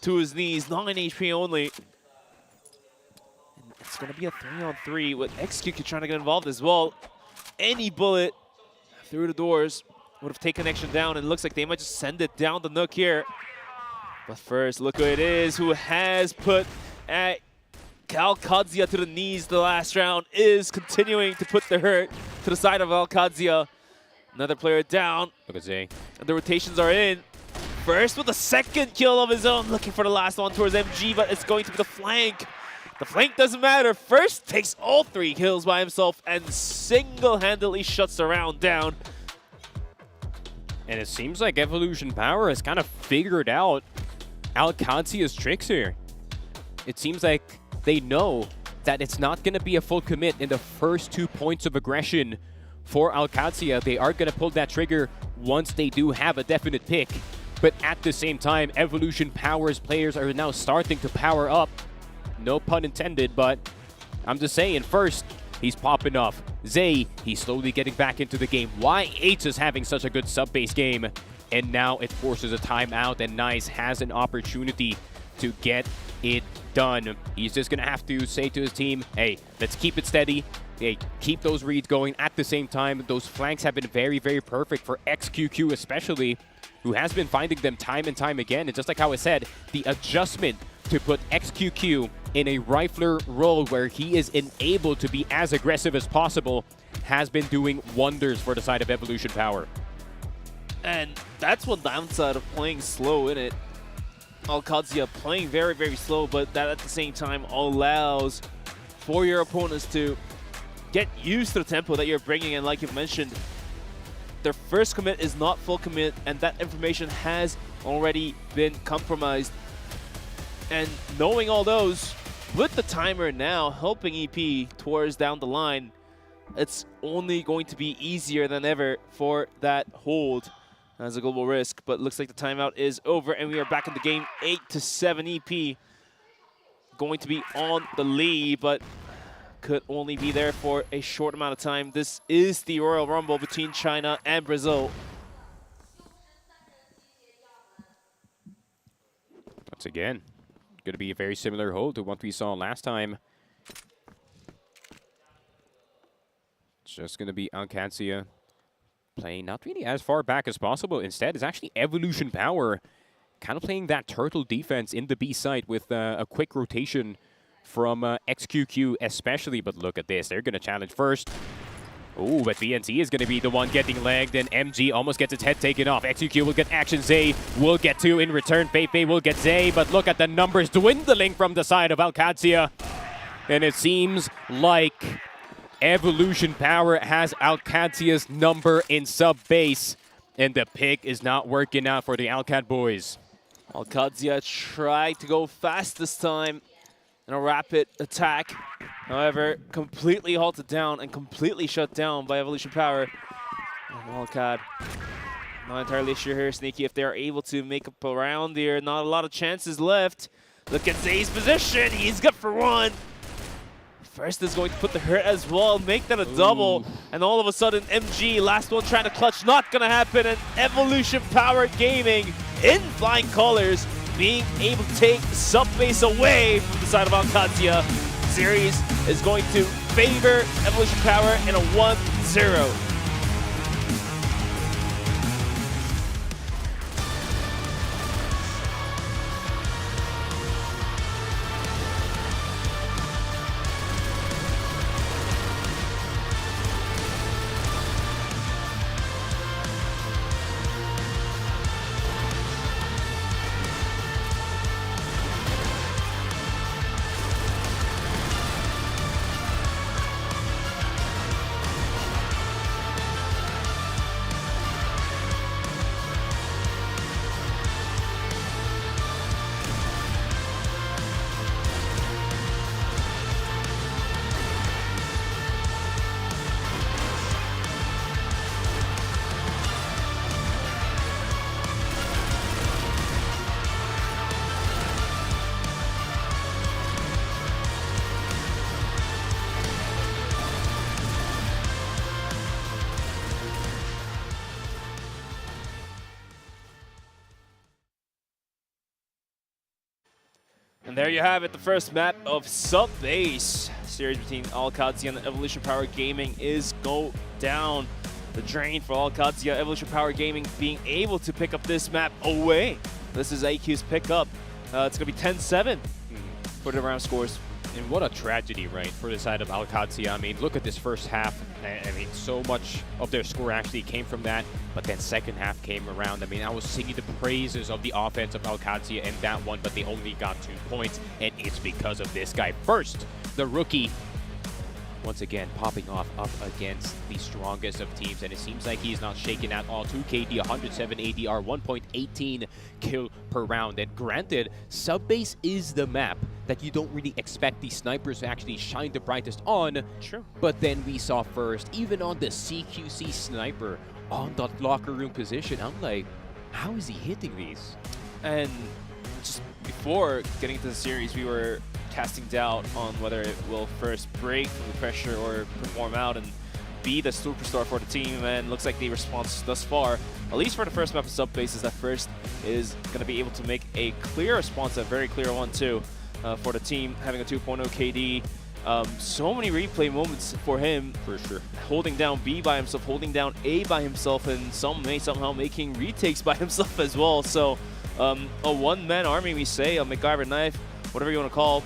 to his knees, 9 HP only. And it's going to be a 3-on-3 with XQQ trying to get involved as well. Any bullet through the doors would have taken action down, and it looks like they might just send it down the Nook here. But first, look who it is who has put Qadsiah to the knees the last round, is continuing to put the hurt to the side of Qadsiah. Another player down. Look at Zay. And the rotations are in. First with the second kill of his own, looking for the last one towards MG, but it's going to be the flank. The flank doesn't matter. First takes all 3 kills by himself and single-handedly shuts the round down. And it seems like Evolution Power has kind of figured out Qadsiah's tricks here. It seems like they know that it's not going to be a full commit in the first 2 points of aggression for Qadsiah. They are going to pull that trigger once they do have a definite pick. But at the same time, Evolution Power's players are now starting to power up. No pun intended, but I'm just saying, first, he's popping off. Zay, he's slowly getting back into the game. YH is having such a good sub-base game. And now it forces a timeout, and Nice has an opportunity to get it done. He's just going to have to say to his team, hey, let's keep it steady. Hey, keep those reads going. At the same time, those flanks have been very, very perfect for XQQ especially, who has been finding them time and time again. And just like how I said, the adjustment to put XQQ in a rifler role where he is enabled to be as aggressive as possible has been doing wonders for the side of Evolution Power. And that's one downside of playing slow in it. Qadsiah playing very, very slow, but that at the same time allows for your opponents to get used to the tempo that you're bringing. And like you've mentioned, their first commit is not full commit, and that information has already been compromised. And knowing all those, with the timer now helping EP towards down the line, it's only going to be easier than ever for that hold as a Global Risk. But looks like the timeout is over, and we are back in the game. 8-7 EP going to be on the lead, but could only be there for a short amount of time. This is the Royal Rumble between China and Brazil. Once again, going to be a very similar hold to what we saw last time. Just going to be Qadsiah playing not really as far back as possible. Instead, it's actually Evolution Power kind of playing that turtle defense in the B site with a quick rotation from XQQ especially. But look at this. They're going to challenge first. Oh, but VNC is going to be the one getting legged, and MG almost gets its head taken off. XQQ will get action. Zay will get 2 in return. Feifei will get Zay, but look at the numbers dwindling from the side of Qadsiah. And it seems like Evolution Power has Qadsiah's number in sub-base, and the pick is not working out for the Alcat boys. Qadsiah tried to go fast this time in a rapid attack. However, completely halted down and completely shut down by Evolution Power. And Alcat, not entirely sure here, Sneaky, if they're able to make up around here. Not a lot of chances left. Look at Zay's position. He's good for 1. First is going to put the hurt as well, make that a double. And all of a sudden, MG, last one trying to clutch, not going to happen. And Evolution Power Gaming in flying colors, being able to take sub-base away from the side of Qadsiah. Series is going to favor Evolution Power in a 1-0. And there you have it, the first map of Sub-Base. Series between Qadsiah and Evolution Power Gaming is go down the drain for Qadsiah. Evolution Power Gaming being able to pick up this map away. This is AQ's pickup. It's going to be 10-7 for the round scores. And what a tragedy, right, for the side of Qadsiah. I mean, look at this first half. I mean, so much of their score actually came from that, but then second half came around. I mean, I was singing the praises of the offense of Qadsiah in that one, but they only got 2 points, and it's because of this guy. First, the rookie, once again, popping off up against the strongest of teams, and it seems like he's not shaken at all. 2 KD, 107 ADR, 1.18 kill per round. And granted, Sub-Base is the map that you don't really expect these snipers to actually shine the brightest on. True. But then we saw first, even on the CQC sniper, on that locker room position, I'm like, how is he hitting these? And just before getting into the series, we were casting doubt on whether it will first break from the pressure or perform out and be the superstar for the team. And looks like the response thus far, at least for the first map of Sub-Base, is that first is going to be able to make a clear response, a very clear one too, for the team, having a 2.0 KD. So many replay moments for him. For sure. Holding down B by himself, holding down A by himself, and somehow making retakes by himself as well. So a one-man army, we say, a MacGyver knife, whatever you want to call,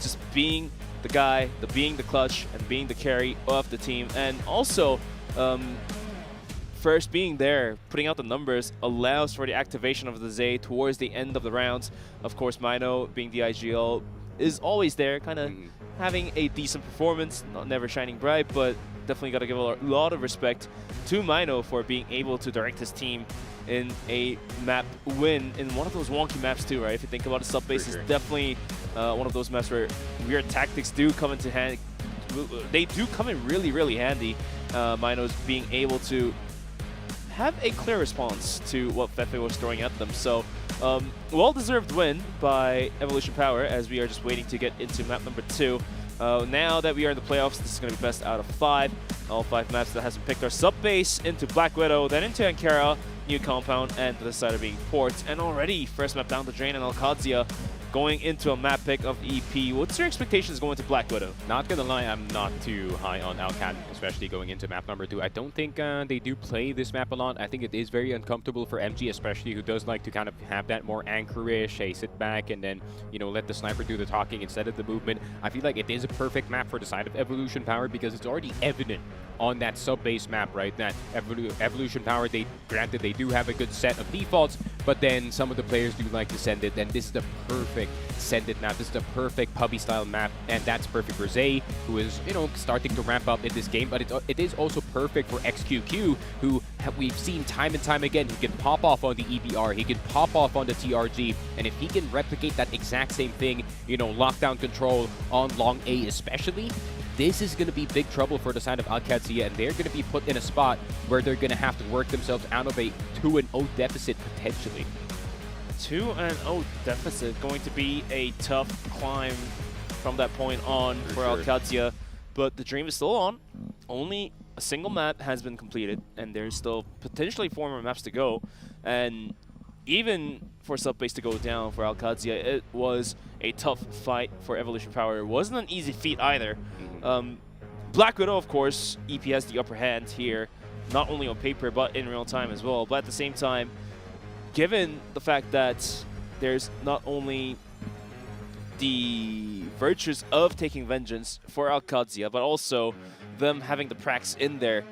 just being the guy, being the clutch, and being the carry of the team. And also, first being there, putting out the numbers, allows for the activation of the Zay towards the end of the rounds. Of course, Mino, being the IGL, is always there, kind of having a decent performance, not never shining bright, but definitely got to give a lot of respect to Mino for being able to direct his team in a map win in one of those wonky maps too, right? If you think about it, Sub-Base is definitely one of those maps where weird tactics do come into hand. They do come in really, really handy. Mino's being able to have a clear response to what Feifei was throwing at them. So, well-deserved win by Evolution Power, as we are just waiting to get into map number 2. Now that we are in the playoffs, this is going to be best out of 5. All 5 maps that has been picked are sub-base into Black Widow, then into Ankara, New Compound, and this side are being ports. And already, first map down the drain, and Qadsiah going into a map pick of EP. What's your expectations going to Black Widow? Not gonna lie, I'm not too high on Alcat, especially going into map number 2. I don't think they do play this map a lot. I think it is very uncomfortable for MG, especially who does like to kind of have that more anchorish, hey, sit back and then, you know, let the sniper do the talking instead of the movement. I feel like it is a perfect map for the side of Evolution Power because it's already evident on that sub-base map, right? That Evolution Power, granted they do have a good set of defaults, but then some of the players do like to send it, and this is the perfect send it map. This is the perfect puppy style map, and that's perfect for Zay, who is, you know, starting to ramp up in this game, but it is also perfect for XQQ, who we've seen time and time again. He can pop off on the EBR, he can pop off on the TRG, and if he can replicate that exact same thing, you know, lockdown control on long A especially, this is going to be big trouble for the side of Qadsiah, and they're going to be put in a spot where they're going to have to work themselves out of a 2-0 deficit potentially. 2-0 deficit, going to be a tough climb from that point on for Qadsiah, but the dream is still on. Only a single map has been completed, and there's still potentially 4 more maps to go, and even for sub-base to go down for Qadsiah, it was a tough fight for Evolution Power. It wasn't an easy feat either. Black Widow, of course, EP has the upper hand here, not only on paper, but in real time as well. But at the same time, given the fact that there's not only the virtues of taking vengeance for Qadsiah, but also them having the pracs in there,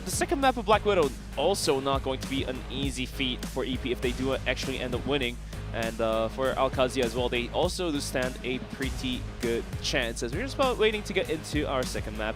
the second map of Black Widow also not going to be an easy feat for EP if they do actually end up winning. And for Qadsiah as well, they also do stand a pretty good chance, as we're just about waiting to get into our second map.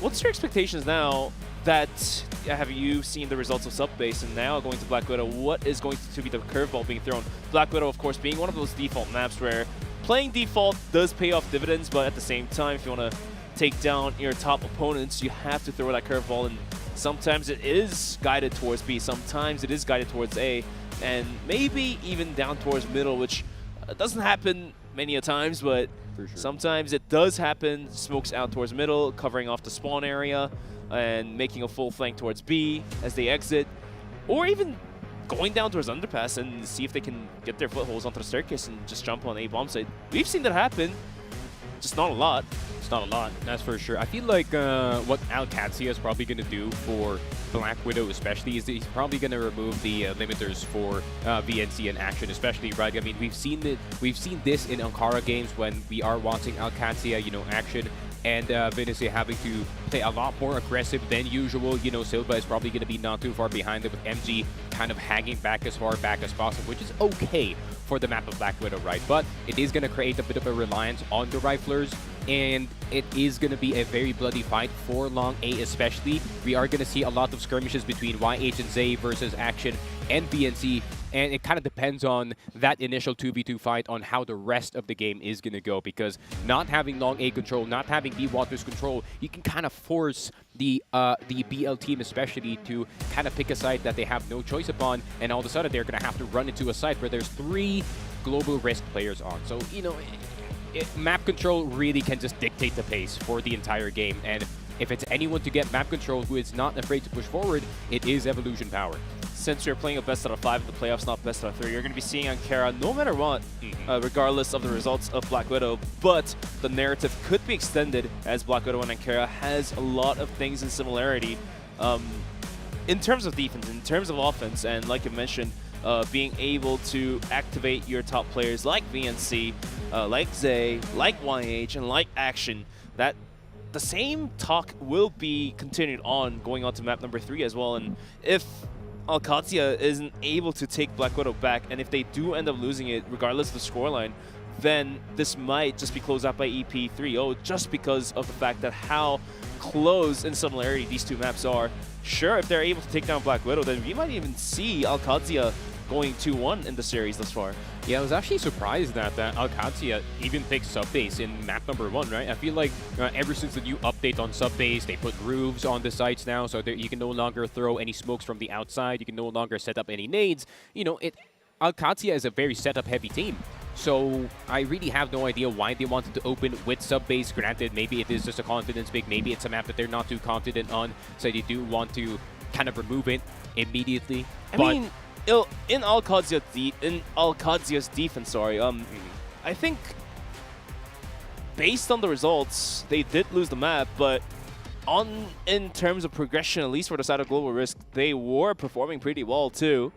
What's your expectations now that have you seen the results of sub-base and now going to Black Widow? What is going to be the curveball being thrown? Black Widow, of course, being one of those default maps where playing default does pay off dividends, but at the same time, if you want to take down your top opponents, you have to throw that curveball, and sometimes it is guided towards B, sometimes it is guided towards A, and maybe even down towards middle, which doesn't happen many a times, but sometimes it does happen. Smokes out towards middle, covering off the spawn area, and making a full flank towards B as they exit, or even going down towards underpass and see if they can get their footholds onto the staircase and just jump on A bomb site. We've seen that happen, just not a lot. It's not a lot, that's for sure. I feel like what Qadsiah is probably going to do for Black Widow especially is that he's probably going to remove the limiters for VNC and Action especially, right? I mean, we've seen this in Ankara games when we are watching Qadsiah, you know, Action and VNC having to play a lot more aggressive than usual. You know, Silva is probably going to be not too far behind them, with MG kind of hanging back as far back as possible, which is okay for the map of Black Widow, right? But it is going to create a bit of a reliance on the riflers, and it is going to be a very bloody fight for long A especially. We are going to see a lot of skirmishes between YH and Zay versus Action and VNC, and it kind of depends on that initial 2v2 fight on how the rest of the game is going to go, because not having long A control, not having B Waters control, you can kind of force the BL team especially to kind of pick a side that they have no choice upon, and all of a sudden they're going to have to run into a site where there's 3 global risk players on. So, you know, map control really can just dictate the pace for the entire game, and if it's anyone to get map control who is not afraid to push forward, it is Evolution Power. Since you're playing a best out of 5 in the playoffs, not best out of 3, you're going to be seeing Ankara no matter what, regardless of the results of Black Widow. But the narrative could be extended, as Black Widow and Ankara has a lot of things in similarity in terms of defense, in terms of offense, and like you mentioned, being able to activate your top players like VNC, like Zay, like YH, and like Action. That the same talk will be continued on going on to map number 3 as well. And if Qadsiah isn't able to take Black Widow back, and if they do end up losing it, regardless of the scoreline, then this might just be closed out by EP 3-0, just because of the fact that how close in similarity these two maps are. Sure, if they're able to take down Black Widow, then we might even see Qadsiah going 2-1 in the series thus far. Yeah, I was actually surprised that Qadsiah even picked sub-base in map number 1, right? I feel like ever since the new update on sub-base, they put roofs on the sites now, so that you can no longer throw any smokes from the outside, you can no longer set up any nades. You know, Qadsiah is a very setup-heavy team. So I really have no idea why they wanted to open with sub-base. Granted, maybe it is just a confidence pick. Maybe it's a map that they're not too confident on, so they do want to kind of remove it immediately. I mean, in Qadsiah's defense, sorry, I think based on the results, they did lose the map, but in terms of progression, at least for the side of Global Risk, they were performing pretty well too.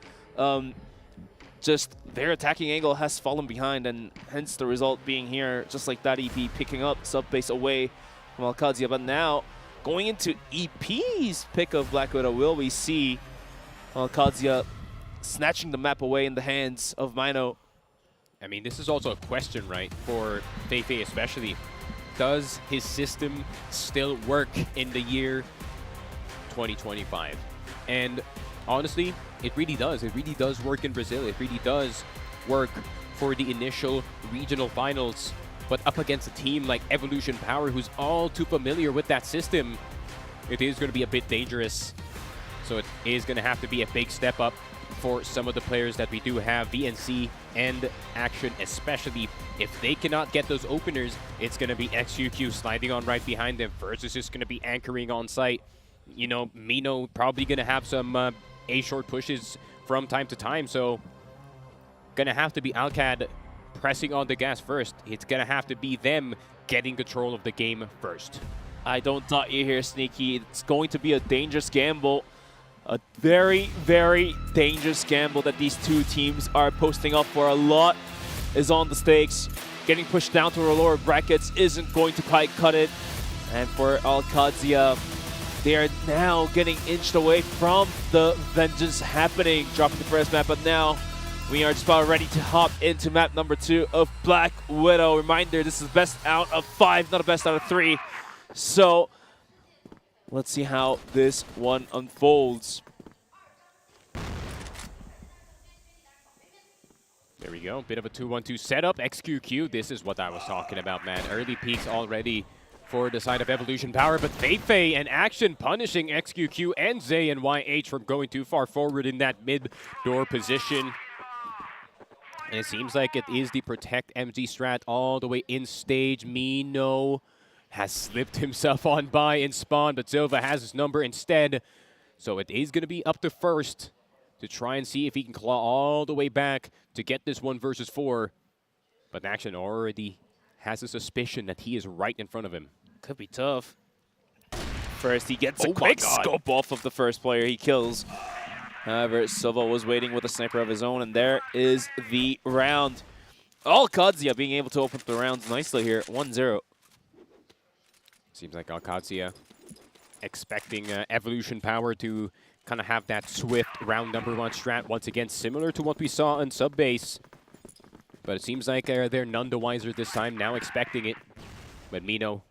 Just their attacking angle has fallen behind, and hence the result being here, just like that, EP picking up sub-base away from Qadsiah. But now, going into EP's pick of Black Widow, will we see Qadsiah snatching the map away in the hands of Mino? I mean, this is also a question, right, for Feifei especially. Does his system still work in the year 2025? And honestly, it really does. It really does work in Brazil. It really does work for the initial regional finals. But up against a team like Evolution Power, who's all too familiar with that system, it is going to be a bit dangerous. So it is going to have to be a big step up for some of the players that we do have, VNC and Action, especially if they cannot get those openers. It's going to be XQQ sliding on right behind them. First is just going to be anchoring on site. You know, Mino probably going to have some A-short pushes from time to time, so going to have to be Alcad pressing on the gas first. It's going to have to be them getting control of the game first. I don't doubt you here, Sneaky. It's going to be a dangerous gamble. A very, very dangerous gamble that these two teams are posting up for. A lot is on the stakes. Getting pushed down to the lower brackets isn't going to quite cut it. And for Qadsiah, they are now getting inched away from the vengeance happening, dropping the first map. But now we are just about ready to hop into map number 2 of Black Widow. Reminder, this is best out of 5, not a best out of 3. So let's see how this one unfolds. There we go. Bit of a 2-1-2 setup. XQQ, this is what I was talking about, man. Early peaks already for the side of Evolution Power, but Feifei and Action punishing XQQ and Zay and YH from going too far forward in that mid-door position. And it seems like it is the Protect MG strat all the way in stage. Mino has slipped himself on by in spawn, but Silva has his number instead. So it is going to be up to first to try and see if he can claw all the way back to get this 1 versus 4. But Action already has a suspicion that he is right in front of him. Could be tough. First, he gets a quick scope off of the first player he kills. However, Silva was waiting with a sniper of his own, and there is the round. Qadsiah being able to open up the rounds nicely here, 1-0. Seems like Qadsiah expecting Evolution Power to kind of have that swift round number 1 strat once again, similar to what we saw on sub-base. But it seems like they're none the wiser this time, now expecting it. But Mino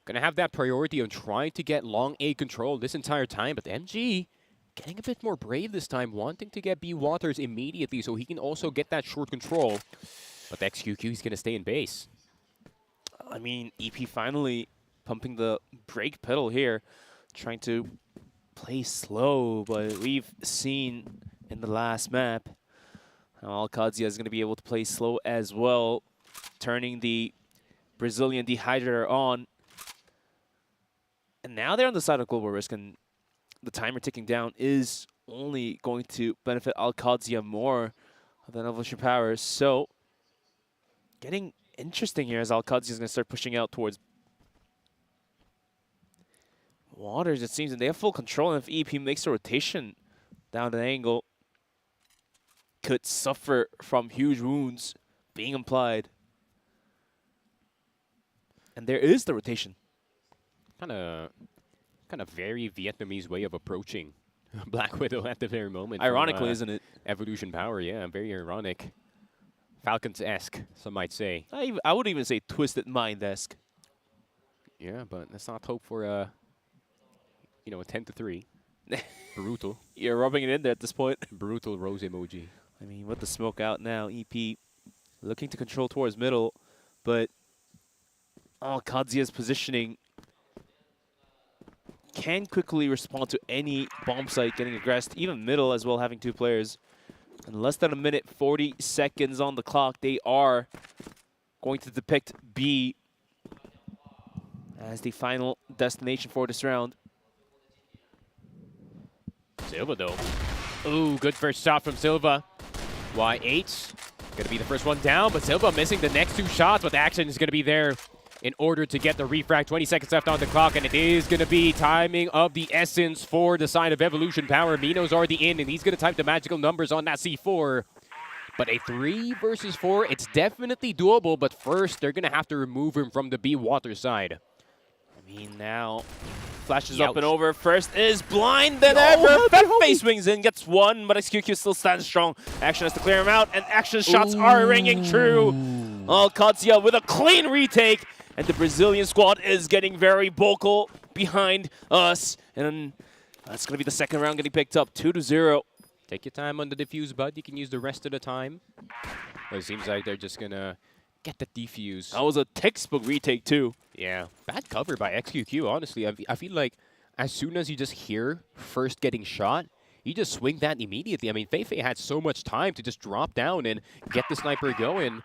gonna have that priority of trying to get long A control this entire time, but the MG getting a bit more brave this time, wanting to get B Waters immediately so he can also get that short control. But the XQQ is gonna stay in base. I mean, EP finally pumping the brake pedal here, trying to play slow, but we've seen in the last map how Qadsiah is going to be able to play slow as well, turning the Brazilian Dehydrator on. And now they're on the side of Global Risk, and the timer ticking down is only going to benefit Qadsiah more than Evolution Power. So, getting interesting here as Qadsiah is going to start pushing out towards Waters, it seems, and they have full control. And if EP makes a rotation down the angle, could suffer from huge wounds being implied. And there is the rotation. Kind of very Vietnamese way of approaching Black Widow at the very moment. Ironically, isn't it? Evolution Power, yeah, very ironic. Falcons-esque, some might say. I would even say Twisted Mind-esque. Yeah, but let's not hope for a 10-3. Brutal. You're rubbing it in there at this point. Brutal rose emoji. I mean, with the smoke out now, EP looking to control towards middle, but Qadsiah's positioning can quickly respond to any bomb site getting aggressed, even middle as well, having 2 players. In less than a minute, 40 seconds on the clock, they are going to depict B as the final destination for this round. Silva, though. Ooh, good first shot from Silva. Y8 gonna be the first one down, but Silva missing the next 2 shots, but the action is gonna be there in order to get the refrag. 20 seconds left on the clock, and it is gonna be timing of the essence for the side of Evolution Power. Mino's already in, and he's gonna type the magical numbers on that C4. But a 3 versus 4, it's definitely doable, but first they're gonna have to remove him from the B water side. I mean, now flashes up and over. First is blind, then ever. Fefe swings in, gets one, but XQQ still stands strong. Action has to clear him out, and Action shots are ringing true. Qadsiah with a clean retake, and the Brazilian squad is getting very vocal behind us. And that's going to be the second round getting picked up, 2-0. Take your time on the defuse, bud. You can use the rest of the time. But it seems like they're just going to get the defuse. That was a textbook retake, too. Yeah, bad cover by XQQ, honestly. I feel like as soon as you just hear first getting shot, you just swing that immediately. I mean, Fefe had so much time to just drop down and get the sniper going.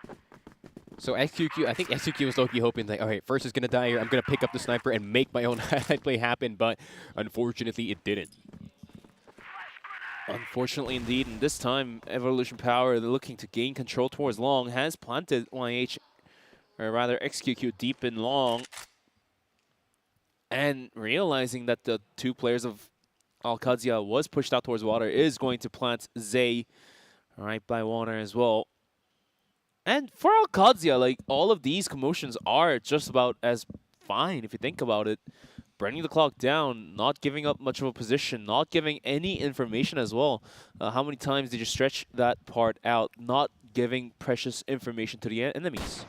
So XQQ, I think XQQ was low-key hoping, like, all right, first is going to die here. I'm going to pick up the sniper and make my own highlight play happen, but unfortunately, it didn't. Unfortunately, indeed, and this time, Evolution Power, they're looking to gain control towards long, has planted YH, or rather XQQ, deep in long. And realizing that the 2 players of Qadsiah was pushed out towards water, is going to plant Zay right by water as well. And for Qadsiah, like, all of these commotions are just about as fine, if you think about it. Bringing the clock down, not giving up much of a position, not giving any information as well. How many times did you stretch that part out, not giving precious information to the enemies?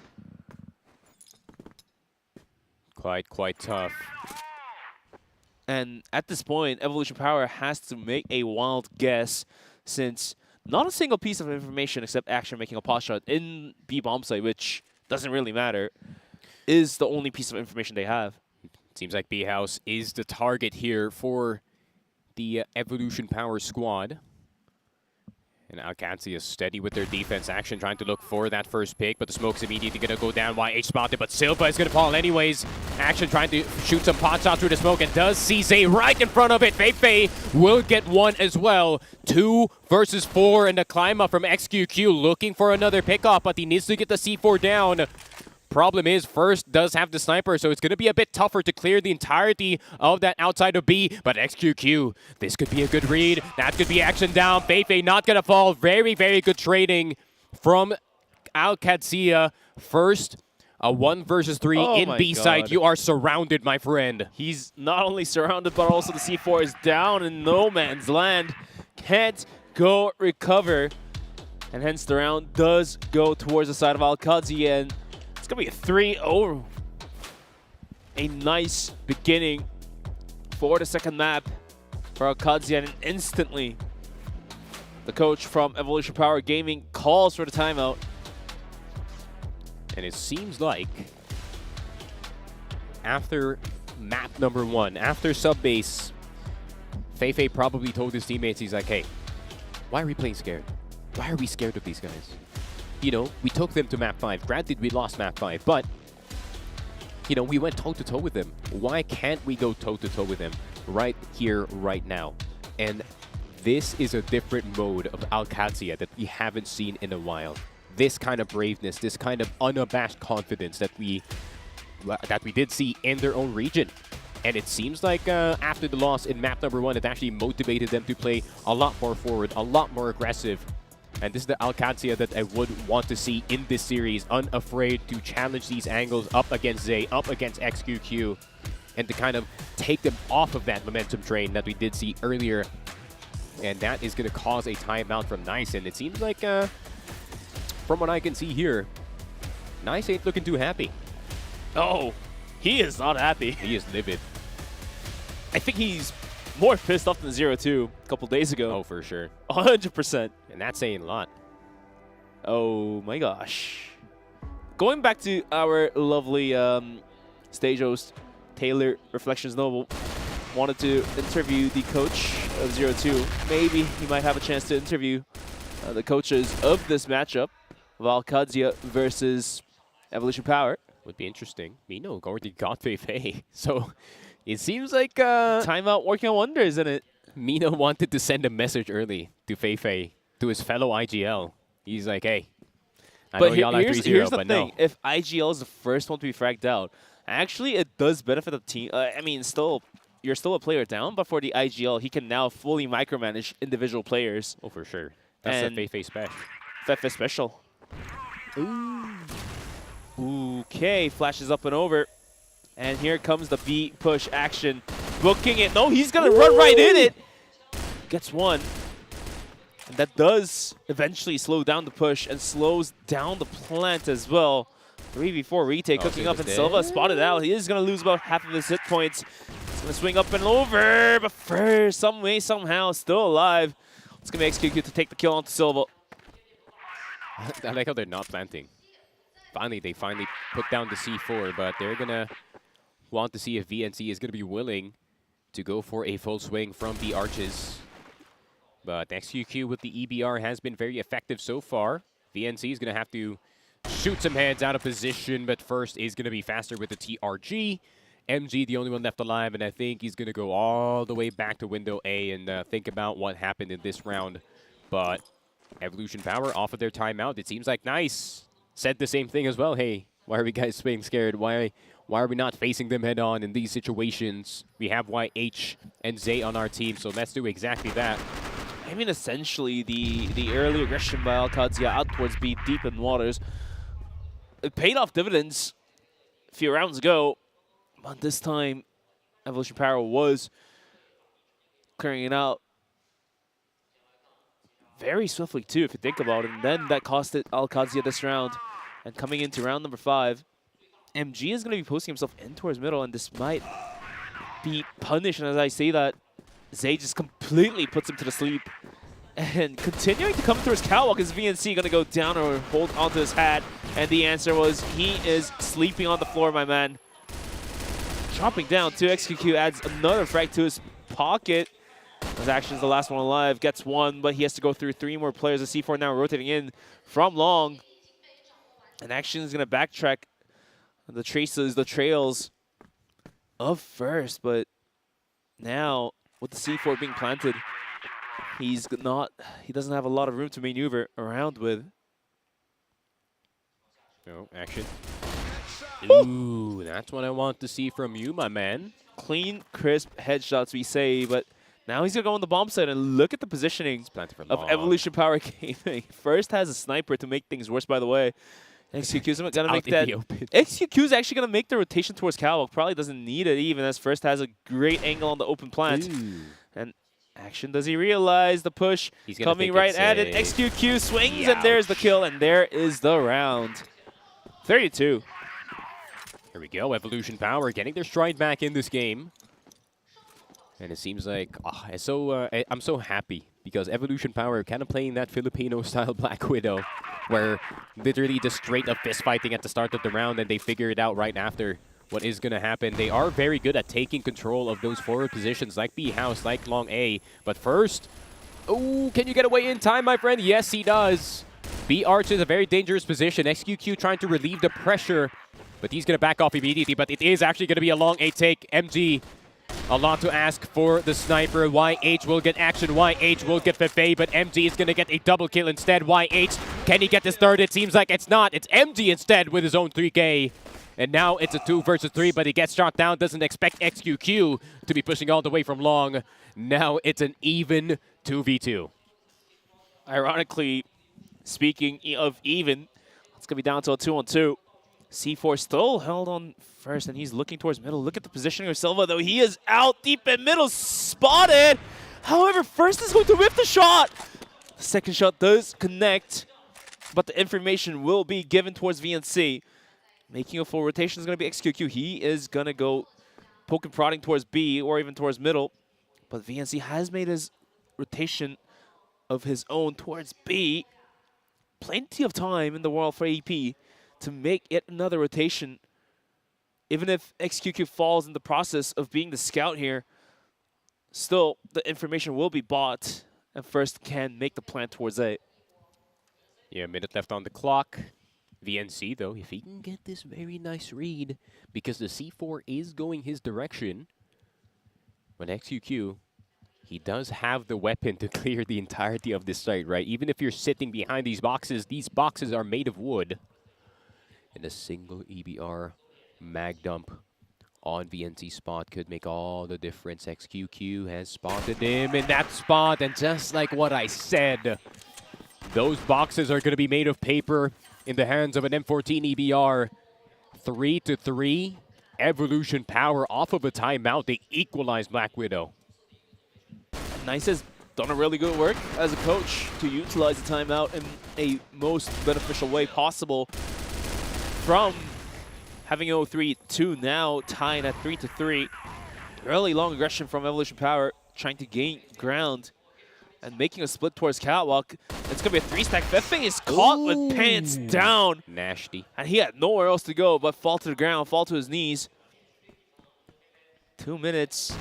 Quite tough. And at this point, Evolution Power has to make a wild guess, since not a single piece of information except Action making a pot shot in B bomb site, which doesn't really matter, is the only piece of information they have. Seems like B-House is the target here for the Evolution Power squad. And Qadsiah is steady with their defense. Action trying to look for that first pick, but the smoke's immediately going to go down. YH spotted, but Silva is going to fall anyways. Action trying to shoot some pot shots through the smoke, and does see Zay right in front of it. Fefe will get one as well. 2 versus 4, and the climb up from XQQ looking for another pickoff, but he needs to get the C4 down. Problem is, first does have the sniper, so it's going to be a bit tougher to clear the entirety of that outside of B. But XQQ, this could be a good read. That could be Action down. Fefe not going to fall. Very, very good trading from Qadsiah. First, a 1 versus 3 in B side. You are surrounded, my friend. He's not only surrounded, but also the C4 is down in no man's land. Can't go recover. And hence the round does go towards the side of Qadsiah. And it's going to be a 3-0. A nice beginning for the second map for Qadsiah. And instantly, the coach from Evolution Power Gaming calls for the timeout. And it seems like after map number 1, after subbase, Fefe probably told his teammates, he's like, hey, why are we playing scared? Why are we scared of these guys? You know, we took them to map 5. Granted, we lost map 5, but, you know, we went toe-to-toe with them. Why can't we go toe-to-toe with them right here, right now? And this is a different mode of Qadsiah that we haven't seen in a while. This kind of braveness, this kind of unabashed confidence that we did see in their own region. And it seems like after the loss in map number 1, it actually motivated them to play a lot more forward, a lot more aggressive. And this is the Qadsiah that I would want to see in this series, unafraid to challenge these angles up against Zay, up against XQQ, and to kind of take them off of that momentum train that we did see earlier. And that is going to cause a timeout from Nice. And it seems like, from what I can see here, Nice ain't looking too happy. Oh, he is not happy. He is livid. I think he's more pissed off than 0-2 a couple days ago. Oh, for sure. 100%. And that's saying a lot. Oh my gosh. Going back to our lovely stage host, Taylor Reflections Noble, wanted to interview the coach of 0-2. Maybe he might have a chance to interview the coaches of this matchup of Qadsiah versus Evolution Power. Would be interesting. Mino already got Fei. So it seems like timeout working wonders, isn't it? Mino wanted to send a message early to Fei, to his fellow IGL. He's like, hey, I know y'all are 3-0, here's the but thing. no. If IGL is the first one to be fragged out, actually it does benefit the team. I mean, you're still a player down, but for the IGL, he can now fully micromanage individual players. Oh, for sure. That's a Fei special. Fei special. Okay, flashes up and over. And here comes the B push action. Booking it. No, he's going to run right in it. Gets one. And that does eventually slow down the push and slows down the plant as well. 3v4 retake cooking up, and Silva spotted out. He is going to lose about half of his hit points. He's going to swing up and over, but first, some way, somehow, still alive. It's going to be XQQ to take the kill onto Silva. I like how they're not planting. They finally put down the C4, but they're going to want to see if VNC is going to be willing to go for a full swing from the arches. But XQQ with the EBR has been very effective so far. VNC is going to have to shoot some heads out of position, but first is going to be faster with the TRG. MG, the only one left alive, and I think he's going to go all the way back to window A and think about what happened in this round. But Evolution Power off of their timeout. It seems like Nice said the same thing as well. Hey, why are we guys being scared? Why are we not facing them head on in these situations? We have YH and Zay on our team, so let's do exactly that. I mean, essentially, the early aggression by Qadsiah out towards B, deep in waters, it paid off dividends a few rounds ago, but this time, Evolution Power was clearing it out very swiftly, too, if you think about it. And then that costed Qadsiah this round. And coming into round number 5, MG is going to be posting himself in towards middle, and this might be punished. And as I say that, Zay just completely puts him to the sleep. And continuing to come through his catwalk, is VNC going to go down or hold onto his hat? And the answer was, he is sleeping on the floor, my man. Dropping down, 2 XQQ adds another frag to his pocket. His action is the last one alive, gets one, but he has to go through 3 more players. The C4 now rotating in from long. And Action is going to backtrack the trails of first, but now with the C4 being planted, he doesn't have a lot of room to maneuver around with. No, Action. Ooh, that's what I want to see from you, my man. Clean, crisp headshots, we say, but now he's going to go on the bomb side, and look at the positioning of Evolution Power Gaming. First has a sniper to make things worse, by the way. XQQ's gonna make that. XQQ's actually gonna make the rotation towards Catwalk. Probably doesn't need it even, as First has a great angle on the open plant. And Action, does he realize the push coming right at it? XQQ swings, and there's the kill, and there is the round. 32. Here we go. Evolution Power getting their stride back in this game. And it seems like I'm so happy because Evolution Power kind of playing that Filipino-style Black Widow, where literally just straight up fist fighting at the start of the round, and they figure it out right after what is going to happen. They are very good at taking control of those forward positions, like B house, like long A. But first, oh, can you get away in time, my friend? Yes, he does. B Arch is a very dangerous position. XQQ trying to relieve the pressure, but he's going to back off immediately. But it is actually going to be a long A take. MG. A lot to ask for the sniper. YH will get action. YH will get Fefe, but MG is going to get a double kill instead. YH, can he get this third? It seems like it's not. It's MG instead with his own 3K. And now it's a 2 versus 3, but he gets shot down. Doesn't expect XQQ to be pushing all the way from long. Now it's an even 2v2. Ironically, speaking of even, it's going to be down to a 2-on-2. C4 still held on first, and he's looking towards middle. Look at the positioning of Silva, though. He is out deep in middle, spotted. However, First is going to whip the shot. The second shot does connect, but the information will be given towards VNC. Making a full rotation is going to be XQQ. He is going to go poke and prodding towards B or even towards middle, but VNC has made his rotation of his own towards B. Plenty of time in the world for AP to make yet another rotation. Even if XQQ falls in the process of being the scout here, still the information will be bought, and First can make the plant towards A. Yeah, minute left on the clock. VNC, though, if he can get this very nice read, because the C4 is going his direction, but XQQ, he does have the weapon to clear the entirety of this site, right? Even if you're sitting behind these boxes are made of wood. And a single EBR mag dump on VNC spot could make all the difference. XQQ has spotted him in that spot, and just like what I said, those boxes are going to be made of paper in the hands of an M14 EBR. 3-3. Evolution Power off of a timeout. They equalize Black Widow. Nice has done a really good work as a coach to utilize the timeout in a most beneficial way possible. From having 0-3 to now tying at 3-3. Early long aggression from Evolution Power, trying to gain ground and making a split towards Catwalk. It's going to be a 3-stack. Fefe is caught with pants down. Nasty. And he had nowhere else to go but fall to the ground, fall to his knees. 2 minutes.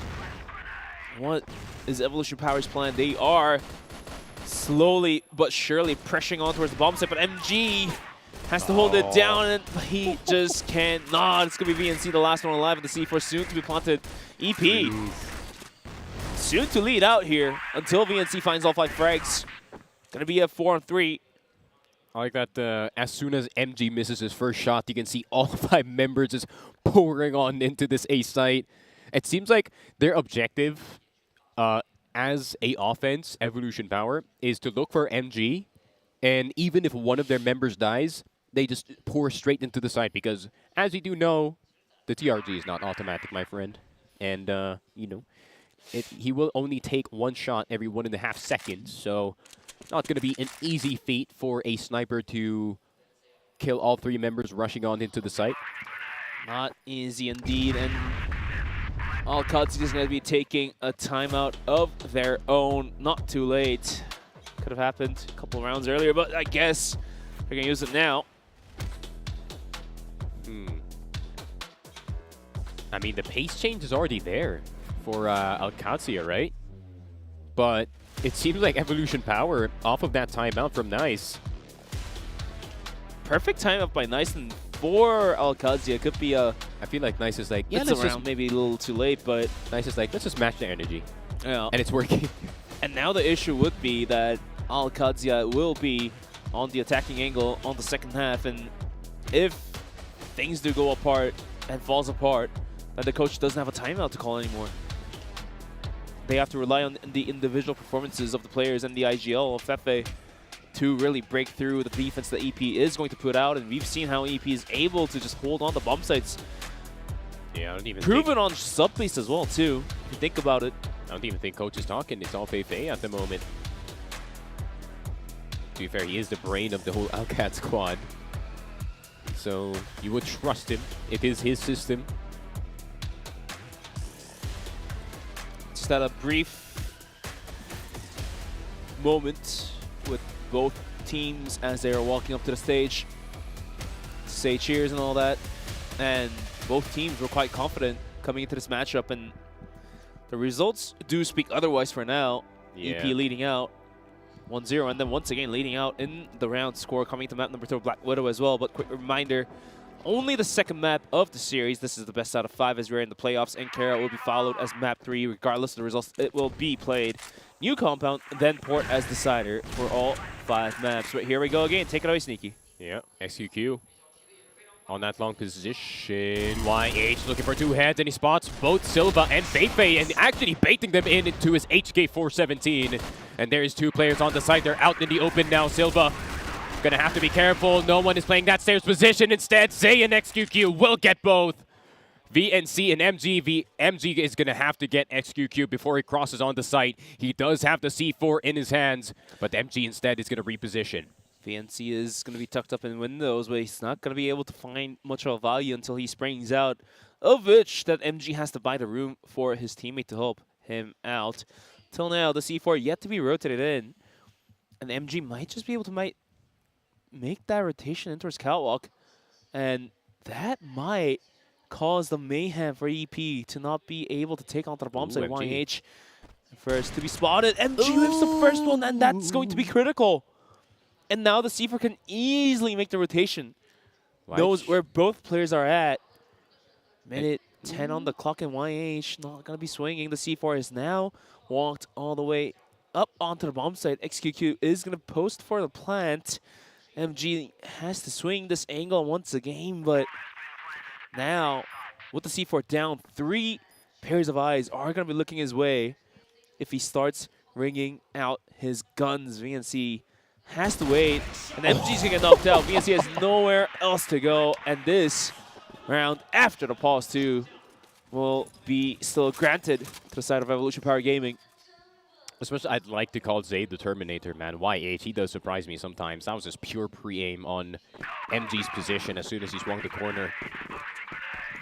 What is Evolution Power's plan? They are slowly but surely pressuring on towards the bomb site, but MG has to hold it down, and he just cannot. It's going to be VNC, the last one alive, and the C4 soon to be planted. EP. Jeez. Soon to lead out here until VNC finds all 5 frags. Going to be a 4-on-3. I like that as soon as MG misses his first shot, you can see all 5 members just pouring on into this A site. It seems like their objective as a offense, Evolution Power, is to look for MG, and even if one of their members dies, they just pour straight into the site, because as you do know, the TRG is not automatic, my friend. And, you know, he will only take 1 shot every 1.5 seconds, so not going to be an easy feat for a sniper to kill all 3 members rushing on into the site. Not easy indeed, and Qadsiah is going to be taking a timeout of their own. Not too late. Could have happened a couple rounds earlier, but I guess they're going to use it now. I mean, the pace change is already there for Qadsiah, right? But it seems like Evolution Power off of that timeout from Nice. Perfect timeout by Nice, and for Qadsiah could be a... I feel like Nice is like, yeah, it's around maybe a little too late, but... Nice is like, let's just match the energy. Yeah. And it's working. And now the issue would be that Qadsiah will be on the attacking angle on the second half, and if things do go apart and falls apart, then the coach doesn't have a timeout to call anymore. They have to rely on the individual performances of the players and the IGL of Fefe to really break through the defense that EP is going to put out, and we've seen how EP is able to just hold on the bomb sites. Yeah, I don't even Proven on sub-beast as well, too, if you think about it. I don't even think coach is talking. It's all Fefe at the moment. To be fair, he is the brain of the whole Alcat squad. So you would trust him. It is his system. Just had a brief moment with both teams as they are walking up to the stage to say cheers and all that. And both teams were quite confident coming into this matchup, and the results do speak otherwise for now. Yeah. EP leading out 1-0, and then once again leading out in the round score, coming to map number 2, Black Widow as well. But quick reminder, only the second map of the series. This is the best out of 5 as we're in the playoffs, and Kara will be followed as map 3. Regardless of the results, it will be played. New compound, then port as decider for all 5 maps. But here we go again. Take it away, Sneaky. Yeah, XQQ on that long position. YH looking for 2 heads, and he spots both Silva and Feifei, and actually baiting them into his HK417. And there's 2 players on the site. They're out in the open now. Silva gonna have to be careful. No one is playing that stairs position. Instead, Zay and XQQ will get both. VNC and MG. MG is gonna have to get XQQ before he crosses on the site. He does have the C4 in his hands, but MG instead is gonna reposition. VNC is going to be tucked up in windows, but he's not going to be able to find much of a value until he springs out, of which that MG has to buy the room for his teammate to help him out. Till now, the C4 yet to be rotated in, and MG might just be able to make that rotation in towards Catwalk, and that might cause the mayhem for EP to not be able to take onto the bomb site. YH first to be spotted. MG whips the first one, and that's going to be critical. And now the C4 can easily make the rotation. Knows where both players are at. Minute 10 on the clock, and YH not going to be swinging. The C4 is now walked all the way up onto the bomb site. XQQ is going to post for the plant. MG has to swing this angle once again, but now with the C4 down, 3 pairs of eyes are going to be looking his way. If he starts ringing out his guns, VNC has to wait, and MG's going to get knocked out. VNC has nowhere else to go, and this round after the pause too will be still granted to the side of Evolution Power Gaming. Especially, I'd like to call Zay the Terminator, man. YH, he does surprise me sometimes. That was just pure pre-aim on MG's position as soon as he swung the corner.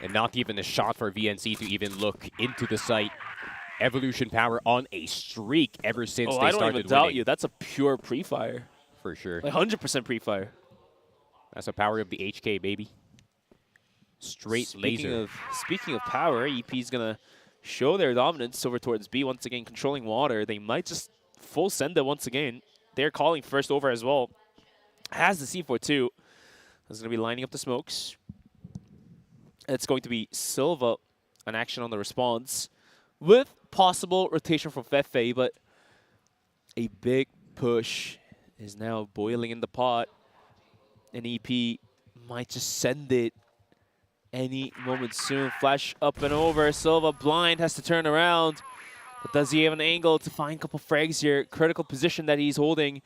And not even a shot for VNC to even look into the site. Evolution Power on a streak ever since they started winning. I don't even doubt you. That's a pure pre-fire. For sure. Like 100% pre-fire. That's the power of the HK, baby. Straight laser. Speaking of power, EP's going to show their dominance over towards B. Once again, controlling water. They might just full send it once again. They're calling first over as well. Has the C4 too. Is going to be lining up the smokes. It's going to be Silva an action on the response with possible rotation from Fefe, but a big push is now boiling in the pot. And EP might just send it any moment soon. Flash up and over. Silva blind, has to turn around. But does he have an angle to find a couple frags here? Critical position that he's holding.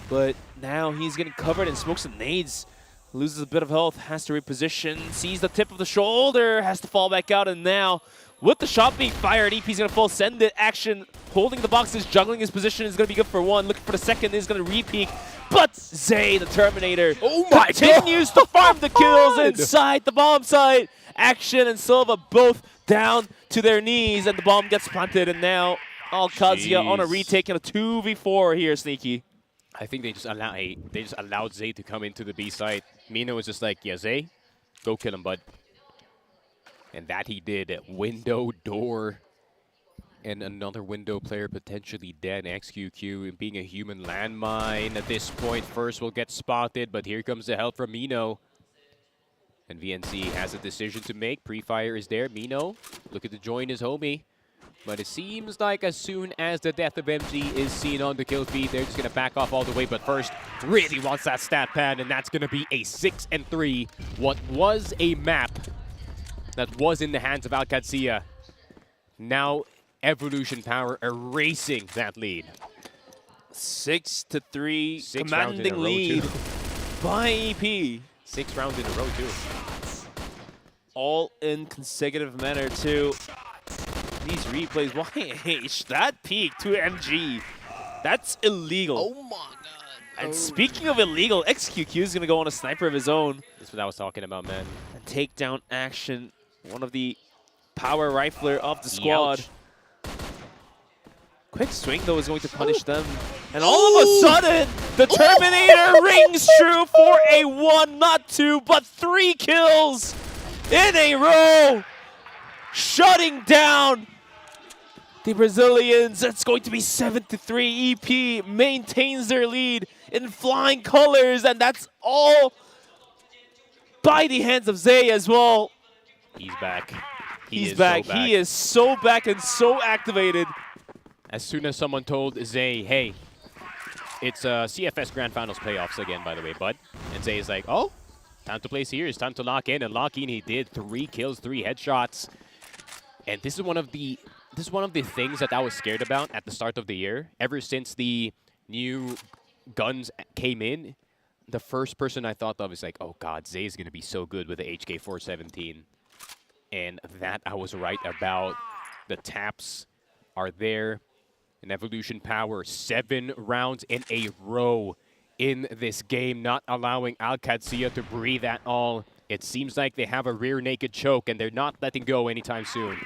But now he's getting covered in smokes and nades. Loses a bit of health, has to reposition. Sees the tip of the shoulder, has to fall back out. And now, with the shot being fired, EP's going to full send it. Action, holding the boxes, juggling his position is going to be good for one. Looking for the second, is going to re-peek. But Zay, the Terminator, continues to farm the kills inside the bomb site. Action and Silva both down to their knees, and the bomb gets planted. And now, Qadsiah on a retake and a 2v4 here, Sneaky. I think they just allowed Zay to come into the B site. Mino was just like, yeah, Zay, go kill him, bud. And that he did. Window, door, and another window player potentially dead. XQQ being a human landmine at this point. First will get spotted, but here comes the help from Mino. And VNC has a decision to make. Pre-fire is there. Mino looking to join his homie. But it seems like as soon as the death of MG is seen on the kill feed, they're just going to back off all the way. But first, really wants that stat pad, and that's going to be a 6-3. What was a map that was in the hands of Qadsiah. Now Evolution Power erasing that lead. 6-3, commanding lead by EP. 6 rounds in a row, too. All in consecutive manner, too. These replays, YH, that peak to MG, that's illegal. Oh my god. And speaking of illegal, XQQ is going to go on a sniper of his own. That's what I was talking about, man. And takedown action, one of the power rifler of the squad. Ouch. Quick swing, though, is going to punish them. And all of a sudden, the Terminator rings true for a 1, not 2, but 3 kills in a row. Shutting down the Brazilians. It's going to be 7-3. EP maintains their lead in flying colors, and that's all by the hands of Zay as well. He's back. He's back. So back. He is so back and so activated. As soon as someone told Zay, hey, it's CFS Grand Finals playoffs again, by the way, bud. And Zay is like, oh, time to play serious, time to lock in. And lock in he did. 3 kills, 3 headshots. And this is one of the things that I was scared about at the start of the year. Ever since the new guns came in, the first person I thought of is like, oh god, Zay is going to be so good with the HK417. And that I was right about. The taps are there. And Evolution Power, 7 rounds in a row in this game, not allowing Qadsiah to breathe at all. It seems like they have a rear naked choke, and they're not letting go anytime soon.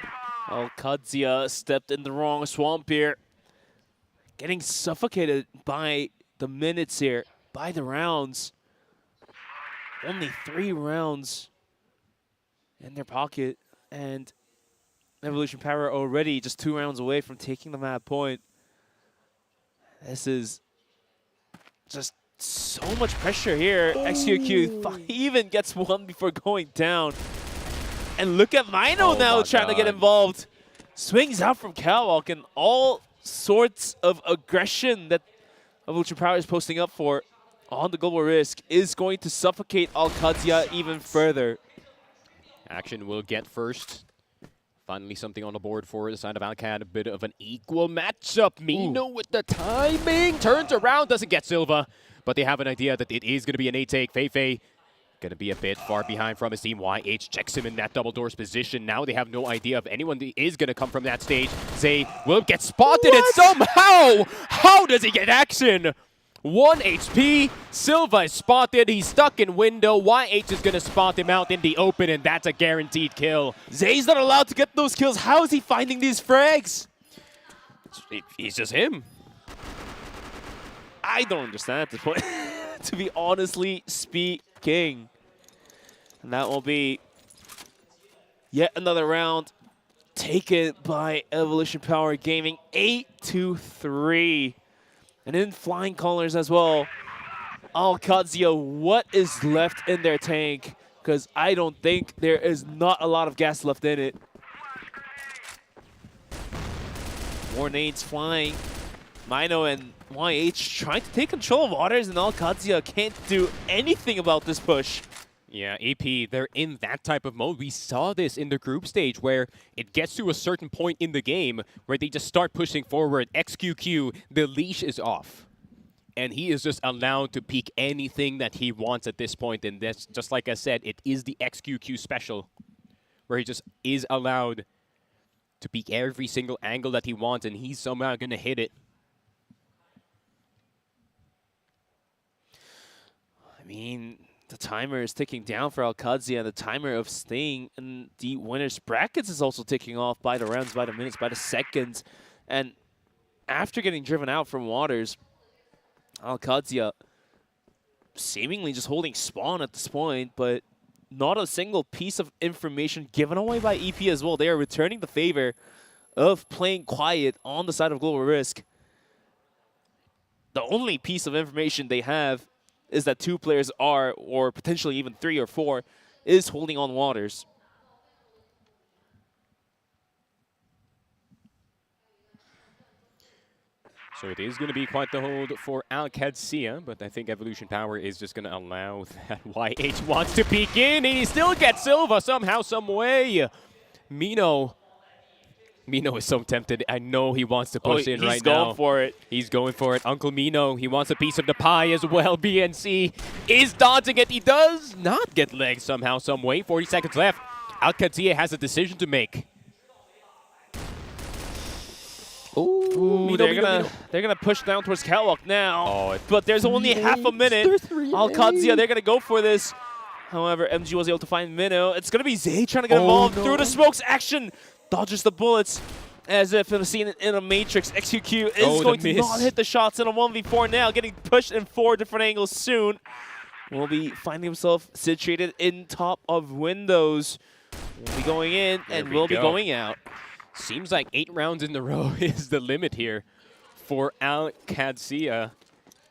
Oh, Qadsiah stepped in the wrong swamp here. Getting suffocated by the minutes here, by the rounds. Only 3 rounds in their pocket, and Evolution Power already just 2 rounds away from taking the map point. This is just So much pressure here. XQQ even gets one before going down. And look at Mino now trying to get involved. Swings out from Catwalk and all sorts of aggression that Evolution Power is posting up for on the Global Risk is going to suffocate Qadsiah even further. Action will get first. Finally something on the board for the side of Alcad. A bit of an equal matchup. Mino with the timing. Turns around, doesn't get Silva. But they have an idea that it is going to be an 8-take. Feifei going to be a bit far behind from his team. YH checks him in that double doors position. Now they have no idea if anyone is going to come from that stage. Zay will get spotted and somehow, how does he get action? 1 HP, Silva is spotted, he's stuck in window, YH is gonna spot him out in the open, and that's a guaranteed kill. Zay's not allowed to get those kills. How is he finding these frags? He's just him. I don't understand at this point, to be honestly speaking. And that will be yet another round taken by Evolution Power Gaming, 8-3. And in flying colors as well. Qadsiah, what is left in their tank? Because I don't think there is not a lot of gas left in it. More nades flying. Mino and YH trying to take control of waters, and Qadsiah can't do anything about this push. Yeah, AP, they're in that type of mode. We saw this in the group stage where it gets to a certain point in the game where they just start pushing forward. XQQ, the leash is off. And he is just allowed to peek anything that he wants at this point. And that's just like I said, it is the XQQ special where he just is allowed to peek every single angle that he wants, and he's somehow going to hit it. I mean, the timer is ticking down for Qadsiah, and the timer of staying in the winner's brackets is also ticking off by the rounds, by the minutes, by the seconds. And after getting driven out from waters, Qadsiah seemingly just holding spawn at this point, but not a single piece of information given away by EP as well. They are returning the favor of playing quiet on the side of Global Risk. The only piece of information they have is that 2 players are, or potentially even 3 or 4, is holding on waters. So it is going to be quite the hold for Qadsiah, but I think Evolution Power is just going to allow that YH wants to peek in, and he still gets Silva somehow, some way. Mino is so tempted. I know he wants to push in right now. He's going for it. He's going for it. Uncle Mino, he wants a piece of the pie as well. BNC is dodging it. He does not get legs somehow, some way. 40 seconds left. Qadsiah has a decision to make. Ooh, they're gonna push down towards Catwalk now. But there's only half a minute. Qadsiah, they're gonna go for this. However, MG was able to find Mino. It's gonna be Zay trying to get involved through the smokes. Action dodges the bullets as if in a scene in a Matrix. XQQ is going to not hit the shots in a 1v4 now, getting pushed in 4 different angles soon. Will be finding himself situated in top of windows. Will be going in and will be going out. Seems like 8 rounds in a row is the limit here for Qadsiah.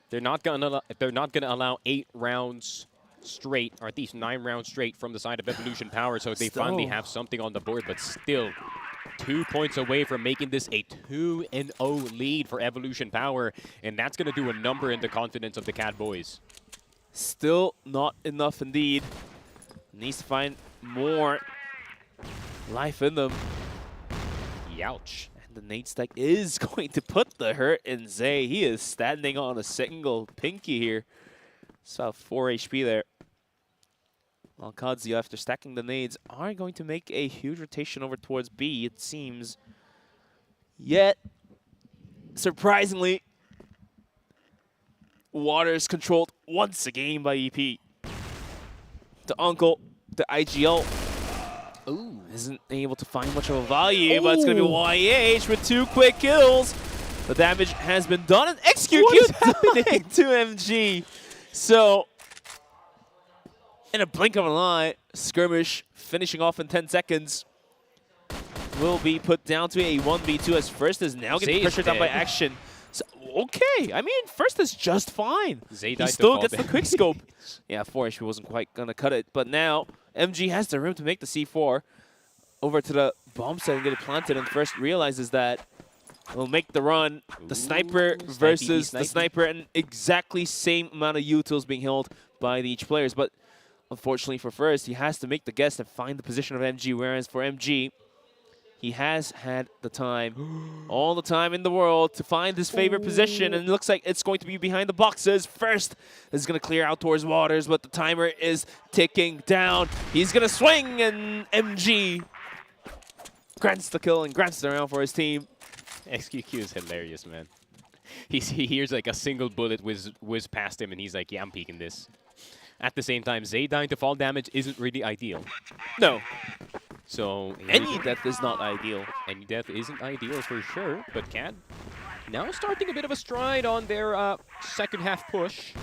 They're not gonna allow 8 rounds straight, or at least 9 rounds straight from the side of Evolution Power, so they finally have something on the board, but still 2 points away from making this a 2-0 lead for Evolution Power, and that's going to do a number in the confidence of the CAD boys. Still not enough indeed. Needs to find more life in them. Youch. And the nade stack is going to put the hurt in Zay. He is standing on a single pinky here. It's about 4 HP there. While Qadsiah, after stacking the nades, are going to make a huge rotation over towards B, it seems. Yet, surprisingly, Waters controlled once again by EP. The Uncle, the IGL, isn't able to find much of a value, but it's going to be YH with 2 quick kills. The damage has been done, and XQQ dying to MG. So, in a blink of an eye, skirmish finishing off in 10 seconds will be put down to a 1v2 as first is now getting pressured down by Action. So, okay, I mean, first is just fine. Zay He died to still fall gets the damage. quick scope. Yeah, 4-HP wasn't quite going to cut it, but now MG has the room to make the C4 over to the bomb site and get it planted, and first realizes that will make the run. The sniper versus the sniper, and exactly same amount of utils being held by the each players, but unfortunately for first, he has to make the guess and find the position of MG, whereas for MG, he has had the time, all the time in the world to find his favorite position, and it looks like it's going to be behind the boxes. First is going to clear out towards waters, but the timer is ticking down. He's going to swing, and MG grants the kill and grants the round for his team. XQQ is hilarious, man. He hears like a single bullet whiz past him, and he's like, yeah, I'm peeking this. At the same time, Zay dying to fall damage isn't really ideal. No. So any death is not ideal. Any death isn't ideal for sure, but QAD now starting a bit of a stride on their second half push.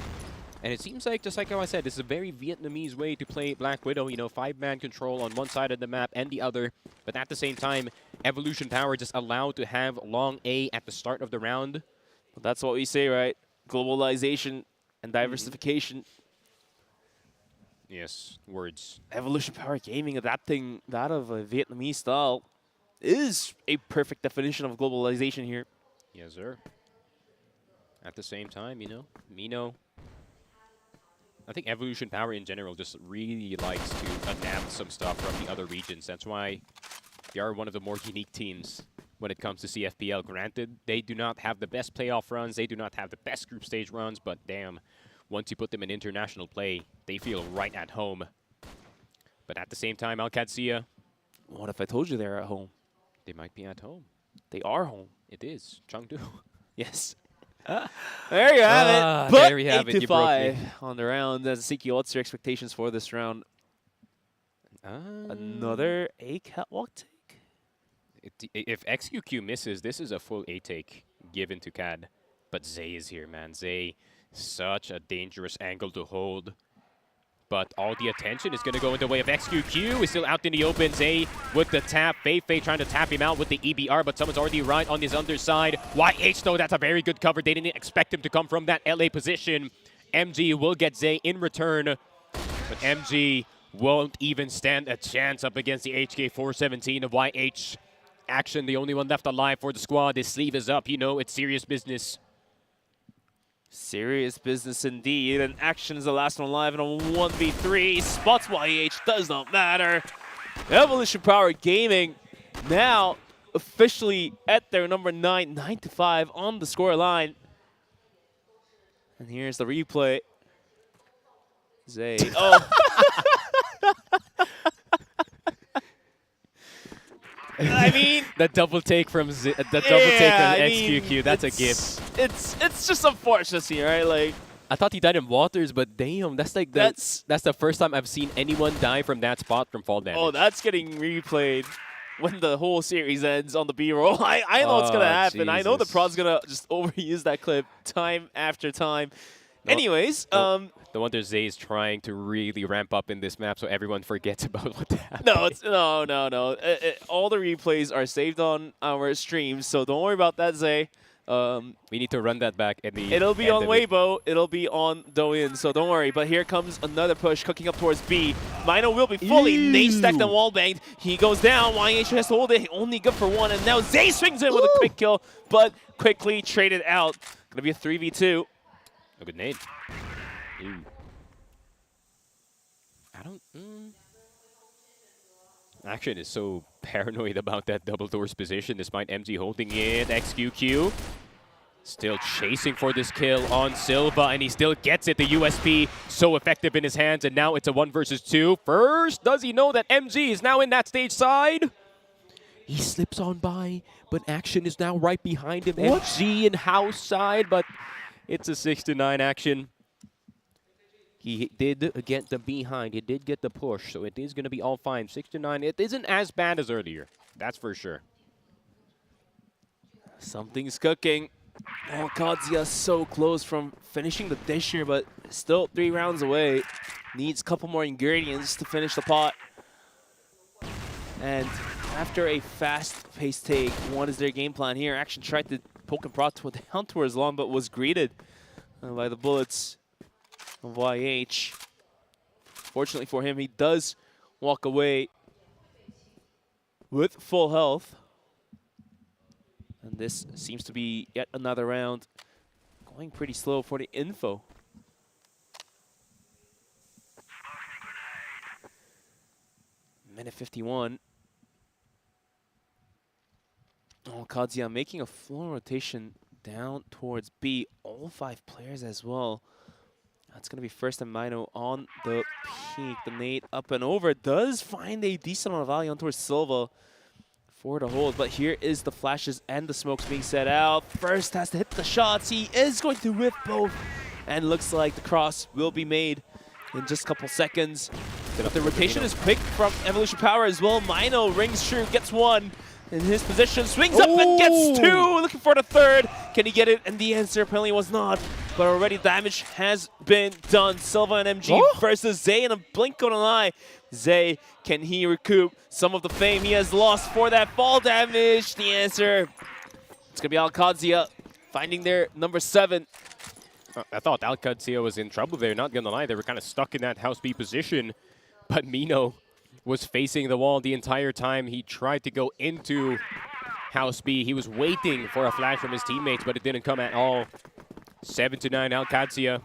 And it seems like, just like how I said, this is a very Vietnamese way to play Black Widow. You know, 5-man control on one side of the map and the other. But at the same time, Evolution Power just allowed to have long A at the start of the round. But that's what we say, right? Globalization and diversification. Yes, words. Evolution Power Gaming adapting that of a Vietnamese style is a perfect definition of globalization here. Yes, sir. At the same time, you know, Mino, I think Evolution Power in general just really likes to adapt some stuff from the other regions. That's why they are one of the more unique teams when it comes to CFPL. Granted, they do not have the best playoff runs, they do not have the best group stage runs, but damn, once you put them in international play, they feel right at home. But at the same time, Qadsiah, what if I told you they're at home? They might be at home. They are home. It is. Chengdu. Yes. There you have it. But there we have it. 8-5 on the round. As Siki, what's your expectations for this round? Another A catwalk take? If XQQ misses, this is a full A take given to QAD. But Zay is here, man. Zay, such a dangerous angle to hold. But all the attention is going to go in the way of XQQ. He's still out in the open. Zay with the tap. Feifei trying to tap him out with the EBR, but someone's already right on his underside. YH, though, that's a very good cover. They didn't expect him to come from that LA position. MG will get Zay in return, but MG won't even stand a chance up against the HK417 of YH. Action, the only one left alive for the squad. His sleeve is up. You know, it's serious business. Serious business indeed, and Action is the last one alive in a 1v3. Spots YH, does not matter. Evolution Power Gaming now officially at their number 9, 9-5 on the score line. And here's the replay. Zay. Oh. I mean, the double take from XQQ, that's a gift. It's just unfortunate here, right? Like, I thought he died in waters, but damn, that's like that's the first time I've seen anyone die from that spot from fall damage. Oh, that's getting replayed when the whole series ends on the B-roll. I know what's gonna happen. Jesus. I know the prod's gonna just overuse that clip time after time. No, anyways, the wonder Zay is trying to really ramp up in this map so everyone forgets about what happened. No, no. All the replays are saved on our streams, so don't worry about that, Zay. We need to run that back at the It'll be on Weibo, it'll be on Douyin, so don't worry. But here comes another push, cooking up towards B. Mino will be fully nade stacked and wall banged. He goes down, YH has to hold it, only good for one, and now Zay swings in with a quick kill, but quickly traded out. Gonna be a 3v2. A good nade. Ew. I don't... Action is so paranoid about that double doors position despite MG holding it. XQQ still chasing for this kill on Silva, and he still gets it. The USP so effective in his hands, and now it's a 1 versus 2. First, does he know that MG is now in that stage side? He slips on by, but Action is now right behind him. What? MG in house side, but it's a 6-9 Action. He did get the behind. He did get the push, so it is going to be all fine. 6-9. It isn't as bad as earlier. That's for sure. Something's cooking. Oh, Qadsiah so close from finishing the dish here, but still 3 rounds away. Needs a couple more ingredients to finish the pot. And after a fast-paced take, what is their game plan here? Action tried to poke and prod down towards long, but was greeted by the bullets of YH. Fortunately for him, he does walk away with full health. And this seems to be yet another round going pretty slow for the info. Minute 51. Oh, Qadsiah making a full rotation down towards B. All 5 players as well. That's going to be first and Mino on the peak. The nade up and over does find a decent amount of value on towards Silva for the hold. But here is the flashes and the smokes being set out. First has to hit the shots. He is going to whip both. And looks like the cross will be made in just a couple seconds. But the rotation is quick from Evolution Power as well. Mino rings true, gets 1 in his position, swings up and gets 2, looking for the 3rd. Can he get it? And the answer apparently was not. But already damage has been done. Silva and MG versus Zay in a blink of an eye. Zay, can he recoup some of the fame he has lost for that fall damage? The answer, it's going to be Qadsiah finding their number 7. I thought Qadsiah was in trouble there, not gonna lie. They were kind of stuck in that house B position. But Mino was facing the wall the entire time. He tried to go into house B. He was waiting for a flash from his teammates, but it didn't come at all. 7-9 Qadsiah.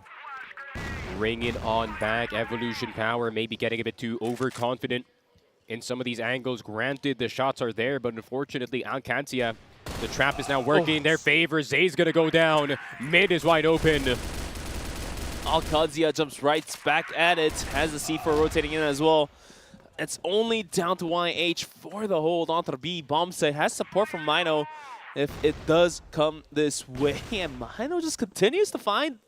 Ringing on back. Evolution Power maybe getting a bit too overconfident in some of these angles. Granted, the shots are there, but unfortunately, Qadsiah, the trap is now working in their favor. Zay's gonna go down. Mid is wide open. Qadsiah jumps right back at it. Has the C4 rotating in as well. It's only down to YH for the hold onto the B bomb site. Has support from Mino if it does come this way. And Mino just continues to find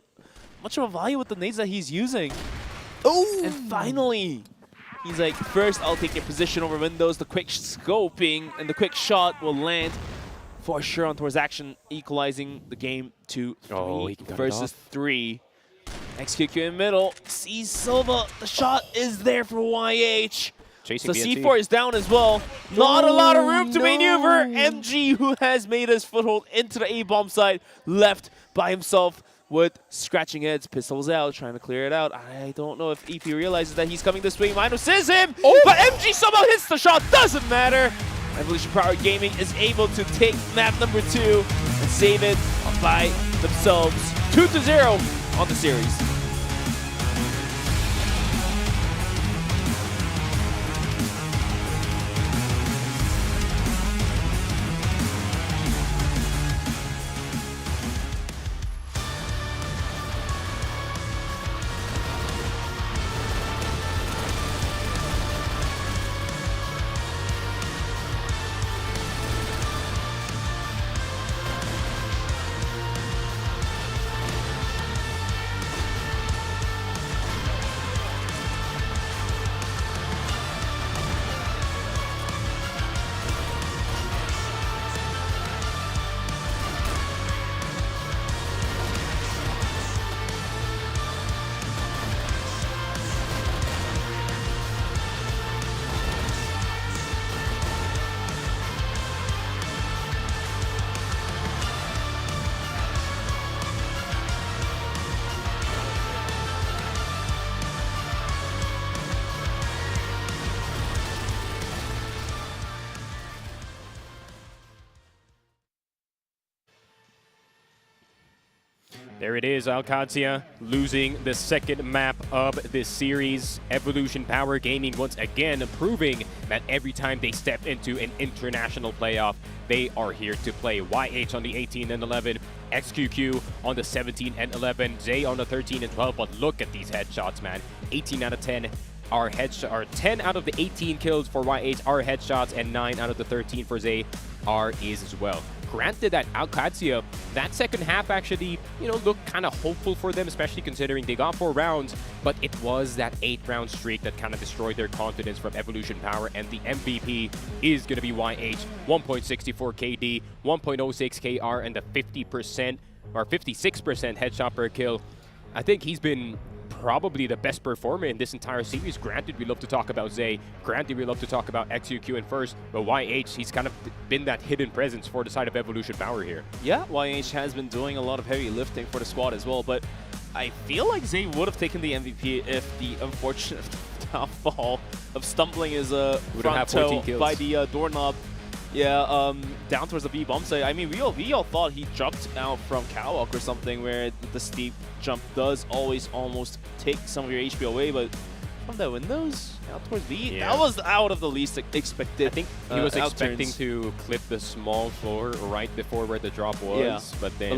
much of a value with the nades that he's using. Oh! And finally, he's like, first I'll take your position over windows. The quick scoping and the quick shot will land for sure on towards action, equalizing the game to 3 versus 3. XQQ in middle, sees Silva, the shot is there for YH. Chasing so BNT. C4 is down as well. Not a lot of room to maneuver. MG, who has made his foothold into the A-bomb side, left by himself with scratching heads, pistols out, trying to clear it out. I don't know if EP realizes that he's coming this way. Mino sees him, but MG somehow hits the shot, doesn't matter. Evolution Power Gaming is able to take map number 2 and save it by themselves. 2-0 on the series. There it is, Qadsiah losing the second map of this series. Evolution Power Gaming once again proving that every time they step into an international playoff, they are here to play. YH on the 18 and 11, XQQ on the 17 and 11, Zay on the 13 and 12. But look at these headshots, man. 18 out of 10 are 10 out of the 18 kills for YH are headshots, and 9 out of the 13 for Zay are is as well. Granted that Qadsiah, that second half actually, looked kind of hopeful for them, especially considering they got 4 rounds, but it was that 8-round streak that kind of destroyed their confidence from Evolution Power, and the MVP is going to be YH. 1.64 KD, 1.06 KR, and the 50% or 56% headshot per kill. I think he's been probably the best performer in this entire series. Granted, we love to talk about Zay. Granted, we love to talk about XUQ in first. But YH, he's kind of been that hidden presence for the side of Evolution Power here. Yeah, YH has been doing a lot of heavy lifting for the squad as well. But I feel like Zay would have taken the MVP if the unfortunate downfall of stumbling his front toe by the doorknob. Yeah, down towards the B-bomb site. I mean, we all thought he jumped out from catwalk or something, where the steep jump does always almost take some of your HP away, but from the windows out towards B, that was out of the least expected. I think he was expecting to clip the small floor right before where the drop was, but then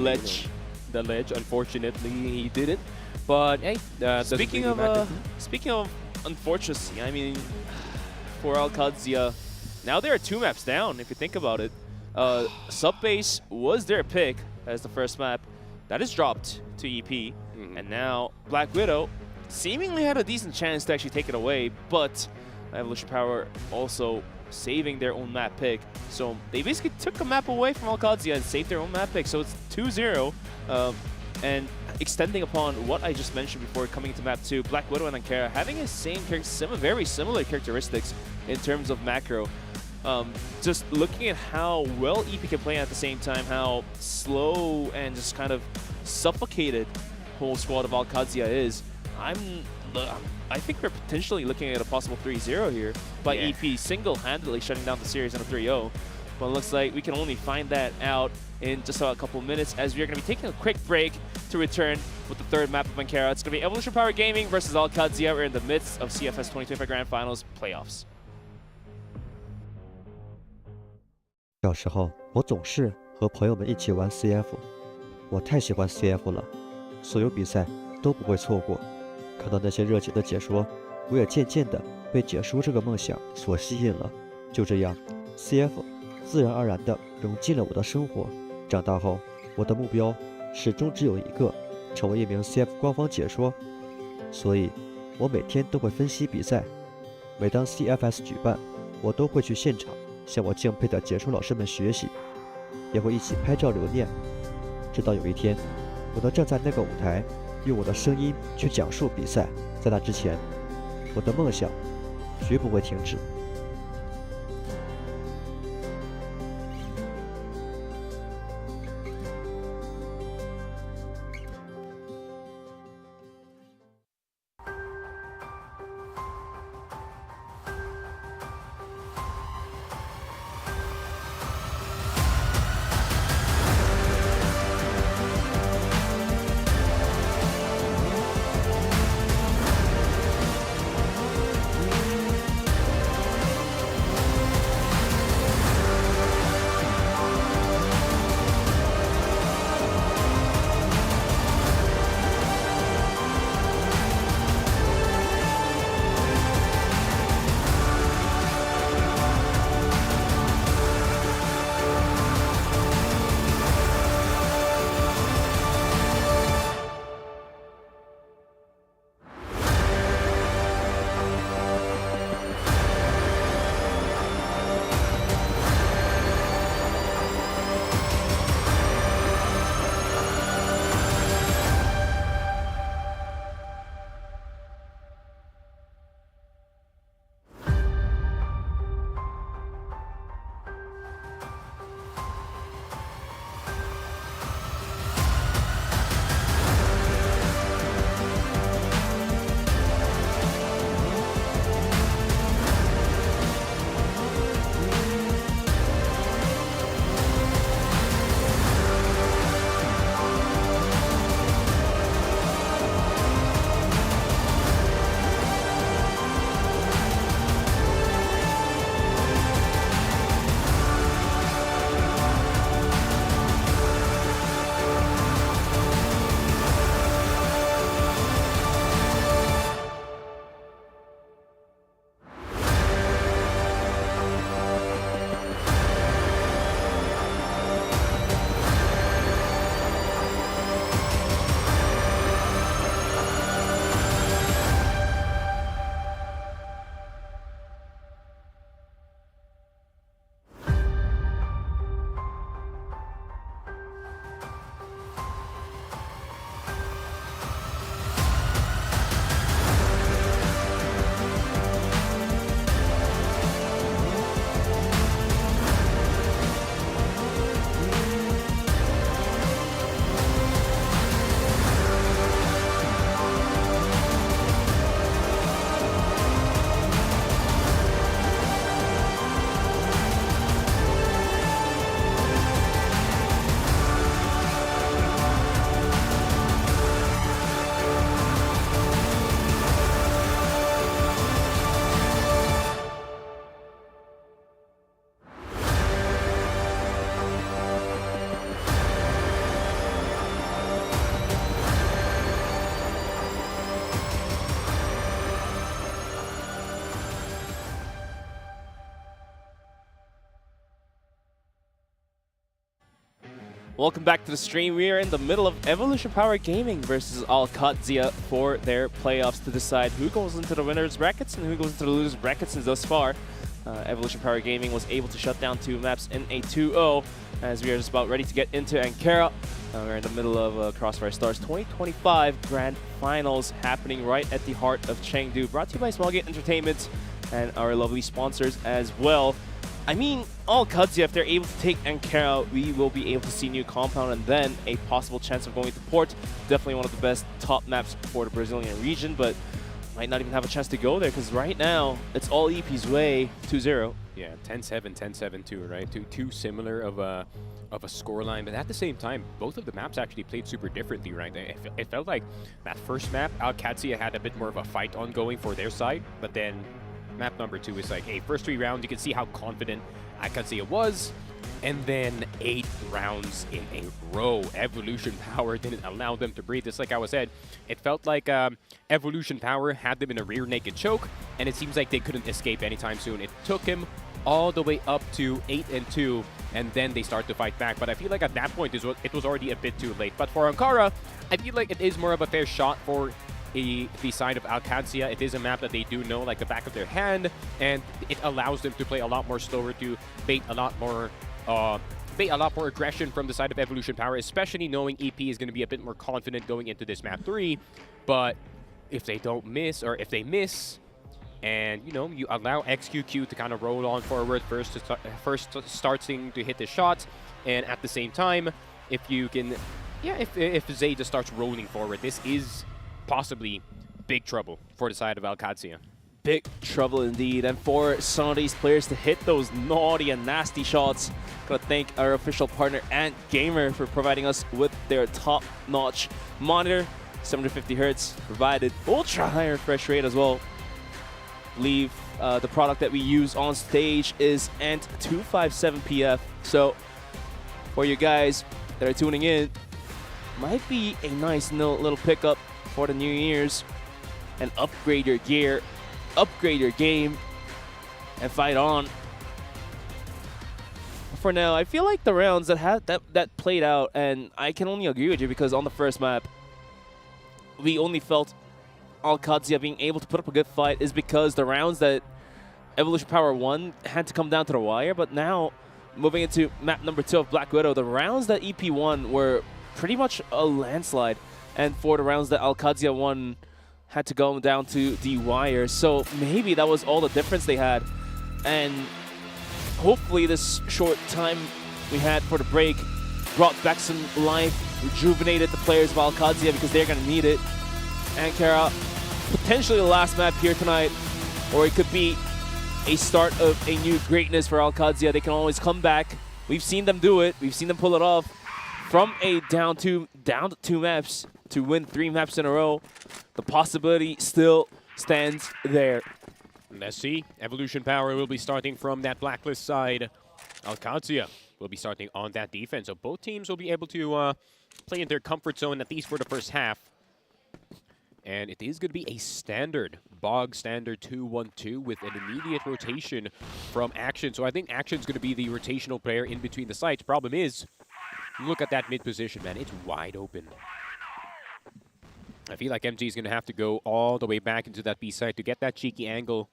the ledge, unfortunately, he didn't. But hey, speaking of unfortunately, I mean, for Qadsiah, now there are 2 maps down, if you think about it. Subbase was their pick as the first map. That is dropped to EP. And now Black Widow seemingly had a decent chance to actually take it away, but Evolution Power also saving their own map pick. So they basically took a map away from Qadsiah and saved their own map pick. So it's 2-0. And extending upon what I just mentioned before coming to map 2, Black Widow and Ankara having the same very similar characteristics in terms of macro. Just looking at how well EP can play at the same time, how slow and just kind of suffocated whole squad of Qadsiah is, I think we're potentially looking at a possible 3-0 here by EP single-handedly shutting down the series in a 3-0. But it looks like we can only find that out in just about a couple minutes, as we are going to be taking a quick break to return with the 3rd map of Ankara. It's going to be Evolution Power Gaming versus Qadsiah. We're in the midst of CFS 2025 Grand Finals playoffs. 小时候，我总是和朋友们一起玩 CF， 我太喜欢 CF 了，所有比赛都不会错过。看到那些热情的解说，我也渐渐地被解说这个梦想所吸引了。就这样 ，CF 自然而然地融进了我的生活。长大后，我的目标始终只有一个，成为一名 CF 官方解说。所以，我每天都会分析比赛。每当 CFS 举办，我都会去现场。 向我敬佩的解说老师们学习，也会一起拍照留念。直到有一天，我能站在那个舞台，用我的声音去讲述比赛。在那之前，我的梦想绝不会停止。Welcome back to the stream. We are in the middle of Evolution Power Gaming versus Qadsiah for their playoffs to decide who goes into the winners brackets and who goes into the losers brackets. And thus far, Evolution Power Gaming was able to shut down 2 maps in a 2-0 as we are just about ready to get into Ankara. We're in the middle of CrossFIRE Stars 2025 Grand Finals happening right at the heart of Chengdu. Brought to you by Smallgate Entertainment and our lovely sponsors as well. I mean, Qadsiah, if they're able to take Ankara, we will be able to see new compound and then a possible chance of going to port. Definitely one of the best top maps for the Brazilian region, but might not even have a chance to go there because right now it's all EP's way 2-0. Yeah, 10-7, 10-7 too, right? Too similar of a scoreline, but at the same time, both of the maps actually played super differently, right? It felt like that first map, Qadsiah had a bit more of a fight ongoing for their side, but then map number 2 is like, hey, first 3 rounds, you can see how confident Qadsiah was, and then 8 rounds in a row. Evolution Power didn't allow them to breathe. Just like I said, it felt like Evolution Power had them in a rear naked choke, and it seems like they couldn't escape anytime soon. It took him all the way up to 8-2, and then they start to fight back. But I feel like at that point, it was already a bit too late. But for Ankara, I feel like it is more of a fair shot for the side of Qadsiah. It is a map that they do know like the back of their hand, and it allows them to play a lot more slower, to bait a lot more aggression from the side of Evolution Power, especially knowing EP is going to be a bit more confident going into this map 3. But if they don't miss, or if they miss, and you allow XQQ to kind of roll on forward first starting to hit the shot, and at the same time, if you can, if Zay just starts rolling forward, this is possibly big trouble for the side of Qadsiah. Big trouble indeed, and for some of these players to hit those naughty and nasty shots, gotta thank our official partner Ant Gamer for providing us with their top-notch monitor, 750 Hz, provided ultra high refresh rate as well. I believe the product that we use on stage is Ant 257PF. So for you guys that are tuning in, might be a nice little pickup for the New Year's, and upgrade your gear, upgrade your game, and fight on. For now, I feel like the rounds that played out, and I can only agree with you because on the first map, we only felt Qadsiah being able to put up a good fight is because the rounds that Evolution Power won had to come down to the wire. But now, moving into map number 2 of Black Widow, the rounds that EP won were pretty much a landslide. And for the rounds that Qadsiah won, had to go down to the wire. So maybe that was all the difference they had. And hopefully this short time we had for the break brought back some life, rejuvenated the players of Qadsiah because they're going to need it. Ankara, potentially the last map here tonight, or it could be a start of a new greatness for Qadsiah. They can always come back. We've seen them do it. We've seen them pull it off from a down to 2 maps to win 3 maps in a row. The possibility still stands there. Let's see. Evolution Power will be starting from that blacklist side. Qadsiah will be starting on that defense. So both teams will be able to play in their comfort zone, at least for the first half. And it is going to be a standard, bog standard 2-1-2 with an immediate rotation from Action. So I think Action's going to be the rotational player in between the sites. Problem is, look at that mid position, man. It's wide open. I feel like MG is going to have to go all the way back into that B side to get that cheeky angle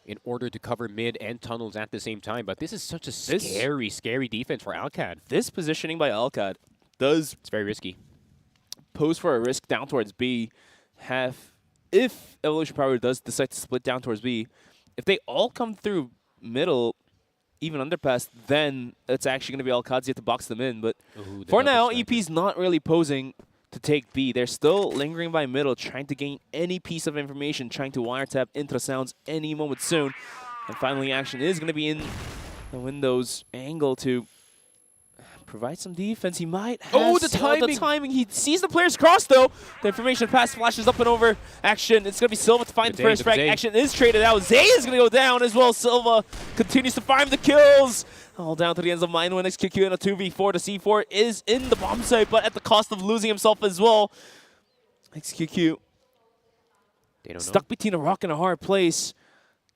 in order to cover mid and tunnels at the same time. But this is such a scary defense for Alcad. This positioning by Alcad does... It's very risky. Pose for a risk down towards B. If Evolution Power does decide to split down towards B, if they all come through middle, even underpass, then it's actually going to be Qadsiah to box them in. But for now, EP's not really posing to take B. They're still lingering by middle, trying to gain any piece of information, trying to wiretap into the sounds any moment soon. And finally, Action is going to be in the Windows angle to provide some defense. He might have the timing. He sees the players cross, though. The information pass flashes up and over. Action. It's going to be Silva to find the first frag. Action is traded out. Zay is going to go down as well. Silva continues to farm the kills. All down to the ends of mine when XQQ in a 2v4. The C4 is in the bomb site, but at the cost of losing himself as well. XQQ stuck between a rock and a hard place.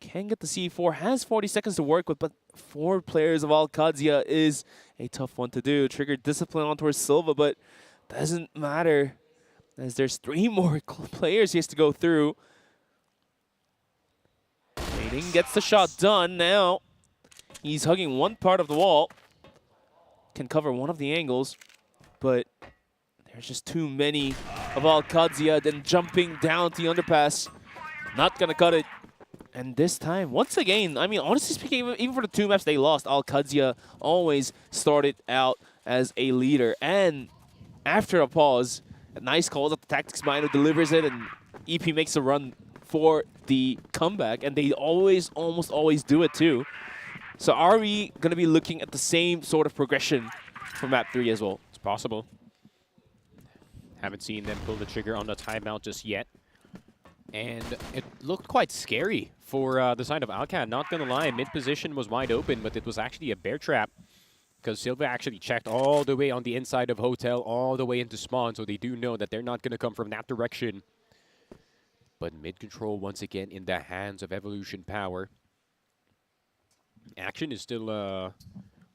can get the C4, has 40 seconds to work with, but 4 players of Qadsiah is a tough one to do. Trigger discipline on towards Silva, but doesn't matter as there's 3 more players he has to go through. Waiting gets the shot done. Now he's hugging one part of the wall. Can cover one of the angles, but there's just too many of Qadsiah. Then jumping down to the underpass. Not going to cut it. And this time, once again, I mean, honestly speaking, even for the 2 maps they lost, Qadsiah always started out as a leader. And after a pause, a nice call that the Tactics Minor delivers it, and EP makes a run for the comeback. And they almost always do it too. So are we going to be looking at the same sort of progression for map 3 as well? It's possible. Haven't seen them pull the trigger on the timeout just yet. And it looked quite scary for the side of Alcad. Not going to lie, mid position was wide open, but it was actually a bear trap. Because Silva actually checked all the way on the inside of Hotel, all the way into spawn, so they do know that they're not going to come from that direction. But mid control once again in the hands of Evolution Power. Action is still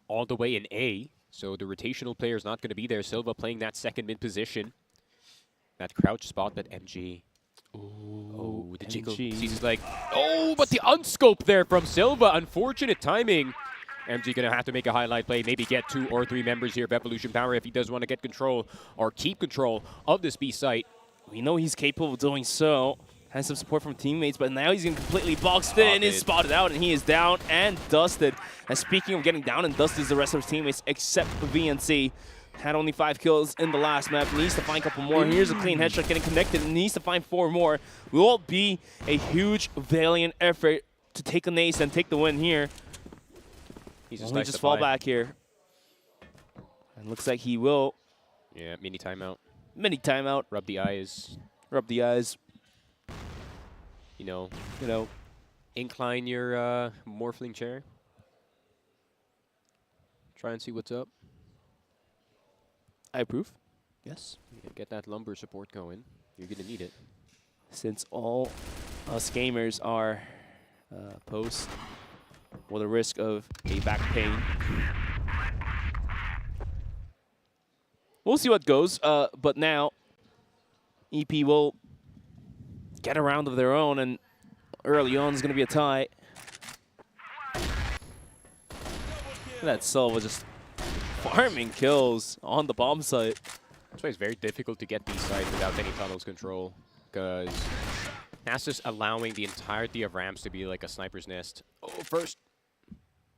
all the way in A, so the rotational player is not going to be there. Silva playing that second mid position. That crouch spot, but MG. Oh, the jiggle. He's like, oh, but the unscope there from Silva. Unfortunate timing. MG going to have to make a highlight play, maybe get 2 or 3 members here of Evolution Power if he does want to get control or keep control of this B site. We know he's capable of doing so. Has some support from teammates, but now he's getting completely boxed in. Is spotted out, and he is down and dusted. And speaking of getting down and dusted, is the rest of his teammates except VNC. Had only 5 kills in the last map. Needs to find a couple more. Here's a clean headshot getting connected. Needs to find 4 more. Will be a huge, valiant effort to take an ace and take the win here. He's just fall back here. And looks like he will. Yeah, mini timeout. Mini timeout. Rub the eyes. Rub the eyes. You know, incline your morphling chair. Try and see what's up. I approve. Yes. Yeah, get that lumbar support going. You're going to need it. Since all us gamers are post or the risk of a back pain. We'll see what goes. But now, EP will get a round of their own, and early on is going to be a tie. That Silva just farming kills on the bomb site. That's why it's very difficult to get these sites without any tunnels control, because that's just allowing the entirety of ramps to be like a sniper's nest. Oh, first.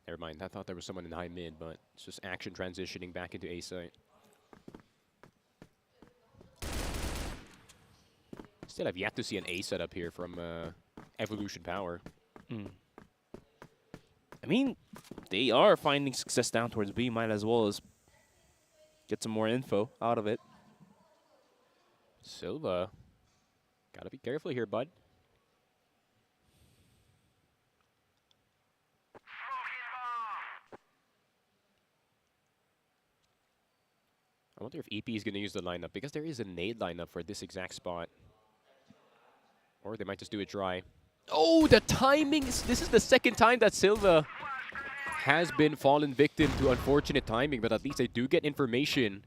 Never mind. I thought there was someone in high mid, but it's just action transitioning back into A site. Still have yet to see an A setup here from Evolution Power. I mean, they are finding success down towards B. Might as well as get some more info out of it. Silva, gotta be careful here, bud. I wonder if EP is going to use the lineup, because there is a nade lineup for this exact spot. Or they might just do it dry. Oh, the timing! This is the second time that Silva has been fallen victim to unfortunate timing, but at least they do get information.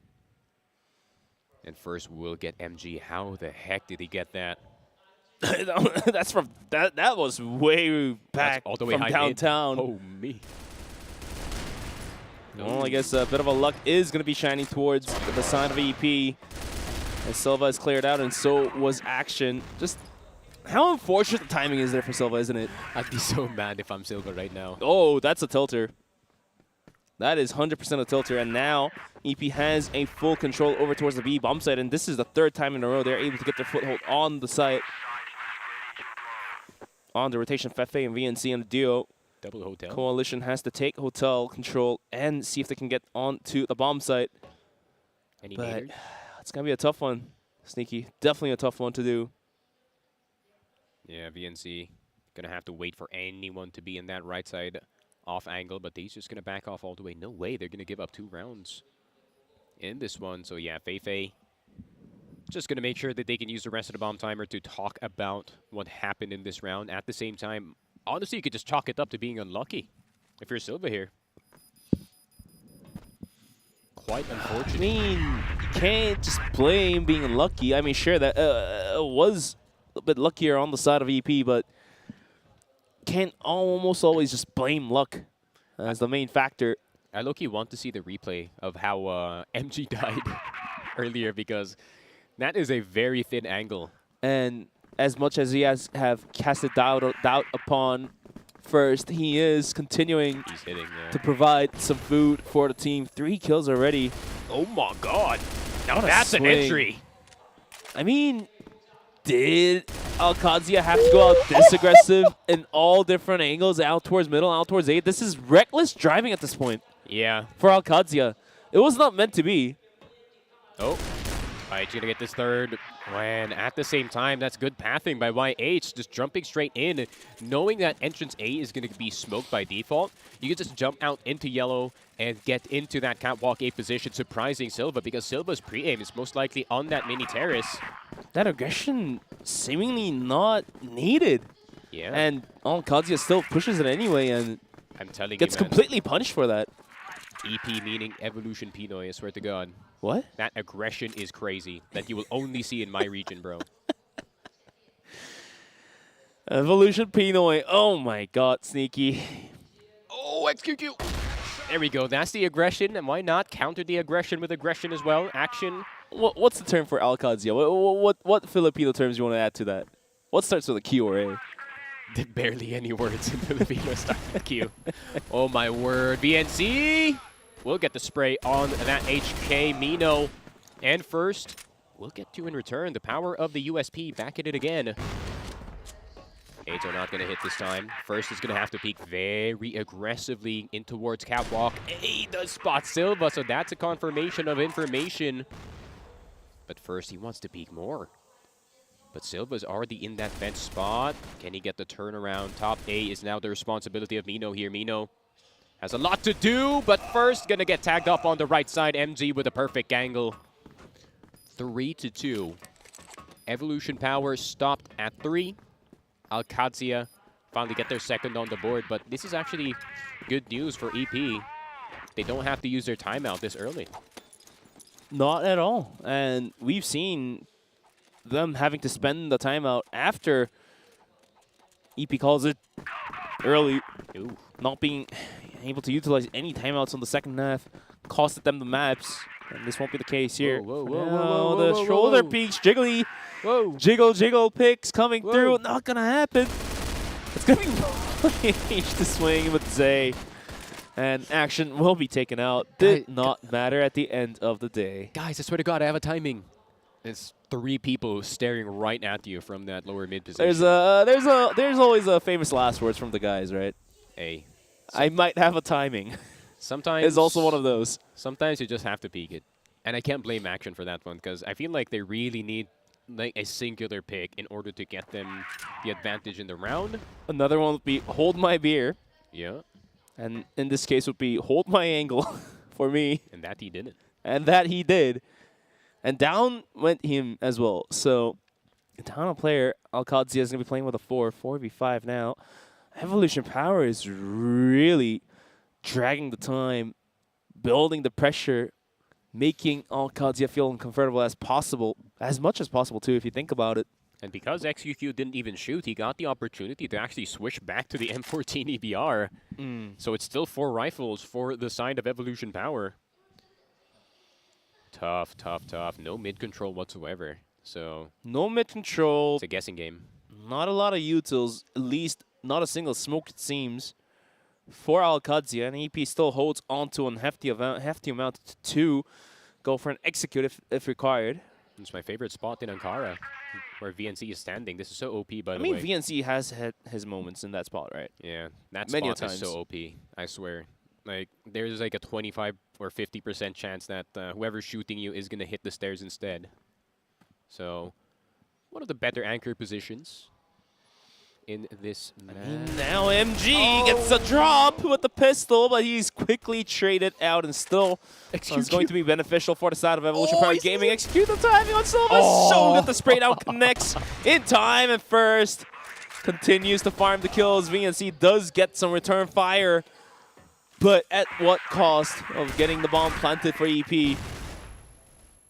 And first we'll get MG. How the heck did he get that? That's from that was way back all the way from downtown. Oh me. Well, I guess a bit of a luck is going to be shining towards the side of EP. And Silva is cleared out, and so was Action. Just how unfortunate the timing is there for Silva, isn't it? I'd be so mad if I'm Silva right now. Oh, that's a tilter. That is 100% a tilter, and now EP has a full control over towards the B bomb site, and this is the 3rd time in a row they're able to get their foothold on the site. On the rotation, Fefe and VNC and the duo. Double Hotel. Coalition has to take Hotel control and see if they can get onto the bomb site. Any but haters? It's going to be a tough one, Sneaky. Definitely a tough one to do. Yeah, VNC going to have to wait for anyone to be in that right side off angle, but he's just going to back off all the way. No way, they're going to give up 2 rounds in this one. So yeah, Feifei just going to make sure that they can use the rest of the bomb timer to talk about what happened in this round. At the same time, Honestly, you could just chalk it up to being unlucky if you're Silva here. Quite unfortunate. I mean, you can't just blame being unlucky. I mean, sure, that was a bit luckier on the side of EP, but can't almost always just blame luck as the main factor. I low-key want to see the replay of how MG died earlier, because that is a very thin angle. And as much as he have casted doubt upon first, he is continuing to provide some food for the team. 3 kills already. Oh my god. Now What a that's an swing. entry. I mean, did Qadsiah have to go out this aggressive in all different angles, out towards middle, out towards 8? This is reckless driving at this point. Yeah. For Qadsiah. It was not meant to be. Oh. YH gonna get this third. When at the same time, that's good pathing by YH, just jumping straight in, knowing that entrance A is going to be smoked by default. You can just jump out into yellow and get into that catwalk A position, surprising Silva, because Silva's pre-aim is most likely on that mini terrace. That aggression seemingly not needed. Yeah. And Qadsiah still pushes it anyway and I'm telling gets you, man. completely punished for that. EP meaning Evolution Pinoy, I swear to God. What? That aggression is crazy, that you will only see in my region, bro. Evolution Pinoy. Oh my god, Sneaky. Oh, XQQ. There we go. That's the aggression, and why not counter the aggression with aggression as well? Action. What's the term for Qadsiah? What Filipino terms you want to add to that? What starts with a Q or A? Barely any words in Filipino start with Q. Oh my word. BNC will get the spray on that HK Mino. And first, we'll get to in return the power of the USP. Back at it again. Aids are not going to hit this time. First is going to have to peek very aggressively in towards catwalk. A does spot Silva, so that's a confirmation of information. But first, he wants to peek more. But Silva's already in that bench spot. Can he get the turnaround? Top A is now the responsibility of Mino here. Mino has a lot to do, but first gonna get tagged up on the right side. MG with a perfect angle. 3-2. Evolution Power stopped at 3. Qadsiah finally get their second on the board, but this is actually good news for EP. They don't have to use their timeout this early. Not at all. And we've seen them having to spend the timeout after EP calls it early. Ooh. Not being able to utilize any timeouts on the second half costed them the maps. And this won't be the case here. The shoulder peaks, jiggly. Whoa. Jiggle picks coming through. Not gonna happen. It's gonna be YH to swing with Zay. And action will be taken out. Did not matter at the end of the day. Guys, I swear to God, I have a timing. It's 3 people staring right at you from that lower mid position. There's always a famous last words from the guys, right? Hey. I might have a timing. Sometimes is also one of those. Sometimes you just have to peek it. And I can't blame Action for that one, because I feel like they really need like a singular pick in order to get them the advantage in the round. Another one would be hold my beer. Yeah. And in this case would be hold my angle for me. And that he didn't. And that he did. And down went him as well. So down a player, Qadsiah is going to be playing with a 4v5 now. Evolution Power is really dragging the time, building the pressure, making Qadsiah feel uncomfortable as possible, as much as possible too, if you think about it. And because XQQ didn't even shoot, he got the opportunity to actually switch back to the M14 EBR. So it's still 4 rifles for the side of Evolution Power. Tough. No mid control whatsoever. So no mid control. It's a guessing game. Not a lot of utils, at least not a single smoke, it seems, for Qadsiah. And EP still holds on to a hefty amount to go for an execute if required. It's my favorite spot in Ankara, where VNC is standing. This is so OP, by the way. I mean, VNC has had his moments in that spot, right? Yeah, that Many spot is so OP, I swear. Like, there's like a 25 or 50% chance that whoever's shooting you is going to hit the stairs instead. So, one of the better anchor positions in this match. Now MG gets a drop with the pistol, but he's quickly traded out and still is going to be beneficial for the side of Evolution Power Gaming. Execute the timing on Silva. So good, the spray down connects in time, and first continues to farm the kills. VNC does get some return fire, but at what cost of getting the bomb planted for EP?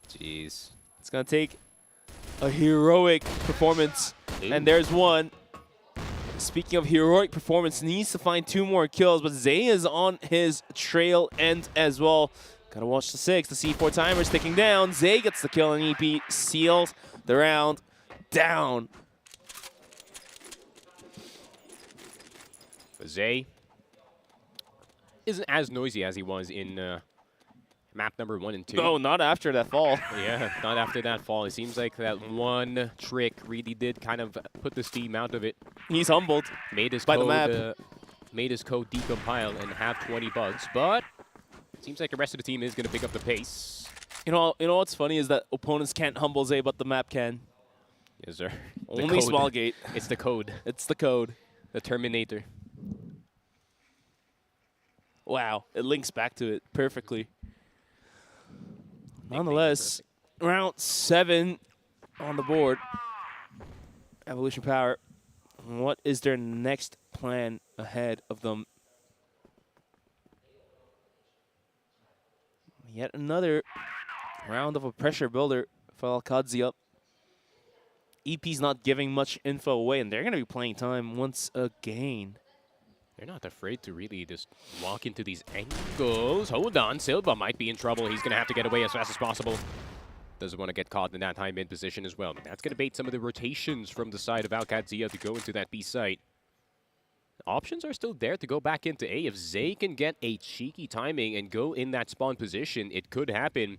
Jeez. It's going to take a heroic performance, and there's one. Speaking of heroic performance, needs to find 2 more kills, but Zay is on his trail end as well. Gotta watch the 6. The C4 timer is ticking down. Zay gets the kill, and EP seals the round down. Zay isn't as noisy as he was in map number 1 and 2. No, not after that fall. Yeah, not after that fall. It seems like that one trick really did kind of put the steam out of it. He's humbled made his by code, the map. Made his code decompile and have 20 bugs, but it seems like the rest of the team is going to pick up the pace. You know what's funny is that opponents can't humble Zay, but the map can. Yes, sir. Only Smallgate. It's the code. It's the code. The Terminator. Wow, it links back to it perfectly. Nonetheless, round 7 on the board. Evolution Power. What is their next plan ahead of them? Yet another round of a pressure builder for Qadsiah. EP's not giving much info away, and they're going to be playing time once again. They're not afraid to really just walk into these angles. Hold on, Silva might be in trouble. He's going to have to get away as fast as possible. Doesn't want to get caught in that high mid position as well. That's going to bait some of the rotations from the side of Qadsiah to go into that B site. Options are still there to go back into A. If Zay can get a cheeky timing and go in that spawn position, it could happen.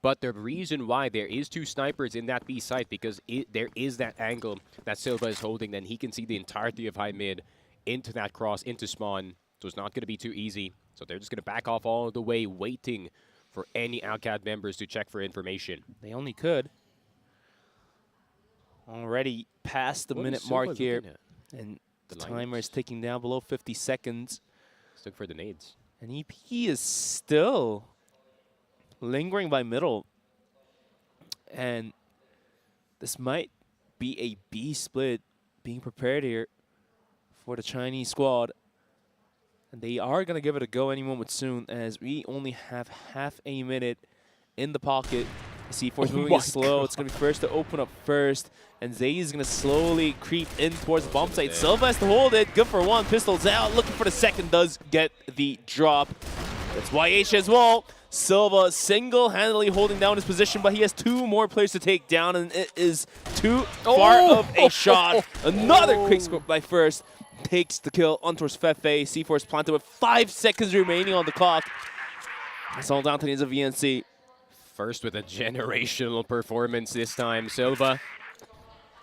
But the reason why there is 2 snipers in that B site, because there is that angle that Silva is holding, then he can see the entirety of high mid into that cross, into spawn. So it's not going to be too easy. So they're just going to back off all the way, waiting for any Alcad members to check for information. They only could. Already past the minute mark here. And the timer is ticking down below 50 seconds. Let's look for the nades. And EP is still lingering by middle. And this might be a B split being prepared here for the Chinese squad. And they are going to give it a go any moment soon, as we only have half a minute in the pocket. C4 is moving slow. It's going to be first to open up first. And Zay is going to slowly creep in towards the bomb site. Silva has to hold it. Good for 1. Pistols out. Looking for the second. Does get the drop. That's YH as well. Silva single-handedly holding down his position, but he has 2 more players to take down, and it is too far of a shot. Another quick scope by first. Takes the kill on towards Fefe. C4 planted with 5 seconds remaining on the clock. It's all down to the hands of VNC. First with a generational performance this time. Silva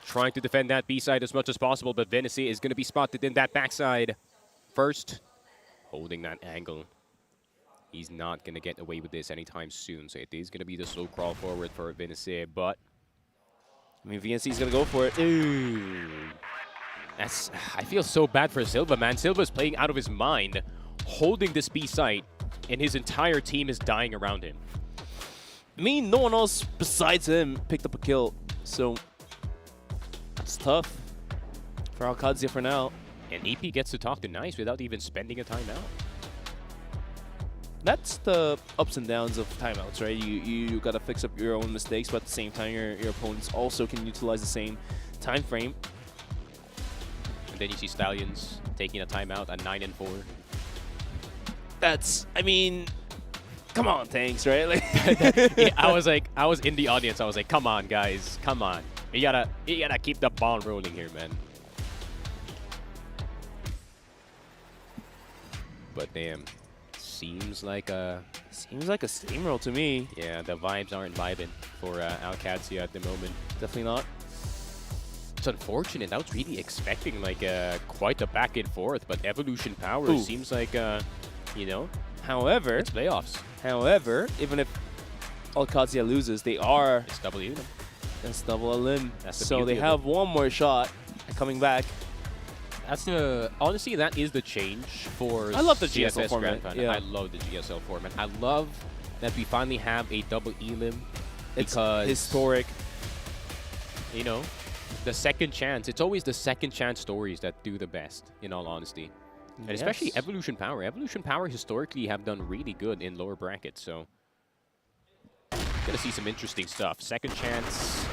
trying to defend that B side as much as possible, but VNC is going to be spotted in that backside. First, holding that angle. He's not going to get away with this anytime soon, so it is going to be the slow crawl forward for VNC, but I mean, VNC is going to go for it. Ooh. I feel so bad for Silva, man. Silva's playing out of his mind, holding this B site, and his entire team is dying around him. I mean, no one else besides him picked up a kill, so it's tough for Qadsiah for now. And EP gets to talk to Nice without even spending a timeout. That's the ups and downs of timeouts, right? You got to fix up your own mistakes, but at the same time, your opponents also can utilize the same time frame. Then you see Stallions taking a timeout at 9-4. That's, I mean, come on, Tanks, right? Like yeah, I was in the audience. I was like, come on, guys, come on. You gotta keep the ball rolling here, man. But damn, seems like a steamroll to me. Yeah, the vibes aren't vibing for Qadsiah at the moment. Definitely not. It's unfortunate. I was really expecting like quite a back and forth, but Evolution Power seems like you know. However, it's playoffs. However, even if Qadsiah loses, they are double elim. That's double elim. So they have 1 more shot at coming back. That's honestly, that is the change for I love the CFS GSL format. Grand Final. Yeah. I love the GSL format. I love that we finally have a double elim. It's because historic. You know, the second chance. It's always the second chance stories that do the best, in all honesty. And especially Evolution Power. Evolution Power historically have done really good in lower brackets, so gonna see some interesting stuff. Second chance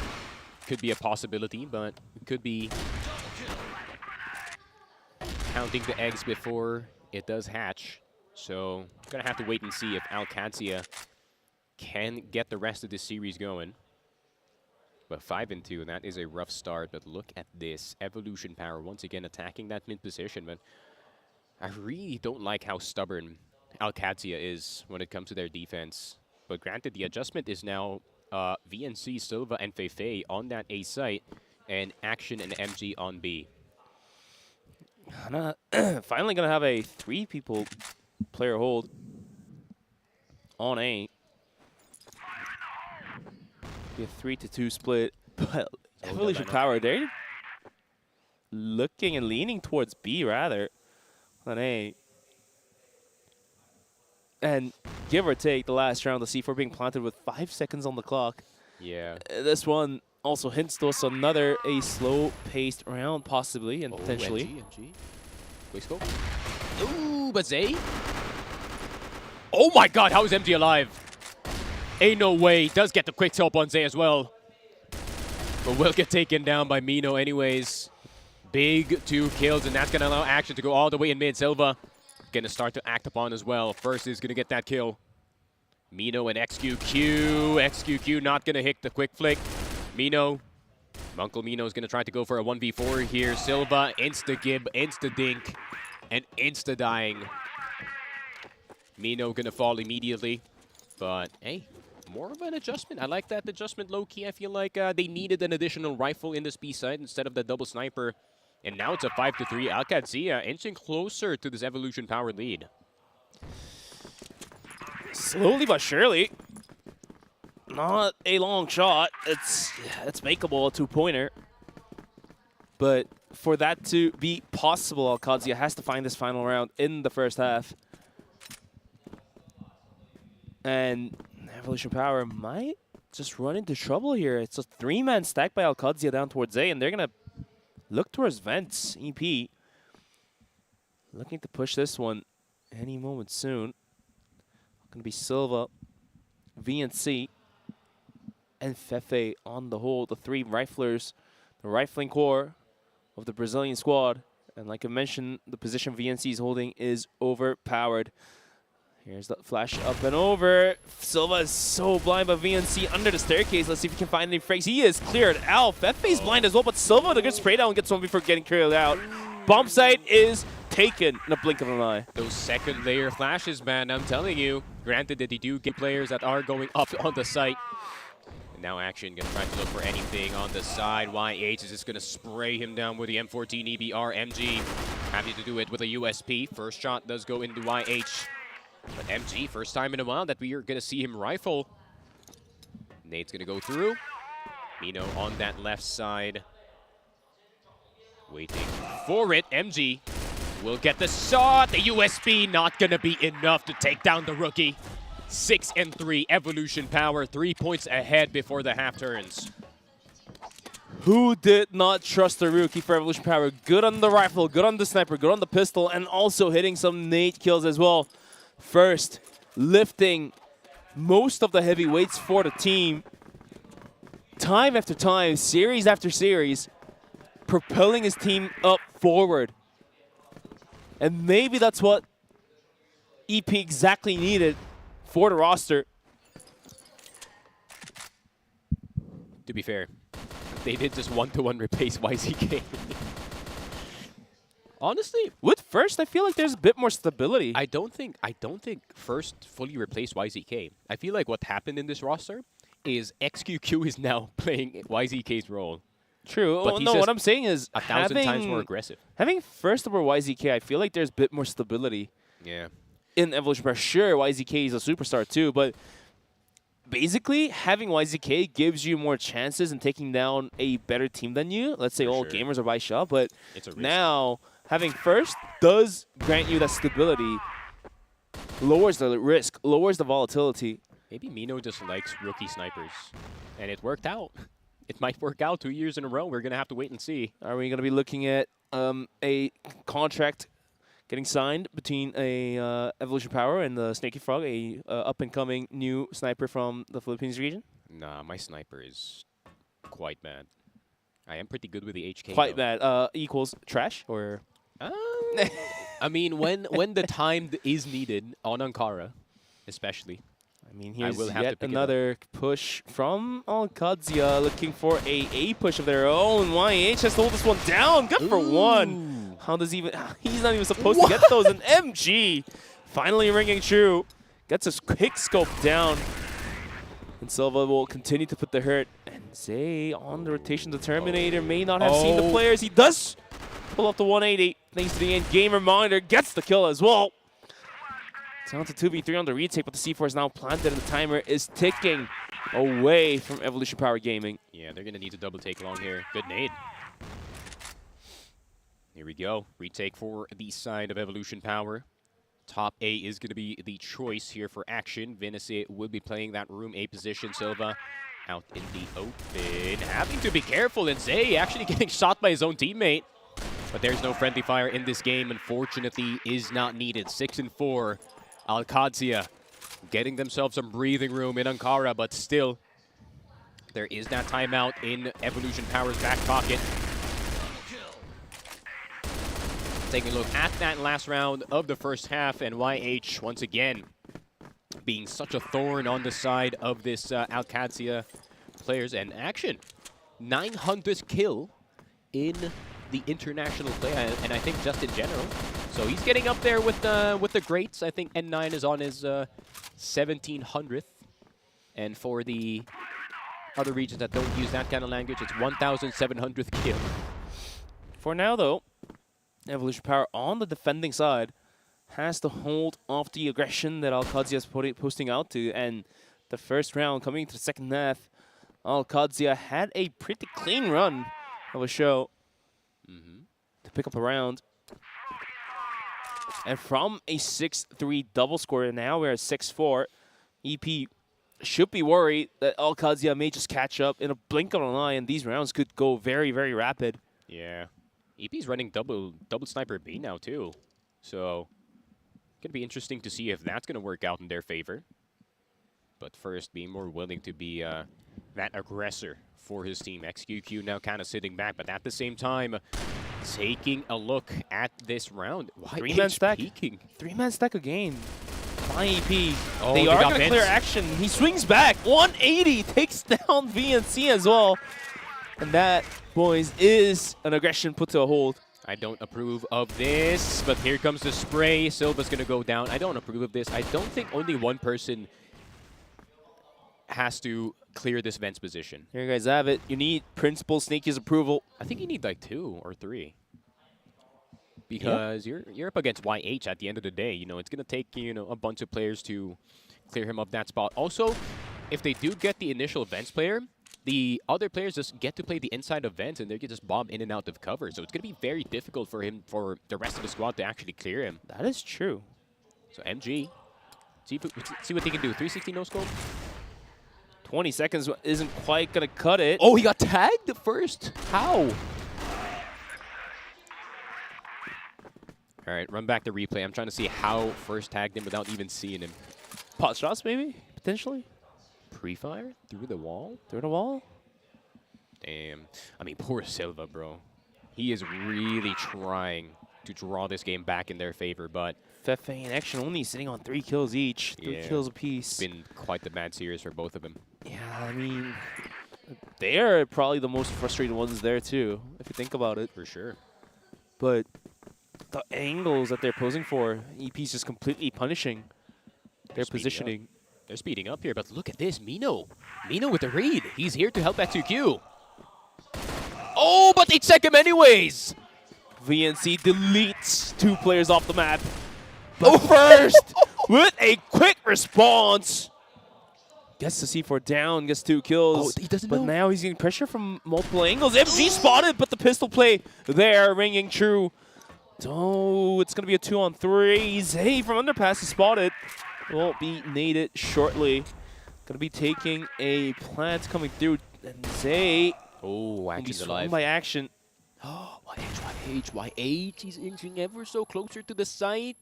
could be a possibility, but it could be counting the eggs before it does hatch. So gonna have to wait and see if Qadsiah can get the rest of this series going. But 5-2, that is a rough start. But look at this. Evolution Power once again attacking that mid position. But I really don't like how stubborn Qadsiah is when it comes to their defense. But granted, the adjustment is now VNC, Silva, and Feifei on that A site, and Action and MG on B. Finally gonna have a 3-people player hold on A. Be a 3-2 split. But Evolution Power, they're looking and leaning towards B rather than A. And give or take the last round, the C4 being planted with 5 seconds on the clock. Yeah. This one also hints to us another a slow-paced round, possibly and potentially. MG. Quick scope. Ooh, but Zay? Oh my god, how is MG alive? Ain't no way. Does get the quick scope on Zay as well. But will get taken down by Mino anyways. Big 2 kills, and that's going to allow Action to go all the way in mid. Silva going to start to act upon as well. First is going to get that kill. Mino and XQQ. XQQ not going to hit the quick flick. Mino. Uncle Mino is going to try to go for a 1v4 here. Silva, insta-gib, insta-dink, and insta-dying. Mino going to fall immediately. But, hey, more of an adjustment. I like that adjustment low-key. I feel like they needed an additional rifle in this B side instead of the double sniper. And now it's a 5-3. Qadsiah inching closer to this Evolution Power lead. Slowly but surely. Not a long shot. It's makeable, a 2-pointer. But for that to be possible, Qadsiah has to find this final round in the first half. And Evolution Power might just run into trouble here. It's a 3-man stack by Qadsiah down towards A, and they're going to look towards Vents, EP. Looking to push this one any moment soon. Going to be Silva, VNC, and Feifei on the hold. The 3 riflers, the rifling core of the Brazilian squad. And like I mentioned, the position VNC is holding is overpowered. Here's the flash up and over. Silva is so blind, but VNC under the staircase. Let's see if he can find any frags. He is cleared out. Feifei's blind as well, but Silva, the good spray down, gets one before getting cleared out. Bomb site is taken in a blink of an eye. Those second layer flashes, man, I'm telling you. Granted that they do get players that are going up on the site. And now Action gonna try to look for anything on the side. YH is just gonna spray him down with the M14 EBR. MG happy to do it with a USP. First shot does go into YH. But MG, first time in a while that we are going to see him rifle. Nate's going to go through. Mino on that left side. Waiting for it. MG will get the shot. The USP not going to be enough to take down the rookie. 6-3. Evolution Power. 3 points ahead before the half turns. Who did not trust the rookie for Evolution Power? Good on the rifle, good on the sniper, good on the pistol, and also hitting some nade kills as well. First, lifting most of the heavy weights for the team. Time after time, series after series, propelling his team up forward. And maybe that's what EP exactly needed for the roster. To be fair, they did just one-to-one replace YZK. Honestly, with First, I feel like there's a bit more stability. I don't think First fully replaced YZK. I feel like what happened in this roster is XQQ is now playing YZK's role. True. But no, what I'm saying is 1,000 times more aggressive. Having First over YZK, I feel like there's a bit more stability. Yeah. In Evolution Power, sure, YZK is a superstar too, but basically having YZK gives you more chances in taking down a better team than you. Let's say all gamers are by shot, but now having First does grant you that stability, lowers the risk, lowers the volatility. Maybe Mino just likes rookie snipers, and it worked out. it might work out 2 years in a row. We're going to have to wait and see. Are we going to be looking at a contract getting signed between a Evolution Power and the Snaky Frog, a up-and-coming new sniper from the Philippines region? Nah, my sniper is quite bad. I am pretty good with the HK. Quite though. bad. Equals trash, or? I mean, when the time is needed on Ankara, especially. I mean, here's will have to yet pick another push from Qadsiah, looking for a push of their own. YH has to hold this one down. Good for one. How does even? He's not even supposed to get those. An MG finally ringing true. Gets his quick scope down. And Silva will continue to put the hurt. And Zay on the rotation. The Terminator may not have seen the players. He does pull up the 180 thanks to the end gamer monitor. Gets the kill as well. Down to 2v3 on the retake, but the C4 is now planted and the timer is ticking away from Evolution Power Gaming. Yeah, they're going to need to double take along here. Good nade. Here we go. Retake for the side of Evolution Power. Top A is going to be the choice here for action. Vinicius will be playing that room A position. Silva out in the open. Having to be careful, and Zay actually getting shot by his own teammate. But there's no friendly fire in this game. Unfortunately, is not needed. 6-4. Qadsiah getting themselves some breathing room in Ankara, but still, there is that timeout in Evolution Power's back pocket. Taking a look at that last round of the first half, and YH once again being such a thorn on the side of this Qadsiah players and action. 900th kill in the international play, and I think just in general. So he's getting up there with the greats. I think N9 is on his 1700th. And for the other regions that don't use that kind of language, it's 1,700th kill. For now, though, Evolution Power on the defending side has to hold off the aggression that Qadsiah is posting out to. And the first round coming to the second half, Qadsiah had a pretty clean run of a show to pick up a round. And from a 6-3 double score, now we're at 6-4. EP should be worried that Qadsiah may just catch up in a blink of an eye, and these rounds could go very, very rapid. Yeah. EP's running double sniper B now, too. So, going to be interesting to see if that's going to work out in their favor. But first, being more willing to be that aggressor for his team. XQQ now kind of sitting back, but at the same time, taking a look at this round. Three-man stack. Peeking. Three-man stack again. By EP. Oh, they are going to clear action. He swings back. 180 takes down VNC as well. And that, boys, is an aggression put to a hold. I don't approve of this, but here comes the spray. Silva's going to go down. I don't approve of this. I don't think only one person has to clear this vents position. Here you guys have it. You need Principal Snaky's approval. I think you need like 2 or 3. Because you're up against YH at the end of the day. You know, it's going to take, a bunch of players to clear him of that spot. Also, if they do get the initial vents player, the other players just get to play the inside of vents and they can just bomb in and out of cover. So it's going to be very difficult for him, for the rest of the squad to actually clear him. That is true. So MG, see what he can do. 360 no scope. 20 seconds isn't quite going to cut it. Oh, he got tagged first? How? All right, run back the replay. I'm trying to see how first tagged him without even seeing him. Pot shots, maybe? Potentially? Pre-fire? Through the wall? Through the wall? Damn. I mean, poor Silva, bro. He is really trying to draw this game back in their favor, but Fefe in action only sitting on 3 kills each. 3 kills apiece. It's been quite the bad series for both of them. Yeah, I mean, they are probably the most frustrated ones there, too, if you think about it. For sure. But the angles that they're posing for, EP's just completely punishing their positioning. They're speeding up here, but look at this. Mino with the read. He's here to help XQQ. Oh, but they check him anyways. VNC deletes 2 players off the map. But first, with a quick response, gets the C4 down, gets 2 kills. Oh, he doesn't know. But now he's getting pressure from multiple angles. MG spotted, but the pistol play there, ringing true. Oh, it's going to be a 2-on-3. Zay from underpass is spotted. Will be naded shortly. Going to be taking a plant coming through. And Zay Oh, Action's alive. by Action. Oh, YH, he's inching ever so closer to the site.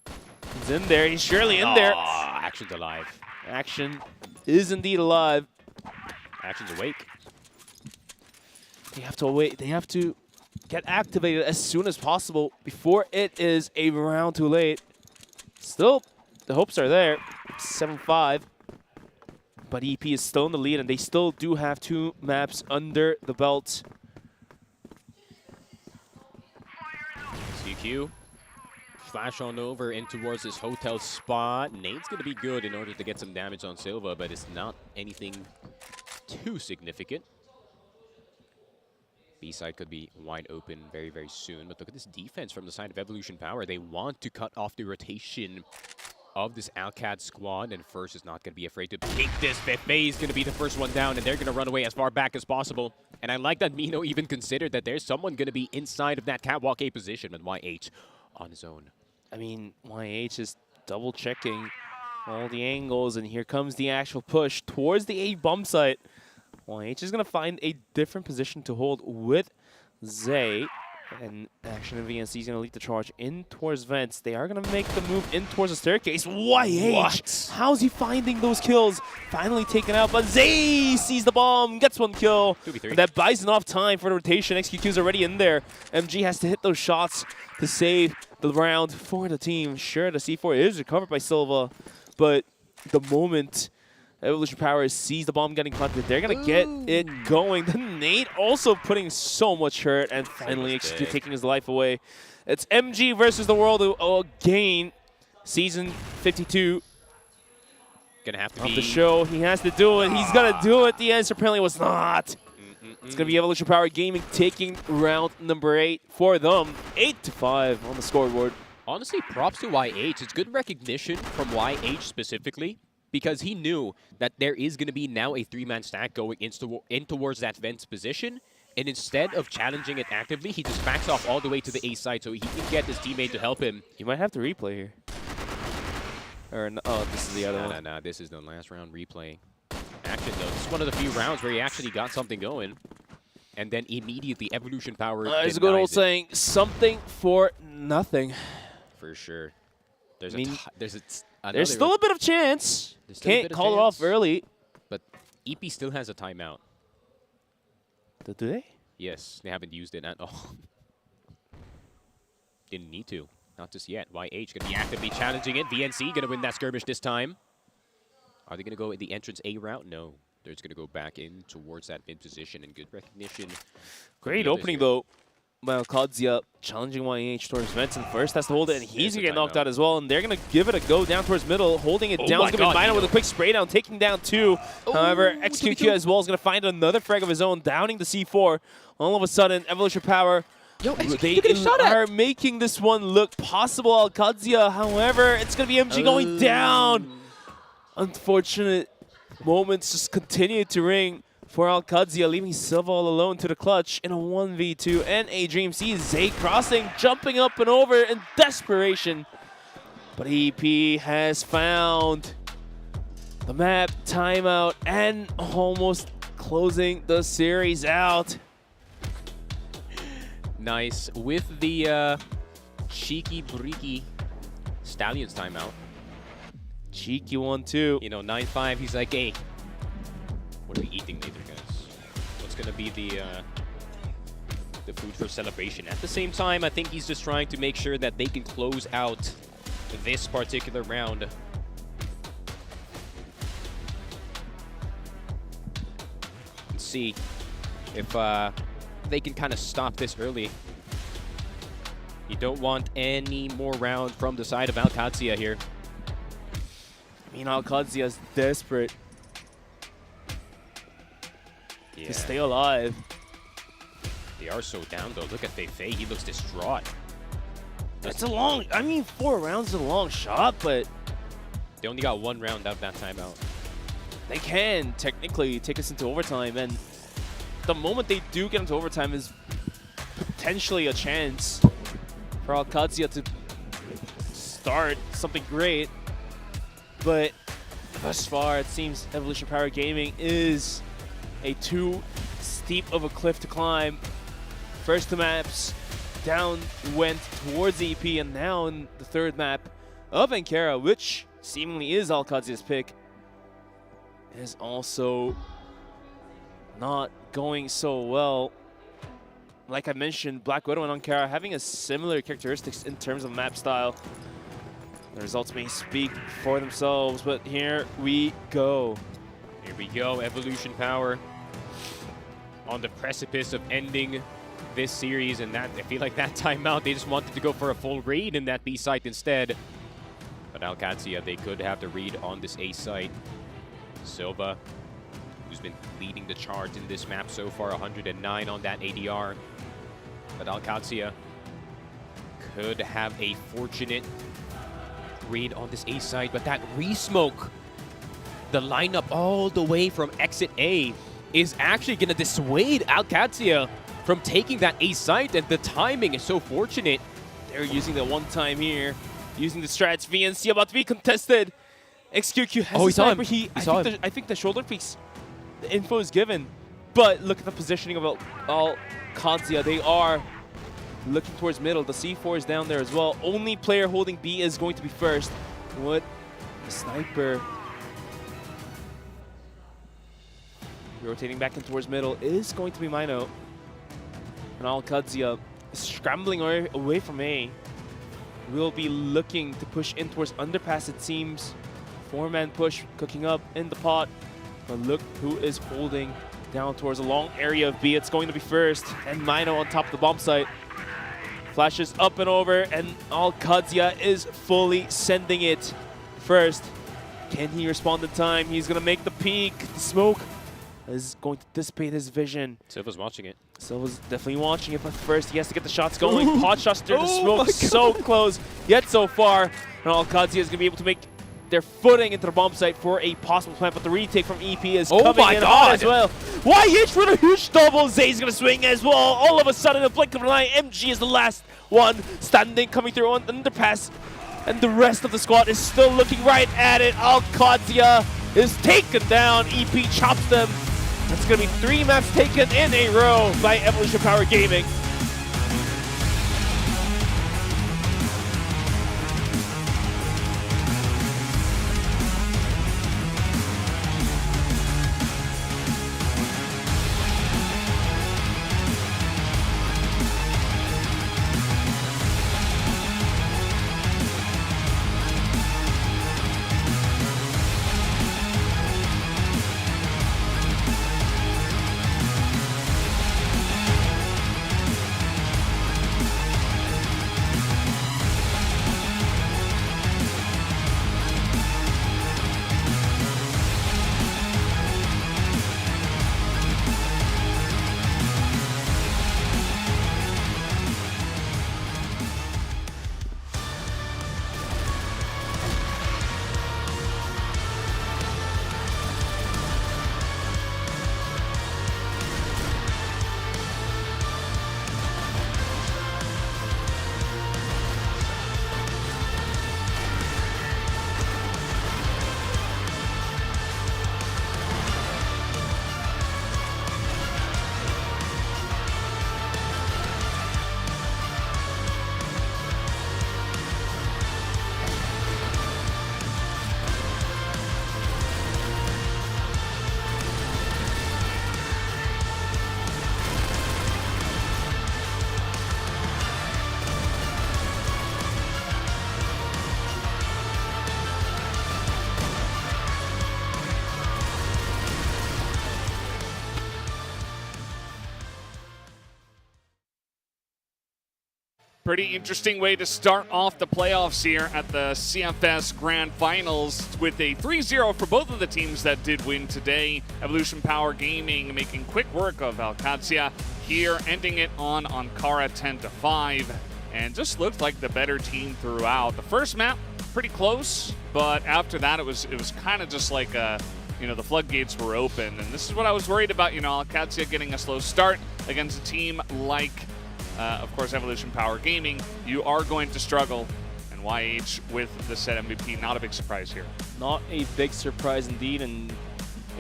He's in there, he's surely in there. Action's alive. Action is indeed alive. Action's awake. They have to wait, they have to get activated as soon as possible before it is a round too late. Still, the hopes are there. 7-5. But EP is still in the lead, and they still do have 2 maps under the belt. CQ. Flash on over in towards this hotel spot. Nate's going to be good in order to get some damage on Silva, but it's not anything too significant. B-side could be wide open very, very soon. But look at this defense from the side of Evolution Power. They want to cut off the rotation of this Alcad squad, and First is not going to be afraid to take this. Fefe is going to be the first one down, and they're going to run away as far back as possible. And I like that Mino even considered that there's someone going to be inside of that catwalk A position, and YH on his own. I mean, YH is double checking all the angles, and here comes the actual push towards the A bump site. YH is going to find a different position to hold with Zay. And Action and VNC is going to lead the charge in towards Vents. They are going to make the move in towards the staircase. YH! What? How's he finding those kills? Finally taken out, but Zay sees the bomb, gets 1 kill. And that buys enough time for the rotation. XQQ is already in there. MG has to hit those shots to save the round for the team. Sure, the C4 is recovered by Silva, but the moment Evolution Power sees the bomb getting planted, they're going to get it going. Then Nate also putting so much hurt, and finally XQ taking his life away. It's MG versus the world again. Season 52 Gonna have to of be the show. He has to do it. He's going to do it. The answer apparently was not. It's going to be Evolution Power Gaming taking round number 8 for them. 8-5 on the scoreboard. Honestly, props to YH. It's good recognition from YH specifically, because he knew that there is going to be now a 3-man stack going in towards that Vents position. And instead of challenging it actively, he just backs off all the way to the A side so he can get his teammate to help him. You might have to replay here. Or no, oh, this is the other one. No, this is the last round replay. Action, though. This is one of the few rounds where he actually got something going. And then immediately Evolution Power There's a good old saying, something for nothing. For sure. There's still a bit of chance. Can't call it off early. But EP still has a timeout. Do they? Yes, they haven't used it at all. Didn't need to. Not just yet. YH going to be actively challenging it. VNC going to win that skirmish this time. Are they going to go the entrance A route? No. They're just going to go back in towards that mid position, and good recognition. Great opening, though. Well, Qadsiah challenging YH towards Benson first. Has to hold it, and he's going to get knocked out as well. And they're going to give it a go down towards middle, holding it down. It's going to be Mino with a quick spray down, taking down 2. However, XQQ as well is going to find another frag of his own, downing the C4. All of a sudden, Evolution Power, they are making this one look possible. Qadsiah, however, it's going to be MG going down. Unfortunate moments just continue to ring for Qadsiah, leaving Silva all alone to the clutch in a 1v2. And a Dream sees Zay crossing, jumping up and over in desperation. But EP has found the map, timeout, and almost closing the series out. Nice. With the cheeky, breaky Stallions timeout. Cheeky one, too. You know, 9-5, he's like, hey, what are we eating later, guys? What's going to be the food for celebration? At the same time, I think he's just trying to make sure that they can close out this particular round. Let's see if they can kind of stop this early. You don't want any more round from the side of Qadsiah here. I mean, Qadsiah is desperate to stay alive. They are so down, though. Look at Fefe. He looks distraught. That's a long... I mean, 4 rounds is a long shot, but... They only got 1 round out of that timeout. They can technically take us into overtime, and the moment they do get into overtime is potentially a chance for Qadsiah to start something great. But thus far, it seems Evolution Power Gaming is a 2 steep of a cliff to climb. First two maps, down went towards the EP, and now in the third map of Ankara, which seemingly is Qadsiah's pick, is also not going so well. Like I mentioned, Black Widow and Ankara having a similar characteristics in terms of map style. The results may speak for themselves, but here we go. Here we go, Evolution Power on the precipice of ending this series, and that I feel like that timeout, they just wanted to go for a full raid in that B site instead. But Qadsiah, they could have the read on this A site. Silva, who's been leading the charge in this map so far, 109 on that ADR. But Qadsiah could have a fortunate read on this A side, but that re-smoke, the lineup all the way from exit A, is actually going to dissuade Qadsiah from taking that A site, and the timing is so fortunate. They're using the one time here, using the strats. VNC about to be contested. XQQ has he saw him. I think the shoulder piece, the info is given, but look at the positioning of Qadsiah. They are looking towards middle. The C4 is down there as well. Only player holding B is going to be first. What? The sniper. Rotating back in towards middle is going to be Mino. And Qadsiah scrambling away from A. Will be looking to push in towards underpass, it seems. 4-man push cooking up in the pot. But look who is holding down towards a long area of B. It's going to be first. And Mino on top of the bomb site. Flashes up and over, and Qadsiah is fully sending it first. Can he respond in time? He's going to make the peak. The smoke is going to dissipate his vision. Silva's watching it. Silva's definitely watching it, but first he has to get the shots going. Pot shots through the smoke, so close, yet so far. And Qadsiah is going to be able to make their footing into the bomb site for a possible plant, but the retake from EP is coming in hot as well. YH for the huge double. Zay's going to swing as well. All of a sudden, in a blink of an eye, MG is the last one standing, coming through on underpass. And the rest of the squad is still looking right at it. Qadsiah is taken down. EP chops them. That's going to be 3 maps taken in a row by Evolution Power Gaming. Pretty interesting way to start off the playoffs here at the CFS Grand Finals with a 3-0 for both of the teams that did win today. Evolution Power Gaming making quick work of Qadsiah here, ending it on Ankara 10-5, and just looked like the better team throughout. The first map, pretty close, but after that it was kind of just like the floodgates were open, and this is what I was worried about, Qadsiah getting a slow start against a team like of course, Evolution Power Gaming. You are going to struggle, and YH with the set MVP, not a big surprise here. Not a big surprise indeed, and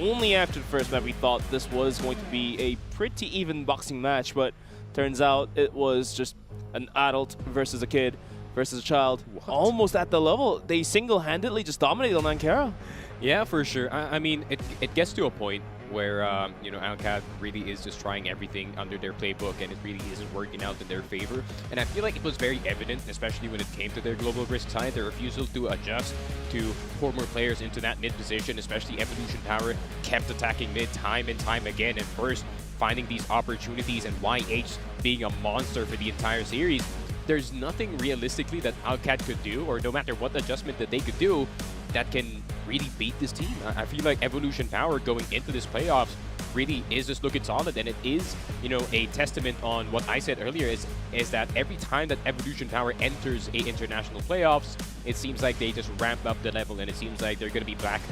only after the first map we thought this was going to be a pretty even boxing match, but turns out it was just an adult versus a kid versus a child. Almost at the level. They single-handedly just dominated on Ankara. Yeah, for sure. I mean, it gets to a point where, you know, Alcat really is just trying everything under their playbook, and it really isn't working out in their favor. And I feel like it was very evident, especially when it came to their global risk side, their refusal to adjust to pour more players into that mid position, especially Evolution Power kept attacking mid time and time again, and first finding these opportunities, and YH being a monster for the entire series. There's nothing realistically that Alcat could do, or no matter what adjustment that they could do, that can really beat this team. I feel like Evolution Power going into this playoffs really is just looking solid, and it is, you know, a testament on what I said earlier is that every time that Evolution Power enters a international playoffs, it seems like they just ramp up the level, and it seems like they're going to be back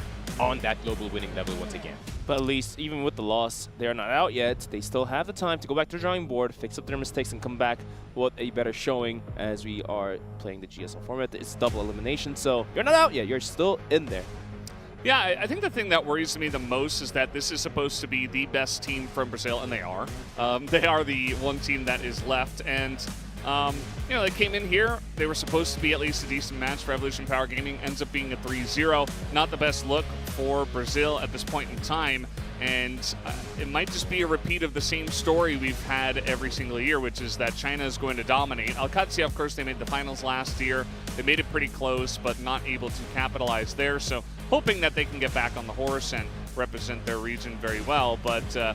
on that global winning level once again. But at least, even with the loss, they're not out yet. They still have the time to go back to the drawing board, fix up their mistakes, and come back with a better showing as we are playing the GSL format. It's double elimination, so you're not out yet. You're still in there. Yeah, I think the thing that worries me the most is that this is supposed to be the best team from Brazil, and they are. They are the one team that is left, and you know, they came in here. They were supposed to be at least a decent match for Evolution Power Gaming. Ends up being a 3-0. Not the best look for Brazil at this point in time, and it might just be a repeat of the same story we've had every single year, which is that China is going to dominate. Qadsiah, of course, they made the finals last year. They made it pretty close, but not able to capitalize there. So hoping that they can get back on the horse and represent their region very well. But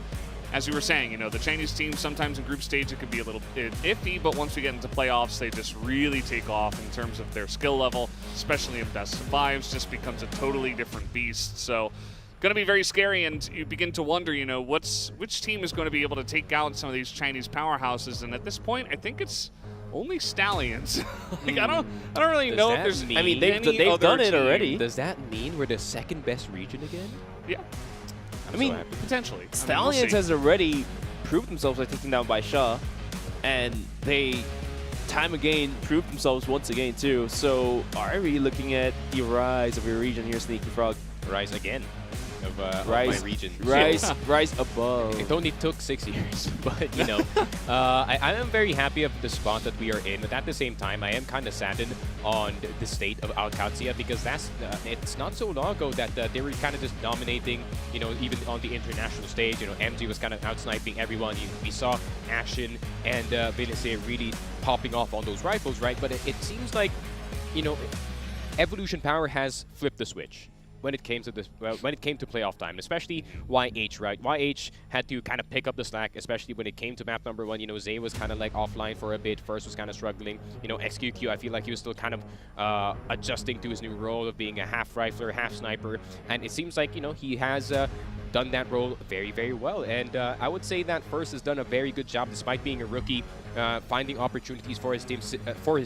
as we were saying, you know, the Chinese team sometimes in group stage it can be a little bit iffy, but once we get into playoffs, they just really take off in terms of their skill level, especially in best of fives, just becomes a totally different beast. So going to be very scary, and you begin to wonder, you know, which team is going to be able to take out some of these Chinese powerhouses. And at this point, I think it's only Stallions. Like, I don't really know if there's I mean, they've done it already. Does that mean we're the second best region again? Yeah. I mean, potentially. Stallions has already proved themselves by taking down by Shah, and they time again proved themselves once again too. So are we looking at the rise of your region here, Sneaky Frog? Rise again of my region. Rise above. It only took 6 years, but you know, I am very happy of the spot that we are in. But at the same time, I am kind of saddened on the state of Qadsiah, because that's it's not so long ago that they were kind of just dominating. You know, even on the international stage, you know, MG was kind of out-sniping everyone. We saw Ashen and Vinicius really popping off on those rifles, right? But it seems like, you know, Evolution Power has flipped the switch when it came to this, when it came to playoff time, especially YH, right? YH had to kind of pick up the slack, especially when it came to map number 1. You know, Zay was kind of like offline for a bit. First was kind of struggling. You know, XQQ, I feel like he was still kind of adjusting to his new role of being a half rifler, half sniper, and it seems like, you know, he has done that role very, very well. And I would say that First has done a very good job, despite being a rookie, finding opportunities for his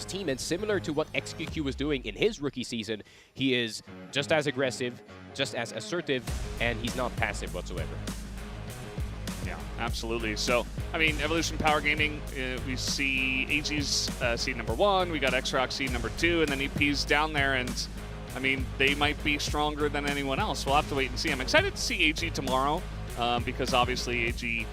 team. And similar to what XQQ was doing in his rookie season, he is just as aggressive, just as assertive, and he's not passive whatsoever. Yeah, absolutely. So, I mean, Evolution Power Gaming, we see AG's seed number 1, we got Xrox seed number 2, and then EP's down there, and I mean, they might be stronger than anyone else. We'll have to wait and see. I'm excited to see AG tomorrow, because obviously AG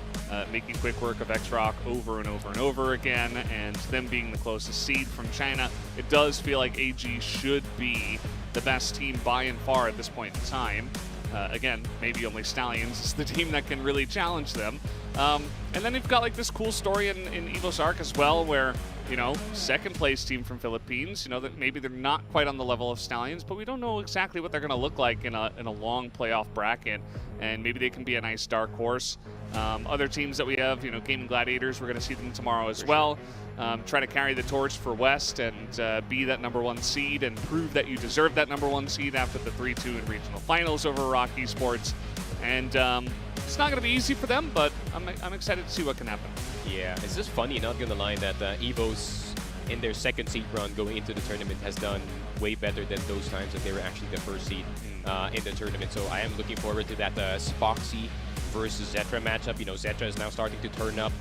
making quick work of Xrox over and over and over again, and them being the closest seed from China. It does feel like AG should be the best team by and far at this point in time. Again, maybe only Stallions is the team that can really challenge them. And then you've got like this cool story in Evo's Arc as well, where, you know, second place team from Philippines, you know, that maybe they're not quite on the level of Stallions, but we don't know exactly what they're going to look like in a long playoff bracket, and maybe they can be a nice dark horse. Other teams that we have, you know, Gaming Gladiators, we're going to see them tomorrow as well. Try to carry the torch for West and be that number 1 seed and prove that you deserve that number 1 seed after the 3-2 in regional finals over Rock Esports. And it's not going to be easy for them, but I'm excited to see what can happen. Yeah, it's just funny, not gonna lie, that Evo's in their second seed run going into the tournament has done way better than those times that they were actually the first seed in the tournament. So I am looking forward to that Spoxy versus Zetra matchup. You know, Zetra is now starting to turn up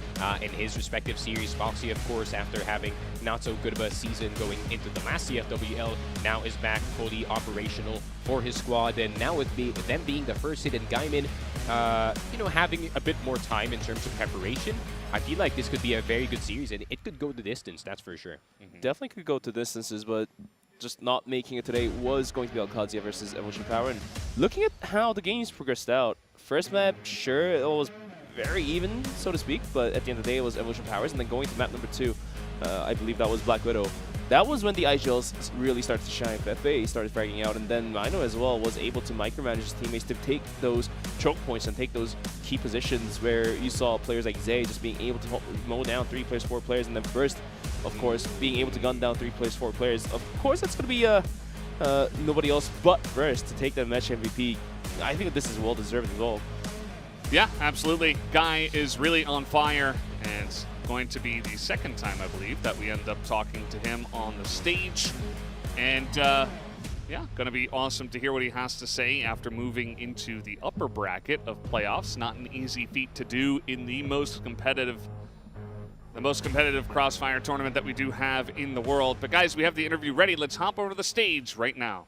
in his respective series. Foxy, of course, after having not so good of a season going into the last CFWL, now is back fully operational for his squad. And now with them being the first seed and Gaimin, you know, having a bit more time in terms of preparation, I feel like this could be a very good series, and it could go the distance, that's for sure. Definitely could go to distances, but just not making it today was going to be Qadsiah versus Evolution Power. And looking at how the games progressed out, first map, sure, it was very even, so to speak, but at the end of the day, it was Evolution Powers. And then going to map number 2, I believe that was Black Widow. That was when the IGLs really started to shine. FA started fragging out, and then Mino as well was able to micromanage his teammates to take those choke points and take those key positions where you saw players like Zay just being able to mow down 3 players, 4 players, and then Burst, of course, being able to gun down 3 players, 4 players. Of course, that's going to be nobody else but Burst to take that match MVP. I think that this is well-deserved as well. Yeah, absolutely. Guy is really on fire, and it's going to be the second time, I believe, that we end up talking to him on the stage. And yeah, going to be awesome to hear what he has to say after moving into the upper bracket of playoffs. Not an easy feat to do in the most competitive CROSSFIRE tournament that we do have in the world. But guys, we have the interview ready. Let's hop over to the stage right now.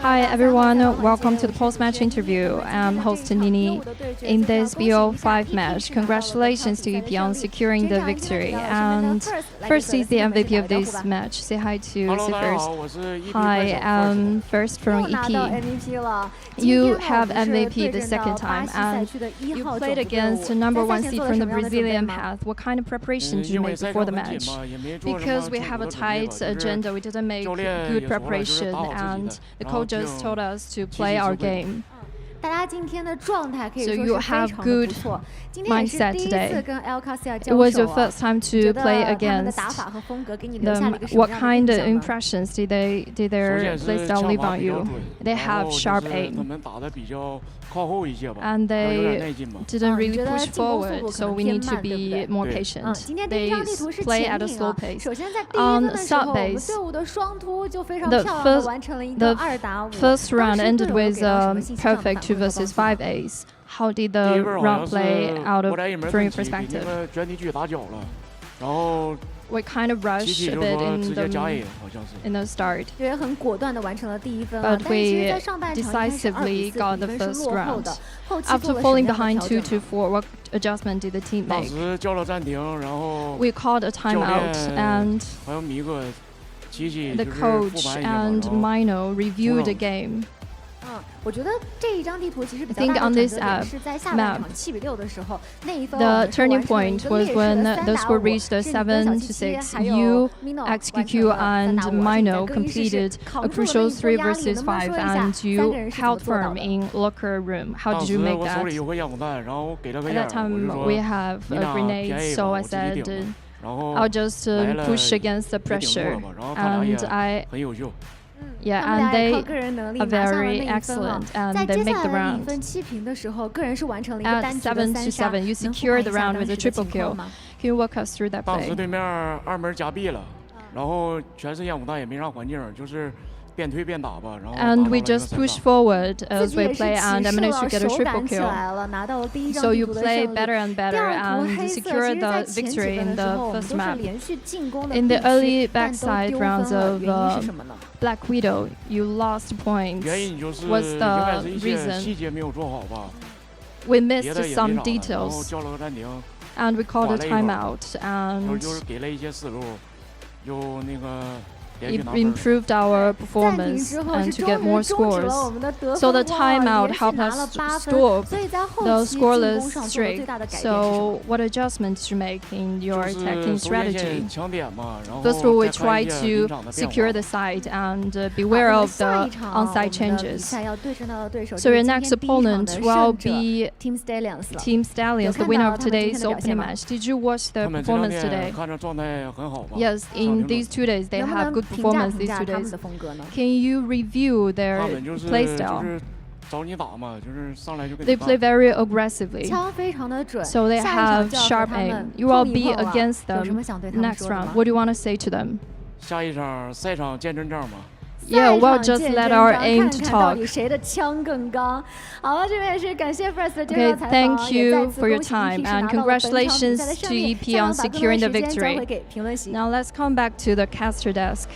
Hi everyone, welcome to the post-match interview. I'm host Nini. In this BO5 match, congratulations to EP on securing the victory. And first is the MVP of this match. Say hi to Cfesports. Hi, first from EP. You have MVP the second time, and you played against the #1 seed from the Brazilian path. What kind of preparation did you make before the match? Because we have a tight agenda, we didn't make good preparation, and the coach just told us to play our game. So you have good mindset today. It was your first time to play against them. What kind of impressions did their playstyle leave on you? They have sharp aim, and they didn't really push forward, so we need to be more patient. They play at a slow pace. On sub base, the first round ended with perfect 2 versus 5 ace. How did the round play out from your perspective? We kind of rushed a bit in the start, but we decisively got the first round. After falling behind 2-4, what adjustment did the team make? We called a timeout, and the coach and Mino reviewed the game. I think on this map, the turning point was when those who reached the 7-6. You, XQQ, and Mino completed a crucial 3 versus 5, and you held firm in locker room. How did you make that? At that time, we have a grenade, so I said, I'll just push against the pressure, and and they are very excellent, and they make the round. At 7-7, you secure the round with a triple kill. Can you walk us through that play? And we just push forward as we play, and I managed to get a triple kill. So you play better and better, and you secure the victory in the first map. In the early backside rounds of Black Widow, you lost points. What's the reason? We missed some details, and we called a timeout. And improved our performance and to get more scores. So the timeout helped us stop the scoreless streak. So what adjustments to make in your attacking strategy? First of all, we try to secure the site and beware of the onside changes. So your next opponent will be Team Stallions, the winner of today's opening match. Did you watch their performance today? Yes, in these 2 days they have good performance these 2 days. Can you review their playstyle? They play very aggressively, so they have sharp aim. You will be against them next round. What do you want to say to them? Yeah, we'll just let our aim to talk. Okay, thank you for your time and congratulations to EP on securing the victory. Now let's come back to the caster desk.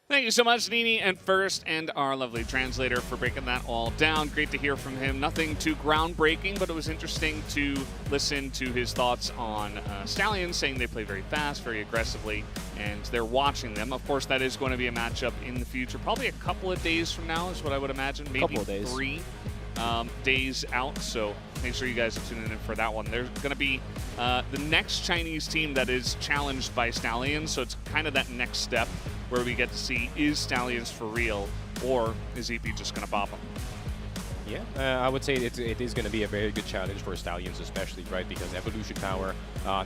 Thank you so much, Nini and First, and our lovely translator for breaking that all down. Great to hear from him. Nothing too groundbreaking, but it was interesting to listen to his thoughts on Stallions, saying they play very fast, very aggressively, and they're watching them. Of course, that is going to be a matchup in the future. Probably a couple of days from now is what I would imagine. Maybe 3 days out, so make sure you guys are tuning in for that one. There's going to be the next Chinese team that is challenged by Stallions, so it's kind of that next step where we get to see, is Stallions for real, or is EP just going to bop them? Yeah, I would say it is going to be a very good challenge for Stallions, especially, right? Because Evolution Power,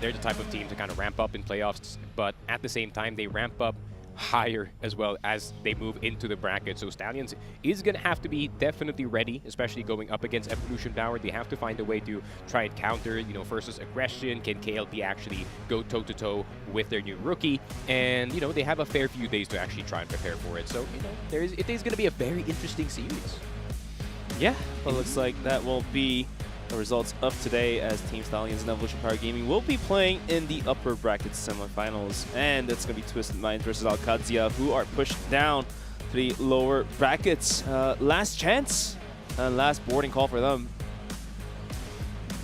they're the type of team to kind of ramp up in playoffs, but at the same time, they ramp up higher as well as they move into the bracket. So Stallions is going to have to be definitely ready, especially going up against Evolution Power. They have to find a way to try and counter, versus aggression. Can KLP actually go toe-to-toe with their new rookie? And, they have a fair few days to actually try and prepare for it. So, it is going to be a very interesting series. Yeah, well, it looks like that will be the results of today, as Team Stallions and Evolution Power Gaming will be playing in the upper bracket semifinals, and it's going to be Twisted Minds versus Qadsiah, who are pushed down to the lower brackets. Last chance and last boarding call for them.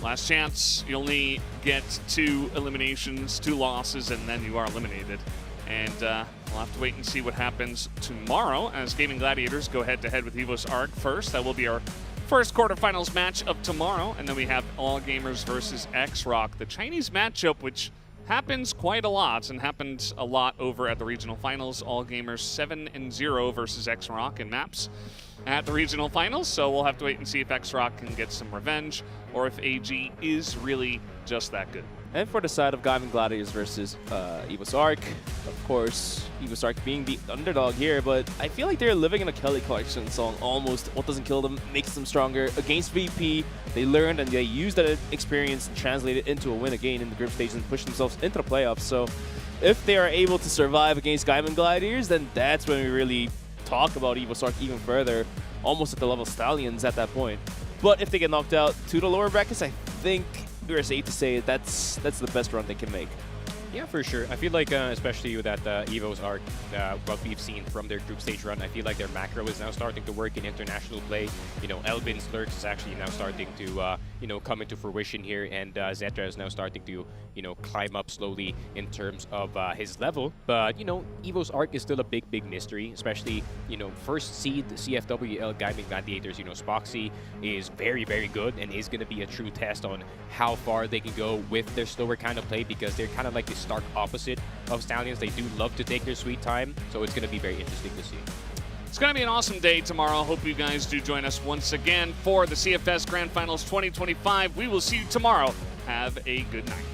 Last chance. You only get 2 eliminations, 2 losses, and then you are eliminated. And we'll have to wait and see what happens tomorrow as Gaming Gladiators go head-to-head with Evos Arc first. That will be our first quarterfinals match of tomorrow, and then we have All Gamers versus X-Rock, the Chinese matchup, which happens quite a lot and happened a lot over at the regional finals. All Gamers 7-0 versus X-Rock in maps at the regional finals, so we'll have to wait and see if X-Rock can get some revenge or if AG is really just that good. And for the side of Gaming Gladiators versus Evos Arc, of course, Evos Arc being the underdog here, but I feel like they're living in a Kelly Clarkson song almost. What doesn't kill them makes them stronger. Against VP, they learned and they used that experience and translated it into a win again in the group stage and pushed themselves into the playoffs. So if they are able to survive against Gaming Gladiators, then that's when we really talk about Evos Arc even further, almost at the level of Stallions at that point. But if they get knocked out to the lower brackets, I think we're safe to say that's the best run they can make. Yeah, for sure. I feel like, especially with that Evos Arc, what we've seen from their group stage run, I feel like their macro is now starting to work in international play. Elvin's Lurks is actually now starting to, come into fruition here, and Zetra is now starting to, climb up slowly in terms of his level. But, Evos Arc is still a big, big mystery, especially, first seed CFWL Gaming Gladiators. Spoxy is very, very good and is going to be a true test on how far they can go with their slower kind of play, because they're kind of like this stark opposite of Stallions. They do love to take their sweet time, so it's going to be very interesting to see. It's going to be an awesome day tomorrow. Hope you guys do join us once again for the CFS Grand Finals 2025. We will see you tomorrow. Have a good night.